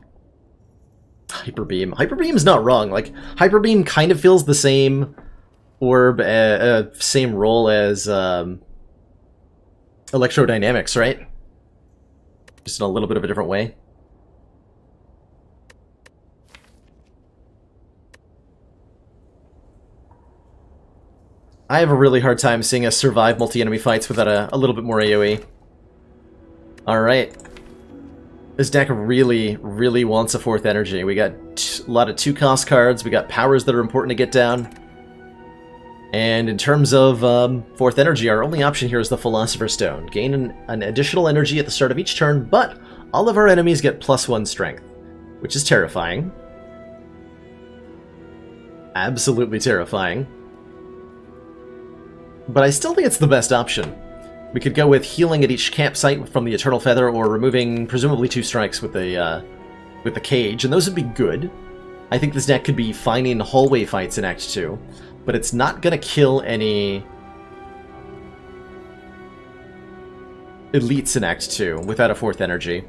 Hyper Beam. Hyper Beam's not wrong. Like, Hyper Beam kind of feels the same orb, same role as Electrodynamics, right? Just in a little bit of a different way. I have a really hard time seeing us survive multi-enemy fights without a little bit more AoE. Alright. This deck really, really wants a 4th energy. We got a lot of 2-cost cards, we got powers that are important to get down. And in terms of 4th energy, our only option here is the Philosopher's Stone. Gain an additional energy at the start of each turn, but all of our enemies get +1 strength, which is terrifying. Absolutely terrifying. But I still think it's the best option. We could go with healing at each campsite from the Eternal Feather, or removing presumably 2 strikes with the cage, and those would be good. I think this deck could be fine in hallway fights in Act 2, but it's not going to kill any elites in Act 2 without a 4th energy.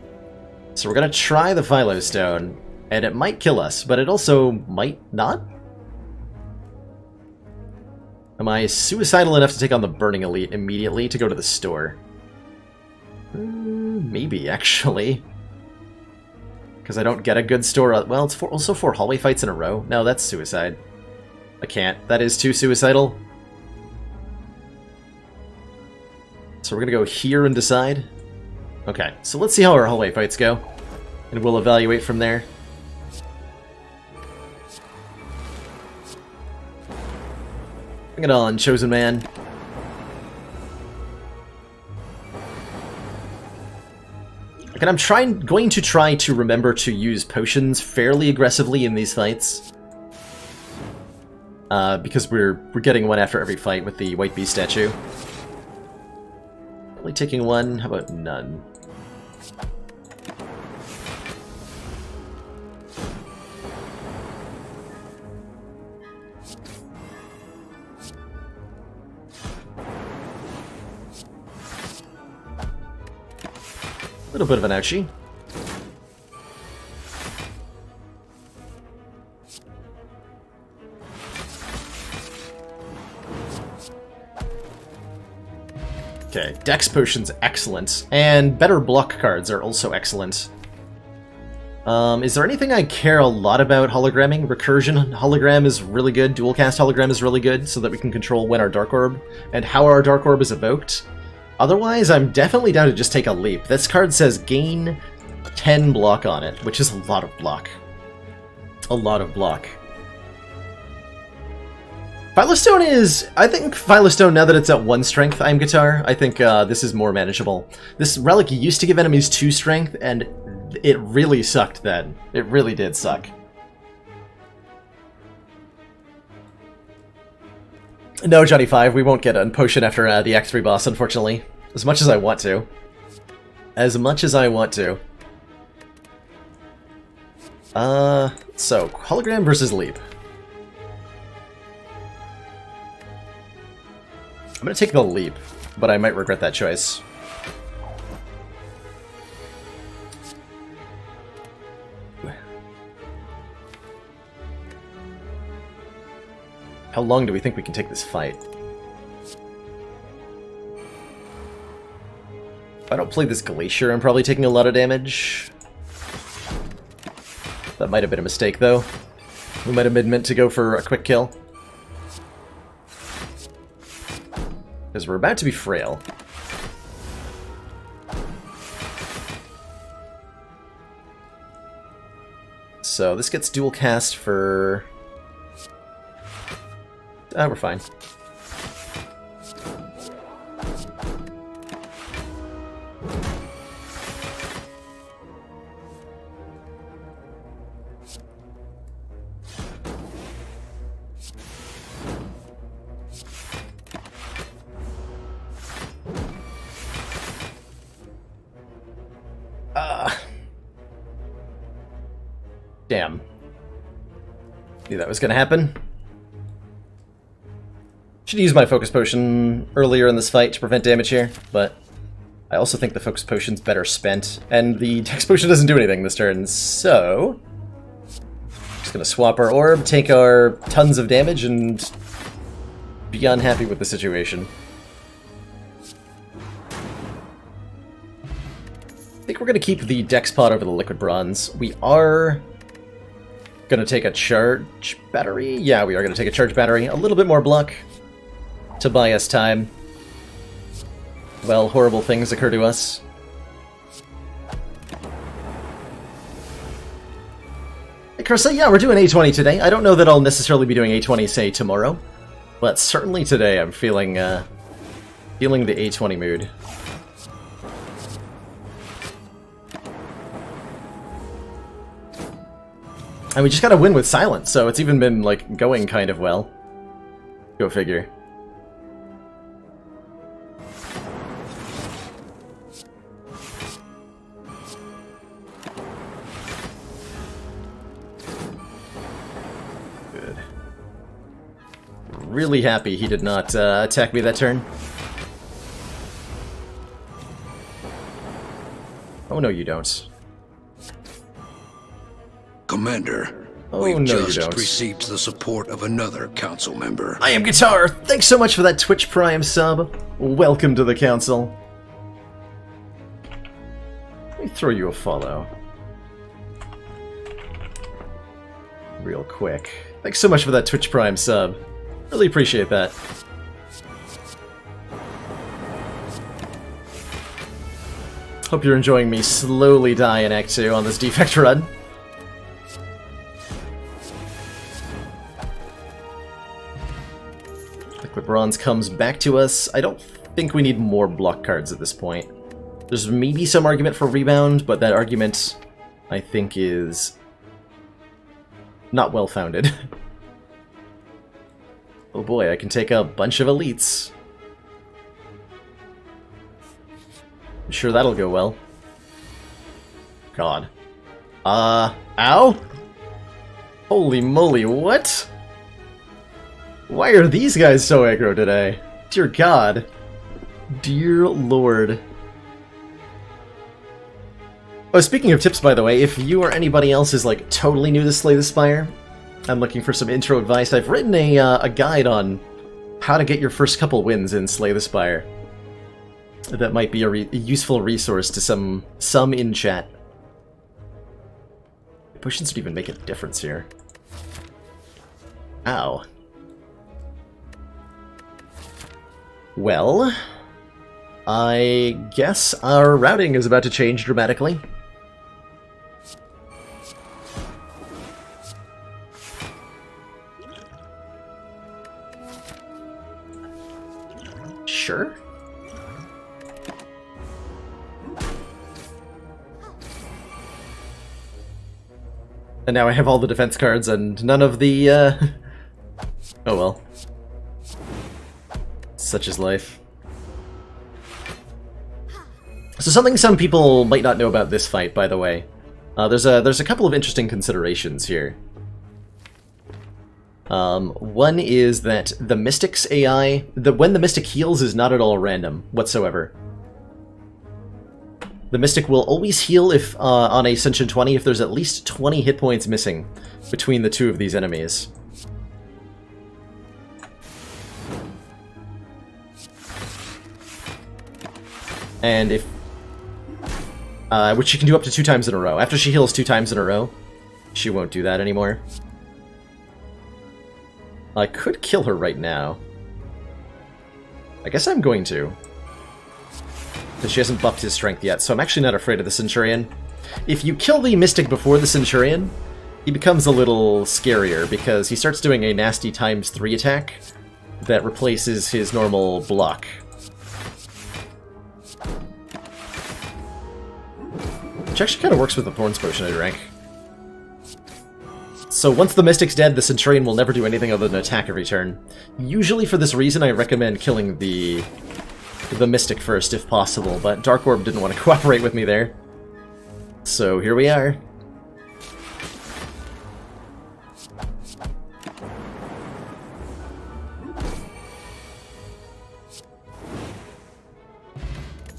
So we're going to try the Philo Stone, and it might kill us, but it also might not. Am I suicidal enough to take on the Burning Elite immediately to go to the store? Maybe, actually. Because I don't get a good store. Well, it's also 4 hallway fights in a row. No, that's suicide. I can't. That is too suicidal. So we're going to go here and decide. Okay, so let's see how our hallway fights go. And we'll evaluate from there. Bring it on, Chosen Man. And I'm going to try to remember to use potions fairly aggressively in these fights. Because we're getting one after every fight with the White Beast statue. Only taking one, how about none? A little bit of an ouchie. Okay, Dex Potion's excellent, and better block cards are also excellent. Is there anything I care a lot about hologramming? Recursion hologram is really good, dual cast hologram is really good, so that we can control when our Dark Orb, and how our Dark Orb is evoked. Otherwise, I'm definitely down to just take a leap. This card says gain 10 block on it, which is a lot of block. A lot of block. Philostone is... I think Philostone, now that it's at 1 strength, I'm Guitar, I think this is more manageable. This relic used to give enemies 2 strength, and it really sucked then. It really did suck. No, Johnny 5, we won't get a potion after the Act 3 boss, unfortunately. As much as I want to. As much as I want to. So, hologram versus leap. I'm gonna take the leap, but I might regret that choice. How long do we think we can take this fight? If I don't play this Glacier, I'm probably taking a lot of damage. That might have been a mistake, though. We might have been meant to go for a quick kill. Because we're about to be frail. So this gets dual cast for... we're fine. Damn. Knew that was gonna happen. Should use my Focus Potion earlier in this fight to prevent damage here, but I also think the Focus Potion's better spent, and the Dex Potion doesn't do anything this turn, so... Just gonna swap our orb, take our tons of damage, and be unhappy with the situation. I think we're gonna keep the Dex Pod over the Liquid Bronze. We are gonna take a Charge Battery? Yeah, we are gonna take a Charge Battery. A little bit more block to buy us time. Well, horrible things occur to us. Hey, Carissa, yeah, we're doing A20 today. I don't know that I'll necessarily be doing A20, say, tomorrow. But certainly today I'm feeling feeling the A20 mood. And we just got a win with silence, so it's even been, like, going kind of well. Go figure. Good. Really happy he did not attack me that turn. Oh, no, you don't. Commander, Oh, we've no, you just don't. received the support of another council member. I am Guitar! Thanks so much for that Twitch Prime sub. Welcome to the council. Let me throw you a follow. Real quick. Thanks so much for that Twitch Prime sub. Really appreciate that. Hope you're enjoying me slowly die in Act 2 on this defect run. Liquid Bronze comes back to us. I don't think we need more block cards at this point. There's maybe some argument for rebound, but that argument, I think, is not well-founded. Oh boy, I can take a bunch of elites. I'm sure that'll go well. God. Ow? Holy moly, what? Why are these guys so aggro today? Dear God. Dear Lord. Oh, speaking of tips, by the way, if you or anybody else is, like, totally new to Slay the Spire, I'm looking for some intro advice. I've written a guide on how to get your first couple wins in Slay the Spire. That might be a useful resource to some in chat. Potions don't even make a difference here. Ow. Well, I guess our routing is about to change dramatically. Sure. And now I have all the defense cards and none of the, oh well. Such is life. So something some people might not know about this fight, by the way. There's a couple of interesting considerations here. One is that the Mystic's AI, when the Mystic heals, is not at all random whatsoever. The Mystic will always heal if on Ascension 20 if there's at least 20 hit points missing between the two of these enemies. And if... which she can do up to 2 times in a row. After she heals 2 times in a row, she won't do that anymore. I could kill her right now. I guess I'm going to. Because she hasn't buffed his strength yet, so I'm actually not afraid of the Centurion. If you kill the Mystic before the Centurion, he becomes a little scarier, because he starts doing a nasty ×3 attack that replaces his normal block. Which actually kind of works with the Thorns Potion I drank. So once the Mystic's dead, the Centurion will never do anything other than attack every turn. Usually for this reason, I recommend killing the Mystic first, if possible, but Dark Orb didn't want to cooperate with me there. So here we are.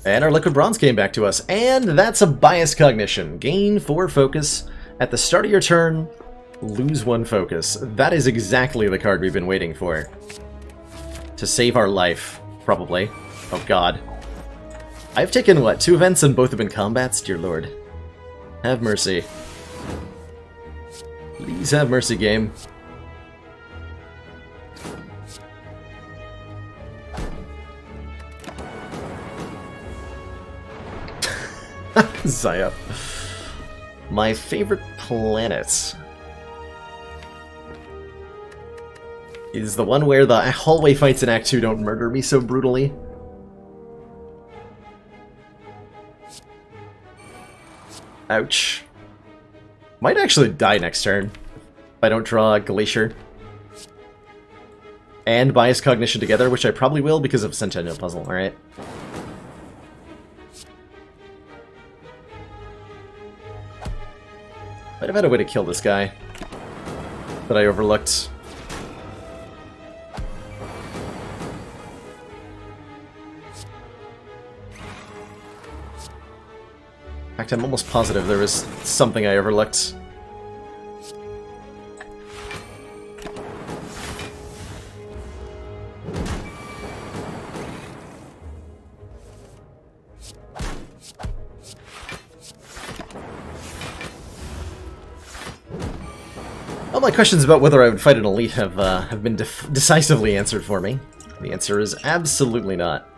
And our Liquid Bronze came back to us, and that's a Bias Cognition. Gain 4 focus. At the start of your turn, lose 1 focus. That is exactly the card we've been waiting for. To save our life, probably. Oh god. I've taken, what, 2 events and both have been combats? Dear lord. Have mercy. Please have mercy, game. Zaya. My favorite planets. is the one where the hallway fights in Act 2 don't murder me so brutally. Ouch. Might actually die next turn if I don't draw a Glacier. And Bias Cognition together, which I probably will because of Centennial Puzzle, alright. Might have had a way to kill this guy that I overlooked. In fact, I'm almost positive there was something I overlooked. All my questions about whether I would fight an elite have been decisively answered for me. The answer is absolutely not.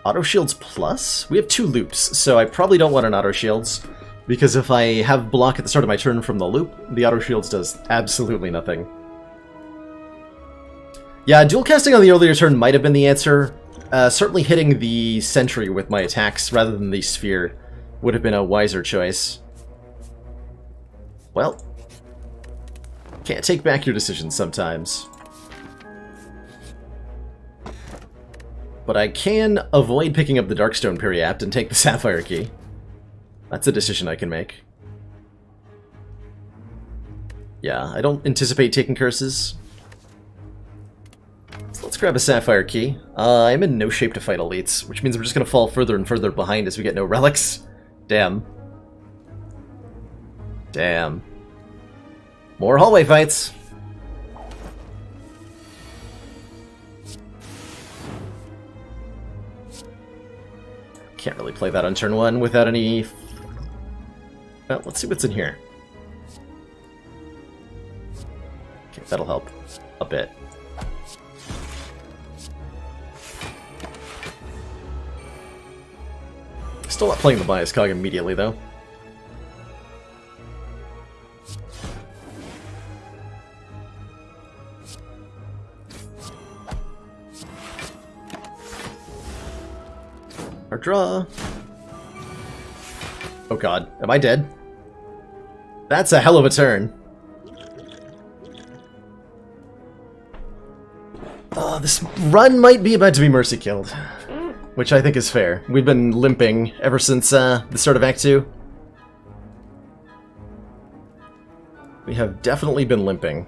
Auto shields plus? We have 2 loops, so I probably don't want an auto shields, because if I have block at the start of my turn from the loop, the auto shields does absolutely nothing. Yeah, dual casting on the earlier turn might have been the answer. Certainly hitting the sentry with my attacks rather than the sphere would have been a wiser choice. Well, can't take back your decisions sometimes. But I can avoid picking up the Darkstone Periapt and take the Sapphire Key. That's a decision I can make. Yeah, I don't anticipate taking curses. So let's grab a Sapphire Key. I'm in no shape to fight elites, which means we're just going to fall further and further behind as we get no relics. Damn. Damn. More hallway fights. Can't really play that on turn 1 without any... Well, let's see what's in here. Okay, that'll help a bit. Still not playing the Bias Cog immediately, though. Our draw. Oh god, am I dead? That's a hell of a turn. This run might be about to be mercy killed, which I think is fair. We've been limping ever since the start of Act 2. We have definitely been limping.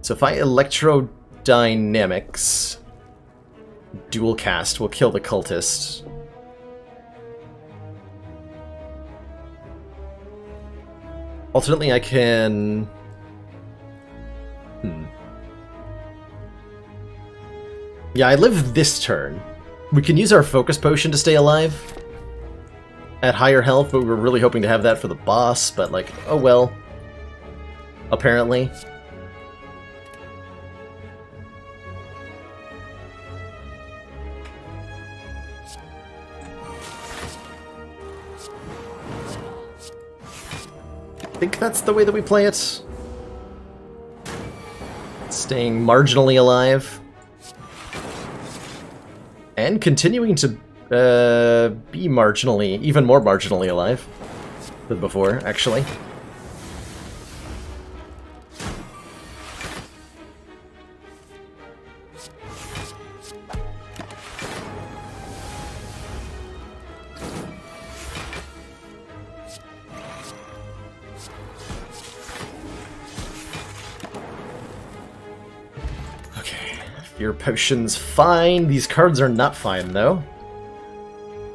So if I Electrodynamics, dual cast will kill the cultist. Alternately, I can... Yeah, I live this turn. We can use our focus potion to stay alive at higher health, but we were really hoping to have that for the boss, but like, oh well. Apparently. I think that's the way that we play it. Staying marginally alive. And continuing to be marginally, even more marginally alive than before, actually. Your potion's fine. These cards are not fine, though.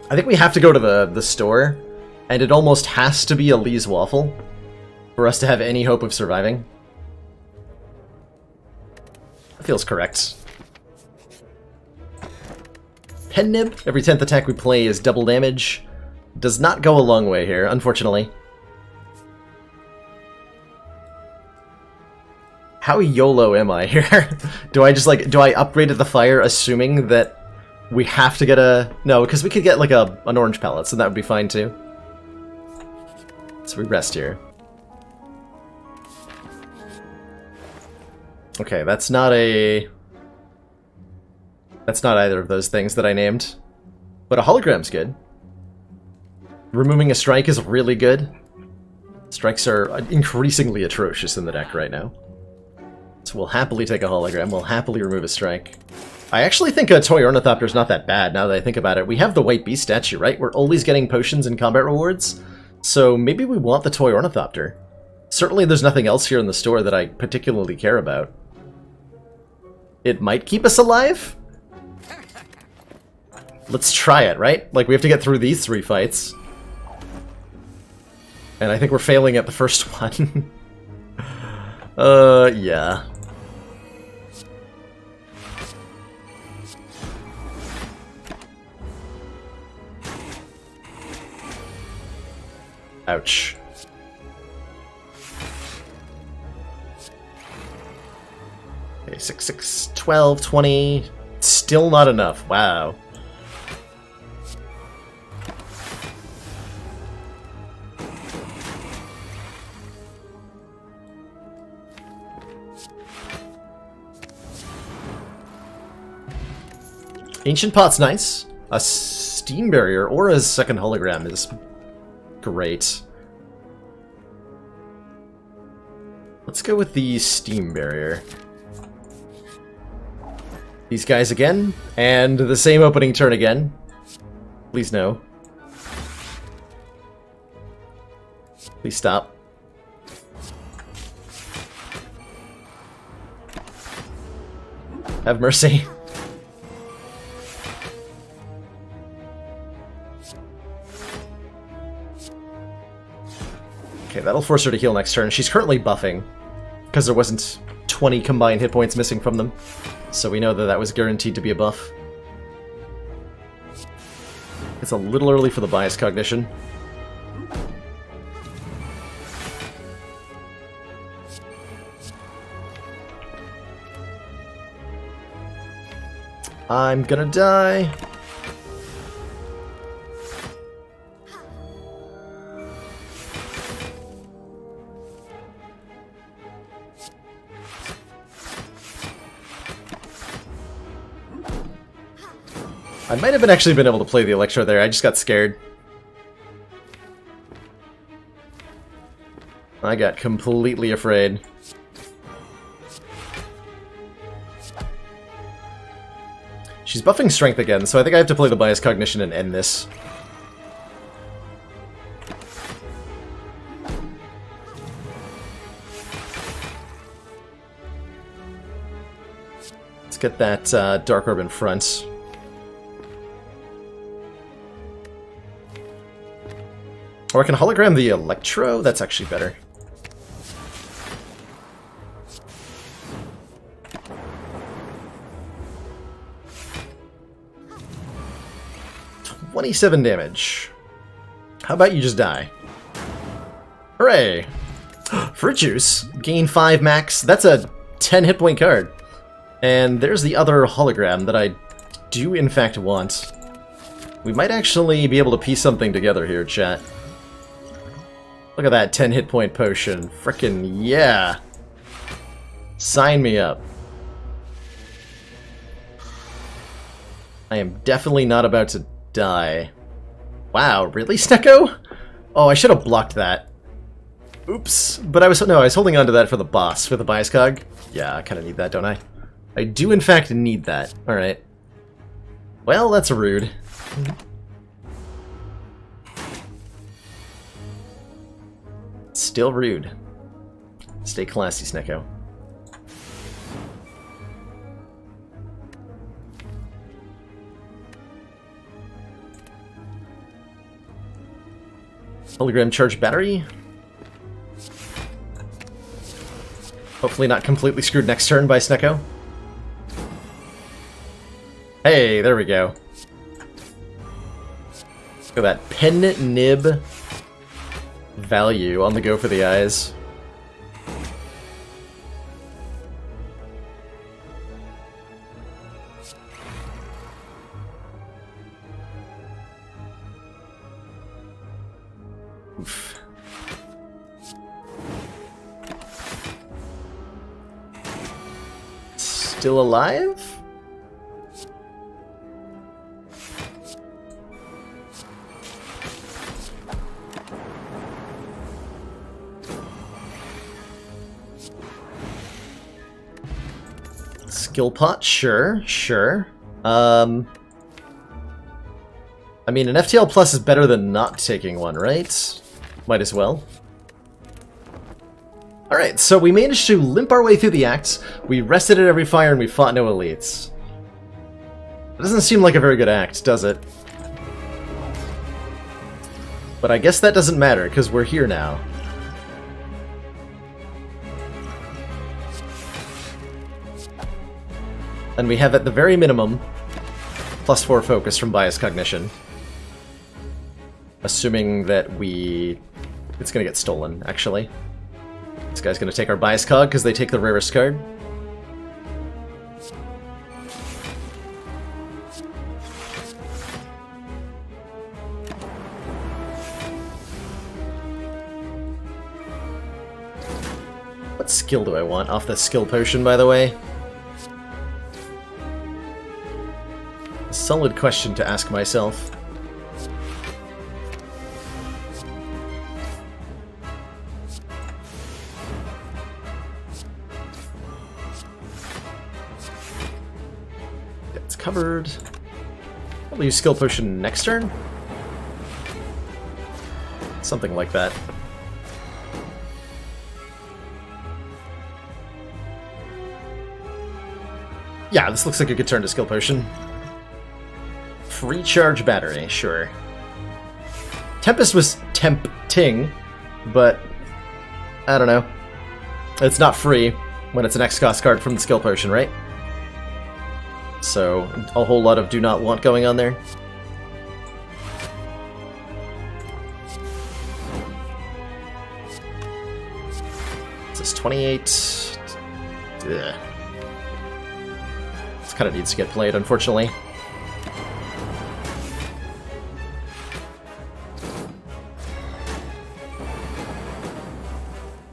I think we have to go to the store, and it almost has to be a Lee's Waffle for us to have any hope of surviving. That feels correct. Pen Nib. Every 10th attack we play is double damage. Does not go a long way here, unfortunately. How YOLO am I here? Do I just do I upgrade to the fire assuming that we have to get a... No, because we could get like an orange pellet, so that would be fine too. So we rest here. Okay, that's not a... That's not either of those things that I named. But a hologram's good. Removing a strike is really good. Strikes are increasingly atrocious in the deck right now. So we'll happily take a hologram, we'll happily remove a strike. I actually think a Toy Ornithopter is not that bad, now that I think about it. We have the White Beast statue, right? We're always getting potions and combat rewards, so maybe we want the Toy Ornithopter. Certainly there's nothing else here in the store that I particularly care about. It might keep us alive? Let's try it, right? Like, we have to get through these 3 fights. And I think we're failing at the first one. Yeah. Ouch. Okay, 6, 6, 12, 20. Still not enough. Wow. Ancient Pot's nice. A Steam Barrier or a second hologram is great. Let's go with the Steam Barrier. These guys again, and the same opening turn again. Please no. Please stop. Have mercy. Okay, that'll force her to heal next turn. She's currently buffing, because there wasn't 20 combined hit points missing from them. So we know that that was guaranteed to be a buff. It's a little early for the bias cognition. I'm gonna die. I might have actually been able to play the Electro there, I just got scared. I got completely afraid. She's buffing strength again, so I think I have to play the bias cognition and end this. Let's get that Dark Orb in front. Or I can hologram the Electro? That's actually better. $27 damage. How about you just die? Hooray! Fruit Juice. Gain 5 max. That's a 10 hit point card. And there's the other hologram that I do in fact want. We might actually be able to piece something together here, chat. Look at that 10 hit point potion. Frickin' yeah! Sign me up. I am definitely not about to die. Wow, really, Snecko? Oh, I should have blocked that. Oops. But I was holding on to that for the boss, for the bias cog. Yeah, I kind of need that, don't I? I do in fact need that. Alright. Well, that's rude. Still rude. Stay classy, Snecko. Hologram charged battery. Hopefully not completely screwed next turn by Snecko. Hey, there we go. Look at that pendant nib value on the go for the eyes. Oof. still alive? Skill pot, sure, sure. I mean, an FTL plus is better than not taking one, right? Might as well. Alright, so we managed to limp our way through the acts, we rested at every fire, and we fought no elites. It doesn't seem like a very good act, does it? But I guess that doesn't matter, because we're here now. And we have, at the very minimum, +4 focus from bias cognition. Assuming that it's gonna get stolen, actually. This guy's gonna take our bias cog, because they take the rarest card. What skill do I want off the skill potion, by the way? Solid question to ask myself. It's covered. Probably use skill potion next turn? Something like that. Yeah, this looks like a good turn to skill potion. Free charge battery, sure. Tempest was tempting, but I don't know. It's not free when it's an X-Cost card from the skill potion, right? So, a whole lot of do not want going on there. This is 28. Ugh. This kind of needs to get played, unfortunately.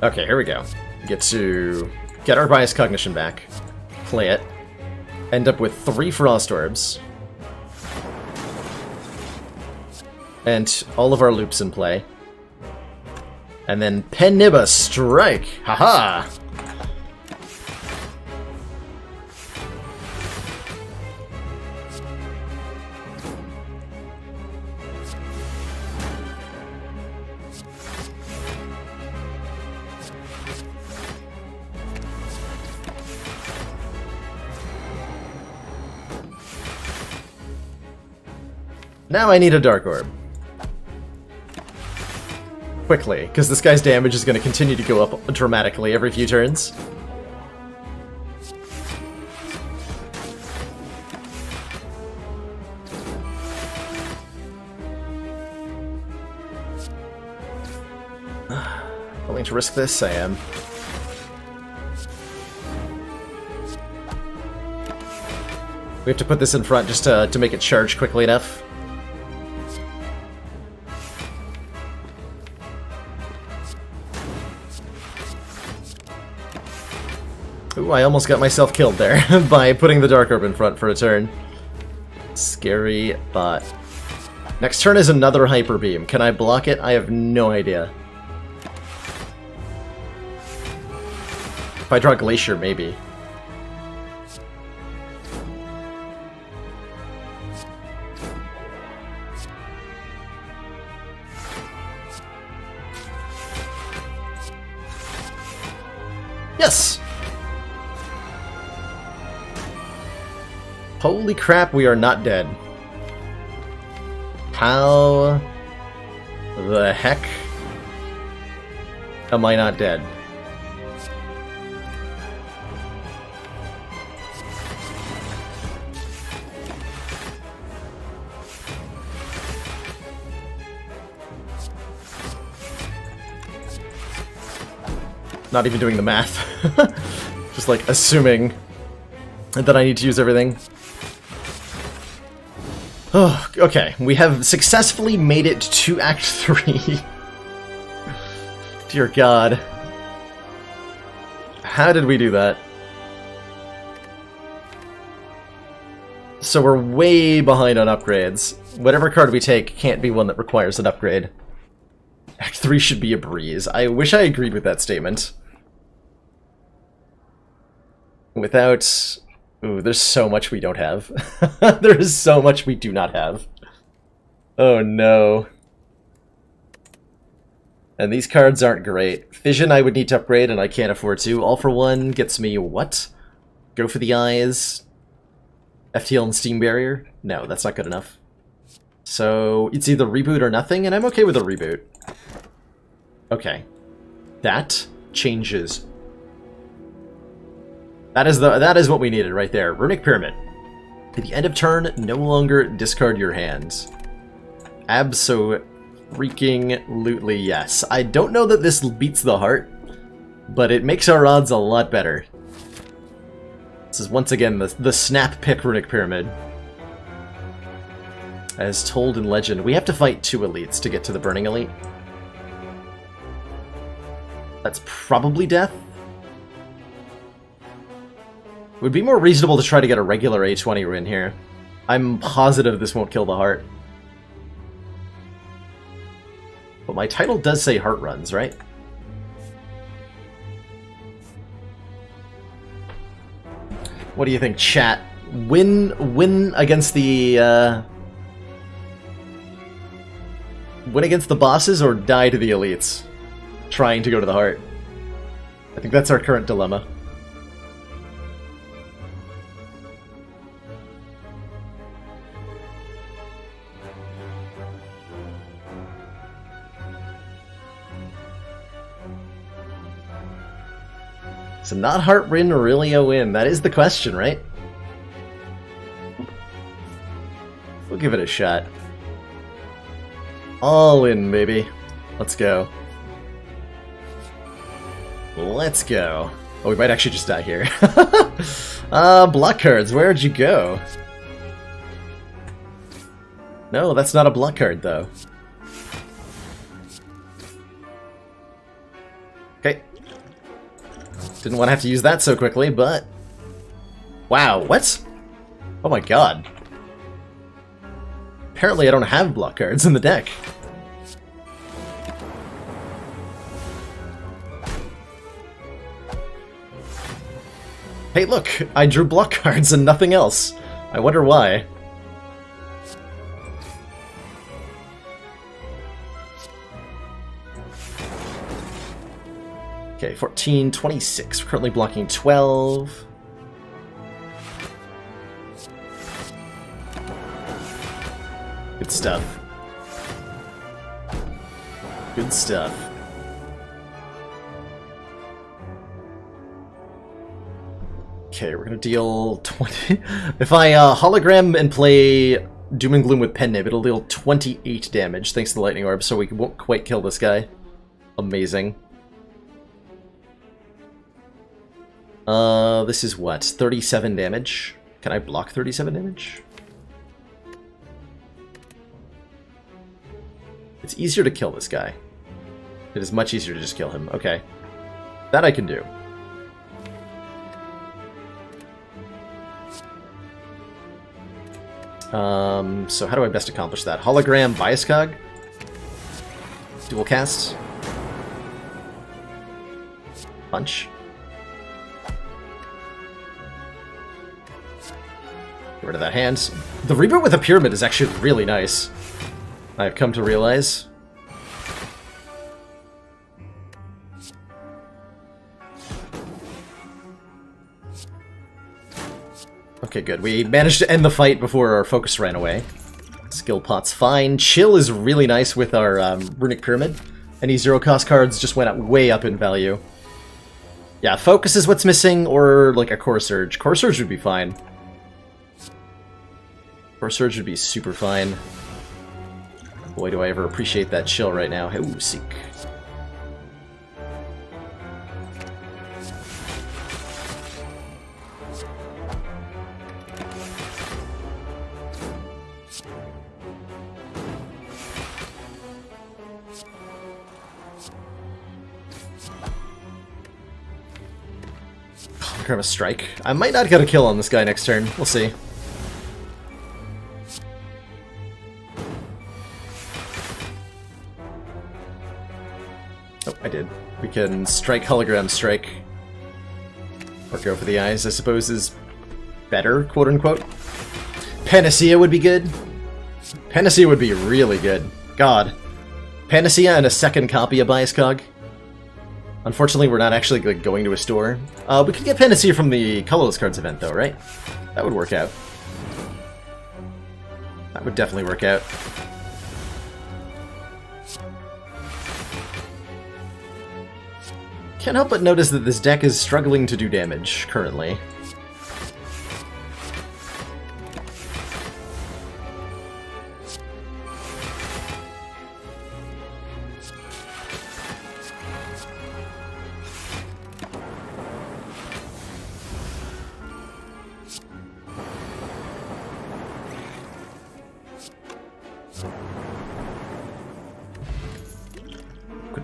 Okay, here we go. Get to get our bias cognition back, play it, end up with 3 frost orbs, and all of our loops in play, and then Penniba strike! Haha! Now I need a Dark Orb. Quickly, because this guy's damage is going to continue to go up dramatically every few turns. Willing to risk this? I am. We have to put this in front just to make it charge quickly enough. Ooh, I almost got myself killed there by putting the Dark Orb in front for a turn. Scary, but... Next turn is another Hyper Beam. Can I block it? I have no idea. If I draw Glacier, maybe. Yes! Holy crap, we are not dead. How the heck am I not dead? Not even doing the math. Just like assuming that I need to use everything. Oh, okay, we have successfully made it to Act 3. Dear God. How did we do that? So we're way behind on upgrades. Whatever card we take can't be one that requires an upgrade. Act 3 should be a breeze. I wish I agreed with that statement. Without... Ooh, there's so much we don't have. There is so much we do not have. Oh no. And these cards aren't great. Fission I would need to upgrade and I can't afford to. All for One gets me what? Go for the Eyes. FTL and Steam Barrier? No, that's not good enough. So it's either reboot or nothing, and I'm okay with a reboot. Okay. That changes. That is what we needed right there. Runic Pyramid. At the end of turn, no longer discard your hands. Abso-freaking-lutely yes. I don't know that this beats the heart, but it makes our odds a lot better. This is once again the snap pick Runic Pyramid. As told in legend, we have to fight 2 elites to get to the Burning Elite. That's probably death. It would be more reasonable to try to get a regular A20 win here. I'm positive this won't kill the heart. But my title does say Heart Runs, right? What do you think, chat? Win against the win against the bosses or die to the elites? Trying to go to the heart. I think that's our current dilemma. So not heart win, really a win? That is the question, right? We'll give it a shot. All in, baby. Let's go. Let's go. Oh, we might actually just die here. Block cards, where'd you go? No, that's not a block card, though. Okay. Didn't want to have to use that so quickly, but... Wow, what? Oh my god. Apparently I don't have block cards in the deck. Hey look, I drew block cards and nothing else. I wonder why. Okay, 14, 26. We're currently blocking 12. Good stuff. Good stuff. Okay, we're gonna deal 20... If I hologram and play Doom and Gloom with Pen Nib, it'll deal 28 damage thanks to the Lightning Orb, so we won't quite kill this guy. Amazing. This is what? 37 damage? Can I block 37 damage? It's easier to kill this guy. It is much easier to just kill him. Okay. That I can do. So how do I best accomplish that? Hologram, Bias Cog? Dual cast? Punch? Get rid of that hand. The reboot with a pyramid is actually really nice. I've come to realize. Okay, good. We managed to end the fight before our focus ran away. Skill pot's fine. Chill is really nice with our Runic Pyramid. Any zero-cost cards just went way up in value. Yeah, focus is what's missing, or like a Core Surge. Core Surge would be fine. Core Surge would be super fine. Boy, do I ever appreciate that chill right now. Ooh, Seek. Grab a strike. I might not get a kill on this guy next turn. We'll see. We can strike hologram strike. Or go for the eyes, I suppose, is better, quote-unquote. Panacea would be good. Panacea would be really good. God. Panacea and a second copy of Bias Cog. Unfortunately, we're not actually going to a store. We could get Panacea from the Colorless Cards event, though, right? That would work out. That would definitely work out. Can't help but notice that this deck is struggling to do damage, currently.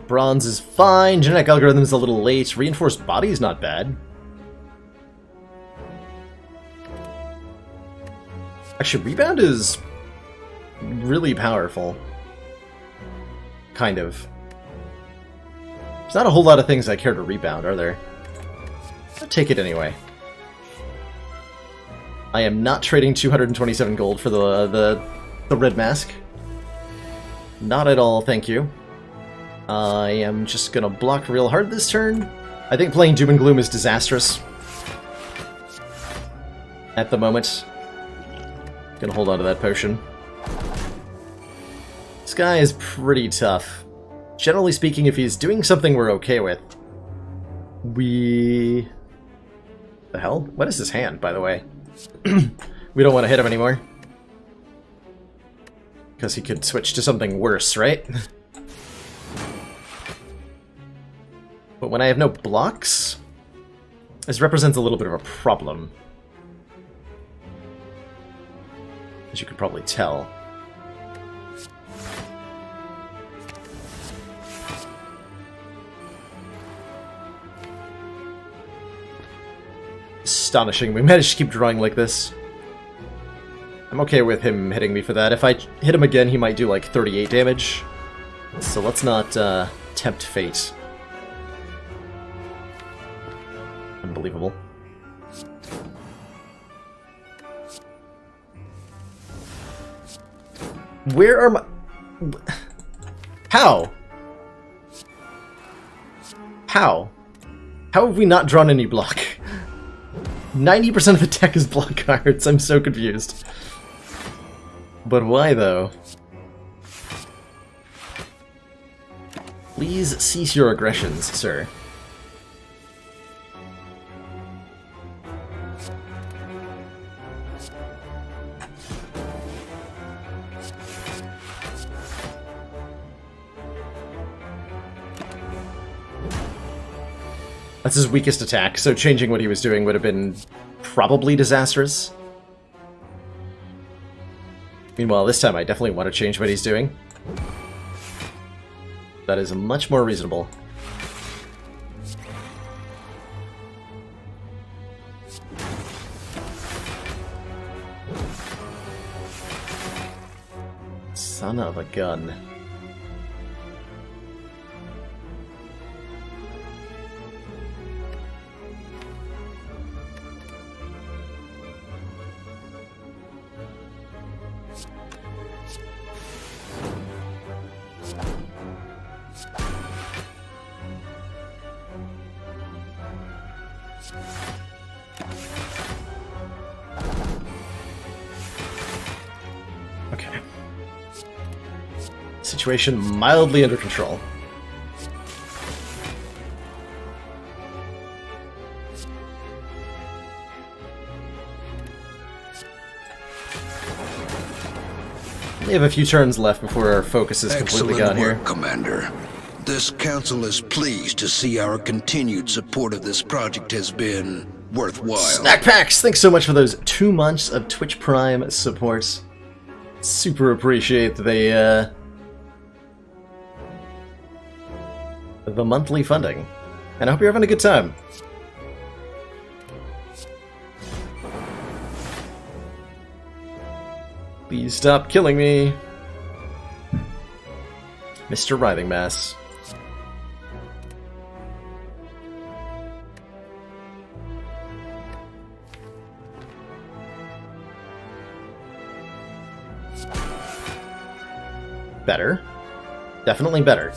Bronze is fine, genetic algorithm is a little late, reinforced body is not bad. Actually, rebound is really powerful. Kind of. There's not a whole lot of things I care to rebound, are there? I'll take it anyway. I am not trading 227 gold for the red mask. Not at all, thank you. I am just gonna block real hard this turn. I think playing Doom and Gloom is disastrous. At the moment. Gonna hold on to that potion. This guy is pretty tough. Generally speaking, if he's doing something we're okay with, we... The hell? What is his hand, by the way? We don't want to hit him anymore. Because he could switch to something worse, right? But when I have no blocks, this represents a little bit of a problem. As you could probably tell. Astonishing, we managed to keep drawing like this. I'm okay with him hitting me for that. If I hit him again, he might do like 38 damage. So let's not tempt fate. Unbelievable. Where are my... How? How? How have we not drawn any block? 90% of the deck is block cards. I'm so confused. But why, though? Please cease your aggressions, sir. That's his weakest attack, so changing what he was doing would have been probably disastrous. Meanwhile, this time I definitely want to change what he's doing. That is much more reasonable. Son of a gun. Okay. Situation mildly under control. We have a few turns left before our focus is completely gone here. Excellent work, Commander. This council is pleased to see our continued support of this project has been worthwhile. Snack Packs! Thanks so much for those 2 months of Twitch Prime support. Super appreciate the monthly funding. And I hope you're having a good time. Please stop killing me. Mr. Writhing Mass. better. Definitely better.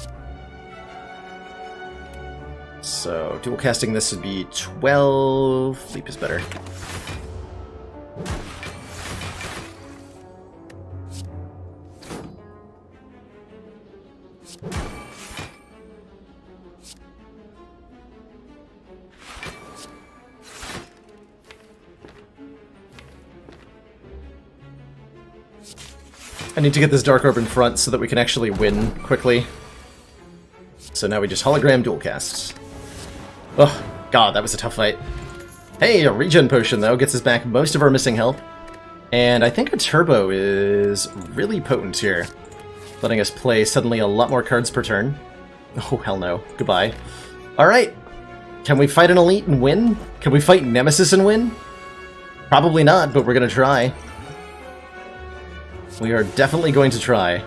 So, dual casting this would be 12. Leap is better. I need to get this Dark Orb in front so that we can actually win quickly. So now we just hologram dual casts. Oh, god, that was a tough fight. Hey, a regen potion, though, gets us back most of our missing health. And I think a turbo is really potent here, letting us play suddenly a lot more cards per turn. Oh, hell no. Goodbye. Alright. Can we fight an elite and win? Can we fight Nemesis and win? Probably not, but we're gonna try. We are definitely going to try.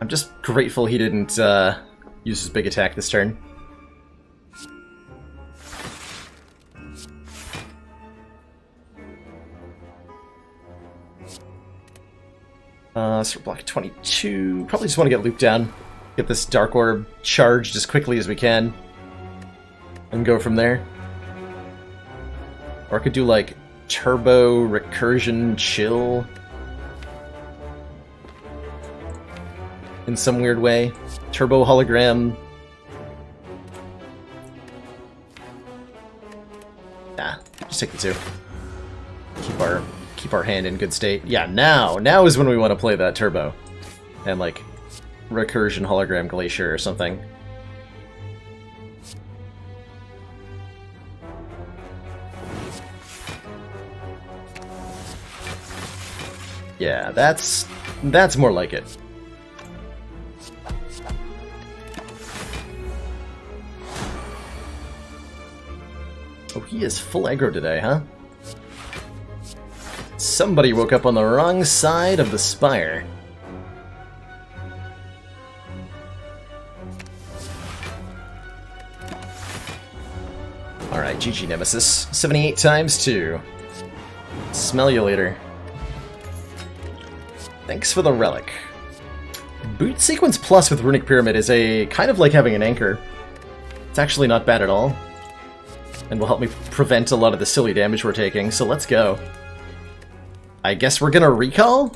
I'm just grateful he didn't use his big attack this turn. So we're block 22. Probably just want to get looped down. Get this Dark Orb charged as quickly as we can. And go from there. Or I could do like Turbo, Recursion, Chill. In some weird way. Turbo Hologram. Nah, just take the two. Keep our hand in good state. Yeah, now is when we want to play that Turbo. And like Recursion Hologram Glacier or something. Yeah, that's more like it. Oh, he is full aggro today, huh? Somebody woke up on the wrong side of the spire. Alright, GG Nemesis. 78 times 2. Smell you later. Thanks for the relic. Boot Sequence Plus with Runic Pyramid is a kind of like having an anchor. It's actually not bad at all. And will help me prevent a lot of the silly damage we're taking, so let's go. I guess we're gonna recall?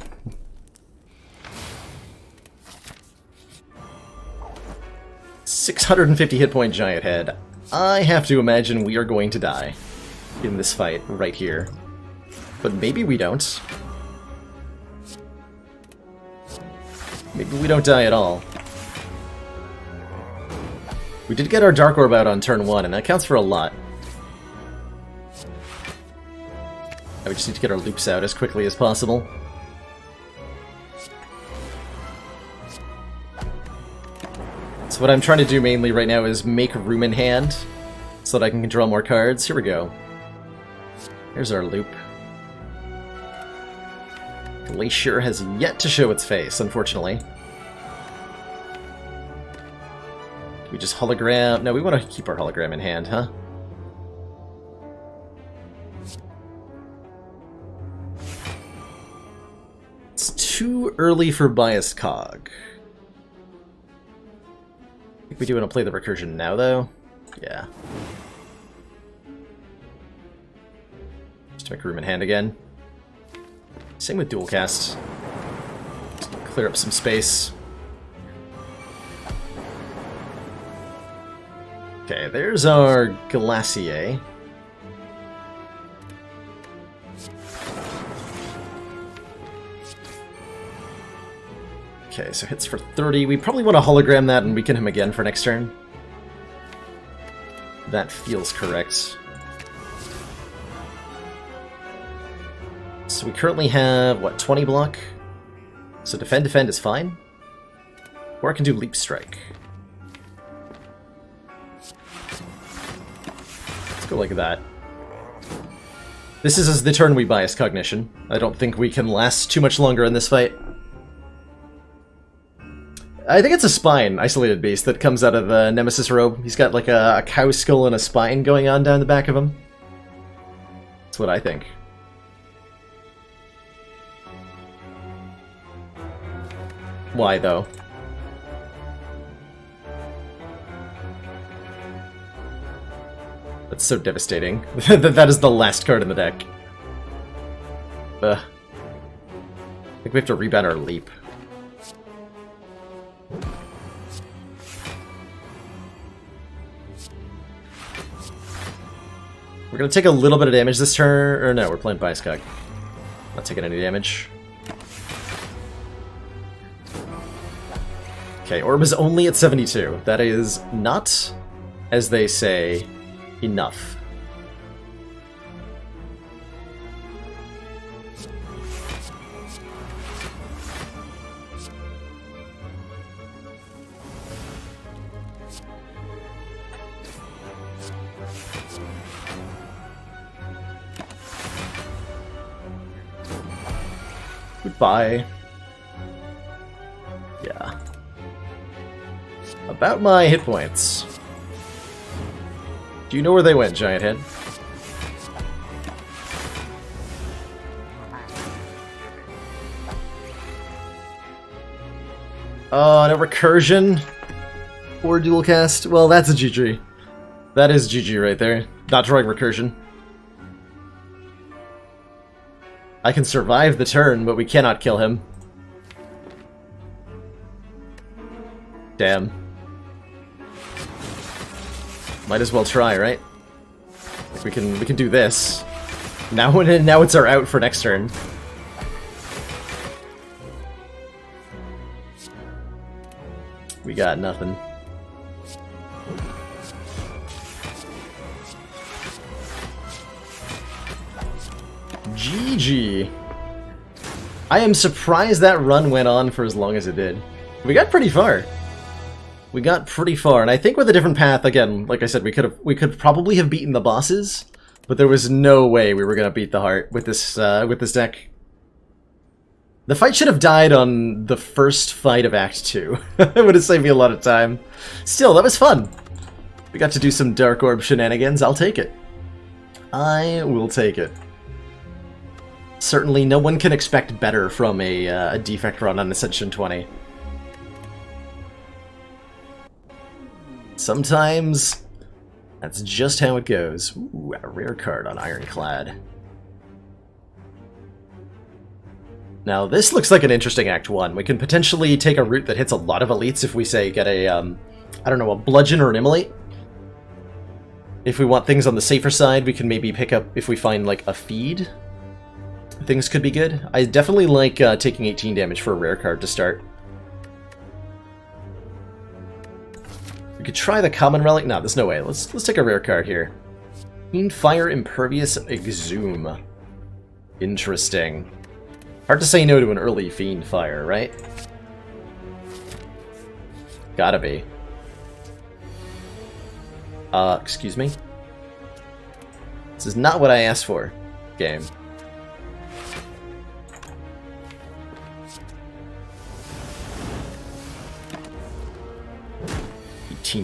$650 hit point giant head. I have to imagine we are going to die in this fight right here. But maybe we don't. Maybe we don't die at all. We did get our Dark Orb out on turn 1, and that counts for a lot. We just need to get our loops out as quickly as possible. So what I'm trying to do mainly right now is make room in hand, so that I can draw more cards. Here we go. Here's our loop. Glacier has yet to show its face, unfortunately. We just hologram... No, we want to keep our hologram in hand, huh? It's too early for Biased Cog. I think we do want to play the recursion now, though. Yeah. Just to make room in hand again. Same with dual cast. Just clear up some space. Okay, there's our Glacier. Okay, so hits for 30. We probably want to hologram that and weaken him again for next turn. That feels correct. So we currently have, what, 20 block? So defend is fine. Or I can do Leap Strike. Let's go like that. This is the turn we Bias Cognition. I don't think we can last too much longer in this fight. I think it's a spine, isolated beast, that comes out of the Nemesis robe. He's got like a cow skull and a spine going on down the back of him. That's what I think. Why, though? That's so devastating. That is the last card in the deck. Ugh. I think we have to rebound our leap. We're gonna take a little bit of damage this turn, or no, we're playing Bioscog. Not taking any damage. Okay, Orb is only at 72. That is not, as they say, enough. Goodbye. Yeah. About my hit points. Do you know where they went, Giant Head? Oh, no recursion? Or dual cast? Well, that's a GG. That is GG right there. Not drawing recursion. I can survive the turn, but we cannot kill him. Damn. Might as well try, right? We can do this. Now it's our out for next turn. We got nothing. GG. I am surprised that run went on for as long as it did. We got pretty far. We got pretty far, and I think with a different path, again, like I said, we could probably have beaten the bosses, but there was no way we were gonna beat the heart with this deck. The fight should have died on the first fight of Act 2. It would have saved me a lot of time. Still, that was fun. We got to do some Dark Orb shenanigans. I'll take it. I will take it. Certainly, no one can expect better from a defect run on Ascension 20. Sometimes, that's just how it goes. Ooh, a rare card on Ironclad. Now, this looks like an interesting Act 1. We can potentially take a route that hits a lot of elites if we, say, get a, I don't know, a Bludgeon or an Immolate. If we want things on the safer side, we can maybe pick up, if we find, like, a feed. Things could be good. I definitely like taking 18 damage for a rare card to start. We could try the common relic. No, there's no way. Let's take a rare card here. Fiend Fire Impervious Exhume. Interesting. Hard to say no to an early Fiend Fire, right? Gotta be. Excuse me? This is not what I asked for, game.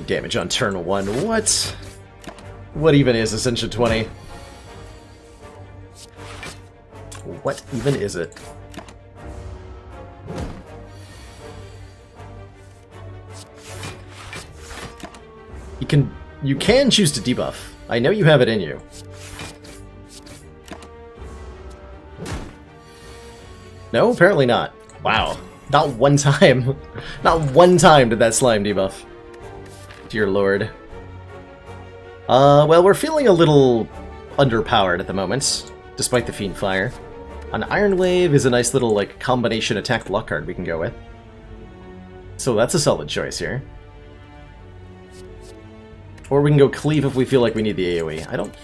Damage on turn 1. What? What even is Ascension 20? What even is it? You can choose to debuff. I know you have it in you. No, apparently not. Wow. Not one time. Not one time did that slime debuff. Dear lord. Well, we're feeling a little underpowered at the moment, despite the Fiend Fire. An Iron Wave is a nice little, like, combination attack block card we can go with. So that's a solid choice here. Or we can go Cleave if we feel like we need the AoE. I don't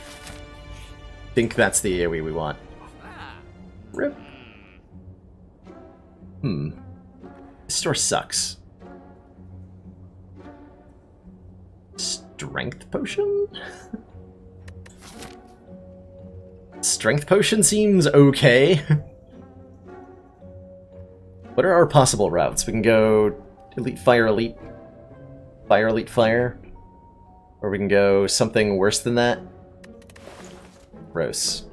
think that's the AoE we want. Rip. This store sucks. Strength Potion? Strength Potion seems okay. What are our possible routes? We can go Elite Fire, Elite. Fire, Elite Fire. Or we can go something worse than that. Gross.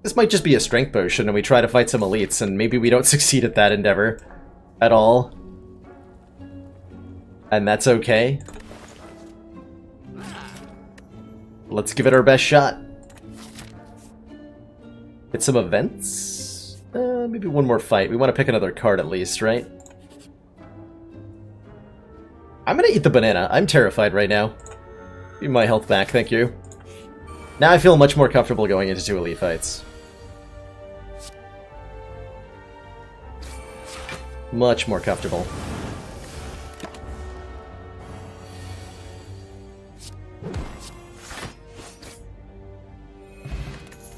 This might just be a strength potion and we try to fight some elites and maybe we don't succeed at that endeavor at all. And that's okay. Let's give it our best shot. Get some events? Maybe one more fight. We want to pick another card at least, right? I'm gonna eat the banana. I'm terrified right now. Give me my health back, thank you. Now I feel much more comfortable going into 2 elite fights. Much more comfortable.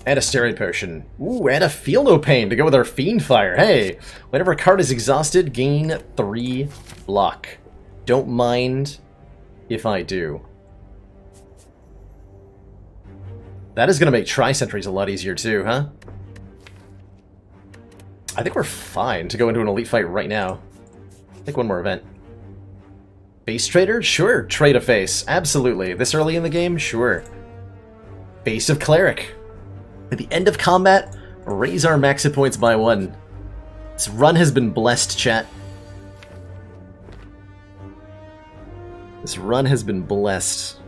And a steroid potion. Ooh, and a feel no pain to go with our fiend fire. Hey, whenever a card is exhausted, gain 3 block. Don't mind if I do. That is going to make tri-sentries a lot easier too, huh? I think we're fine to go into an elite fight right now. I think one more event. Face trader? Sure. Trade a face. Absolutely. This early in the game? Sure. Face of cleric. At the end of combat, raise our max hit points by 1. This run has been blessed, chat. This run has been blessed.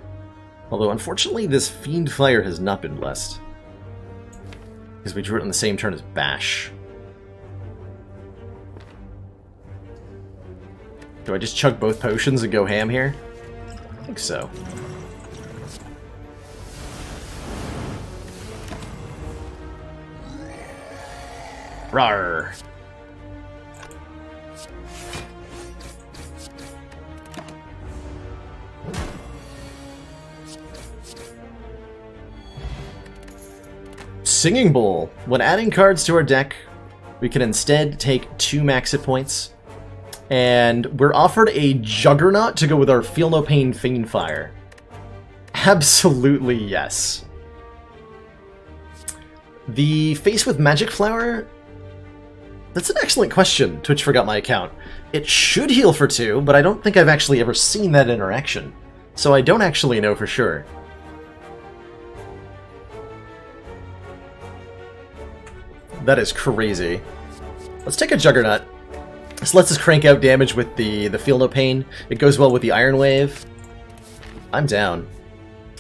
Although, unfortunately, this Fiend Fire has not been blessed. Because we drew it on the same turn as Bash. Do I just chug both potions and go ham here? I think so. Rawr! Singing Bowl. When adding cards to our deck, we can instead take 2 max hit points. And we're offered a Juggernaut to go with our Feel No Pain Fiend Fire. Absolutely yes. The face with Magic Flower? That's an excellent question. Twitch forgot my account. It should heal for 2, but I don't think I've actually ever seen that interaction. So I don't actually know for sure. That is crazy. Let's take a Juggernaut. This lets us crank out damage with the Feel No Pain. It goes well with the Iron Wave. I'm down.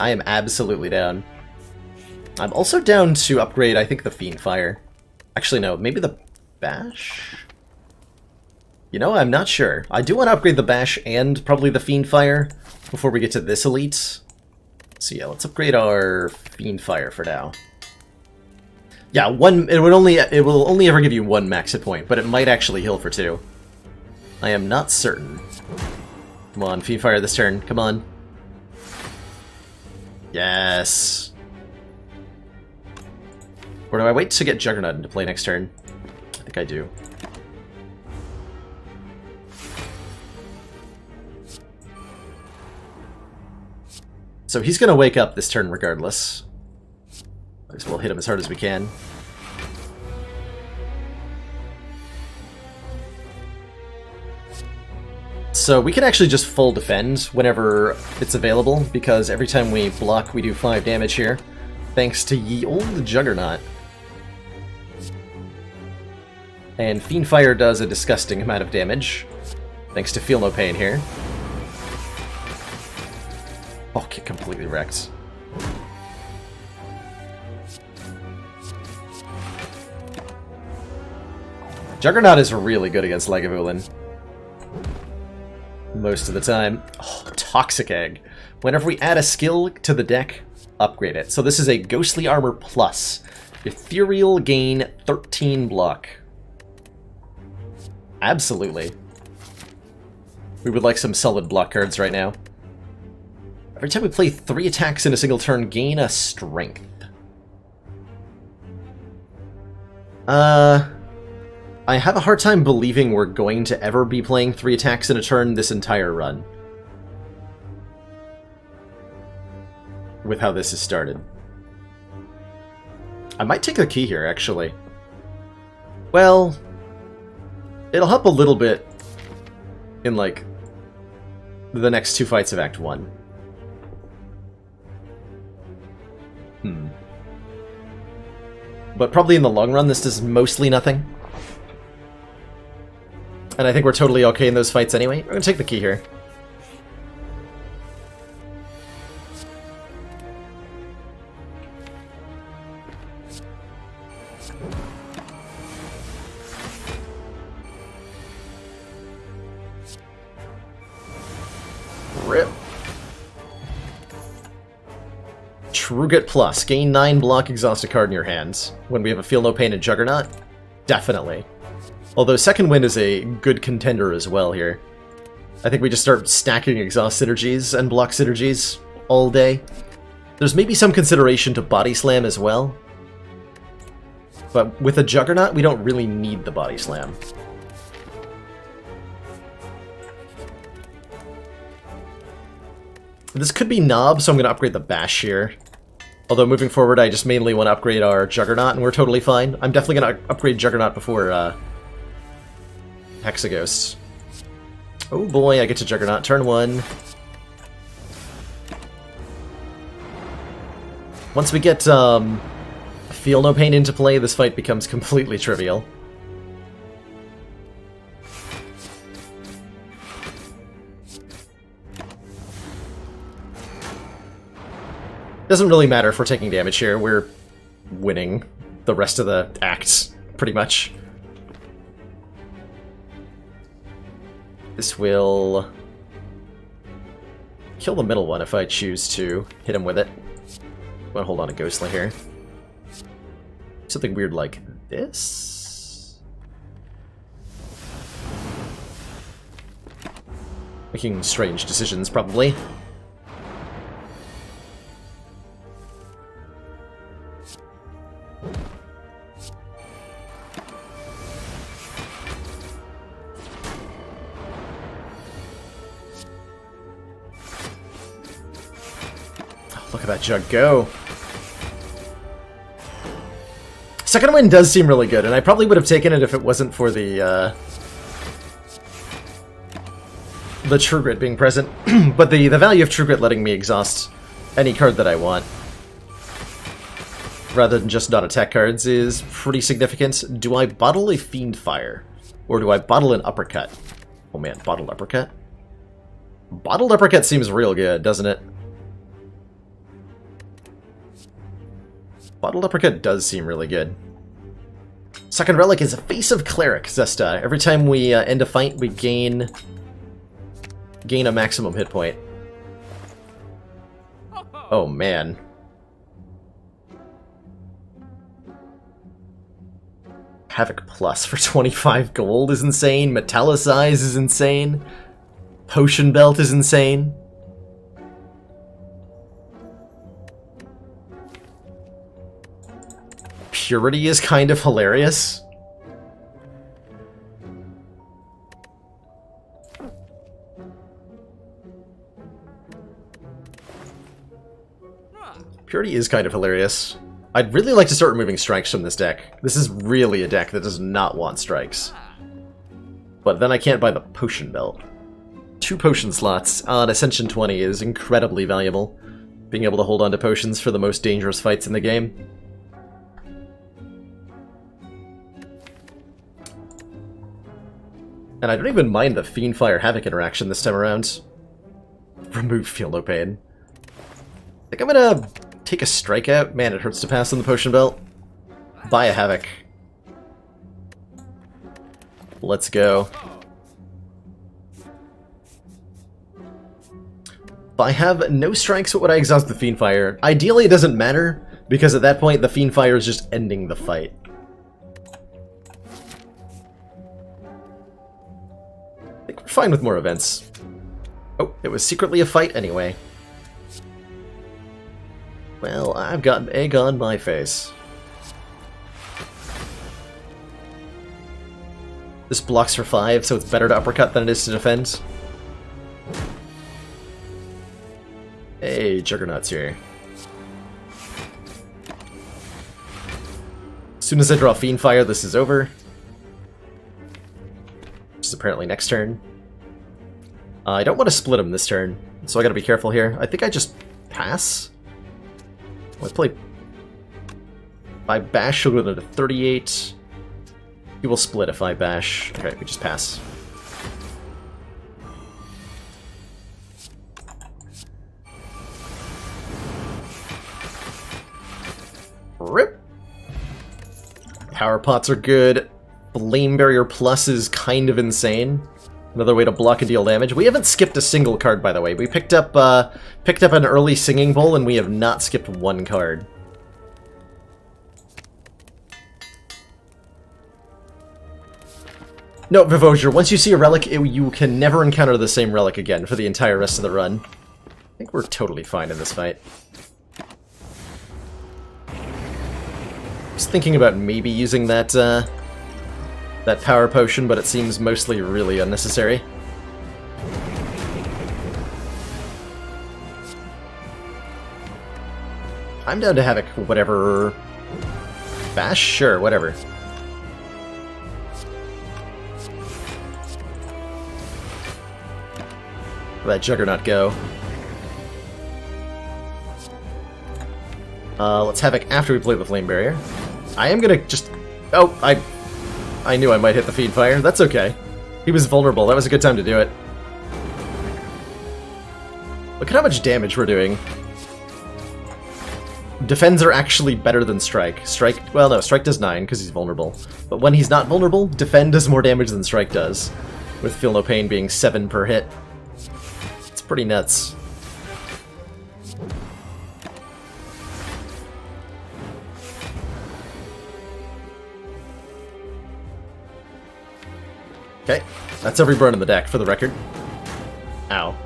I am absolutely down. I'm also down to upgrade, I think, the Fiend Fire. Actually, no, maybe the Bash? You know, I'm not sure. I do want to upgrade the Bash and probably the Fiend Fire before we get to this elite. So yeah, let's upgrade our Fiend Fire for now. Yeah, it will only ever give you 1 max hit point, but it might actually heal for 2. I am not certain. Come on, Fiend Fire this turn. Come on. Yes. Or do I wait to get Juggernaut into play next turn? I think I do. So he's gonna wake up this turn regardless. Might as well hit him as hard as we can. So we can actually just full defend whenever it's available, because every time we block we do 5 damage here, thanks to ye old Juggernaut. And Fiend Fire does a disgusting amount of damage, thanks to Feel No Pain here. Oh, get completely wrecked. Juggernaut is really good against Lagavulin. Most of the time. Oh, Toxic Egg. Whenever we add a skill to the deck, upgrade it. So this is a Ghostly Armor Plus. Ethereal gain 13 block. Absolutely. We would like some solid block cards right now. Every time we play 3 attacks in a single turn, gain a strength. I have a hard time believing we're going to ever be playing 3 attacks in a turn this entire run. With how this has started. I might take the key here, actually. Well, It'll help a little bit in, like, the next 2 fights of Act 1. But probably in the long run, this does mostly nothing. And I think we're totally okay in those fights anyway. We're gonna take the key here. Rip. Truget Plus. Gain 9 block, exhaust a card in your hands. When we have a Feel No Pain and Juggernaut? Definitely. Although Second Wind is a good contender as well here. I think we just start stacking exhaust synergies and block synergies all day. There's maybe some consideration to Body Slam as well. But with a Juggernaut, we don't really need the Body Slam. This could be Knob, so I'm going to upgrade the Bash here. Although moving forward, I just mainly want to upgrade our Juggernaut, and we're totally fine. I'm definitely going to upgrade Juggernaut before Hexaghost. Oh boy, I get to Juggernaut. Turn 1. Once we get Feel No Pain into play, this fight becomes completely trivial. Doesn't really matter if we're taking damage here. We're winning the rest of the acts, pretty much. This will kill the middle one if I choose to hit him with it. I'm gonna hold on to Ghostly here. Something weird like this? Making strange decisions, probably. Look at that Jug go. Second Wind does seem really good, and I probably would have taken it if it wasn't for the True Grit being present. But the value of True Grit letting me exhaust any card that I want, rather than just non-attack cards, is pretty significant. Do I bottle a Fiend Fire? Or do I bottle an Uppercut? Oh man, Bottled Uppercut? Bottled Uppercut seems real good, doesn't it? Bottled Uppercut does seem really good. Second Relic is a Face of Cleric, Zesta. Every time we end a fight, we gain a maximum hit point. Oh man. Havoc Plus for 25 gold is insane. Metallicize is insane. Potion Belt is insane. Purity is kind of hilarious. Purity is kind of hilarious. I'd really like to start removing strikes from this deck. This is really a deck that does not want strikes. But then I can't buy the Potion Belt. 2 potion slots on Ascension 20 is incredibly valuable. Being able to hold on to potions for the most dangerous fights in the game. And I don't even mind the Fiend Fire Havoc interaction this time around. Remove Feel No Pain. I think I'm gonna take a Strikeout. Man, it hurts to pass on the Potion Belt. Buy a Havoc. Let's go. If I have no strikes, what would I exhaust the Fiend Fire? Ideally, it doesn't matter, because at that point, the Fiend Fire is just ending the fight. I think we're fine with more events. Oh, it was secretly a fight anyway. Well, I've got an egg on my face. This blocks for 5, so it's better to uppercut than it is to defend. Hey, Juggernaut's here. As soon as I draw Fiend Fire, this is over. apparently next turn. I don't want to split him this turn, so I gotta be careful here. I think I just pass. Let's play... If I bash, she'll go to 38. He will split if I bash. Okay, we just pass. Rip! Power pots are good. Flame Barrier Plus is kind of insane. Another way to block and deal damage. We haven't skipped a single card, by the way. We picked up an early Singing Bowl, and we have not skipped one card. No, Vivosier, once you see a relic, you can never encounter the same relic again for the entire rest of the run. I think we're totally fine in this fight. Just thinking about maybe using that, that power potion, but it seems mostly really unnecessary. I'm down to Havoc, whatever... Bash? Sure, whatever. Let Juggernaut go. Let's Havoc after we play the Flame Barrier. I am gonna just... Oh, I knew I might hit the Feed Fire. That's okay. He was vulnerable. That was a good time to do it. Look at how much damage we're doing. Defends are actually better than Strike. Strike... Well, no, Strike does 9 because he's vulnerable. But when he's not vulnerable, Defend does more damage than Strike does. With Feel No Pain being 7 per hit. It's pretty nuts. Okay, that's every burn in the deck, for the record. Ow.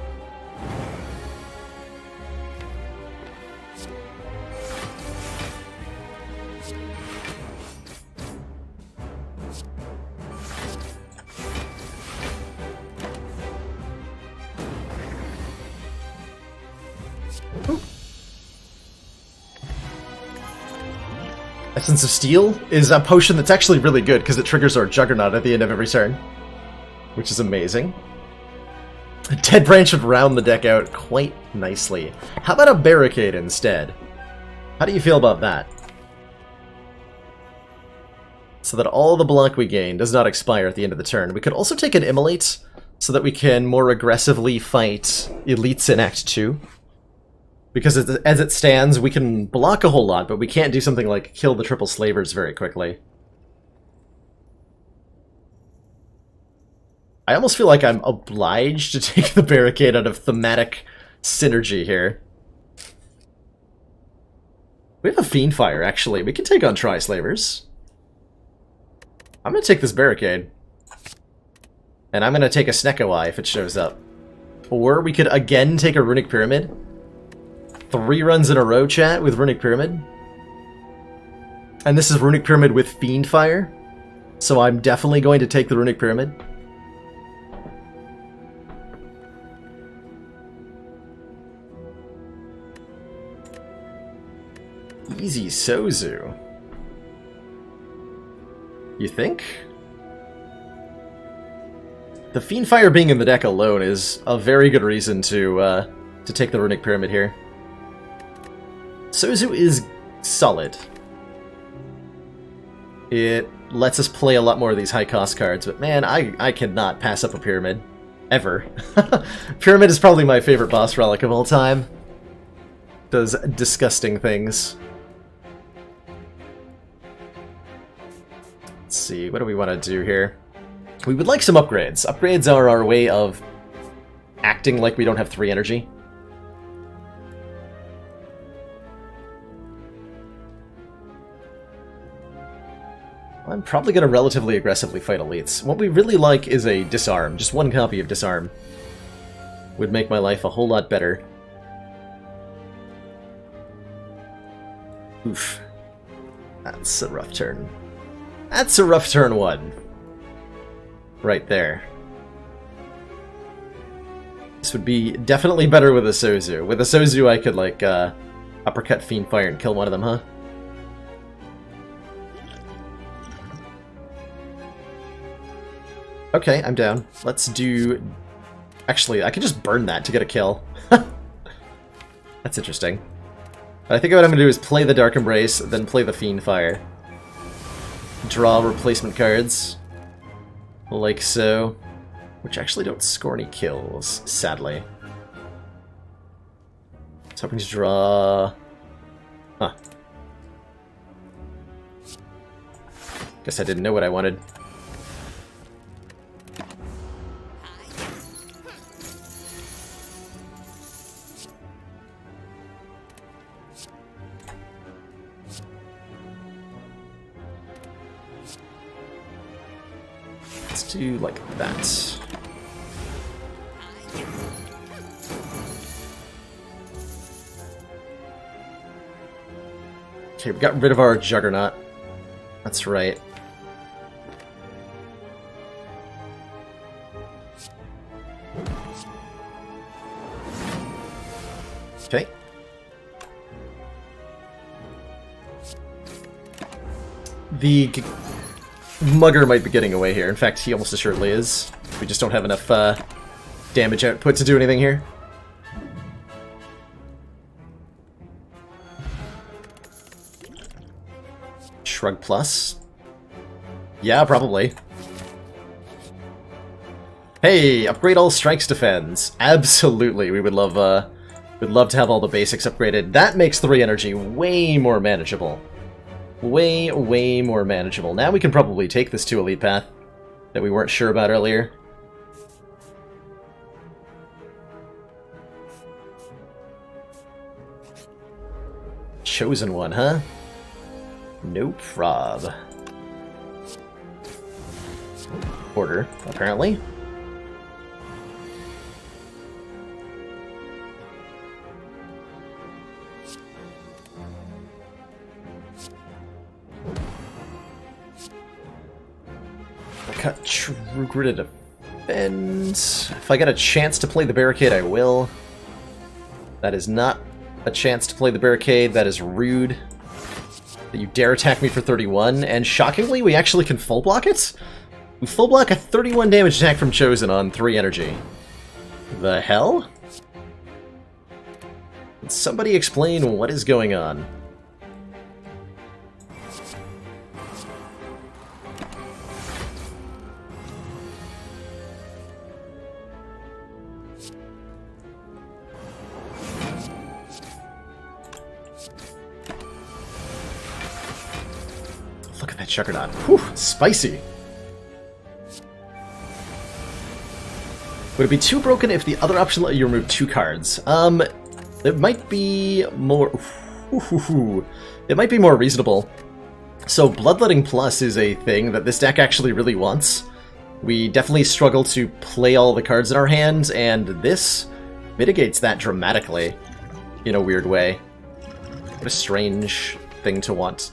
Ooh. Essence of Steel is a potion that's actually really good because it triggers our Juggernaut at the end of every turn. Which is amazing. Dead Branch would round the deck out quite nicely. How about a Barricade instead? How do you feel about that? So that all the block we gain does not expire at the end of the turn. We could also take an Immolate so that we can more aggressively fight Elites in Act 2. Because as it stands, we can block a whole lot, but we can't do something like kill the Triple Slavers very quickly. I almost feel like I'm obliged to take the Barricade out of thematic synergy here. We have a Fiendfire, actually. We can take on Tri-Slavers. I'm going to take this Barricade. And I'm going to take a Snecko if it shows up. Or we could again take a Runic Pyramid. 3 runs in a row, chat, with Runic Pyramid. And this is Runic Pyramid with Fiendfire. So I'm definitely going to take the Runic Pyramid. Easy Sozu. You think? The Fiendfire being in the deck alone is a very good reason to take the Runic Pyramid here. Sozu is solid. It lets us play a lot more of these high-cost cards, but man, I cannot pass up a Pyramid. Ever. Pyramid is probably my favorite boss relic of all time. Does disgusting things. Let's see, what do we want to do here? We would like some upgrades. Upgrades are our way of acting like we don't have 3 energy. I'm probably going to relatively aggressively fight elites. What we really like is a Disarm. Just 1 copy of Disarm would make my life a whole lot better. Oof. That's a rough turn. That's a rough turn 1. Right there. This would be definitely better with a Sozu. With a Sozu I could, like, uppercut Fiendfire and kill one of them, huh? Okay, I'm down. Let's do... Actually, I could just burn that to get a kill. That's interesting. I think what I'm going to do is play the Dark Embrace, then play the Fiend Fire. Draw replacement cards. Like so. Which actually don't score any kills, sadly. I was hoping to draw... Huh. Guess I didn't know what I wanted. Let's do like that. Okay, we got rid of our Juggernaut. That's right. Okay. The Mugger might be getting away here. In fact, he almost assuredly is. We just don't have enough damage output to do anything here. Shrug plus. Yeah, probably. Hey, upgrade all strikes defends. Absolutely, we would love to have all the basics upgraded. That makes 3 energy way more manageable. Way more manageable. Now we can probably take this to Elite Path that we weren't sure about earlier. Chosen one, huh? No prob. Order, apparently. Cut True Grit to defend. If I get a chance to play the barricade, I will. That is not a chance to play the barricade. That is rude. That you dare attack me for 31. And shockingly, we actually can full block it? We full block a 31 damage attack from Chosen on 3 energy. The hell? Can somebody explain what is going on? Look at that Juggernaut. Whew, spicy. Would it be too broken if the other option let you remove 2 cards? It might be more... It might be more reasonable. So Bloodletting Plus is a thing that this deck actually really wants. We definitely struggle to play all the cards in our hands, and this mitigates that dramatically, in a weird way. What a strange thing to want.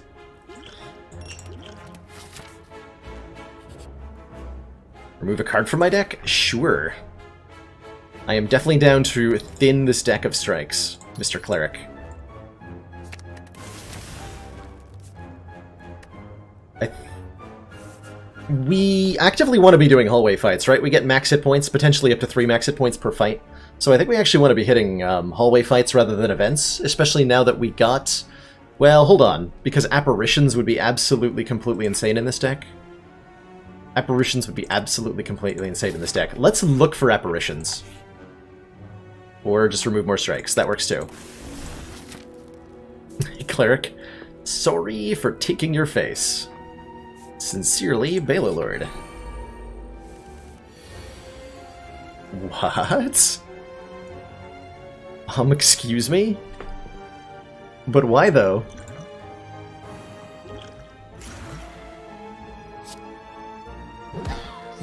Remove a card from my deck? Sure. I am definitely down to thin this deck of strikes, Mr. Cleric. We actively want to be doing hallway fights, right? We get max hit points, potentially up to 3 max hit points per fight. So I think we actually want to be hitting hallway fights rather than events, especially now that we got... Well, hold on, because apparitions would be absolutely completely insane in this deck. Apparitions would be absolutely completely insane in this deck. Let's look for apparitions. Or just remove more strikes. That works too. Cleric, sorry for taking your face. Sincerely, Balelord. What? Excuse me? But why though?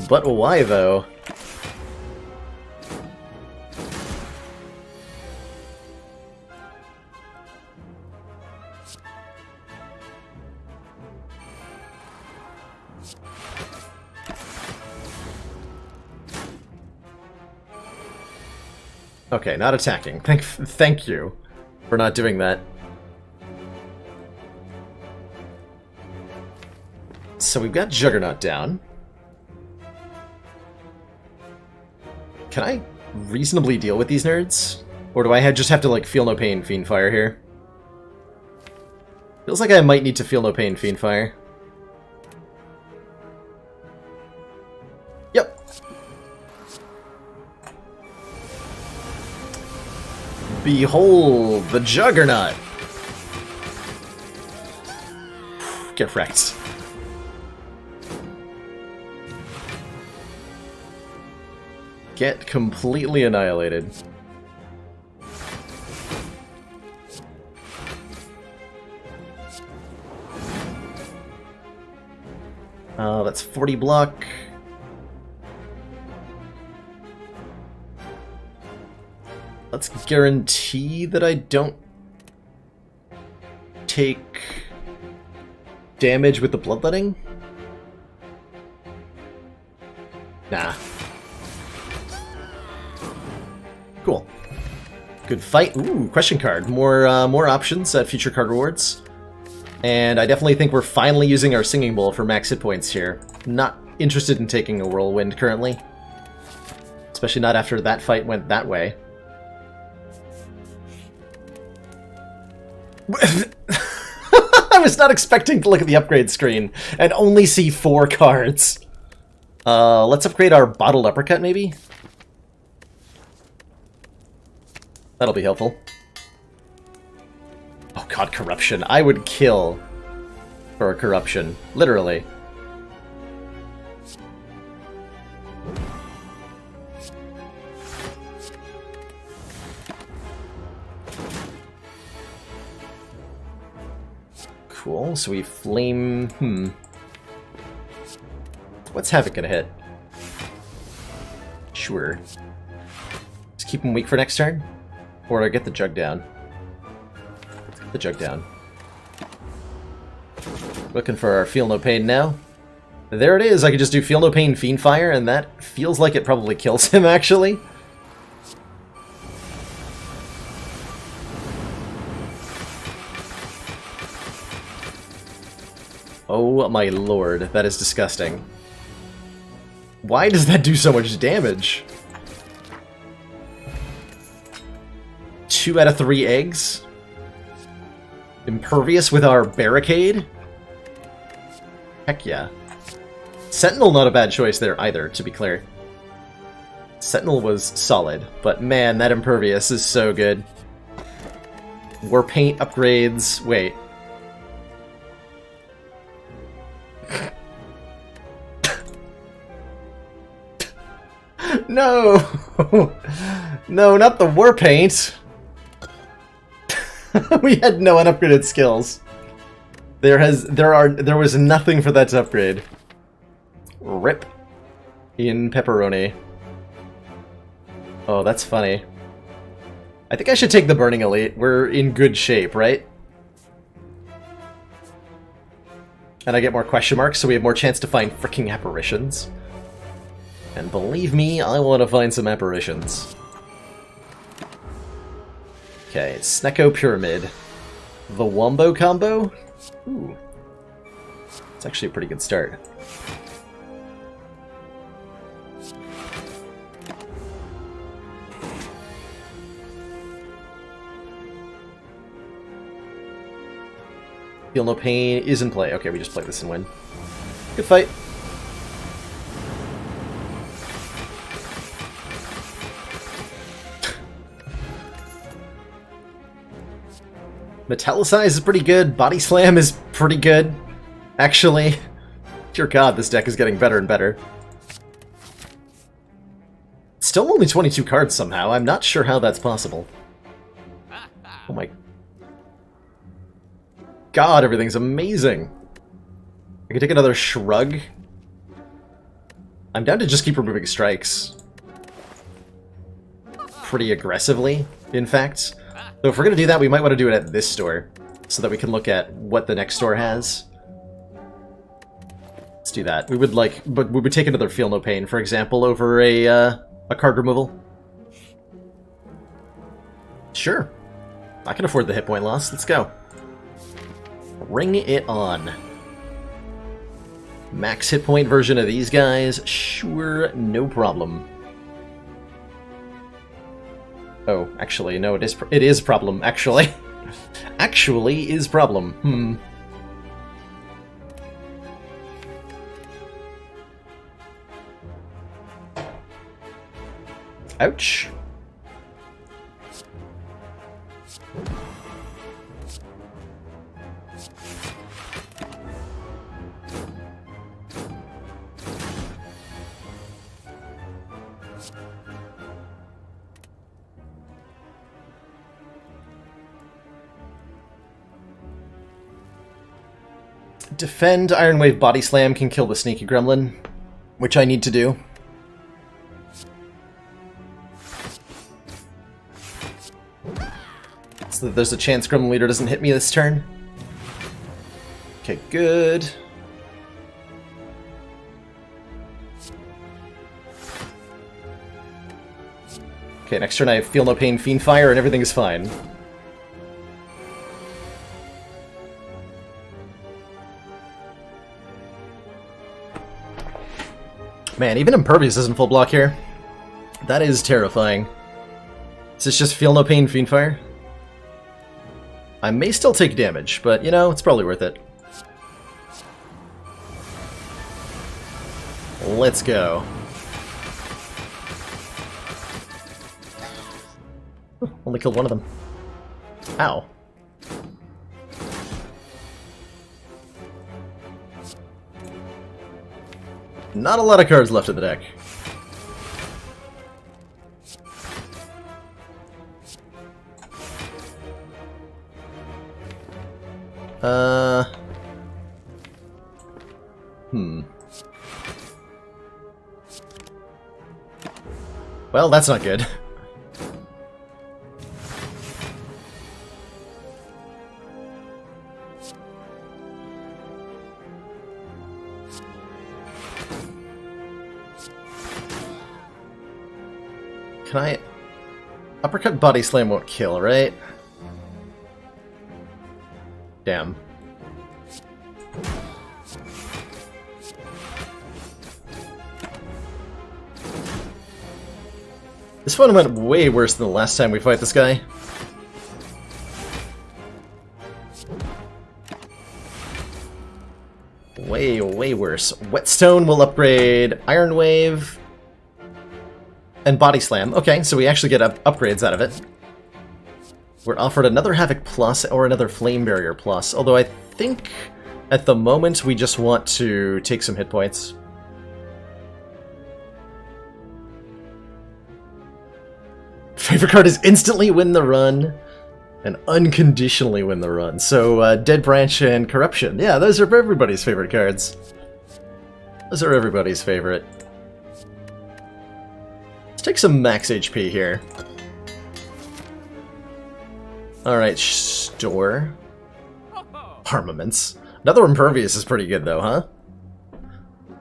But why, though? Okay, not attacking. Thank you for not doing that. So we've got Juggernaut down. can I reasonably deal with these nerds? Or do I just have to, like, feel no pain, Fiend Fire here? Feels like I might need to feel no pain, Fiend Fire. Yep. Behold the Juggernaut! Get wrecked. Get completely annihilated. That's 40 block. Let's guarantee that I don't take damage with the bloodletting. Nah. Cool. Good fight. Ooh, question card. More options at future card rewards. And I definitely think we're finally using our Singing Bowl for max hit points here. Not interested in taking a Whirlwind currently. Especially not after that fight went that way. I was not expecting to look at the upgrade screen and only see 4 cards. Let's upgrade our Bottled Uppercut, maybe? That'll be helpful. Oh god, Corruption. I would kill for a Corruption. Literally. Cool, so we flame... What's Havoc gonna hit? Sure. Just keep him weak for next turn? Or get the Jug down? Let's get the Jug down. Looking for our Feel No Pain now. There it is! I could just do Feel No Pain, Fiend Fire, and that feels like it probably kills him, actually. Oh my lord, that is disgusting. Why does that do so much damage? 2 out of 3 eggs? Impervious with our Barricade? Heck yeah. Sentinel not a bad choice there either, to be clear. Sentinel was solid, but man, that Impervious is so good. War Paint upgrades... Wait. No! No, not the War Paint! We had no unupgraded skills. There was nothing for that to upgrade. Rip. In pepperoni. Oh, that's funny. I think I should take the Burning Elite. We're in good shape, right? And I get more question marks, so we have more chance to find fricking apparitions. And believe me, I want to find some apparitions. Okay, Snecko Pyramid. The Wombo combo? Ooh. It's actually a pretty good start. Feel No Pain is in play. Okay, we just play this and win. Good fight. Metallicize is pretty good. Body Slam is pretty good. Actually. Dear god, this deck is getting better and better. Still only 22 cards somehow. I'm not sure how that's possible. Oh my god, everything's amazing. I can take another Shrug. I'm down to just keep removing strikes. Pretty aggressively, in fact. So if we're going to do that, we might want to do it at this store, so that we can look at what the next store has. Let's do that. We would but we would take another Feel No Pain, for example, over a card removal. Sure. I can afford the hit point loss. Let's go. Ring it on. Max hit point version of these guys? Sure, no problem. Oh, actually, no, it is problem, actually. Actually is problem. Ouch. Defend Iron Wave Body Slam can kill the sneaky gremlin, which I need to do. So that there's a chance Gremlin Leader doesn't hit me this turn. Okay, good. Okay, next turn I feel no pain, Fiend Fire, and everything is fine. Man, even Impervious isn't full block here. That is terrifying. Is this just Feel No Pain, Fiend Fire? I may still take damage, but, you know, it's probably worth it. Let's go. Only killed one of them. Ow. Not a lot of cards left in the deck. Well, that's not good. Can I... Uppercut Body Slam won't kill, right? Damn. This one went way worse than the last time we fight this guy. Way, way worse. Whetstone will upgrade Iron Wave and Body Slam. Okay, so we actually get upgrades out of it. We're offered another Havoc Plus or another Flame Barrier Plus, although I think at the moment we just want to take some hit points. Favorite card is instantly win the run and unconditionally win the run. So Dead Branch and Corruption. Yeah, those are everybody's favorite cards. Those are everybody's favorite. Let's take some max HP here. Alright, store. Armaments. Another Impervious is pretty good though, huh?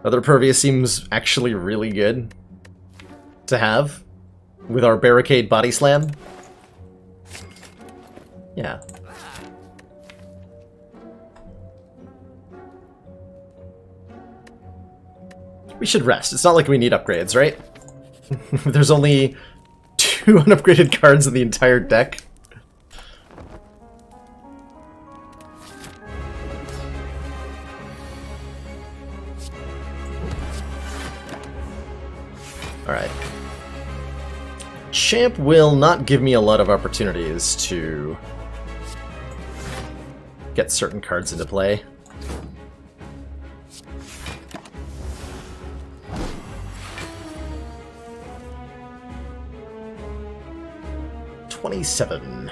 Another Impervious seems actually really good to have with our Barricade Body Slam. Yeah. We should rest. It's not like we need upgrades, right? There's only 2 unupgraded cards in the entire deck. Alright. Champ will not give me a lot of opportunities to get certain cards into play. $27.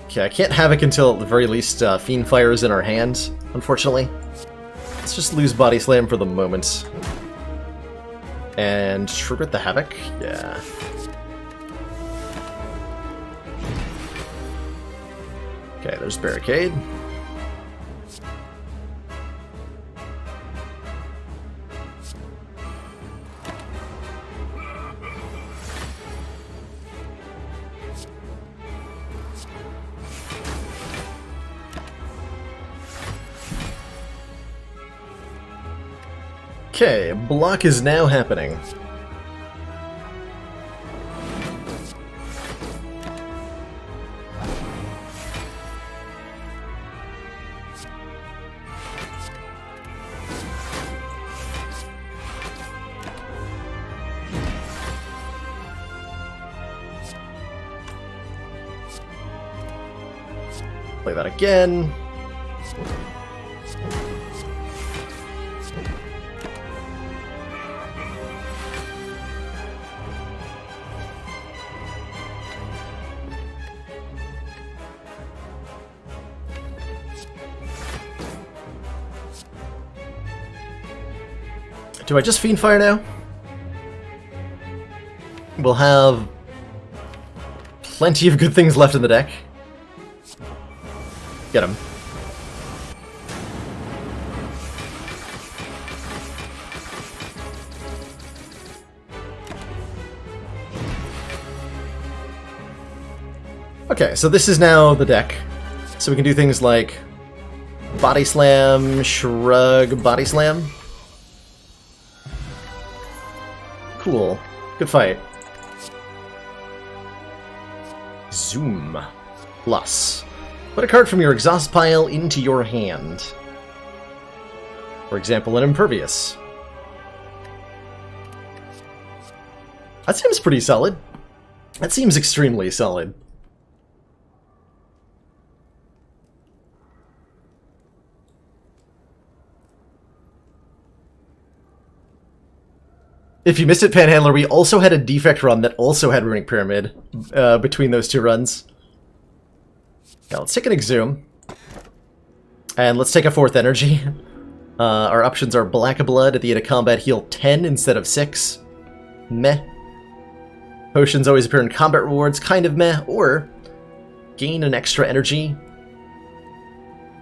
Okay, I can't Havoc until at the very least Fiend Fire is in our hand, unfortunately. Let's just lose Body Slam for the moment. And trigger the Havoc? Yeah. Okay, there's Barricade. Okay, block is now happening. Play that again. Do I just Fiendfire now? We'll have plenty of good things left in the deck. Get him. Okay, so this is now the deck. So we can do things like Body Slam, Shrug, Body Slam. Cool. Good fight. Zoom. Plus. Put a card from your exhaust pile into your hand. For example, an Impervious. That seems pretty solid. That seems extremely solid. If you missed it, Panhandler, we also had a defect run that also had Runic Pyramid between those two runs. Now let's take an Exhume. And let's take a 4th energy. Our options are Black Blood at the end of combat, heal 10 instead of 6. Meh. Potions always appear in combat rewards, kind of meh. Or gain an extra energy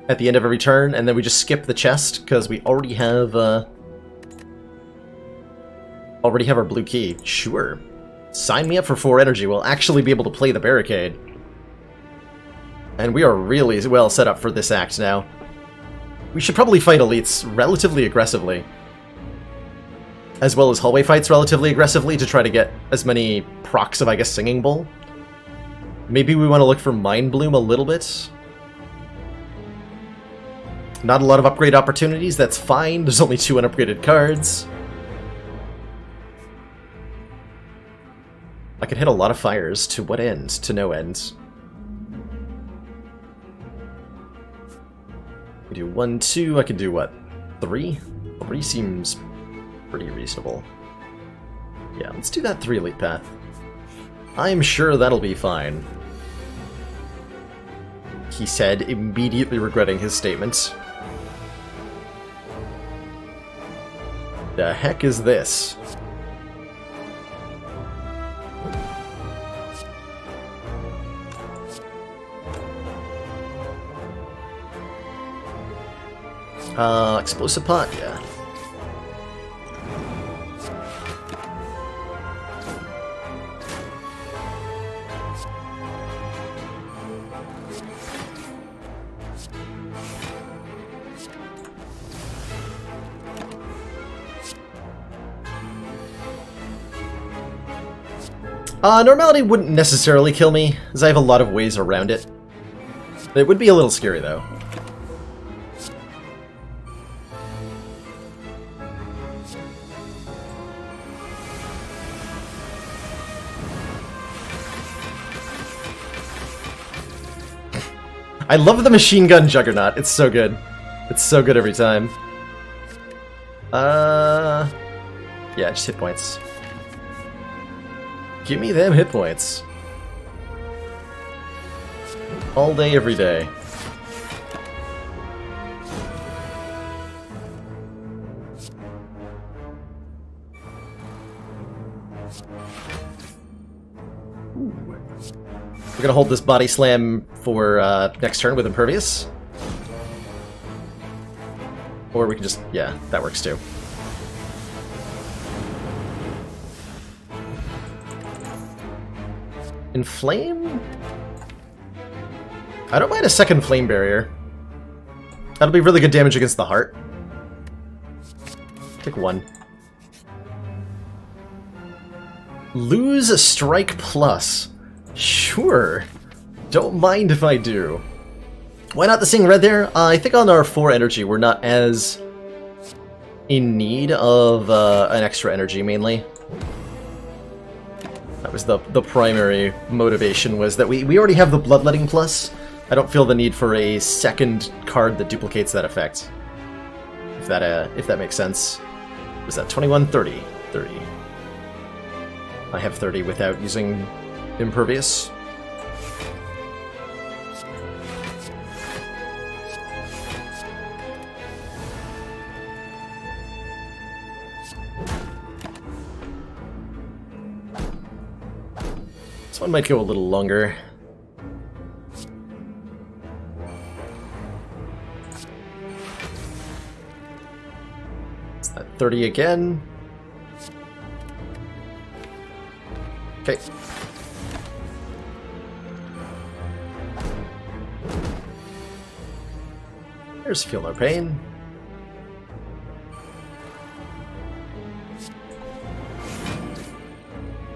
at the end of every turn, and then we just skip the chest, because we already have our blue key. Sure. Sign me up for 4 energy. We'll actually be able to play the Barricade. And we are really well set up for this act now. We should probably fight elites relatively aggressively. As well as hallway fights relatively aggressively to try to get as many procs of, I guess, Singing Bowl. Maybe we want to look for Mind Bloom a little bit. Not a lot of upgrade opportunities, that's fine. There's only 2 unupgraded cards. I could hit a lot of fires. To what end? To no end. We do 1, 2. I can do what? 3? 3 seems pretty reasonable. Yeah, let's do that 3 elite path. I'm sure that'll be fine. He said, immediately regretting his statement. The heck is this? Explosive pot, yeah. Normality wouldn't necessarily kill me, as I have a lot of ways around it. It would be a little scary, though. I love the machine gun Juggernaut. It's so good. It's so good every time. Yeah, just hit points. Give me them hit points. All day, every day. We're gonna hold this Body Slam for next turn with Impervious. Or we can just... yeah, that works too. Inflame? I don't mind a second Flame Barrier. That'll be really good damage against the heart. Pick one. Lose a strike plus. Sure. Don't mind if I do. Why not the Seeing Red there? I think on our 4 energy, we're not as in need of an extra energy, mainly. That was the primary motivation, was that we already have the Bloodletting plus. I don't feel the need for a second card that duplicates that effect. If that makes sense. Was that 21? 30. 30. I have 30 without using Impervious. This one might go a little longer. Is that 30 again? Okay. There's Feel No Pain.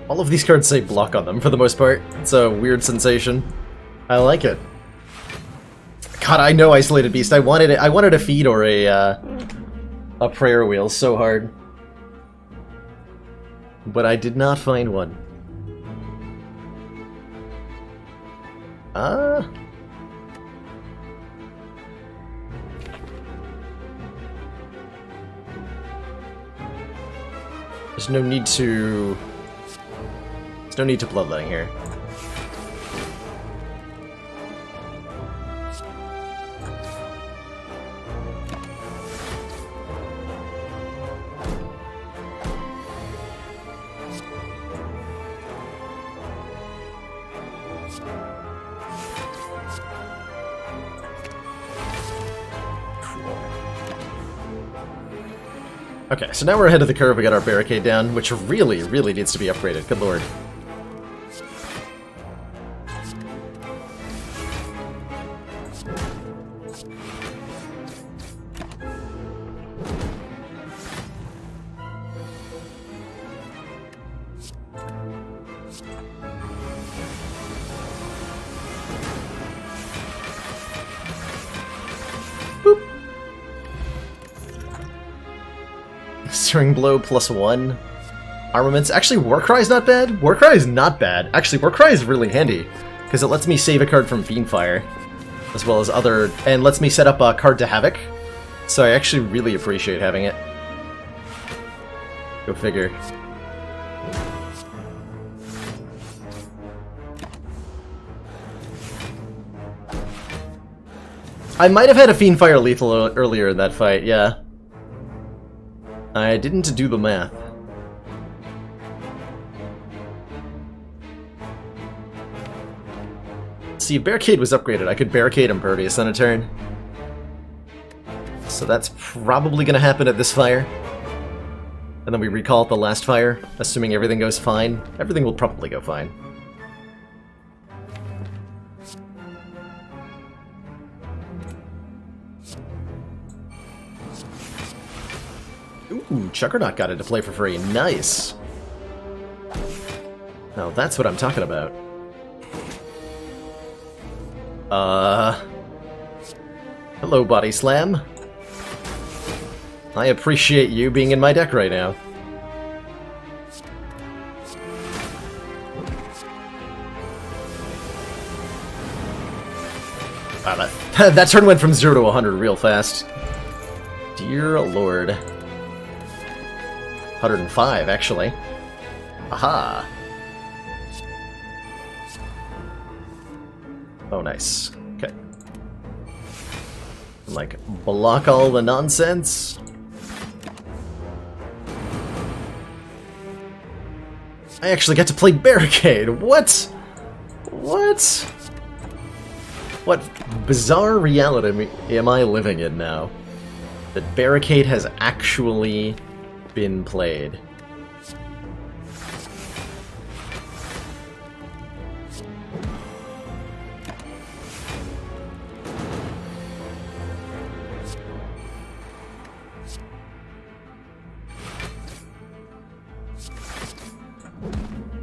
All of these cards say block on them for the most part. It's a weird sensation. I like it. God, I know Isolated Beast. I wanted a feed or a prayer wheel so hard. But I did not find one. There's no need to... There's no need to Bloodletting here. Okay, so now we're ahead of the curve. We got our barricade down, which really, really needs to be upgraded. Good lord. Stirring Blow +1. Armaments. Actually, Warcry is not bad. Warcry is not bad. Actually, Warcry is really handy, because it lets me save a card from Fiendfire, as well as other... and lets me set up a card to Havoc. So I actually really appreciate having it. Go figure. I might have had a Fiendfire lethal earlier in that fight, yeah. I didn't do the math. See, if Barricade was upgraded, I could Barricade Impervious on a turn. So that's probably going to happen at this fire. And then we recall at the last fire, assuming everything goes fine. Everything will probably go fine. Ooh, Juggernaut got into play for free. Nice! Now that's what I'm talking about. Hello, Body Slam. I appreciate you being in my deck right now. Wow, that turn went from 0 to 100 real fast. Dear Lord. 105, actually. Aha! Oh, nice. Okay. Like, block all the nonsense. I actually get to play Barricade! What? What? What bizarre reality am I living in now? That Barricade has actually been played.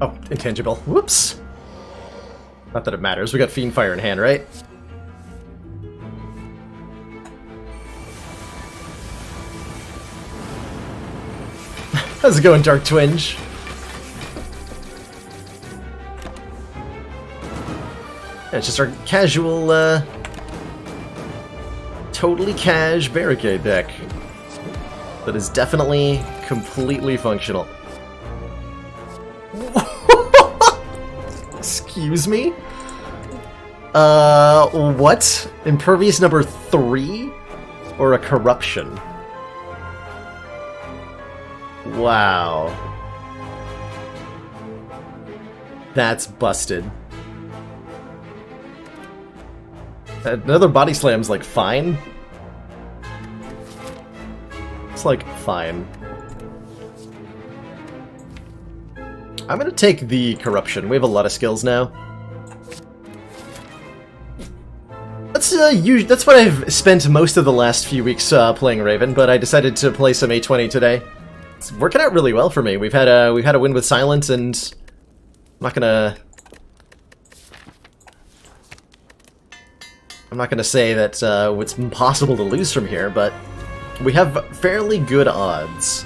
Oh, intangible. Whoops. Not that it matters. We got Fiend Fire in hand, right? How's it going, Dark Twinge? Yeah, it's just our casual, totally cash barricade deck. That is definitely completely functional. Excuse me? What? Impervious number 3? Or a corruption? Wow. That's busted. Another body slam's like fine. It's like fine. I'm gonna take the corruption. We have a lot of skills now. That's what I've spent most of the last few weeks playing Raven, but I decided to play some A20 today. It's working out really well for me. We've had a win with Silence, and I'm not gonna say that it's impossible to lose from here, but we have fairly good odds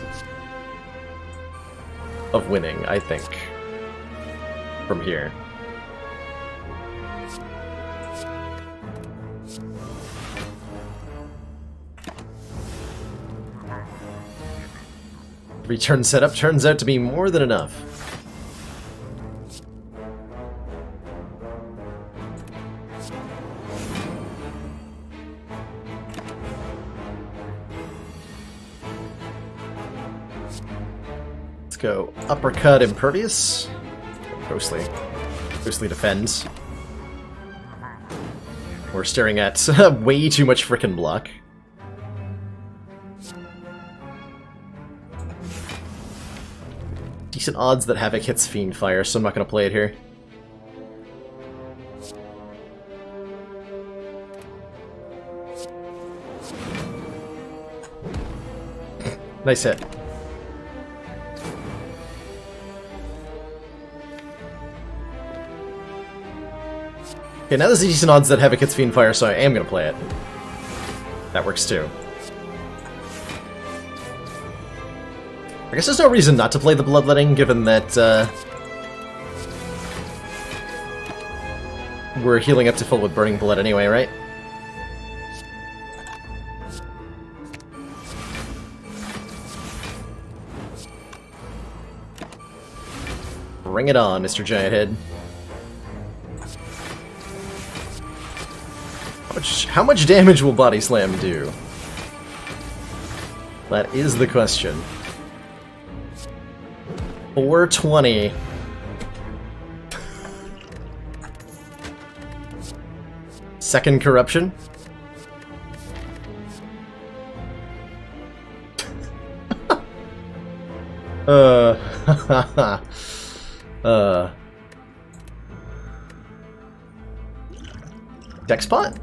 of winning, I think, from here. Return setup turns out to be more than enough. Let's go uppercut impervious. Ghostly defends. We're staring at way too much frickin' block. Decent odds that Havoc hits Fiend Fire, so I'm not going to play it here. Nice hit. Okay, now there's a decent odds that Havoc hits Fiend Fire, so I am going to play it. That works too. I guess there's no reason not to play the Bloodletting, given that we're healing up to full with Burning Blood anyway, right? Bring it on, Mr. Giant Head. How much damage will Body Slam do? That is the question. 420. Second corruption. Dexpot?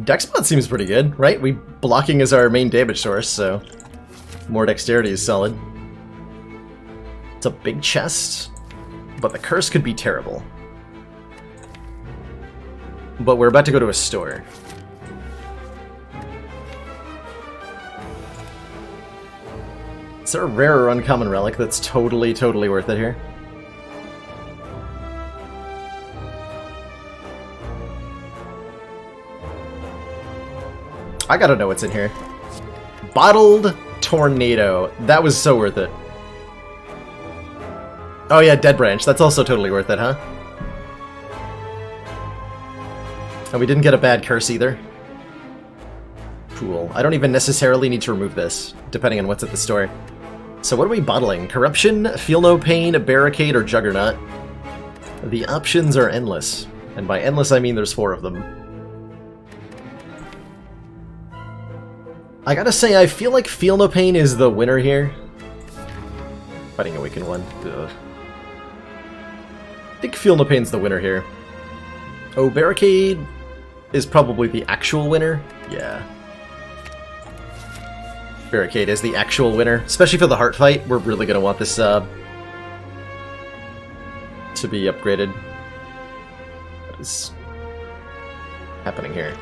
Dexpot seems pretty good, right? Blocking is our main damage source, so more dexterity is solid. It's a big chest, but the curse could be terrible. But we're about to go to a store. Is there a rare or uncommon relic that's totally worth it here? I gotta know what's in here. Bottled Tornado. That was so worth it. Oh yeah, Dead Branch. That's also totally worth it, huh? And we didn't get a bad curse either. Cool. I don't even necessarily need to remove this, depending on what's at the store. So what are we bottling? Corruption, Feel No Pain, Barricade, or Juggernaut? The options are endless. And by endless, I mean there's 4 of them. I gotta say, I feel like Feel No Pain is the winner here. Fighting Awaken 1. Ugh. I think Feel No Pain's the winner here. Oh, Barricade is probably the actual winner? Yeah. Barricade is the actual winner. Especially for the heart fight, we're really gonna want this sub. to be upgraded. What is happening here?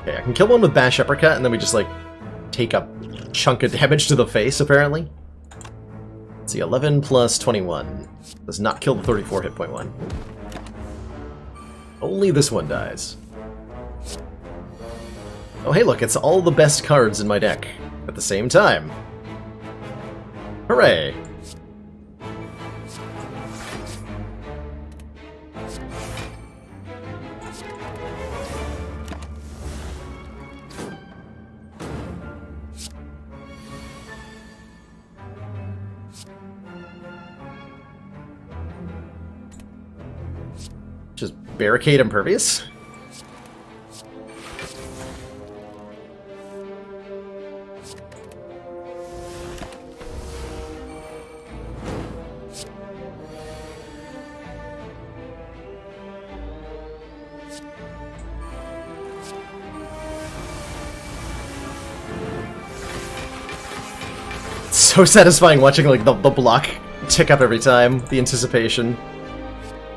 Okay, I can kill one with Bash Uppercut, and then we just, like, take a chunk of damage to the face, apparently. Let's see, 11 plus 21. Does not kill the 34 hit point one. Only this one dies. Oh hey look, it's all the best cards in my deck at the same time. Hooray! Just barricade impervious? So satisfying watching like the block tick up every time, the anticipation.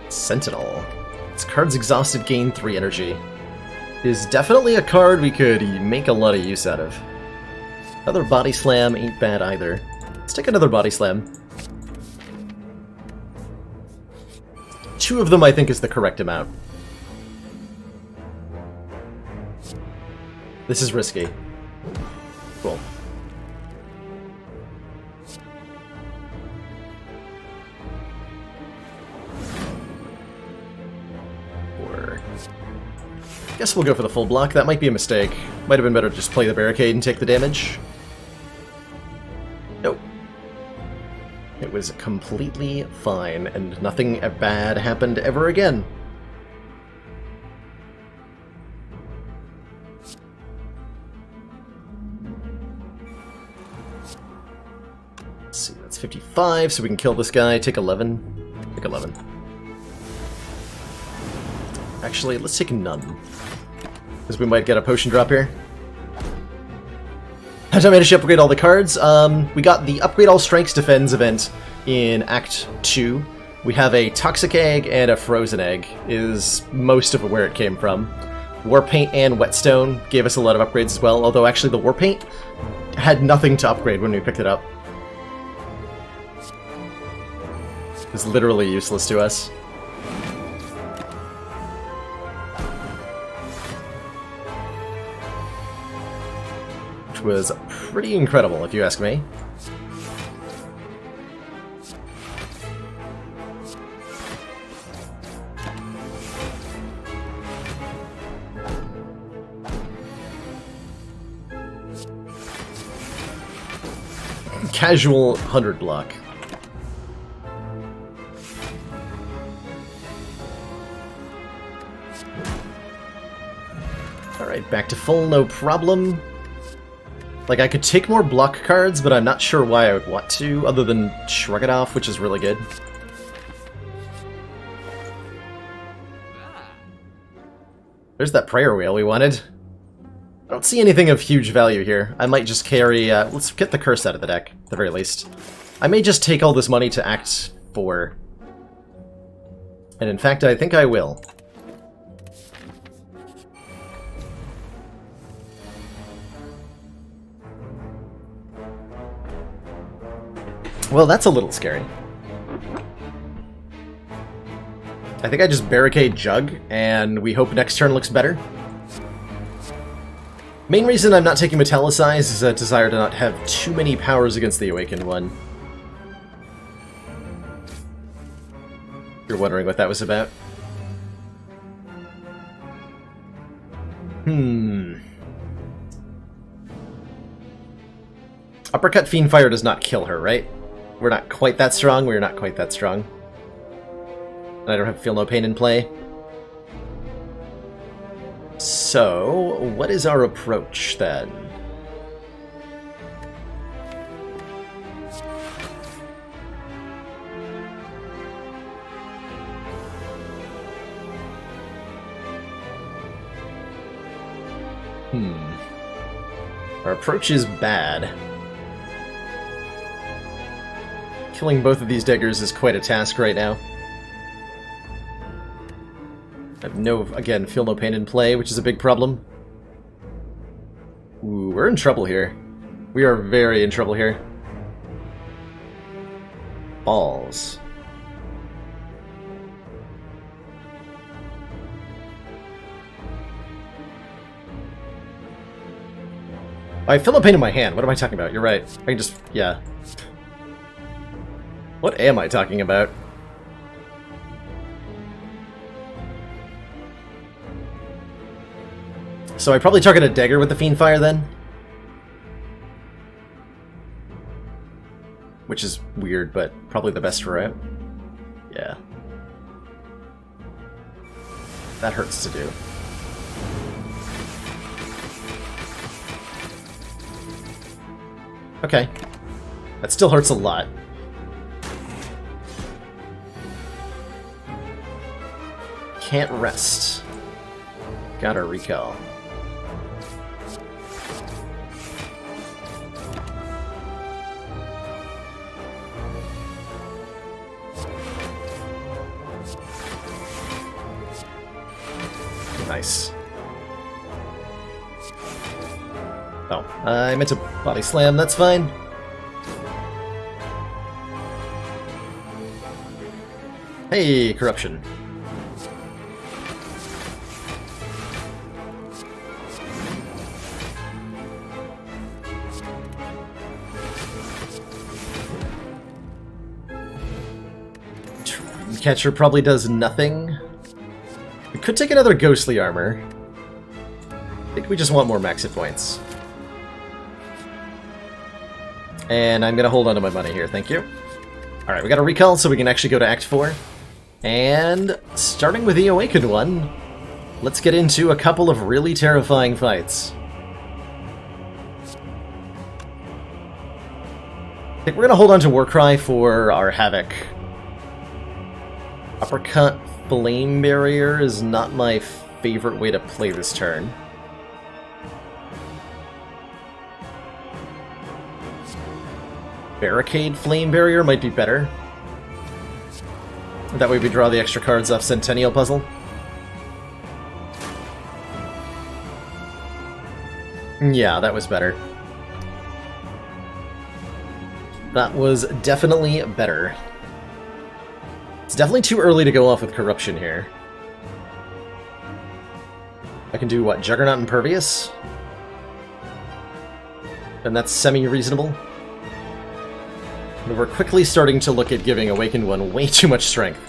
Sentinel. This card's exhausted, gain 3 energy. Is definitely a card we could make a lot of use out of. Another Body Slam ain't bad either. Let's take another Body Slam. 2 of them I think is the correct amount. This is risky. Cool. Guess we'll go for the full block. That might be a mistake. Might have been better to just play the barricade and take the damage. Nope. It was completely fine, and nothing bad happened ever again. Let's see, that's 55, so we can kill this guy. Take 11. Take 11. Actually, let's take none. Because we might get a potion drop here. As I managed to upgrade all the cards, we got the Upgrade All Strikes Defends event in Act 2. We have a Toxic Egg and a Frozen Egg, is most of where it came from. War Paint and Whetstone gave us a lot of upgrades as well, although actually the War Paint had nothing to upgrade when we picked it up. It was literally useless to us. Was pretty incredible, if you ask me. Casual 100 block. Alright, back to full, no problem. Like, I could take more block cards, but I'm not sure why I would want to, other than Shrug It Off, which is really good. There's that prayer wheel we wanted. I don't see anything of huge value here. I might just carry... let's get the curse out of the deck, at the very least. I may just take all this money to Act 4. And in fact, I think I will. Well, that's a little scary. I think I just barricade Jug, and we hope next turn looks better. Main reason I'm not taking Metallicize is a desire to not have too many powers against the Awakened one. You're wondering what that was about? Uppercut Fiendfire does not kill her, right? We're not quite that strong. We're not quite that strong. And I don't have Feel No Pain in play. So, what is our approach, then? Our approach is bad. Killing both of these daggers is quite a task right now. I have again, feel no pain in play, which is a big problem. Ooh, we're in trouble here. We are very in trouble here. Balls. I feel no pain in my hand. What am I talking about? You're right. I can just... yeah. What am I talking about? So I probably target a dagger with the Fiend Fire then? Which is weird, but probably the best route. Yeah. That hurts to do. Okay. That still hurts a lot. Can't rest. Gotta recall. Nice. Oh, I meant to body slam, that's fine. Hey, corruption. Catcher probably does nothing. We could take another ghostly armor. I think we just want more max hit points. And I'm gonna hold on to my money here, thank you. Alright, we got a recall so we can actually go to Act 4. And starting with the Awakened One, let's get into a couple of really terrifying fights. I think we're gonna hold on to Warcry for our Havoc. Uppercut Flame Barrier is not my favorite way to play this turn. Barricade Flame Barrier might be better. That way we draw the extra cards off Centennial Puzzle. Yeah, that was better. That was definitely better. It's definitely too early to go off with Corruption here. I can do, what, Juggernaut Impervious? And that's semi-reasonable. But we're quickly starting to look at giving Awakened One way too much strength.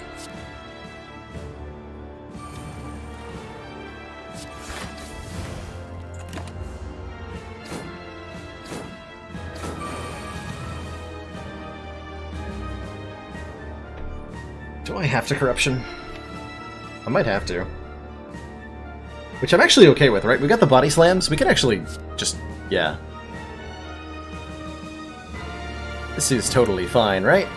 Do I have to Corruption? I might have to. Which I'm actually okay with, right? We got the Body Slams. We can actually just... yeah. This is totally fine, right?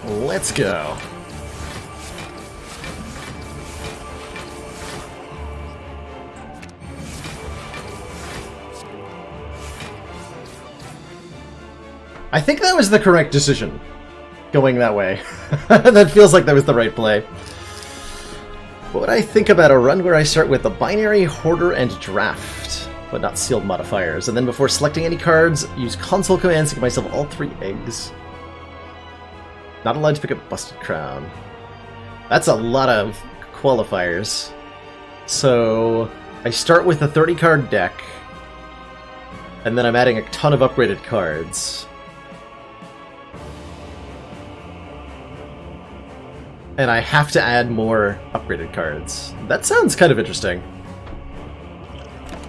Let's go. I think that was the correct decision, going that way. That feels like that was the right play. What would I think about a run where I start with the Binary, Hoarder, and Draft, but not sealed modifiers, and then before selecting any cards, use console commands to give myself all 3 eggs? Not allowed to pick up Busted Crown. That's a lot of qualifiers. So I start with a 30-card deck, and then I'm adding a ton of upgraded cards. And I have to add more upgraded cards. That sounds kind of interesting.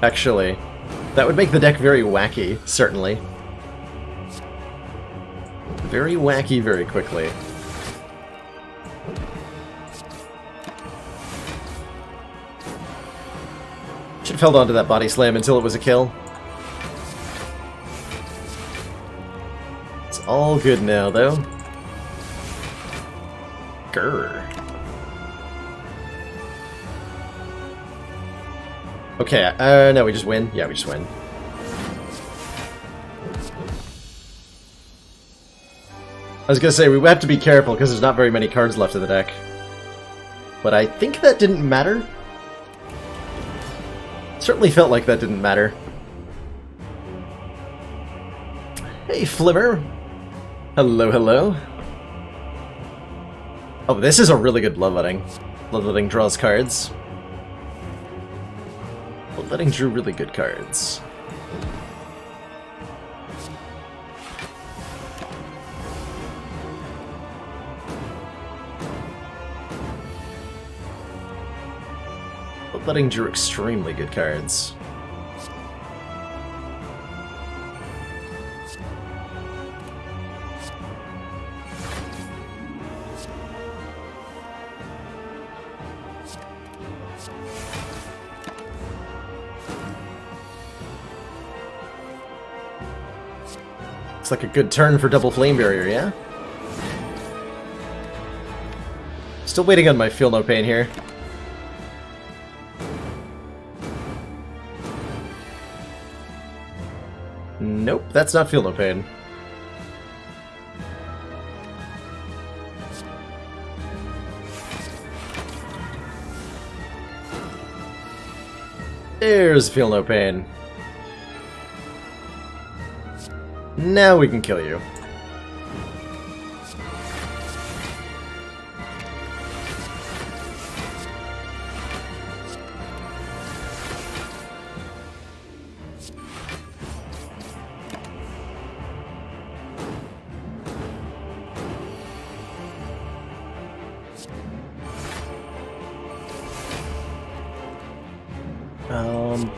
Actually, that would make the deck very wacky, certainly. Very wacky very quickly. Should have held on to that Body Slam until it was a kill. It's all good now, though. Grr. Okay, no, we just win? Yeah, we just win. I was gonna say, we have to be careful because there's not very many cards left in the deck. But I think that didn't matter. Certainly felt like that didn't matter. Hey, Flimmer. Hello, hello. Oh, this is a really good Bloodletting. Bloodletting draws cards. Bloodletting drew really good cards. Bloodletting drew extremely good cards. Looks like a good turn for double flame barrier, yeah? Still waiting on my Feel No Pain here. Nope, that's not Feel No Pain. There's Feel No Pain. Now we can kill you.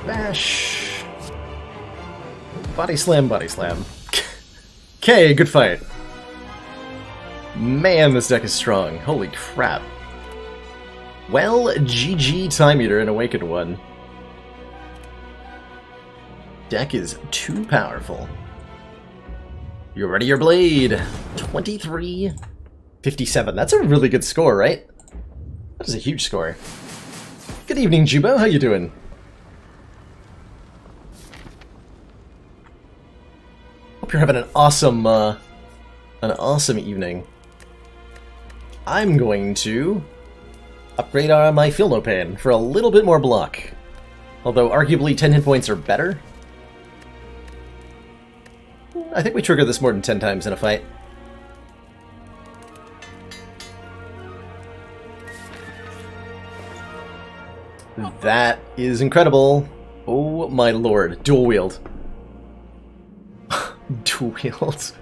Bash. Body slam, body slam. Okay, good fight. Man, this deck is strong. Holy crap. Well, GG Time Eater and Awakened One. Deck is too powerful. You ready your blade? 23-57. That's a really good score, right? That is a huge score. Good evening, Jubo. How you doing? Hope you're having an awesome evening. I'm going to upgrade my Feel No Pain for a little bit more block. Although arguably 10 hit points are better. I think we trigger this more than 10 times in a fight. That is incredible. Oh my lord. Dual wield. Dual wield.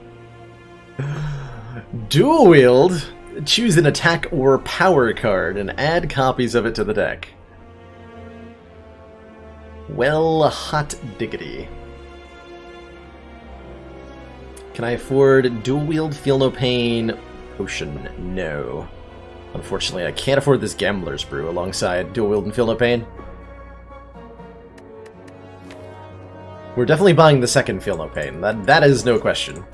Dual wield? Choose an attack or power card and add copies of it to the deck. Well, hot diggity. Can I afford dual wield, Feel No Pain, Potion? No. Unfortunately, I can't afford this Gambler's Brew alongside dual wield and Feel No Pain. We're definitely buying the second Feel No Pain. That is no question.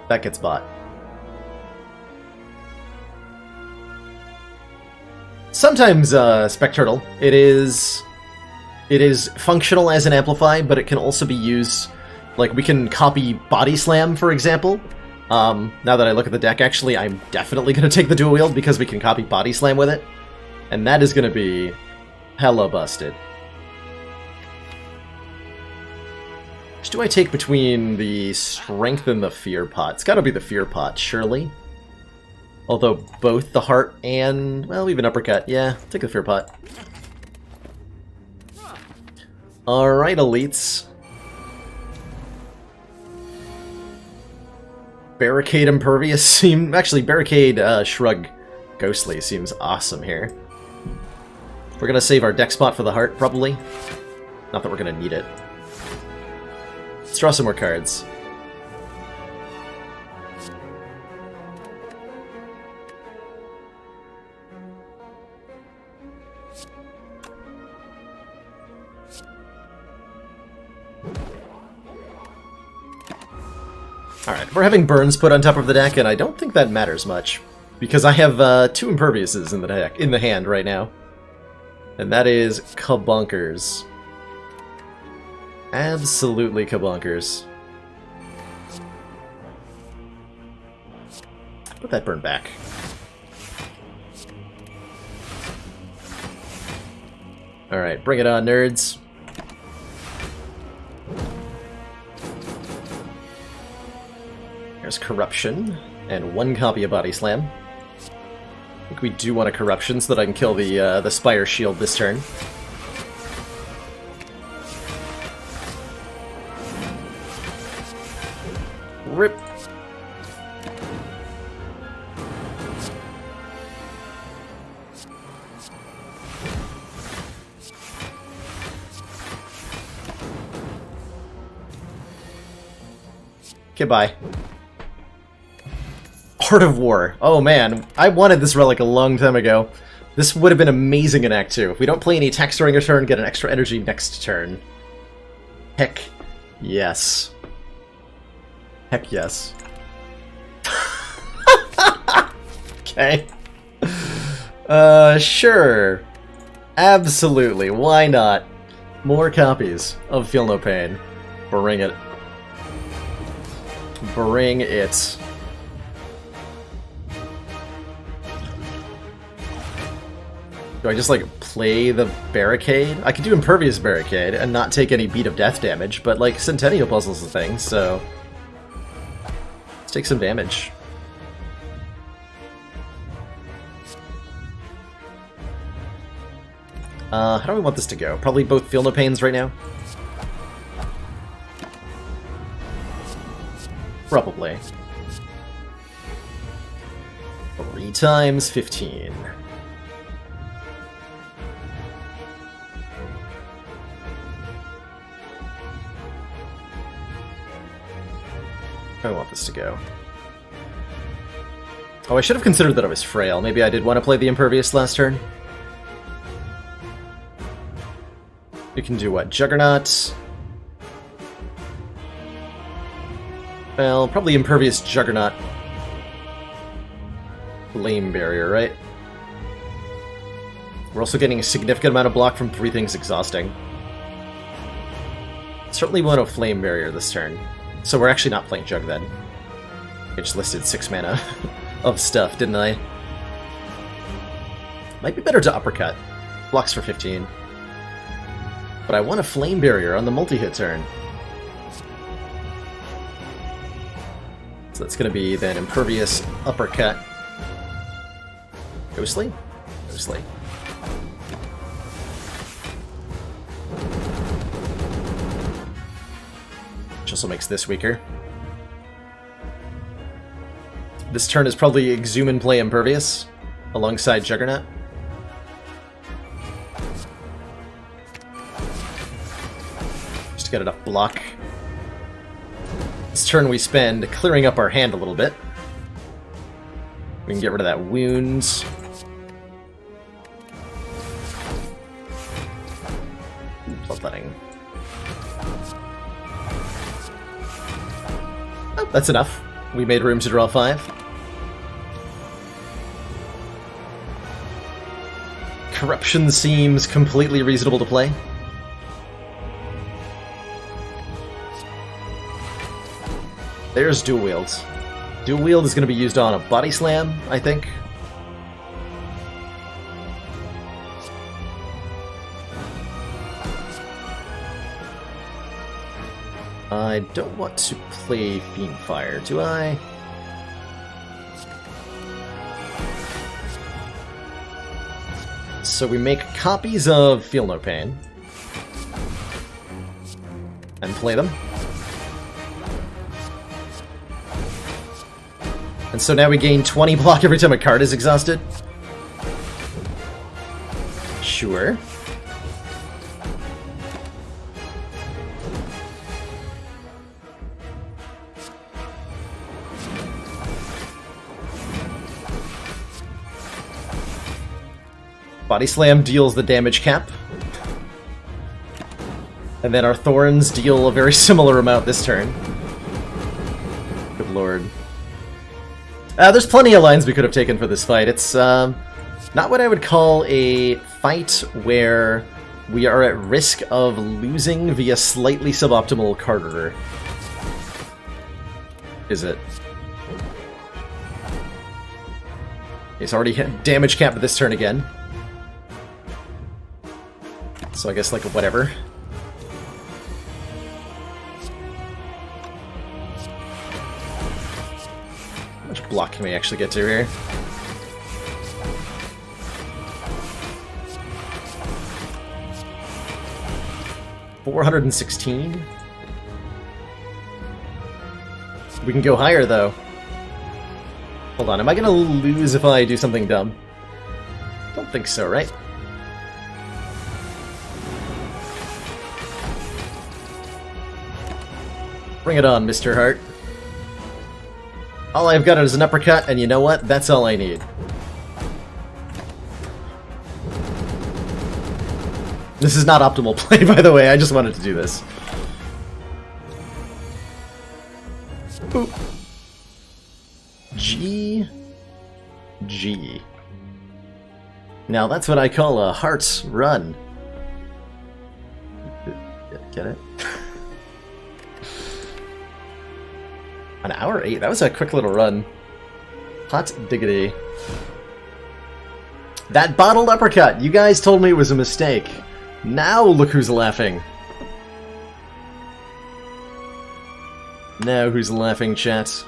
That gets bought. Sometimes, Specturtle, it is functional as an amplify, but it can also be used, like, we can copy Body Slam, for example. Now that I look at the deck, actually, I'm definitely going to take the dual wield because we can copy Body Slam with it. And that is going to be hella busted. Which do I take between the Strength and the Fear Pot? It's got to be the Fear Pot, surely. Although both the Heart and, well, even Uppercut. Yeah, take the Fear Pot. Alright, elites. Barricade Impervious actually, Barricade Shrug Ghostly seems awesome here. We're gonna save our deck spot for the Heart, probably. Not that we're gonna need it. Let's draw some more cards. Alright, we're having Burns put on top of the deck, and I don't think that matters much. Because I have 2 Imperviouses in the deck, in the hand right now. And that is kabonkers. Absolutely kabonkers. Put that burn back. Alright, bring it on, nerds. There's Corruption, and 1 copy of Body Slam. I think we do want a Corruption so that I can kill the Spire Shield this turn. Rip. Goodbye. Art of War. Oh man, I wanted this relic a long time ago. This would have been amazing in Act 2. If we don't play any attacks during a turn, get an extra energy next turn. Heck yes. Heck yes. Okay. Sure. Absolutely, why not? More copies of Feel No Pain. Bring it. Bring it. Do I just, like, play the Barricade? I could do Impervious Barricade and not take any Beat of Death damage, but, like, Centennial Puzzle's a thing, so... let's take some damage. How do we want this to go? Probably both Feel No Pains right now? Probably. 3 times 15. How do I want this to go? Oh, I should have considered that I was frail. Maybe I did want to play the Impervious last turn. You can do what? Juggernaut? Well, probably Impervious Juggernaut. Flame Barrier, right? We're also getting a significant amount of block from 3 things exhausting. Certainly want a Flame Barrier this turn. So we're actually not playing Jug then. I just listed 6 mana of stuff, didn't I? Might be better to Uppercut. Blocks for 15. But I want a Flame Barrier on the multi-hit turn. So that's going to be then Impervious Uppercut. Ghostly? Ghostly. Which also makes this weaker. This turn is probably Exhume and play Impervious alongside Juggernaut. Just to get enough block. This turn we spend clearing up our hand a little bit. We can get rid of that wounds. Bloodletting. Oh, that's enough. We made room to draw 5. Corruption seems completely reasonable to play. There's Dual Wield. Dual Wield is going to be used on a Body Slam, I think. I don't want to play Fiendfire, do I? So we make copies of Feel No Pain. And play them. And so now we gain 20 block every time a card is exhausted? Sure. Body Slam deals the damage cap. And then our Thorns deal a very similar amount this turn. Good lord. There's plenty of lines we could have taken for this fight. It's Not what I would call a fight where we are at risk of losing via slightly suboptimal card order. Is it? He's already hit damage cap this turn again. So I guess, like, whatever. How much block can we actually get to here? $416? We can go higher, though. Hold on, am I gonna lose if I do something dumb? Don't think so, right? Bring it on, Mr. Hart. All I've got is an uppercut, and you know what? That's all I need. This is not optimal play, by the way. I just wanted to do this. Boop. G. Now that's what I call a Heart Run. Get it? An hour 8? That was a quick little run. Hot diggity. That bottled uppercut! You guys told me it was a mistake. Now look who's laughing. Now who's laughing, chat?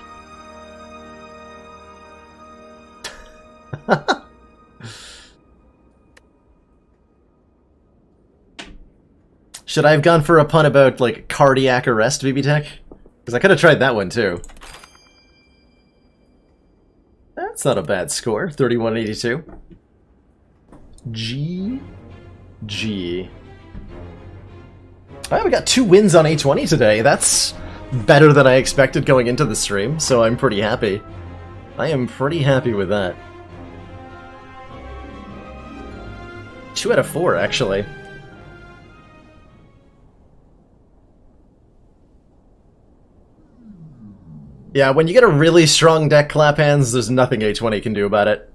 Should I have gone for a pun about, like, cardiac arrest, BB Tech? Because I could have tried that one, too. That's not a bad score. 3182. G. Oh, we got 2 wins on A20 today. That's better than I expected going into the stream, so I'm pretty happy. I am pretty happy with that. 2 out of 4, actually. Yeah, when you get a really strong deck, Clap Hands, there's nothing A20 can do about it.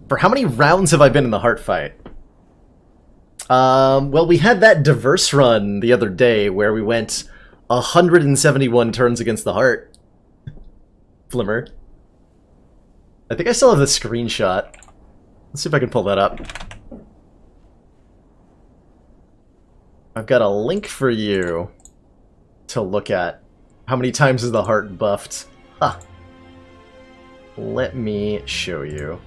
For how many rounds have I been in the Heart fight? Well, we had that diverse run the other day where we went 171 turns against the Heart. Flimmer. I think I still have the screenshot. Let's see if I can pull that up. I've got a link for you to look at. How many times is the Heart buffed? Huh. Let me show you.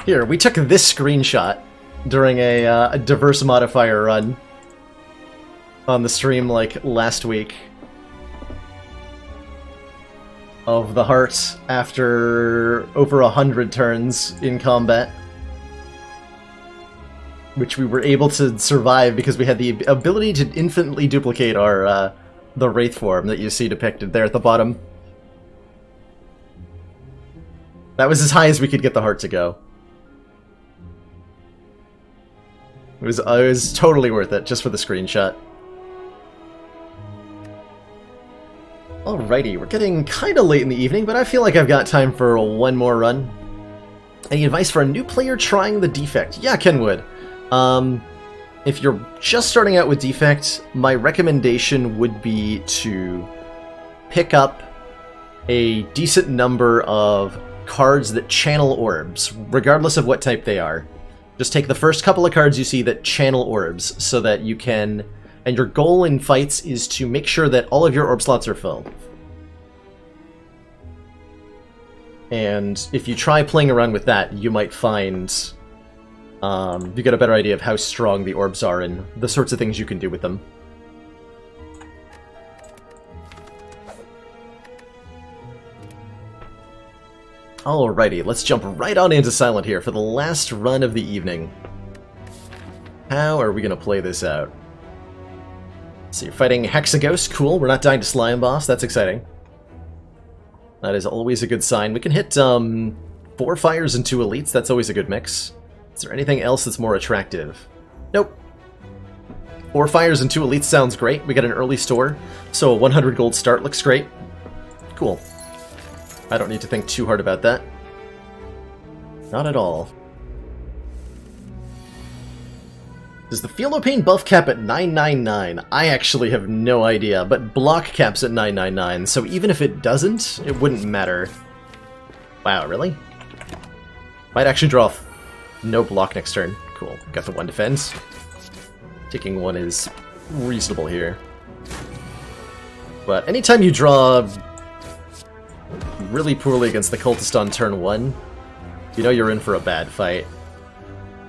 Here, we took this screenshot during a diverse modifier run on the stream, like, last week. Of the Heart after over 100 turns in combat. Which we were able to survive because we had the ability to infinitely duplicate our, the Wraith form that you see depicted there at the bottom. That was as high as we could get the Heart to go. It was totally worth it, just for the screenshot. Alrighty, we're getting kinda late in the evening, but I feel like I've got time for one more run. Any advice for a new player trying the Defect? Yeah, Kenwood. If you're just starting out with Defect, my recommendation would be to pick up a decent number of cards that channel orbs, regardless of what type they are. Just take the first couple of cards you see that channel orbs, so that you can... And your goal in fights is to make sure that all of your orb slots are filled. And if you try playing around with that, you might find you get a better idea of how strong the orbs are and the sorts of things you can do with them. Alrighty, let's jump right on into Silent here for the last run of the evening. How are we going to play this out? So you're fighting Hexaghost, cool, we're not dying to Slime Boss, that's exciting. That is always a good sign. We can hit 4 fires and 2 elites, that's always a good mix. Is there anything else that's more attractive? Nope. 4 fires and 2 elites sounds great. We get an early store, so a 100 gold start looks great. Cool. I don't need to think too hard about that. Not at all. Does the Feel No Pain buff cap at 999? I actually have no idea, but block caps at 999, so even if it doesn't, it wouldn't matter. Wow, really? Might actually draw no block next turn. Cool. Got the 1 defense. Taking 1 is reasonable here. But anytime you draw really poorly against the Cultist on turn 1, you know you're in for a bad fight.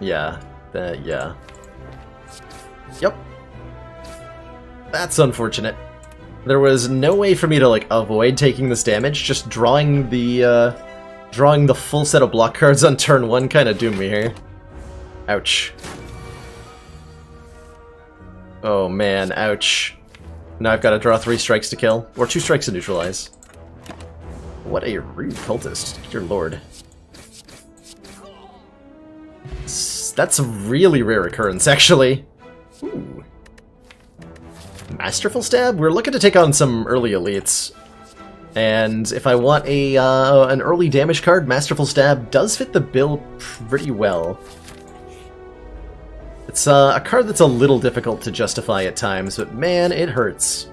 Yeah. Yeah. Yep. That's unfortunate. There was no way for me to, like, avoid taking this damage. Just drawing the full set of block cards on turn 1 kind of doomed me here. Ouch. Oh man, ouch. Now I've got to draw 3 strikes to kill. Or 2 strikes to neutralize. What a rude cultist. Dear lord. That's a really rare occurrence, actually. Ooh. Masterful Stab? We're looking to take on some early elites. And if I want an early damage card, Masterful Stab does fit the bill pretty well. It's a card that's a little difficult to justify at times, but man, it hurts.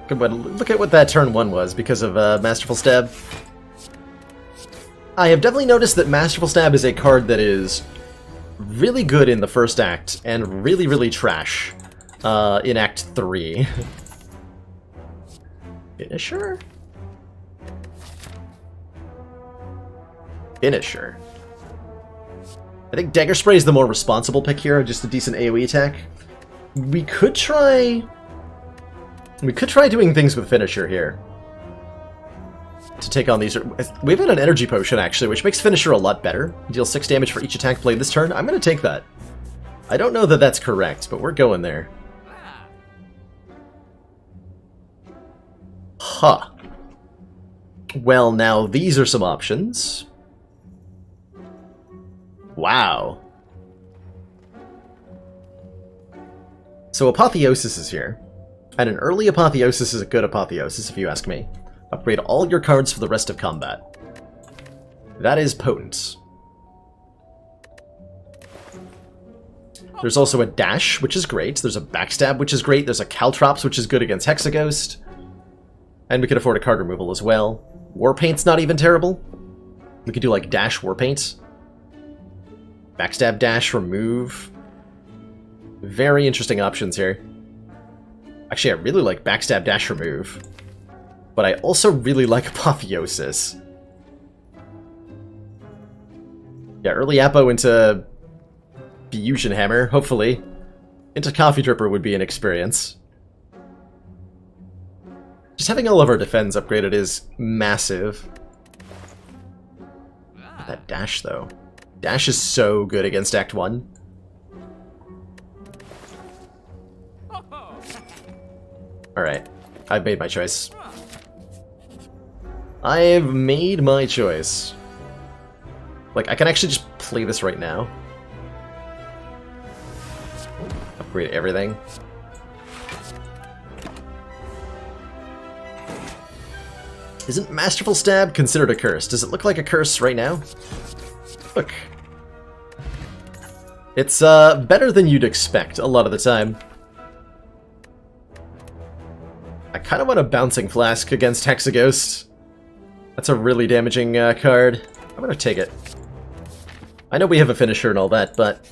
But look at what that turn 1 was because of Masterful Stab. I have definitely noticed that Masterful Stab is a card that is really good in the first act and really, really trash in Act 3. Finisher? Finisher. I think Dagger Spray is the more responsible pick here, just a decent AoE attack. We could try doing things with Finisher here. To take on these... We have an Energy Potion, actually, which makes Finisher a lot better. Deal 6 damage for each attack played this turn. I'm going to take that. I don't know that that's correct, but we're going there. Huh. Well, now these are some options. Wow. So Apotheosis is here. And an early Apotheosis is a good Apotheosis, if you ask me. Upgrade all your cards for the rest of combat. That is potent. There's also a Dash, which is great. There's a Backstab, which is great. There's a Caltrops, which is good against Hexaghost. And we could afford a card removal as well. Warpaint's not even terrible. We could do, like, Dash Warpaint. Backstab, Dash, Remove. Very interesting options here. Actually, I really like Backstab, Dash, Remove. But I also really like Apotheosis. Yeah, early Apo into Fusion Hammer, hopefully. Into Coffee Dripper would be an experience. Just having all of our defense upgraded is massive. That Dash, though. Dash is so good against Act 1. Alright, I've made my choice. I've made my choice. Like, I can actually just play this right now. Upgrade everything. Isn't Masterful Stab considered a curse? Does it look like a curse right now? Look. It's better than you'd expect a lot of the time. I kind of want a Bouncing Flask against Hexaghost. That's a really damaging card. I'm gonna take it. I know we have a Finisher and all that, but...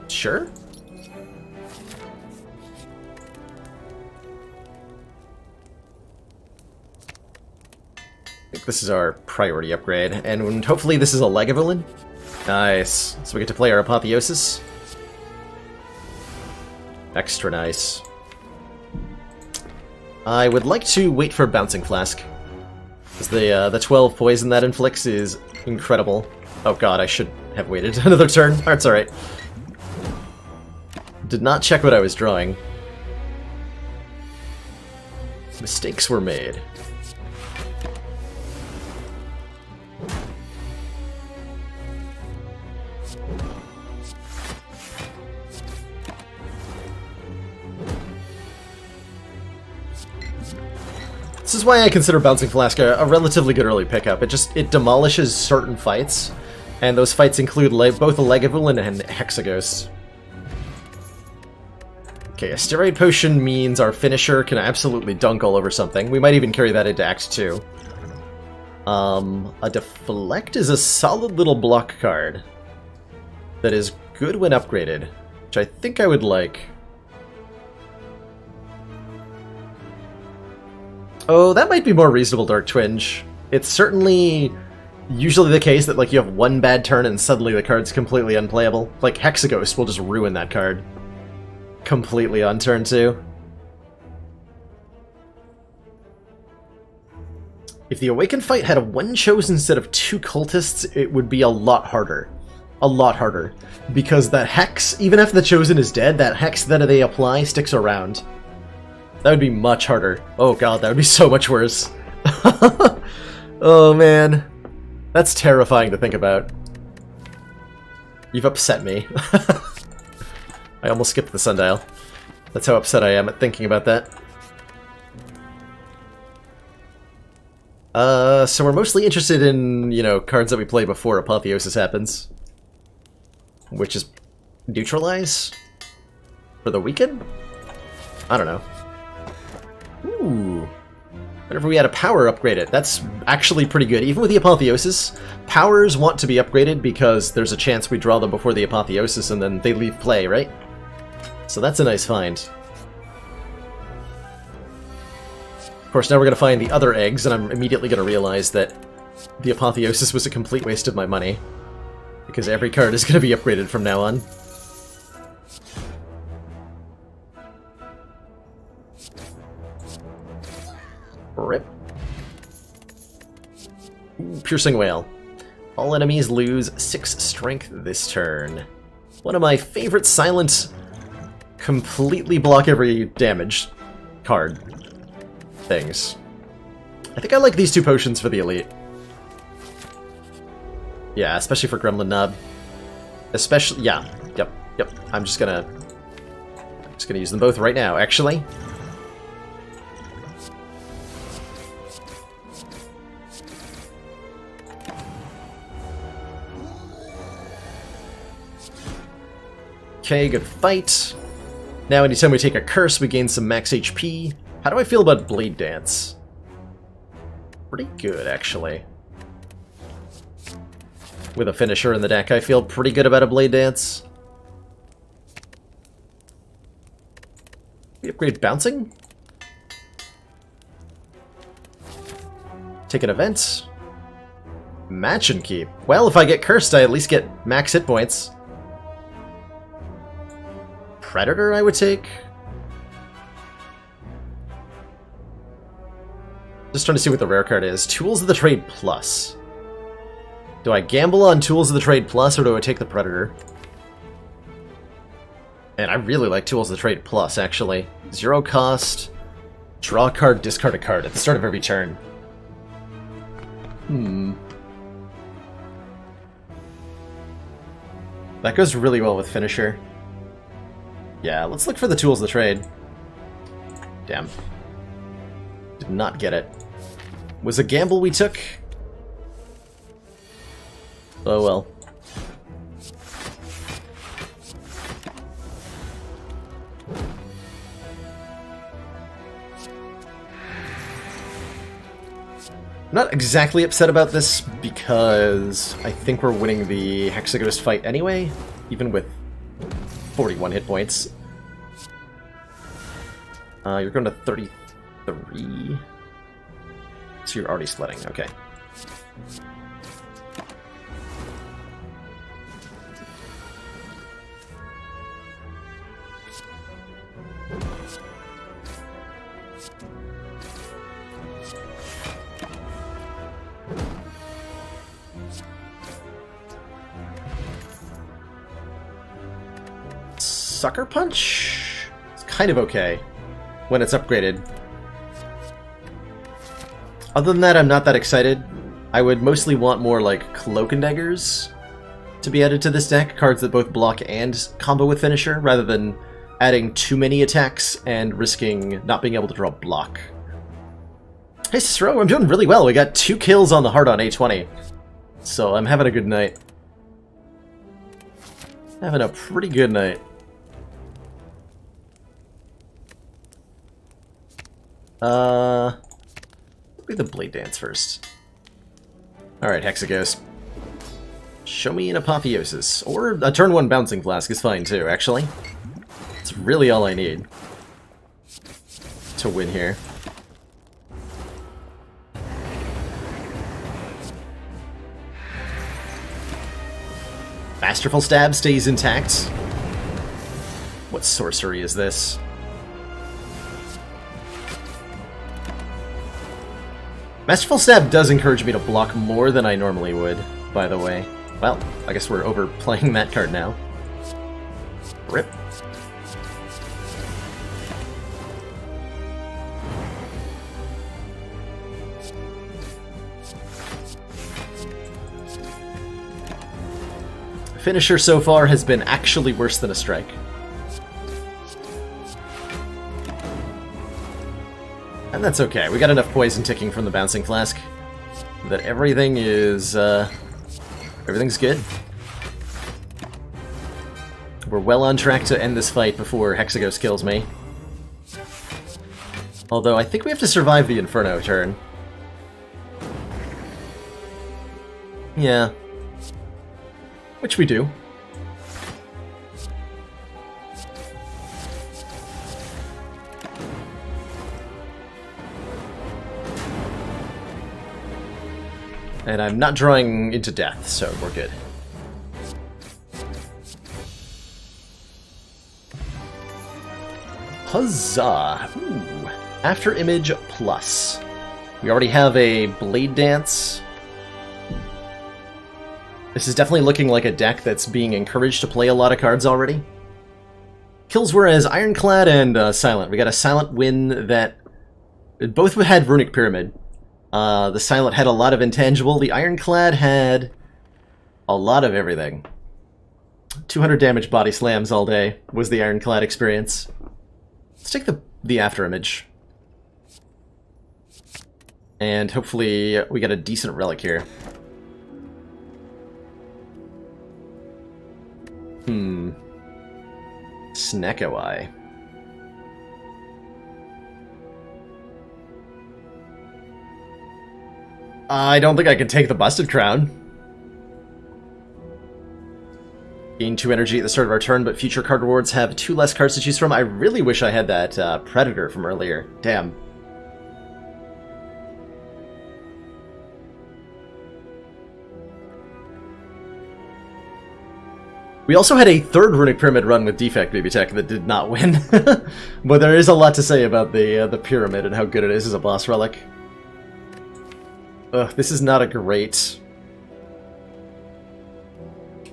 Sure? I think this is our priority upgrade, and hopefully this is a Lagavulin. Nice. So we get to play our Apotheosis. Extra nice. I would like to wait for Bouncing Flask. Because the 12 poison that inflicts is incredible. Oh god, I should have waited another turn. That's alright. Did not check what I was drawing. Mistakes were made. This is why I consider Bouncing Flask a relatively good early pickup. It demolishes certain fights, and those fights include both a Legavulin and Hexaghost. Okay, a Steroid Potion means our finisher can absolutely dunk all over something. We might even carry that into Act 2. A Deflect is a solid little block card that is good when upgraded, which I think I would like. Oh, that might be more reasonable, Dark Twinge. It's certainly usually the case that, like, you have one bad turn and suddenly the card's completely unplayable. Like, Hexaghost will just ruin that card completely on turn 2. If the Awakened fight had a 1 chosen instead of 2 cultists, it would be a lot harder. A lot harder. Because that Hex, even if the chosen is dead, that Hex that they apply sticks around. That would be much harder. Oh god, that would be so much worse. Oh man. That's terrifying to think about. You've upset me. I almost skipped the sundial. That's how upset I am at thinking about that. So we're mostly interested in, you know, cards that we play before Apotheosis happens. Which is Neutralize? For the weekend? I don't know. Ooh. What if we had a power upgrade it? That's actually pretty good. Even with the Apotheosis, powers want to be upgraded because there's a chance we draw them before the Apotheosis and then they leave play, right? So that's a nice find. Of course, now we're going to find the other eggs, and I'm immediately going to realize that the Apotheosis was a complete waste of my money. Because every card is going to be upgraded from now on. Rip. Ooh, Piercing Wail. All enemies lose 6 strength this turn. One of my favorite silent, completely block every damage card things. I think I like these 2 potions for the elite. Yeah, especially for Gremlin Knob. Especially, yeah, yep. I'm just gonna use them both right now, actually. Okay, good fight. Now anytime we take a curse, we gain some max HP. How do I feel about Blade Dance? Pretty good, actually. With a finisher in the deck, I feel pretty good about a Blade Dance. We upgrade Bouncing? Take an event. Match and keep. Well, if I get cursed, I at least get max hit points. Predator, I would take. Just trying to see what the rare card is. Tools of the Trade Plus. Do I gamble on Tools of the Trade Plus, or do I take the Predator? And I really like Tools of the Trade Plus, actually. 0 cost, draw a card, discard a card at the start of every turn. That goes really well with Finisher. Yeah, let's look for the Tools of the Trade. Damn. Did not get it. Was a gamble we took? Oh well. I'm not exactly upset about this because I think we're winning the Hexaghost fight anyway, even with 41 hit points. You're going to 33. So you're already splitting, okay. Sucker Punch? It's kind of okay when it's upgraded. Other than that, I'm not that excited. I would mostly want more like Cloak and Daggers to be added to this deck, cards that both block and combo with Finisher, rather than adding too many attacks and risking not being able to draw block. Hey Cicero, I'm doing really well. We got 2 kills on the Heart on A20. So I'm having a good night. Having a pretty good night. Let's do the Blade Dance first. Alright, Hexaghost. Show me an Apotheosis. Or a turn 1 Bouncing Flask is fine too, actually. It's really all I need to win here. Masterful Stab stays intact. What sorcery is this? Masterful Stab does encourage me to block more than I normally would, by the way. Well, I guess we're overplaying that card now. Rip. Finisher so far has been actually worse than a strike. And that's okay. We got enough poison ticking from the Bouncing Flask that everything is, everything's good. We're well on track to end this fight before Hexaghost kills me. Although I think we have to survive the Inferno turn. Yeah. Which we do. And I'm not drawing into death, so we're good. Huzzah! Ooh. After Image Plus. We already have a Blade Dance. This is definitely looking like a deck that's being encouraged to play a lot of cards already. Kills were as Ironclad and Silent. We got a Silent win that both had Runic Pyramid. The Silent had a lot of intangible. The Ironclad had a lot of everything. 200 damage body slams all day was the Ironclad experience. Let's take the After Image. And hopefully we get a decent relic here. Snecko Eye. I don't think I can take the Busted Crown. Gain 2 energy at the start of our turn, but future card rewards have 2 less cards to choose from. I really wish I had that Predator from earlier. Damn. We also had a 3rd Runic Pyramid run with Defect Baby Tech that did not win. But there is a lot to say about the Pyramid and how good it is as a boss relic. Ugh, this is not a great...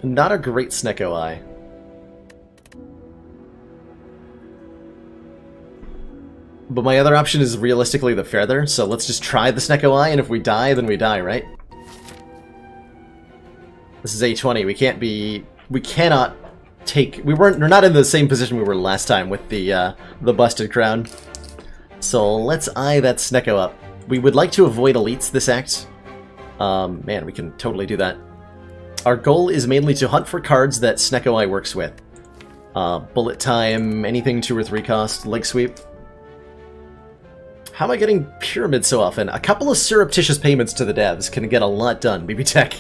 Not a great Snecko Eye. But my other option is realistically the Feather, so let's just try the Snecko Eye, and if we die, then we die, right? This is A20, we can't be... We cannot take... We're not in the same position we were last time with the Busted Crown. So let's eye that Snecko up. We would like to avoid elites this act. Man, we can totally do that. Our goal is mainly to hunt for cards that Snecko Eye works with. Bullet Time, anything 2 or 3 cost, Leg Sweep. How am I getting Pyramid so often? A couple of surreptitious payments to the devs can get a lot done, BB Tech.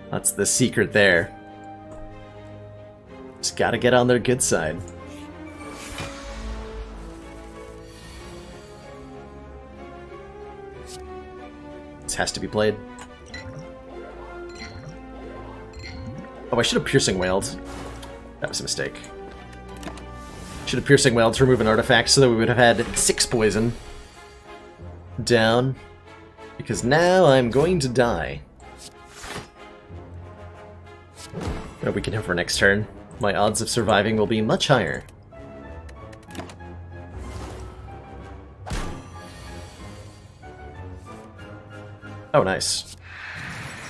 That's the secret there. Just gotta get on their good side. This has to be played. Oh, I should have Piercing Wailed. That was a mistake. Should have Piercing Wailed to remove an artifact so that we would have had 6 poison down. Because now I'm going to die. What we can have for next turn. My odds of surviving will be much higher. Oh, nice.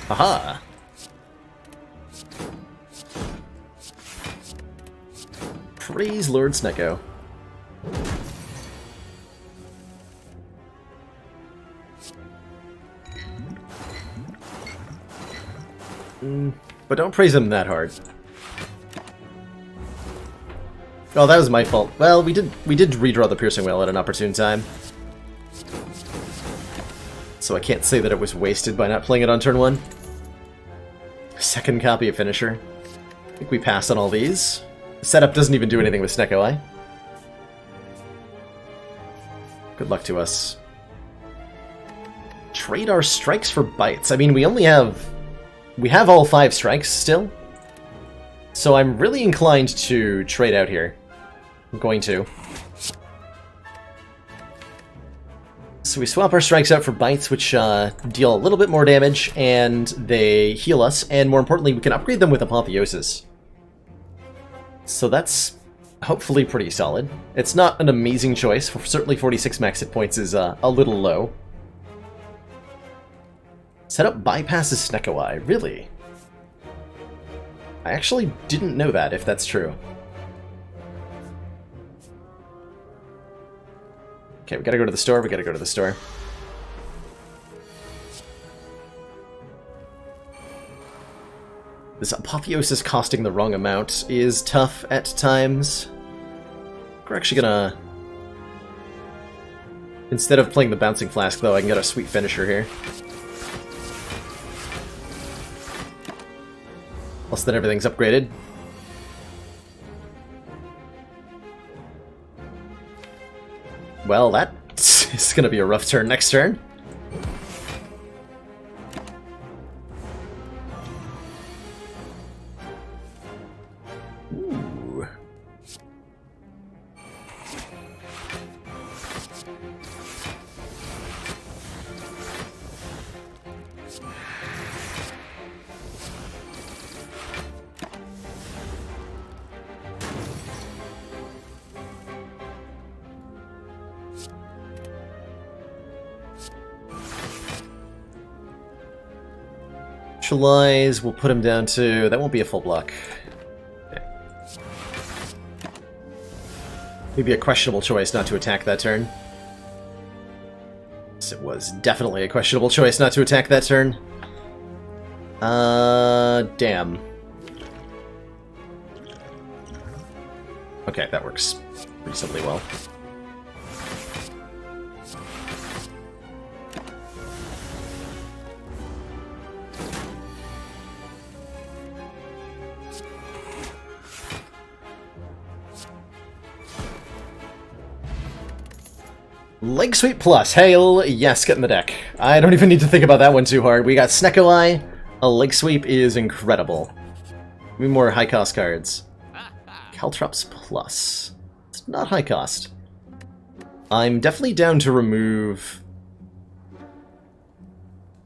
Aha! Praise Lord Snecko. But don't praise him that hard. Oh, that was my fault. Well, we did redraw the Piercing Whale at an opportune time. So I can't say that it was wasted by not playing it on turn 1. Second copy of Finisher. I think we passed on all these. Setup doesn't even do anything with Snecko Eye. Good luck to us. Trade our strikes for bites. I mean, we have all 5 strikes still. So I'm really inclined to trade out here. I'm going to. So we swap our strikes out for bites, which deal a little bit more damage, and they heal us, and more importantly, we can upgrade them with Apotheosis. So that's hopefully pretty solid. It's not an amazing choice. Certainly 46 max hit points is a little low. Setup bypasses Snecko Eye. Really? I actually didn't know that, if that's true. Okay, we gotta go to the store, This Apotheosis costing the wrong amount is tough at times. We're actually gonna... Instead of playing the Bouncing Flask, though, I can get a sweet finisher here. Plus then everything's upgraded. Well, that is gonna be a rough turn next turn. Ooh. Neutralize, we'll put him down to... That won't be a full block. Okay. Maybe a questionable choice not to attack that turn. Yes, it was definitely a questionable choice not to attack that turn. Damn. Okay, that works reasonably well. Leg Sweep Plus, hail, yes, get in the deck. I don't even need to think about that one too hard. We got Snecko Eye, a Leg Sweep is incredible. Give me more high cost cards. Caltrops Plus, it's not high cost. I'm definitely down to remove...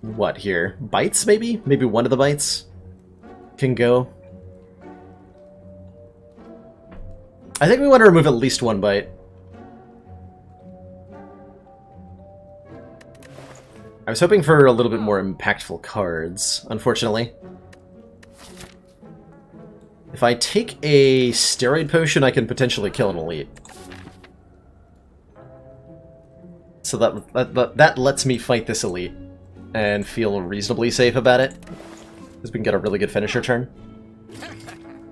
What here? Bites, maybe? Maybe one of the bites can go. I think we want to remove at least one bite. I was hoping for a little bit more impactful cards, unfortunately. If I take a steroid potion, I can potentially kill an elite. So that lets me fight this elite and feel reasonably safe about it, because we can get a really good finisher turn.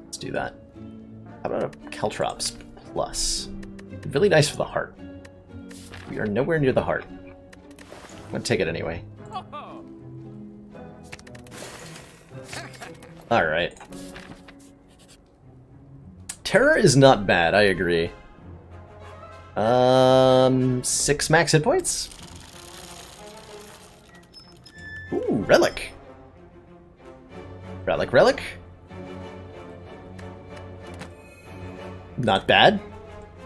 Let's do that. How about a Caltrops Plus? Really nice for the heart. We are nowhere near the heart. I'm gonna take it anyway. Alright. Terror is not bad, I agree. 6 max hit points? Ooh, relic. Relic. Not bad.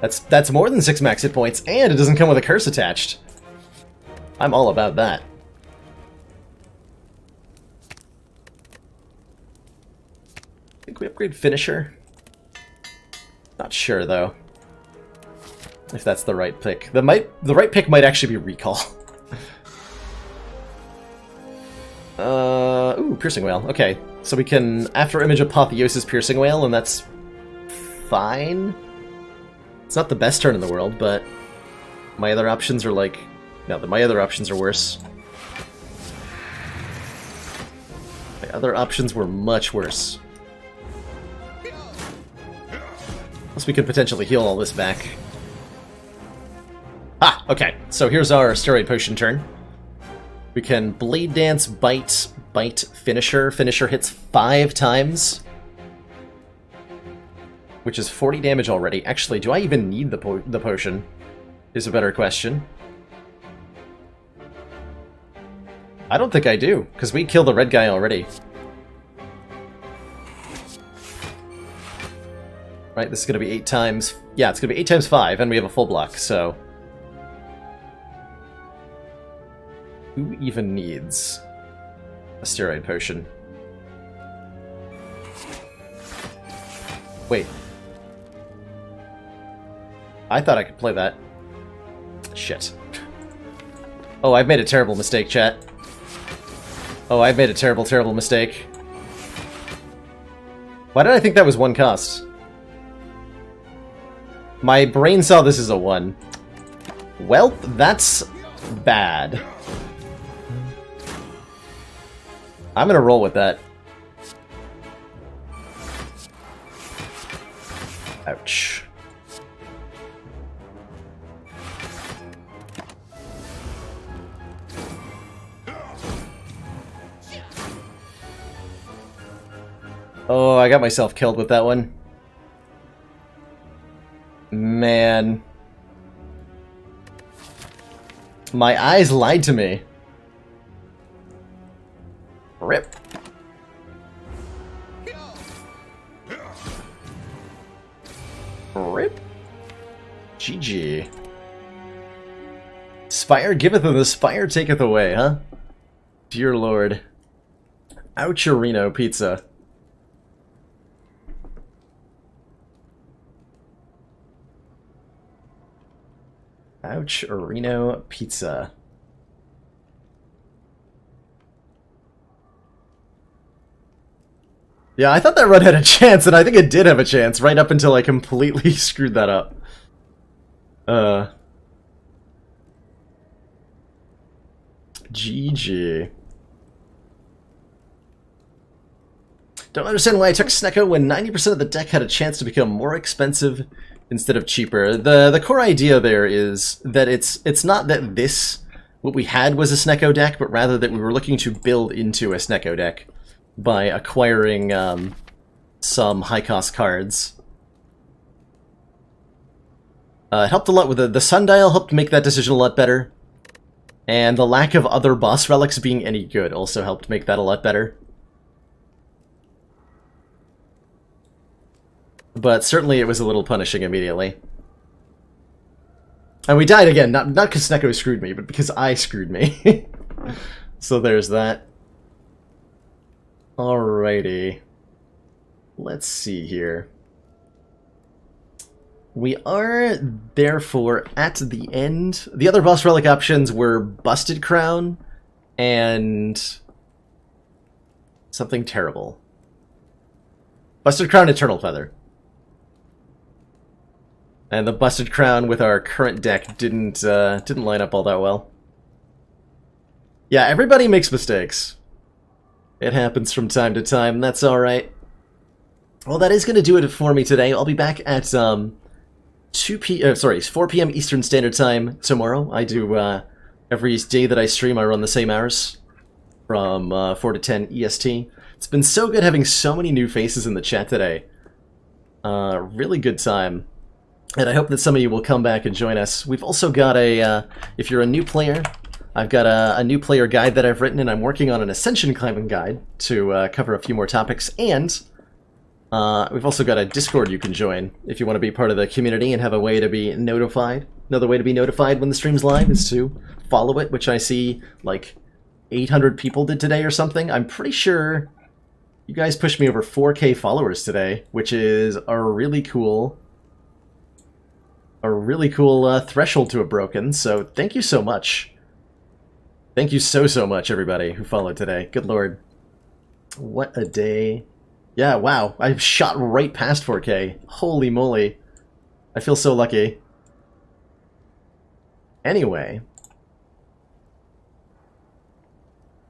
That's more than 6 max hit points, and it doesn't come with a curse attached. I'm all about that. I think we upgrade Finisher. Not sure though, if that's the right pick. The right pick might actually be Recall. Piercing Whale. Okay, so we can After Image Apotheosis Piercing Whale, and that's fine. It's not the best turn in the world, but my other options are like... No, my other options are worse. My other options were much worse. Plus we could potentially heal all this back. Ah, okay. So here's our Steroid Potion turn. We can Blade Dance, Bite, Bite, Finisher. Finisher hits 5 times. Which is 40 damage already. Actually, do I even need the potion? Is a better question. I don't think I do, because we killed the red guy already. Right, this is going to be 8 times... Yeah, it's going to be 8 times 5, and we have a full block, so... Who even needs a steroid potion? Wait. I thought I could play that. Shit. Oh, I've made a terrible mistake, chat. Oh, I've made a terrible, terrible mistake. Why did I think that was 1 cost? My brain saw this as a 1. Well, that's bad. I'm gonna roll with that. Ouch. Oh, I got myself killed with that one. Man. My eyes lied to me. Rip. Rip. GG. Spire giveth and the spire taketh away, huh? Dear lord. Oucherino pizza. Oucherino pizza. Yeah, I thought that run had a chance, and I think it did have a chance, right up until I completely screwed that up. GG. Don't understand why I took Snecko when 90% of the deck had a chance to become more expensive instead of cheaper. The core idea there is that it's not that what we had was a Snecko deck, but rather that we were looking to build into a Snecko deck by acquiring some high-cost cards. It helped a lot with the Sundial, helped make that decision a lot better. And the lack of other boss relics being any good also helped make that a lot better. But certainly it was a little punishing immediately. And we died again, not because Snecko screwed me, but because I screwed me. So there's that. Alrighty. Let's see here. We are, therefore, at the end. The other boss relic options were Busted Crown and something terrible. Busted Crown, Eternal Feather. And the Busted Crown with our current deck didn't line up all that well. Yeah, everybody makes mistakes. It happens from time to time, that's alright. Well, that is going to do it for me today. I'll be back at 4 p.m. Eastern Standard Time tomorrow. I do, every day that I stream, I run the same hours, from 4 to 10 EST. It's been so good having so many new faces in the chat today. Really good time. And I hope that some of you will come back and join us. We've also got if you're a new player, I've got a new player guide that I've written, and I'm working on an Ascension climbing guide to cover a few more topics. And we've also got a Discord you can join if you want to be part of the community and have a way to be notified. Another way to be notified when the stream's live is to follow it, which I see like 800 people did today or something. I'm pretty sure you guys pushed me over 4K followers today, which is a really cool threshold to have broken, so thank you so much. Thank you so much, everybody who followed today. Good lord. What a day. Yeah, wow. I've shot right past 4K. Holy moly. I feel so lucky. Anyway.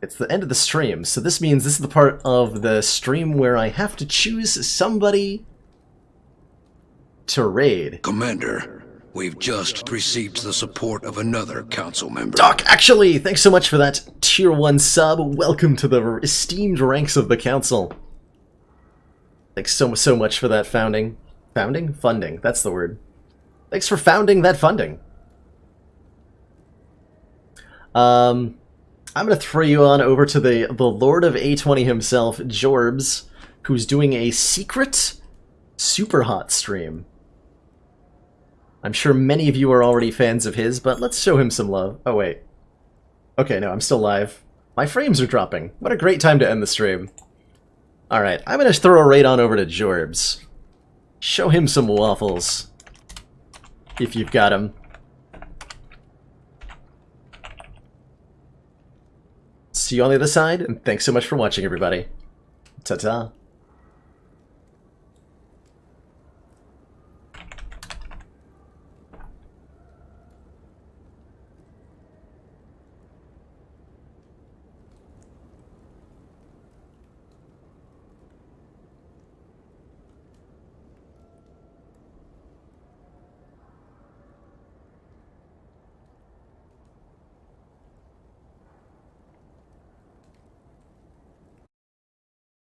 It's the end of the stream, so this means this is the part of the stream where I have to choose somebody to raid. Commander, we've just received the support of another council member. Doc, actually, thanks so much for that tier 1 sub. Welcome to the esteemed ranks of the council. Thanks so much for that founding. Founding? Funding, that's the word. Thanks for founding that funding. I'm going to throw you on over to the Lord of A20 himself, Jorbs, who's doing a secret super hot stream. I'm sure many of you are already fans of his, but let's show him some love. Oh, wait. Okay, no, I'm still live. My frames are dropping. What a great time to end the stream. Alright, I'm going to throw a raid on over to Jorbs. Show him some waffles. If you've got him. See you on the other side, and thanks so much for watching, everybody. Ta-ta.